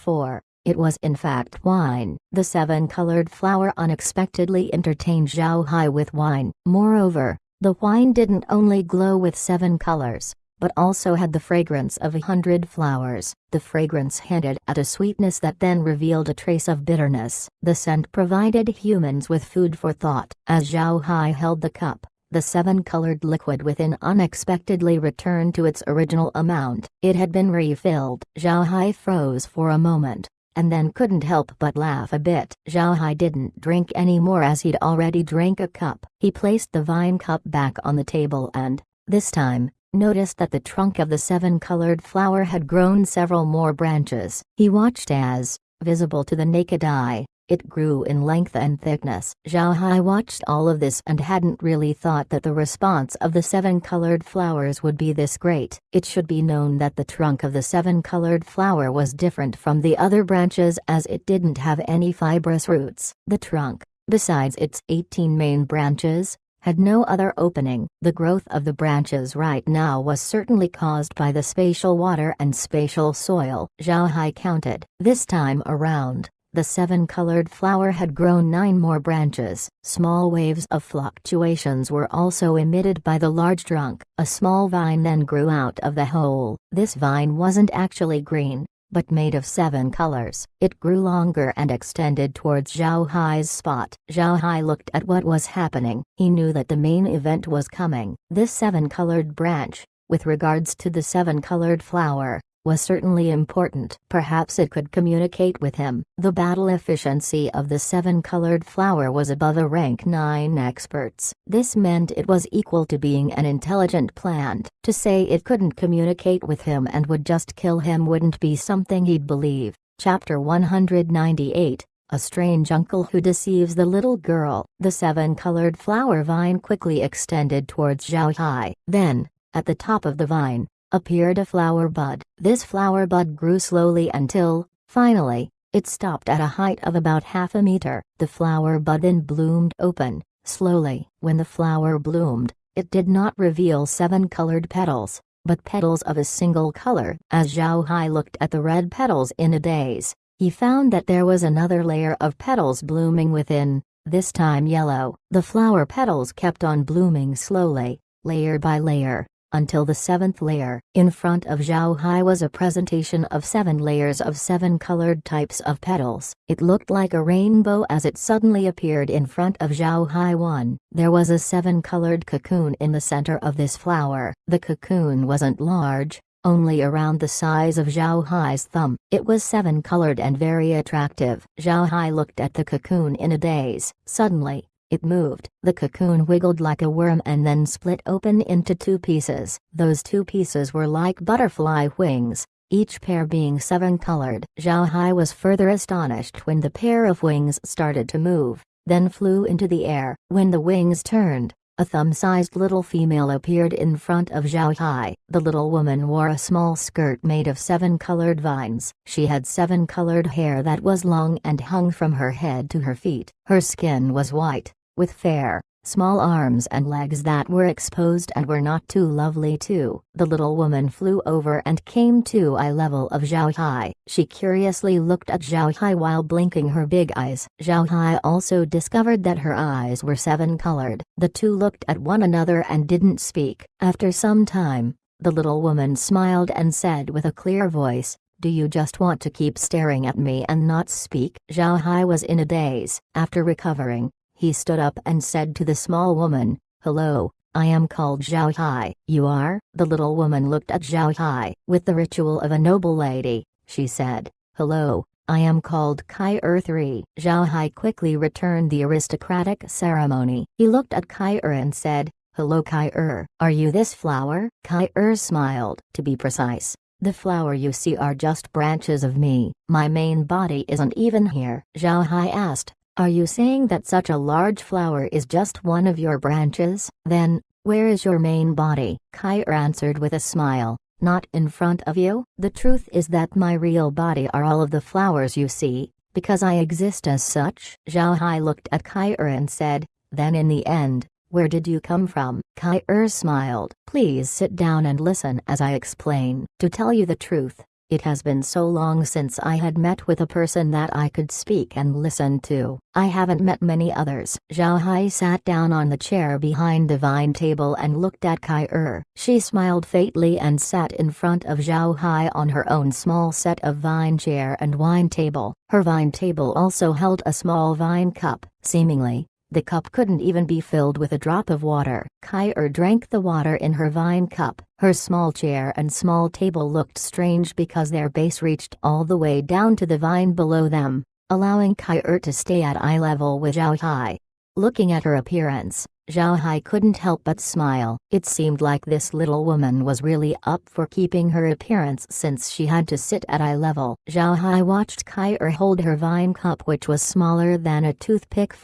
it was in fact wine. The seven-colored flower unexpectedly entertained Zhao Hai with wine. Moreover, the wine didn't only glow with 7 colors, but also had the fragrance of 100 flowers. The fragrance hinted at a sweetness that then revealed a trace of bitterness. The scent provided humans with food for thought. As Zhao Hai held the cup, the 7-colored liquid within unexpectedly returned to its original amount. It had been refilled. Zhao Hai froze for a moment, and then couldn't help but laugh a bit. Zhao Hai didn't drink any more as he'd already drank a cup. He placed the vine cup back on the table and, this time, noticed that the trunk of the 7-colored flower had grown several more branches. He watched as, visible to the naked eye, it grew in length and thickness. Zhao Hai watched all of this and hadn't really thought that the response of the 7-colored flowers would be this great. It should be known that the trunk of the 7-colored flower was different from the other branches as it didn't have any fibrous roots. The trunk, besides its 18 main branches, had no other opening. The growth of the branches right now was certainly caused by the spatial water and spatial soil. Zhao Hai counted. This time around, the 7-colored flower had grown 9 more branches. Small waves of fluctuations were also emitted by the large trunk. A small vine then grew out of the hole. This vine wasn't actually green, but made of 7 colors. It grew longer and extended towards Zhao Hai's spot. Zhao Hai looked at what was happening. He knew that the main event was coming. This 7-colored branch, with regards to the 7-colored flower, was certainly important. Perhaps it could communicate with him. The battle efficiency of the 7-colored flower was above a rank 9 experts. This meant it was equal to being an intelligent plant. To say it couldn't communicate with him and would just kill him wouldn't be something he'd believe. Chapter 198, A Strange Uncle Who Deceives the Little Girl. The 7-colored flower vine quickly extended towards Zhao Hai. Then, at the top of the vine, appeared a flower bud. This flower bud grew slowly until, finally, it stopped at a height of about half a meter. The flower bud then bloomed open, slowly. When the flower bloomed, it did not reveal 7 colored petals, but petals of a single color. As Zhao Hai looked at the red petals in a daze, he found that there was another layer of petals blooming within, this time yellow. The flower petals kept on blooming slowly, layer by layer, until the 7th layer. In front of Zhao Hai was a presentation of 7 layers of 7 colored types of petals. It looked like a rainbow as it suddenly appeared in front of Zhao Hai. There was a 7-colored cocoon in the center of this flower. The cocoon wasn't large, only around the size of Zhao Hai's thumb. It was 7-colored and very attractive. Zhao Hai looked at the cocoon in a daze. Suddenly, it moved. The cocoon wiggled like a worm and then split open into 2 pieces. Those 2 pieces were like butterfly wings, each pair being 7-colored. Zhao Hai was further astonished when the pair of wings started to move, then flew into the air. When the wings turned, a thumb-sized little female appeared in front of Zhao Hai. The little woman wore a small skirt made of 7-colored vines. She had 7-colored hair that was long and hung from her head to her feet. Her skin was white, with fair, small arms and legs that were exposed and were not too lovely too. The little woman flew over and came to eye level of Zhao Hai. She curiously looked at Zhao Hai while blinking her big eyes. Zhao Hai also discovered that her eyes were 7-colored. The two looked at one another and didn't speak. After some time, the little woman smiled and said with a clear voice, "Do you just want to keep staring at me and not speak?" Zhao Hai was in a daze. After recovering, he stood up and said to the small woman, "Hello, I am called Zhao Hai." "You are?" The little woman looked at Zhao Hai. With the ritual of a noble lady, she said, "Hello, I am called Kai 3. Zhao Hai quickly returned the aristocratic ceremony. He looked at Kai and said, "Hello Kai-er, are you this flower?" Kai-er smiled. "To be precise, the flower you see are just branches of me. My main body isn't even here." Zhao Hai asked, "Are you saying that such a large flower is just one of your branches? Then, where is your main body?" Kai-er answered with a smile. "Not in front of you? The truth is that my real body are all of the flowers you see, because I exist as such." Zhao Hai looked at Kai-er and said, "Then in the end, where did you come from?" Kai-er smiled. "Please sit down and listen as I explain. To tell you the truth, it has been so long since I had met with a person that I could speak and listen to. I haven't met many others." Zhao Hai sat down on the chair behind the vine table and looked at Kai-er. She smiled faintly and sat in front of Zhao Hai on her own small set of vine chair and wine table. Her vine table also held a small vine cup. Seemingly, the cup couldn't even be filled with a drop of water. Kai-er drank the water in her vine cup. Her small chair and small table looked strange because their base reached all the way down to the vine below them, allowing Kai-er to stay at eye level with Zhao Hai. Looking at her appearance, Zhao Hai couldn't help but smile. It seemed like this little woman was really up for keeping her appearance since she had to sit at eye level. Zhao Hai watched Kai-er hold her vine cup, which was smaller than a toothpick.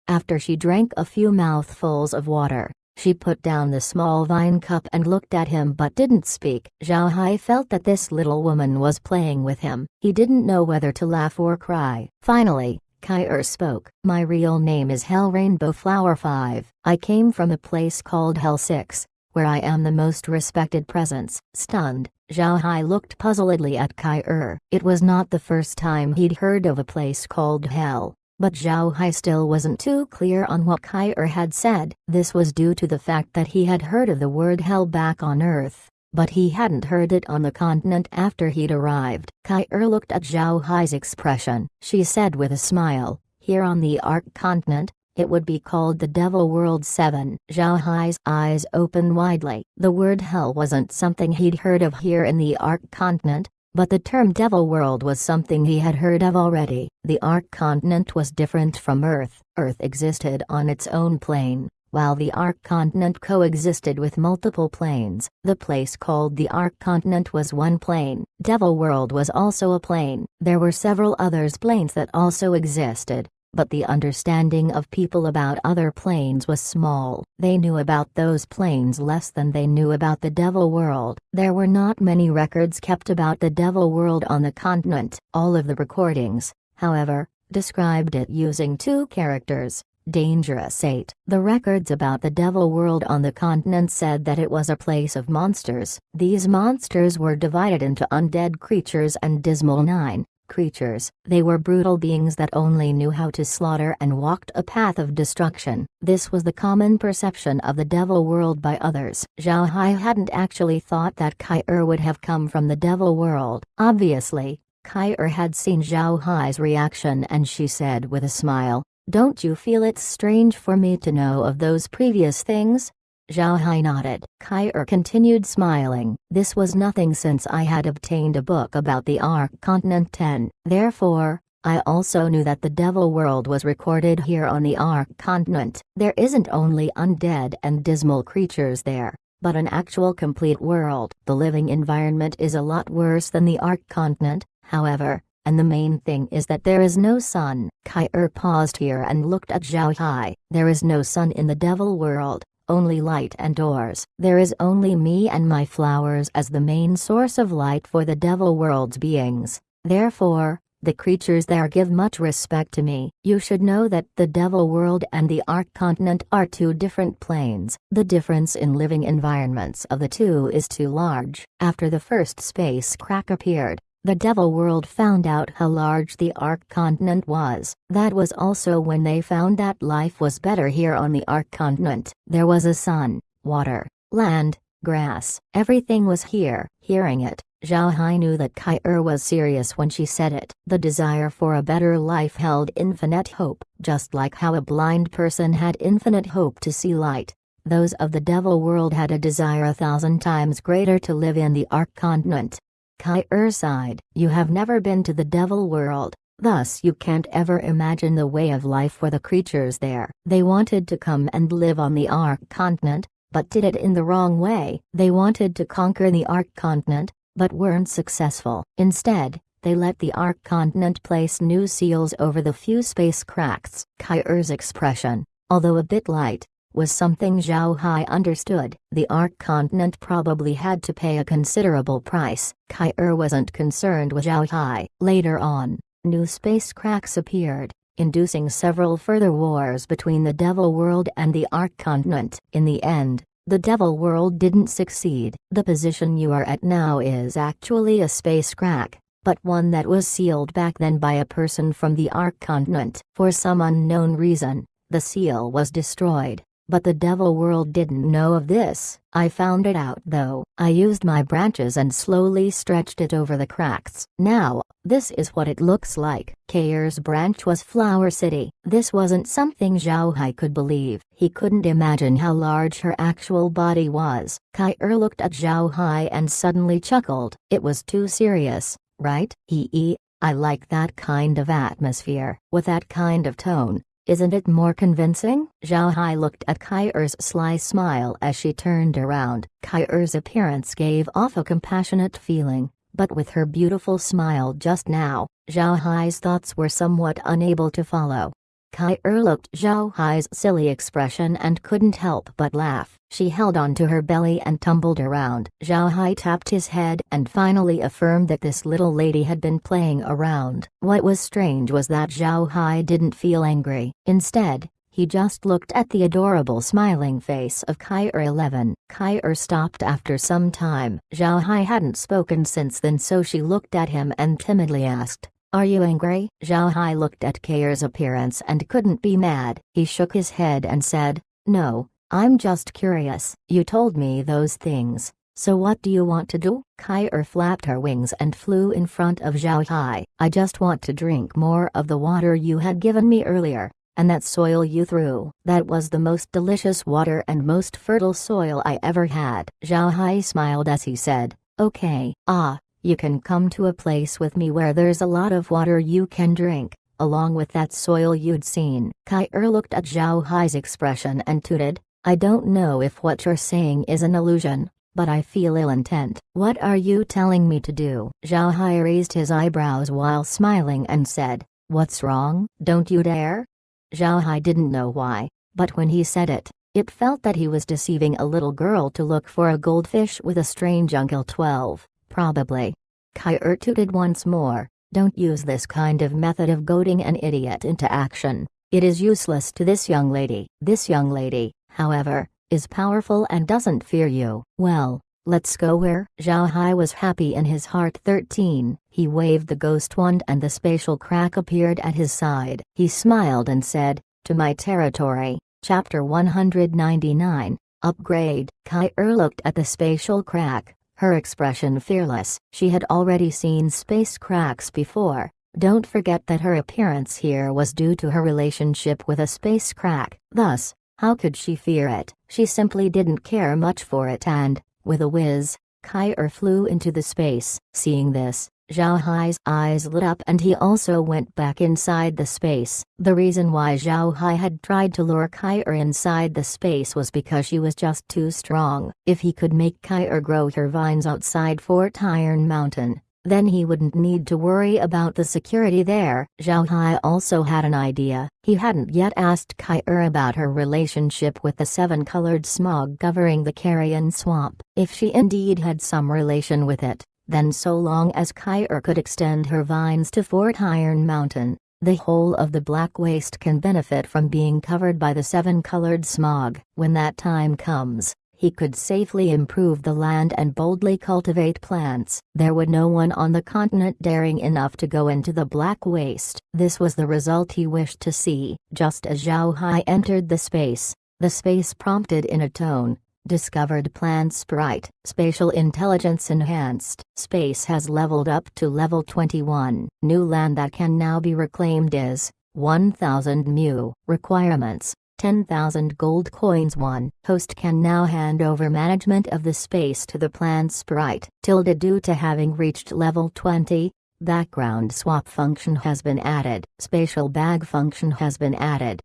After she drank a few mouthfuls of water, she put down the small vine cup and looked at him but didn't speak. Zhao Hai felt that this little woman was playing with him. He didn't know whether to laugh or cry. Finally, Kai-er spoke. "My real name is Hell Rainbow Flower 5. I came from a place called Hell 6, where I am the most respected presence." Stunned, Zhao Hai looked puzzledly at Kai-er. It was not the first time he'd heard of a place called Hell, but Zhao Hai still wasn't too clear on what Kai-er had said. This was due to the fact that he had heard of the word hell back on Earth, but he hadn't heard it on the continent after he'd arrived. Kai-er looked at Zhao Hai's expression. She said with a smile, "Here on the Ark continent, it would be called the Devil World 7. Zhao Hai's eyes opened widely. The word hell wasn't something he'd heard of here in the Ark continent, but the term Devil World was something he had heard of already. The Ark continent was different from Earth. Earth existed on its own plane, while the Ark continent coexisted with multiple planes. The place called the Ark continent was one plane. Devil World was also a plane. There were several other planes that also existed, but the understanding of people about other planes was small. They knew about those planes less than they knew about the Devil World. There were not many records kept about the Devil World on the continent. All of the recordings, however, described it using two characters: Dangerous 8. The records about the Devil World on the continent said that it was a place of monsters. These monsters were divided into undead creatures and dismal 9 creatures. They were brutal beings that only knew how to slaughter and walked a path of destruction. This was the common perception of the Devil World by others. Zhao Hai hadn't actually thought that Kai-er would have come from the Devil World. Obviously, Kai-er had seen Zhao Hai's reaction and she said with a smile, "Don't you feel it's strange for me to know of those previous things?" Zhao Hai nodded. Kai-er continued smiling. "This was nothing since I had obtained a book about the Ark Continent 10. Therefore, I also knew that the Devil World was recorded here on the Ark Continent. There isn't only undead and dismal creatures there, but an actual complete world. The living environment is a lot worse than the Ark Continent, however, and the main thing is that there is no sun." Kai-er paused here and looked at Zhao Hai. "There is no sun in the Devil World. Only light and doors. There is only me and my flowers as the main source of light for the Devil World's beings. Therefore, the creatures there give much respect to me. You should know that the Devil World and the Ark Continent are two different planes. The difference in living environments of the two is too large." After the first space crack appeared, the Devil World found out how large the Ark Continent was. That was also when they found that life was better here on the Ark Continent. There was a sun, water, land, grass. Everything was here. Hearing it, Zhao Hai knew that Kai-er was serious when she said it. The desire for a better life held infinite hope. Just like how a blind person had infinite hope to see light, those of the Devil World had a desire 1,000 times greater to live in the Ark Continent. Kai-er sighed. "You have never been to the Devil World, thus you can't ever imagine the way of life for the creatures there. They wanted to come and live on the Ark Continent, but did it in the wrong way. They wanted to conquer the Ark continent, but weren't successful. Instead, they let the Ark continent place new seals over the few space cracks. Kair's expression, although a bit light, was something Zhao Hai understood. The Ark continent probably had to pay a considerable price. Kair wasn't concerned with Zhao Hai. Later on, new space cracks appeared, inducing several further wars between the Devil World and the Ark continent. In the end, the Devil World didn't succeed. The position you are at now is actually a space crack, but one that was sealed back then by a person from the Ark continent. For some unknown reason, the seal was destroyed, but the Devil World didn't know of this. I found it out though. I used my branches and slowly stretched it over the cracks. Now, this is what it looks like. Kair's branch was Flower City. This wasn't something Zhao Hai could believe. He couldn't imagine how large her actual body was. Kair looked at Zhao Hai and suddenly chuckled. It was too serious, right? I like that kind of atmosphere. With that kind of tone, isn't it more convincing? Zhao Hai looked at Kair's sly smile as she turned around. Kair's appearance gave off a compassionate feeling, but with her beautiful smile just now, Zhao Hai's thoughts were somewhat unable to follow. Kair looked at Zhao Hai's silly expression and couldn't help but laugh. She held onto her belly and tumbled around. Zhao Hai tapped his head and finally affirmed that this little lady had been playing around. What was strange was that Zhao Hai didn't feel angry. Instead, he just looked at the adorable smiling face of Kair 11. Kair stopped after some time. Zhao Hai hadn't spoken since then, so she looked at him and timidly asked, "Are you angry?" Zhao Hai looked at Kair's appearance and couldn't be mad. He shook his head and said, "No, I'm just curious. You told me those things, so what do you want to do?" Kair flapped her wings and flew in front of Zhao Hai. "I just want to drink more of the water you had given me earlier, and that soil you threw. That was the most delicious water and most fertile soil I ever had." Zhao Hai smiled as he said, "Okay. You can come to a place with me where there's a lot of water you can drink, along with that soil you'd seen." Kair looked at Zhao Hai's expression and tooted, "I don't know if what you're saying is an illusion, but I feel ill intent." "What are you telling me to do?" Zhao Hai raised his eyebrows while smiling and said, "What's wrong? Don't you dare?" Zhao Hai didn't know why, but when he said it, it felt that he was deceiving a little girl to look for a goldfish with a strange uncle. 12. Probably. Kair tooted once more, "Don't use this kind of method of goading an idiot into action. It is useless to this young lady. This young lady, however, is powerful and doesn't fear you." "Well, let's go where?" Zhao Hai was happy in his heart. 13. He waved the ghost wand and the spatial crack appeared at his side. He smiled and said, "To my territory." Chapter 199, Upgrade. Kair looked at the spatial crack, her expression fearless. She had already seen space cracks before. Don't forget that her appearance here was due to her relationship with a space crack. Thus, how could she fear it? She simply didn't care much for it and, with a whiz, Kair flew into the space. Seeing this, Zhao Hai's eyes lit up and he also went back inside the space. The reason why Zhao Hai had tried to lure Kair inside the space was because she was just too strong. If he could make Kair grow her vines outside Fort Iron Mountain, then he wouldn't need to worry about the security there. Zhao Hai also had an idea. He hadn't yet asked Kair about her relationship with the seven-colored smog covering the carrion swamp. If she indeed had some relation with it, then so long as Kair could extend her vines to Fort Iron Mountain, the whole of the Black Waste can benefit from being covered by the seven-colored smog. When that time comes, he could safely improve the land and boldly cultivate plants. There would no one on the continent daring enough to go into the Black Waste. This was the result he wished to see. Just as Zhao Hai entered the space prompted in a tone, "Discovered plant sprite. Spatial intelligence enhanced. Space has leveled up to level 21. New land that can now be reclaimed is 1,000 mu. Requirements: 10,000 gold coins. 1. Host can now hand over management of the space to the plant sprite. Due to having reached level 20, background swap function has been added. Spatial bag function has been added.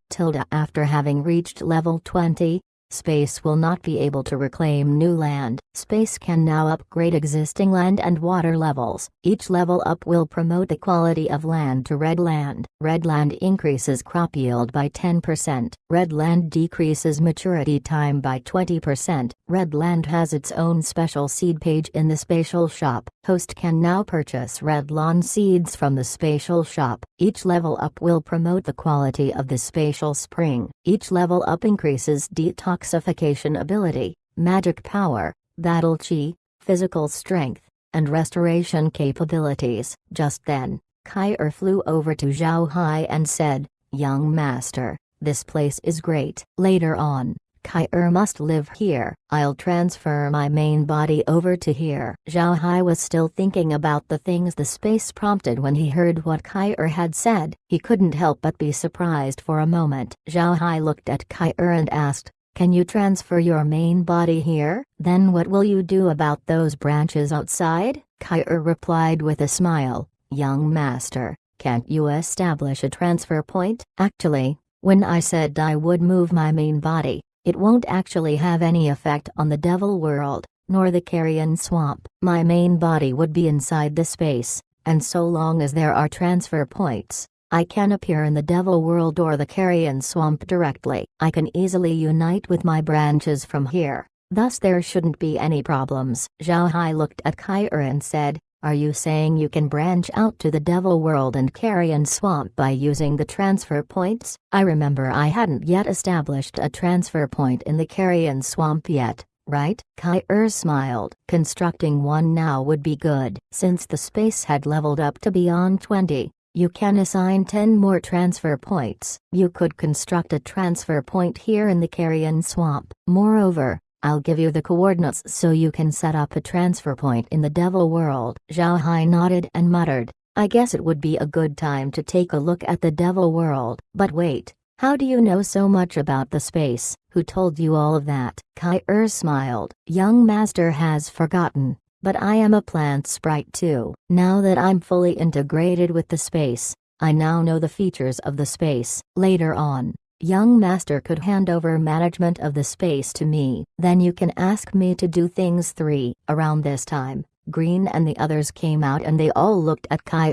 After having reached level 20, Space will not be able to reclaim new land. Space can now upgrade existing land and water levels. Each level up will promote the quality of land to red land. Red land increases crop yield by 10%. Red land decreases maturity time by 20%. Red land has its own special seed page in the spatial shop. Host can now purchase red lawn seeds from the spatial shop. Each level up will promote the quality of the spatial spring. Each level up increases detoxification ability, magic power, battle chi, physical strength, and restoration capabilities. Just then, Kai flew over to Zhao Hai and said, "Young master, this place is great." Later on, Kai must live here. I'll transfer my main body over to here. Zhao Hai was still thinking about the things the space prompted when he heard what Kai had said. He couldn't help but be surprised for a moment. Zhao Hai looked at Kai and asked, "Can you transfer your main body here? Then what will you do about those branches outside?" Kai replied with a smile, "Young master, can't you establish a transfer point?" Actually, when I said I would move my main body, it won't actually have any effect on the Devil World, nor the Carrion Swamp. My main body would be inside the space, and so long as there are transfer points, I can appear in the Devil World or the Carrion Swamp directly. I can easily unite with my branches from here, thus there shouldn't be any problems. Zhao Hai looked at Kai and said, "Are you saying you can branch out to the Devil World and Carrion Swamp by using the transfer points?" I remember I hadn't yet established a transfer point in the Carrion Swamp yet, right? Kai smiled. Constructing one now would be good. Since the space had leveled up to beyond 20, you can assign 10 more transfer points. You could construct a transfer point here in the Carrion Swamp. Moreover, I'll give you the coordinates so you can set up a transfer point in the Devil World. Zhao Hai nodded and muttered, "I guess it would be a good time to take a look at the Devil World." "But wait, how do you know so much about the space? Who told you all of that?" Kai smiled. "Young master has forgotten, but I am a plant sprite too. Now that I'm fully integrated with the space, I now know the features of the space." Later on, young master could hand over management of the space to me. Then you can ask me to do things 3. Around this time, Green and the others came out and they all looked at Kai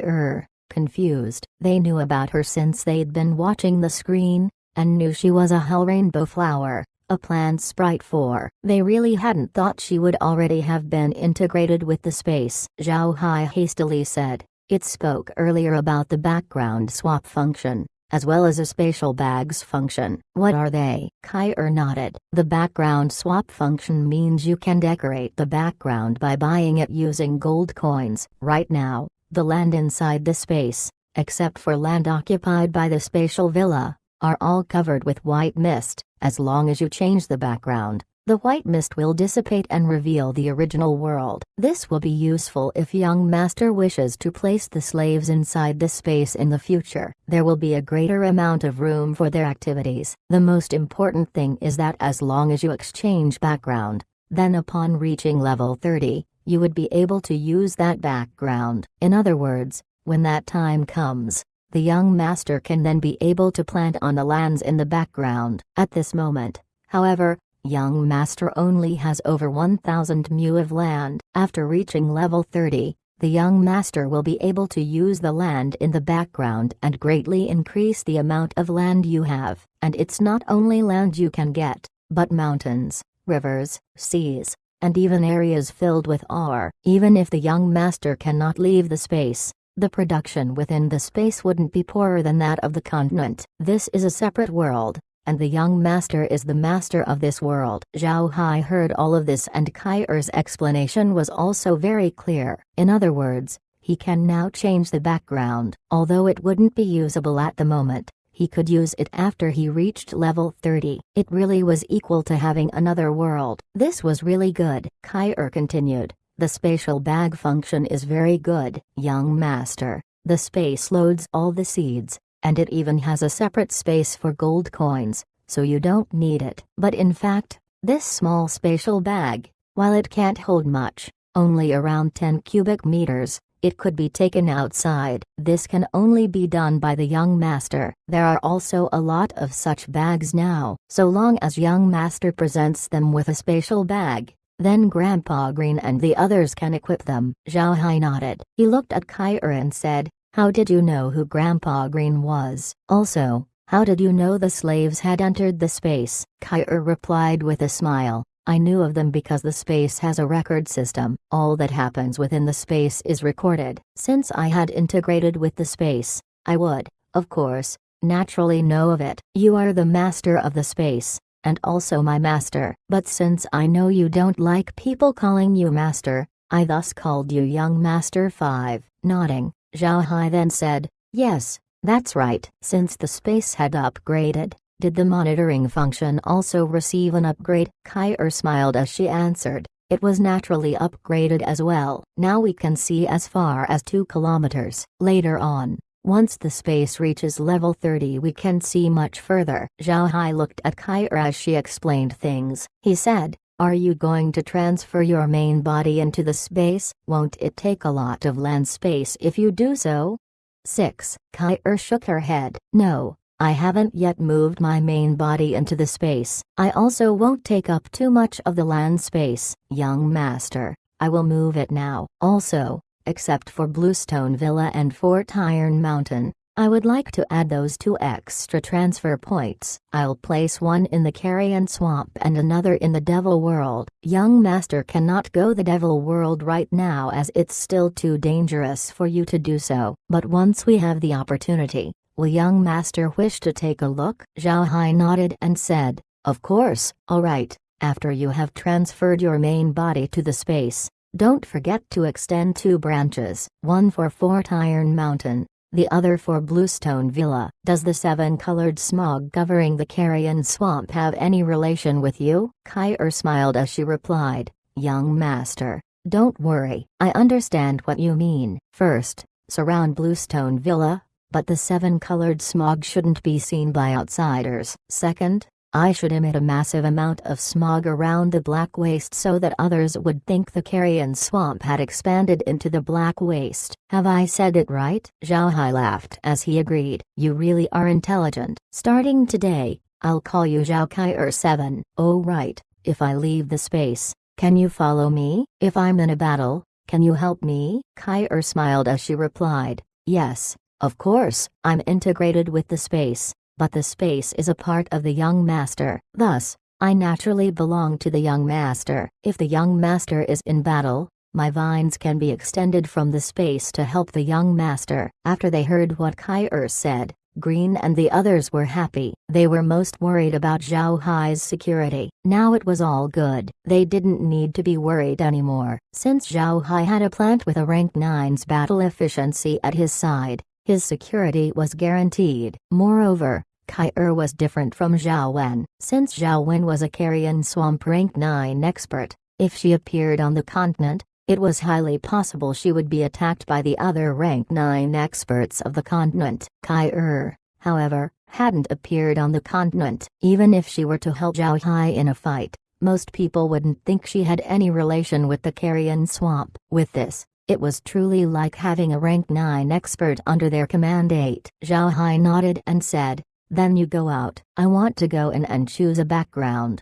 confused. They knew about her since they'd been watching the screen, and knew she was a Hell Rainbow Flower, a plant sprite 4. They really hadn't thought she would already have been integrated with the space. Zhao Hai hastily said, "It spoke earlier about the background swap function, as well as a spatial bags function." "What are they?" Kai nodded. "The background swap function means you can decorate the background by buying it using gold coins. Right now, the land inside the space, except for land occupied by the spatial villa, are all covered with white mist. As long as you change the background, the white mist will dissipate and reveal the original world. This will be useful if young master wishes to place the slaves inside the space in the future. There will be a greater amount of room for their activities. The most important thing is that as long as you exchange background, then upon reaching level 30, you would be able to use that background. In other words, when that time comes, the young master can then be able to plant on the lands in the background. At this moment, however, young master only has over 1,000 mu of land. After reaching level 30, the young master will be able to use the land in the background and greatly increase the amount of land you have. And it's not only land you can get, but mountains, rivers, seas, and even areas filled with ore. Even if the young master cannot leave the space, the production within the space wouldn't be poorer than that of the continent. This is a separate world, and the young master is the master of this world. Zhao Hai heard all of this, and Kai's explanation was also very clear. In other words, he can now change the background. Although it wouldn't be usable at the moment, he could use it after he reached level 30. It really was equal to having another world. This was really good. Kai continued, "The spatial bag function is very good, young master. The space loads all the seeds, and it even has a separate space for gold coins, so you don't need it." But in fact, this small spatial bag, while it can't hold much, only around 10 cubic meters, It could be taken outside. This can only be done by the young master. There are also a lot of such bags now. So long as young master presents them with a spatial bag, then Grandpa Green and the others can equip them. Zhao Hai nodded. He looked at Kair and said, "How did you know who Grandpa Green was? Also, how did you know the slaves had entered the space?" Kair replied with a smile. "I knew of them because the space has a record system. All that happens within the space is recorded. Since I had integrated with the space, I would, of course, naturally know of it. You are the master of the space, and also my master. But since I know you don't like people calling you master, I thus called you young master 5. Nodding, Zhao Hai then said, "Yes, that's right." Since the space had upgraded, did the monitoring function also receive an upgrade? Kair smiled as she answered, "It was naturally upgraded as well. Now we can see as far as 2 kilometers. Later on, once the space reaches level 30 we can see much further." Zhao Hai looked at Kair as she explained things. He said, "Are you going to transfer your main body into the space? Won't it take a lot of land space if you do so?" 6. Kair shook her head. "No. I haven't yet moved my main body into the space. I also won't take up too much of the land space, young master. I will move it now. Also, except for Bluestone Villa and Fort Iron Mountain, I would like to add those 2 extra transfer points. I'll place one in the Carrion Swamp and another in the Devil World. Young master cannot go the Devil World right now as it's still too dangerous for you to do so. But once we have the opportunity, will young master wish to take a look?" Zhao Hai nodded and said, "Of course." "All right, after you have transferred your main body to the space, don't forget to extend 2 branches, one for Fort Iron Mountain, the other for Bluestone Villa." "Does the 7-colored smog covering the Carrion Swamp have any relation with you?" Kair smiled as she replied, "Young master, don't worry. I understand what you mean. First, surround Bluestone Villa, but the 7-colored smog shouldn't be seen by outsiders. Second, I should emit a massive amount of smog around the Black Waste so that others would think the Carrion Swamp had expanded into the Black Waste. Have I said it right?" Zhao Hai laughed as he agreed. "You really are intelligent. Starting today, I'll call you Zhao Kair 7. Oh right, if I leave the space, can you follow me? If I'm in a battle, can you help me?" Kair smiled as she replied, "Yes. Of course, I'm integrated with the space, but the space is a part of the young master. Thus, I naturally belong to the young master. If the young master is in battle, my vines can be extended from the space to help the young master." After they heard what Kair said, Green and the others were happy. They were most worried about Zhao Hai's security. Now it was all good. They didn't need to be worried anymore. Since Zhao Hai had a plant with a rank 9's battle efficiency at his side, his security was guaranteed. Moreover, Kair was different from Zhao Wen. Since Zhao Wen was a Carrion Swamp rank 9 expert, if she appeared on the continent, it was highly possible she would be attacked by the other rank 9 experts of the continent. Kair, however, hadn't appeared on the continent. Even if she were to help Zhao Hai in a fight, most people wouldn't think she had any relation with the Carrion Swamp. With this, it was truly like having a rank 9 expert under their command. 8. Zhao Hai nodded and said, "Then you go out. I want to go in and choose a background."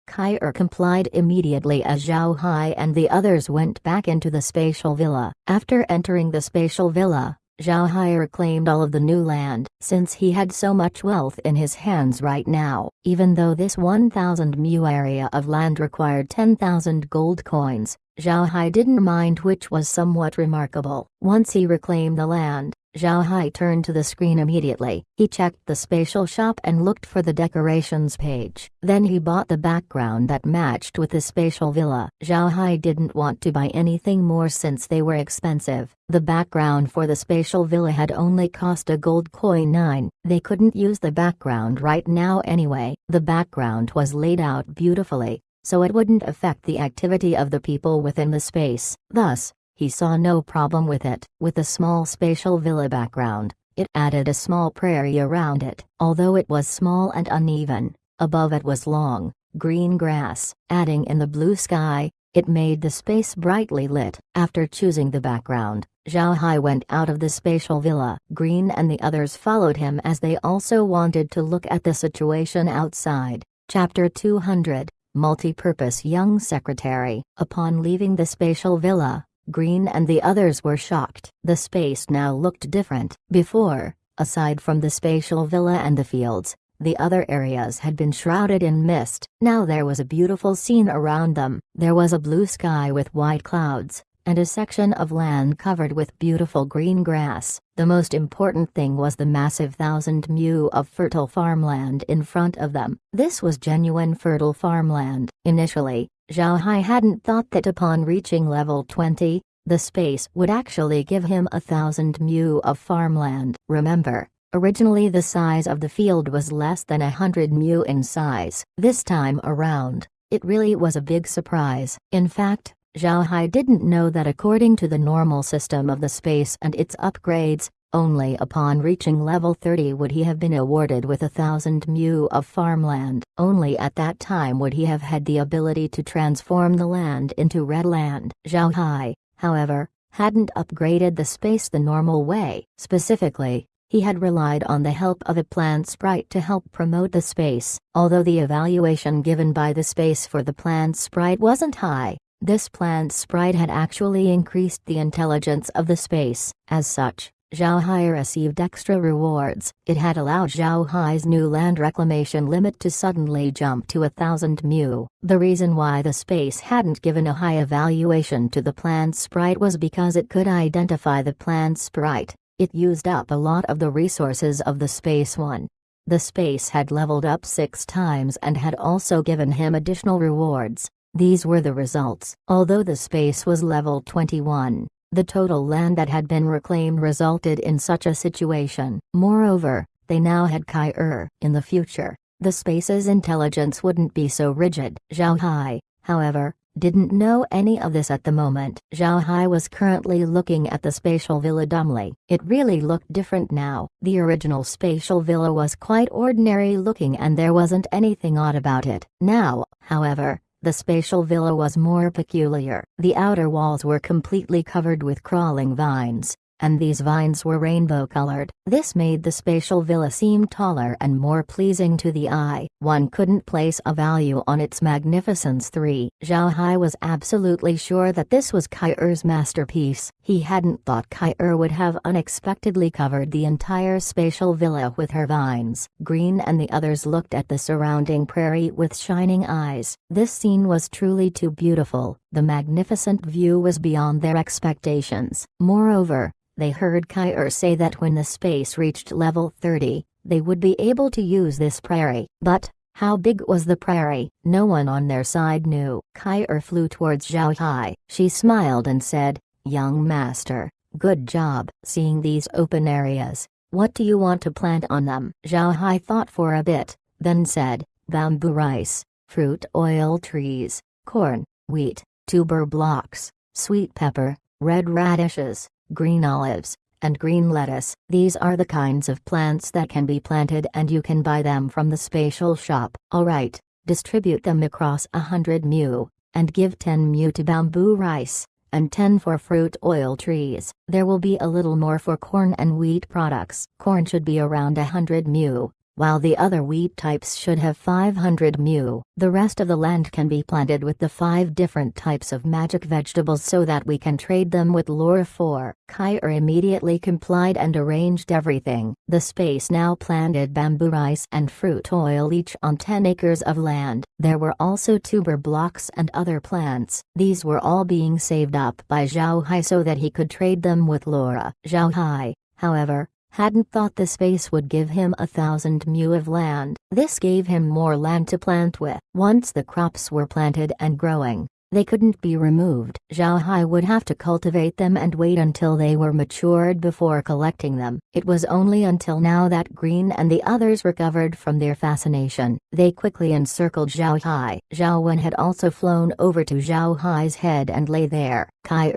Kair complied immediately as Zhao Hai and the others went back into the spatial villa. After entering the spatial villa, Zhao Hai claimed all of the new land. Since he had so much wealth in his hands right now, even though this 1,000 mu area of land required 10,000 gold coins, Zhao Hai didn't mind, which was somewhat remarkable. Once he reclaimed the land, Zhao Hai turned to the screen immediately. He checked the spatial shop and looked for the decorations page. Then he bought the background that matched with the spatial villa. Zhao Hai didn't want to buy anything more since they were expensive. The background for the spatial villa had only cost a gold coin 9. They couldn't use the background right now anyway. The background was laid out beautifully, so it wouldn't affect the activity of the people within the space. Thus, he saw no problem with it. With a small spatial villa background, it added a small prairie around it. Although it was small and uneven, above it was long, green grass. Adding in the blue sky, it made the space brightly lit. After choosing the background, Zhao Hai went out of the spatial villa. Green and the others followed him as they also wanted to look at the situation outside. Chapter 200, Multi-Purpose Young Secretary. Upon leaving the spatial villa, Green and the others were shocked. The space now looked different. Before, aside from the spatial villa and the fields, the other areas had been shrouded in mist. Now there was a beautiful scene around them. There was a blue sky with white clouds, and a section of land covered with beautiful green grass. The most important thing was the massive 1,000 mu of fertile farmland in front of them. This was genuine fertile farmland. Initially, Zhao Hai hadn't thought that upon reaching level 20, the space would actually give him 1,000 mu of farmland. Remember, originally the size of the field was less than 100 mu in size. This time around, it really was a big surprise. In fact, Zhao Hai didn't know that according to the normal system of the space and its upgrades, only upon reaching level 30 would he have been awarded with 1,000 mu of farmland. Only at that time would he have had the ability to transform the land into red land. Zhao Hai, however, hadn't upgraded the space the normal way. Specifically, he had relied on the help of a plant sprite to help promote the space. Although the evaluation given by the space for the plant sprite wasn't high, this plant sprite had actually increased the intelligence of the space. As such, Zhao Hai received extra rewards. It had allowed Zhao Hai's new land reclamation limit to suddenly jump to 1,000 mu. The reason why the space hadn't given a high evaluation to the plant sprite was because it could identify the plant sprite. It used up a lot of the resources of the space one. The space had leveled up 6 times and had also given him additional rewards. These were the results. Although the space was level 21, the total land that had been reclaimed resulted in such a situation. Moreover, they now had Kai. In the future, the space's intelligence wouldn't be so rigid. Zhao Hai, however, didn't know any of this at the moment. Zhao Hai was currently looking at the spatial villa dumbly. It really looked different now. The original spatial villa was quite ordinary looking and there wasn't anything odd about it. Now, however, the spatial villa was more peculiar. The outer walls were completely covered with crawling vines, and these vines were rainbow-colored. This made the spatial villa seem taller and more pleasing to the eye. One couldn't place a value on its magnificence. Zhao Hai was absolutely sure that this was Kai's masterpiece. He hadn't thought Kai would have unexpectedly covered the entire spatial villa with her vines. Green and the others looked at the surrounding prairie with shining eyes. This scene was truly too beautiful. The magnificent view was beyond their expectations. Moreover, they heard Kai say that when the space reached level 30, they would be able to use this prairie. But how big was the prairie? No one on their side knew. Kai flew towards Zhao Hai. She smiled and said, "Young master, good job." Seeing these open areas, what do you want to plant on them? Zhao Hai thought for a bit, then said, "Bamboo rice, fruit oil trees, corn, wheat, tuber blocks, sweet pepper, red radishes, green olives, and green lettuce. These are the kinds of plants that can be planted and you can buy them from the spatial shop. Alright, distribute them across 100 mu, and give 10 mu to bamboo rice, and 10 for fruit oil trees. There will be a little more for corn and wheat products. Corn should be around 100 mu, while the other wheat types should have 500 mu. The rest of the land can be planted with the 5 different types of magic vegetables so that we can trade them with Laura 4. Kai immediately complied and arranged everything. The space now planted bamboo rice and fruit oil each on 10 acres of land. There were also tuber blocks and other plants. These were all being saved up by Zhao Hai so that he could trade them with Laura. Zhao Hai, however, hadn't thought the space would give him 1,000 mu of land. This gave him more land to plant with. Once the crops were planted and growing, they couldn't be removed. Zhao Hai would have to cultivate them and wait until they were matured before collecting them. It was only until now that Green and the others recovered from their fascination. They quickly encircled Zhao Hai. Zhao Wen had also flown over to Zhao Hai's head and lay there. Kai,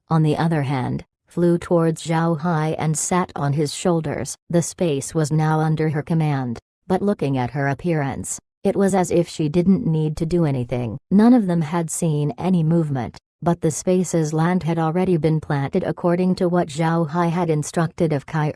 on the other hand, flew towards Zhao Hai and sat on his shoulders. The space was now under her command, but looking at her appearance, it was as if she didn't need to do anything. None of them had seen any movement, but the space's land had already been planted according to what Zhao Hai had instructed of Kai.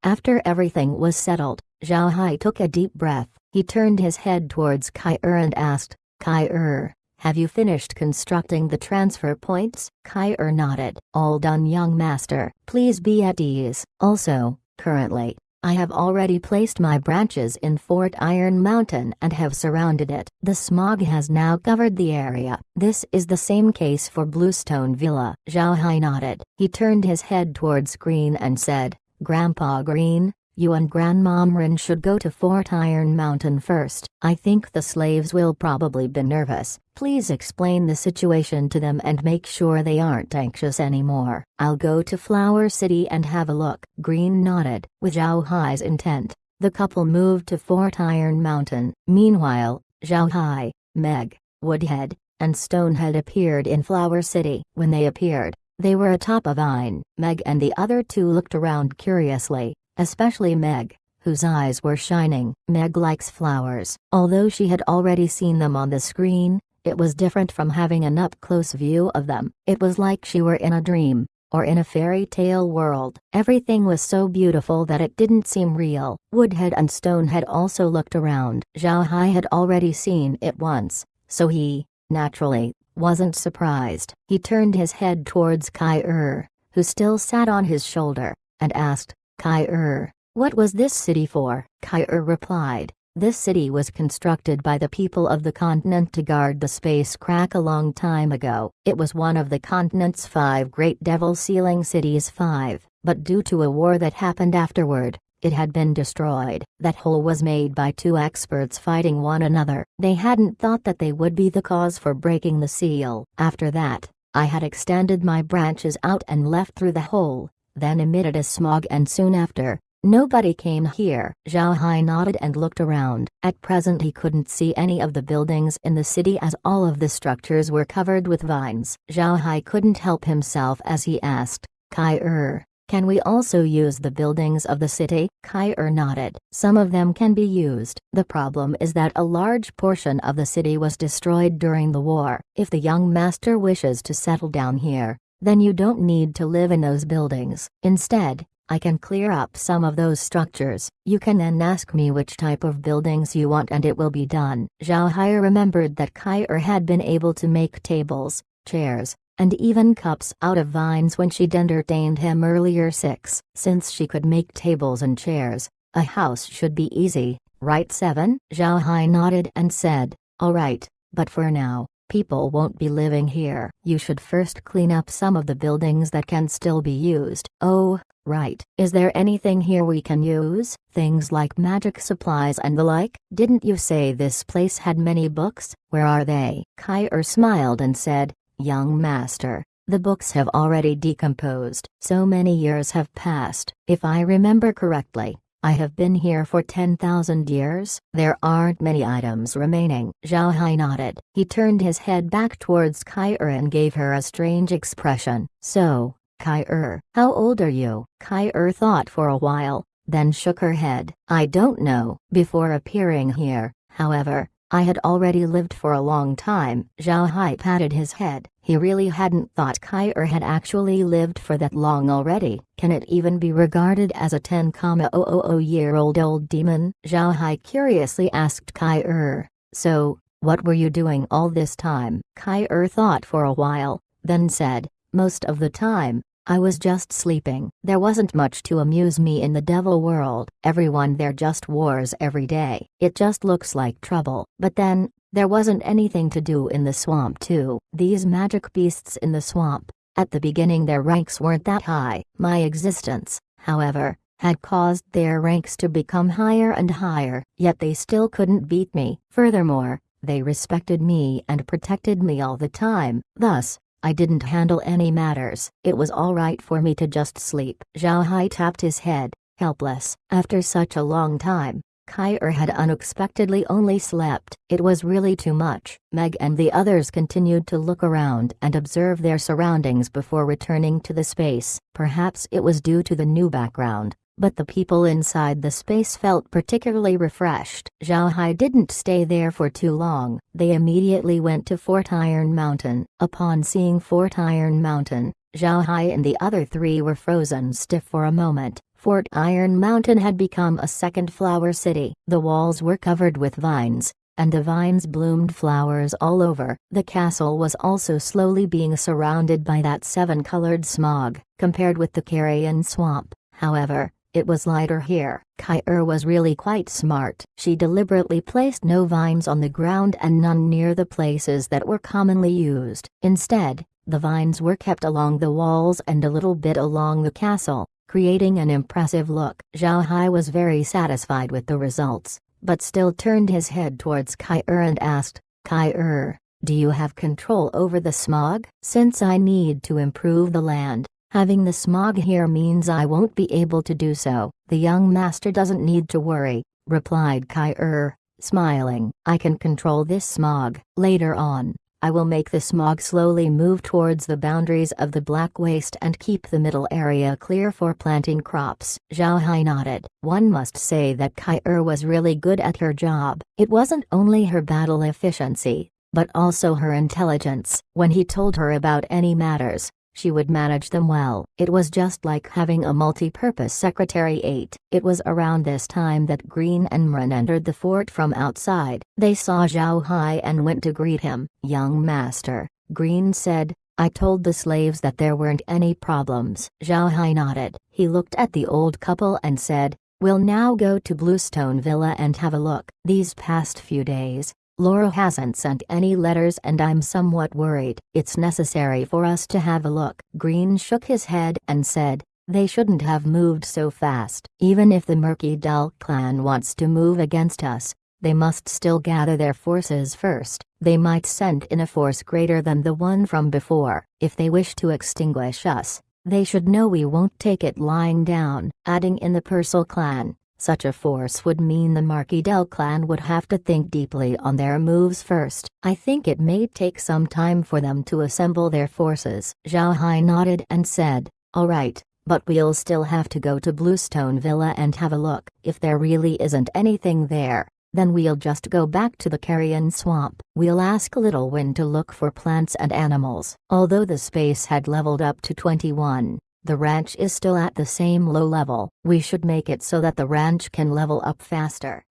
After everything was settled, Zhao Hai took a deep breath. He turned his head towards Kai and asked, Kai, have you finished constructing the transfer points? Kai nodded. All done, young master. Please be at ease. Also, currently, I have already placed my branches in Fort Iron Mountain and have surrounded it. The smog has now covered the area. This is the same case for Bluestone Villa. Zhao Hai nodded. He turned his head towards Green and said, Grandpa Green, you and Grandmom Rin should go to Fort Iron Mountain first. I think the slaves will probably be nervous. Please explain the situation to them and make sure they aren't anxious anymore. I'll go to Flower City and have a look. Green nodded. With Zhao Hai's intent, the couple moved to Fort Iron Mountain. Meanwhile, Zhao Hai, Meg, Woodhead, and Stonehead appeared in Flower City. When they appeared, they were atop a vine. Meg and the other two looked around curiously, especially Meg, whose eyes were shining. Meg likes flowers. Although she had already seen them on the screen, it was different from having an up-close view of them. It was like she were in a dream, or in a fairy tale world. Everything was so beautiful that it didn't seem real. Woodhead and Stonehead also looked around. Zhao Hai had already seen it once, so he, naturally, wasn't surprised. He turned his head towards Kai, who still sat on his shoulder, and asked, Kai, what was this city for? Kai replied, this city was constructed by the people of the continent to guard the space crack a long time ago. It was one of the continent's 5 great devil sealing cities 5, but due to a war that happened afterward, it had been destroyed. That hole was made by 2 experts fighting one another. They hadn't thought that they would be the cause for breaking the seal. After that, I had extended my branches out and left through the hole, then emitted a smog, and soon after, nobody came here. Zhao Hai nodded and looked around. At present he couldn't see any of the buildings in the city as all of the structures were covered with vines. Zhao Hai couldn't help himself as he asked, Kai, can we also use the buildings of the city? Kai nodded. Some of them can be used. The problem is that a large portion of the city was destroyed during the war. If the young master wishes to settle down here, then you don't need to live in those buildings. Instead, I can clear up some of those structures. You can then ask me which type of buildings you want and it will be done. Zhao Hai remembered that Kai had been able to make tables, chairs, and even cups out of vines when she'd entertained him earlier. Since she could make tables and chairs, a house should be easy, right 7? Zhao Hai nodded and said, alright, but for now, people won't be living here. You should first clean up some of the buildings that can still be used. Oh, right. Is there anything here we can use? Things like magic supplies and the like? Didn't you say this place had many books? Where are they? Kai smiled and said, young master, the books have already decomposed. So many years have passed. If I remember correctly, I have been here for 10,000 years. There aren't many items remaining. Zhao Hai nodded. He turned his head back towards Kai and gave her a strange expression. So, Kai, how old are you? Kai thought for a while, then shook her head. I don't know. Before appearing here, however, I had already lived for a long time. Zhao Hai patted his head. He really hadn't thought Kai had actually lived for that long already. Can it even be regarded as a 10,000-year-old old demon? Zhao Hai curiously asked Kai. So, what were you doing all this time? Kai thought for a while, then said, most of the time, I was just sleeping. There wasn't much to amuse me in the devil world. Everyone there just wars every day. It just looks like trouble. But then, there wasn't anything to do in the swamp too. These magic beasts in the swamp, at the beginning their ranks weren't that high. My existence, however, had caused their ranks to become higher and higher, yet they still couldn't beat me. Furthermore, they respected me and protected me all the time. Thus, I didn't handle any matters. It was all right for me to just sleep. Zhao Hai tapped his head, helpless. After such a long time, Kai had unexpectedly only slept. It was really too much. Meg and the others continued to look around and observe their surroundings before returning to the space. Perhaps it was due to the new background, but the people inside the space felt particularly refreshed. Zhao Hai didn't stay there for too long. They immediately went to Fort Iron Mountain. Upon seeing Fort Iron Mountain, Zhao Hai and the other three were frozen stiff for a moment. Fort Iron Mountain had become a second flower city. The walls were covered with vines, and the vines bloomed flowers all over. The castle was also slowly being surrounded by that seven-colored smog. Compared with the carrion swamp, however, it was lighter here. Kai-er was really quite smart. She deliberately placed no vines on the ground and none near the places that were commonly used. Instead, the vines were kept along the walls and a little bit along the castle, creating an impressive look. Zhao Hai was very satisfied with the results, but still turned his head towards Kai-er and asked, "Kai-er, do you have control over the smog? Since I need to improve the land, having the smog here means I won't be able to do so." "The young master doesn't need to worry," replied Kai-er, smiling. "I can control this smog. Later on, I will make the smog slowly move towards the boundaries of the Black Waste and keep the middle area clear for planting crops." Zhao Hai nodded. One must say that Kai-er was really good at her job. It wasn't only her battle efficiency, but also her intelligence. When he told her about any matters, she would manage them well. It was just like having a multi-purpose secretariat. It was around this time that Green and Mren entered the fort from outside. They saw Zhao Hai and went to greet him. "Young master," Green said, "I told the slaves that there weren't any problems." Zhao Hai nodded. He looked at the old couple and said, "We'll now go to Bluestone Villa and have a look." These past few days, Laura hasn't sent any letters and I'm somewhat worried. "It's necessary for us to have a look." Green shook his head and said, "They shouldn't have moved so fast. Even if the Murky Dell clan wants to move against us, they must still gather their forces first. They might send in a force greater than the one from before. If they wish to extinguish us, they should know we won't take it lying down." Adding in the Purcell clan, such a force would mean the Markydell clan would have to think deeply on their moves first. "I think it may take some time for them to assemble their forces." Zhao Hai nodded and said, "All right, but we'll still have to go to Bluestone Villa and have a look. If there really isn't anything there, then we'll just go back to the carrion swamp. We'll ask Little Wind to look for plants and animals." Although the space had leveled up to 21, the ranch is still at the same low level. We should make it so that the ranch can level up faster.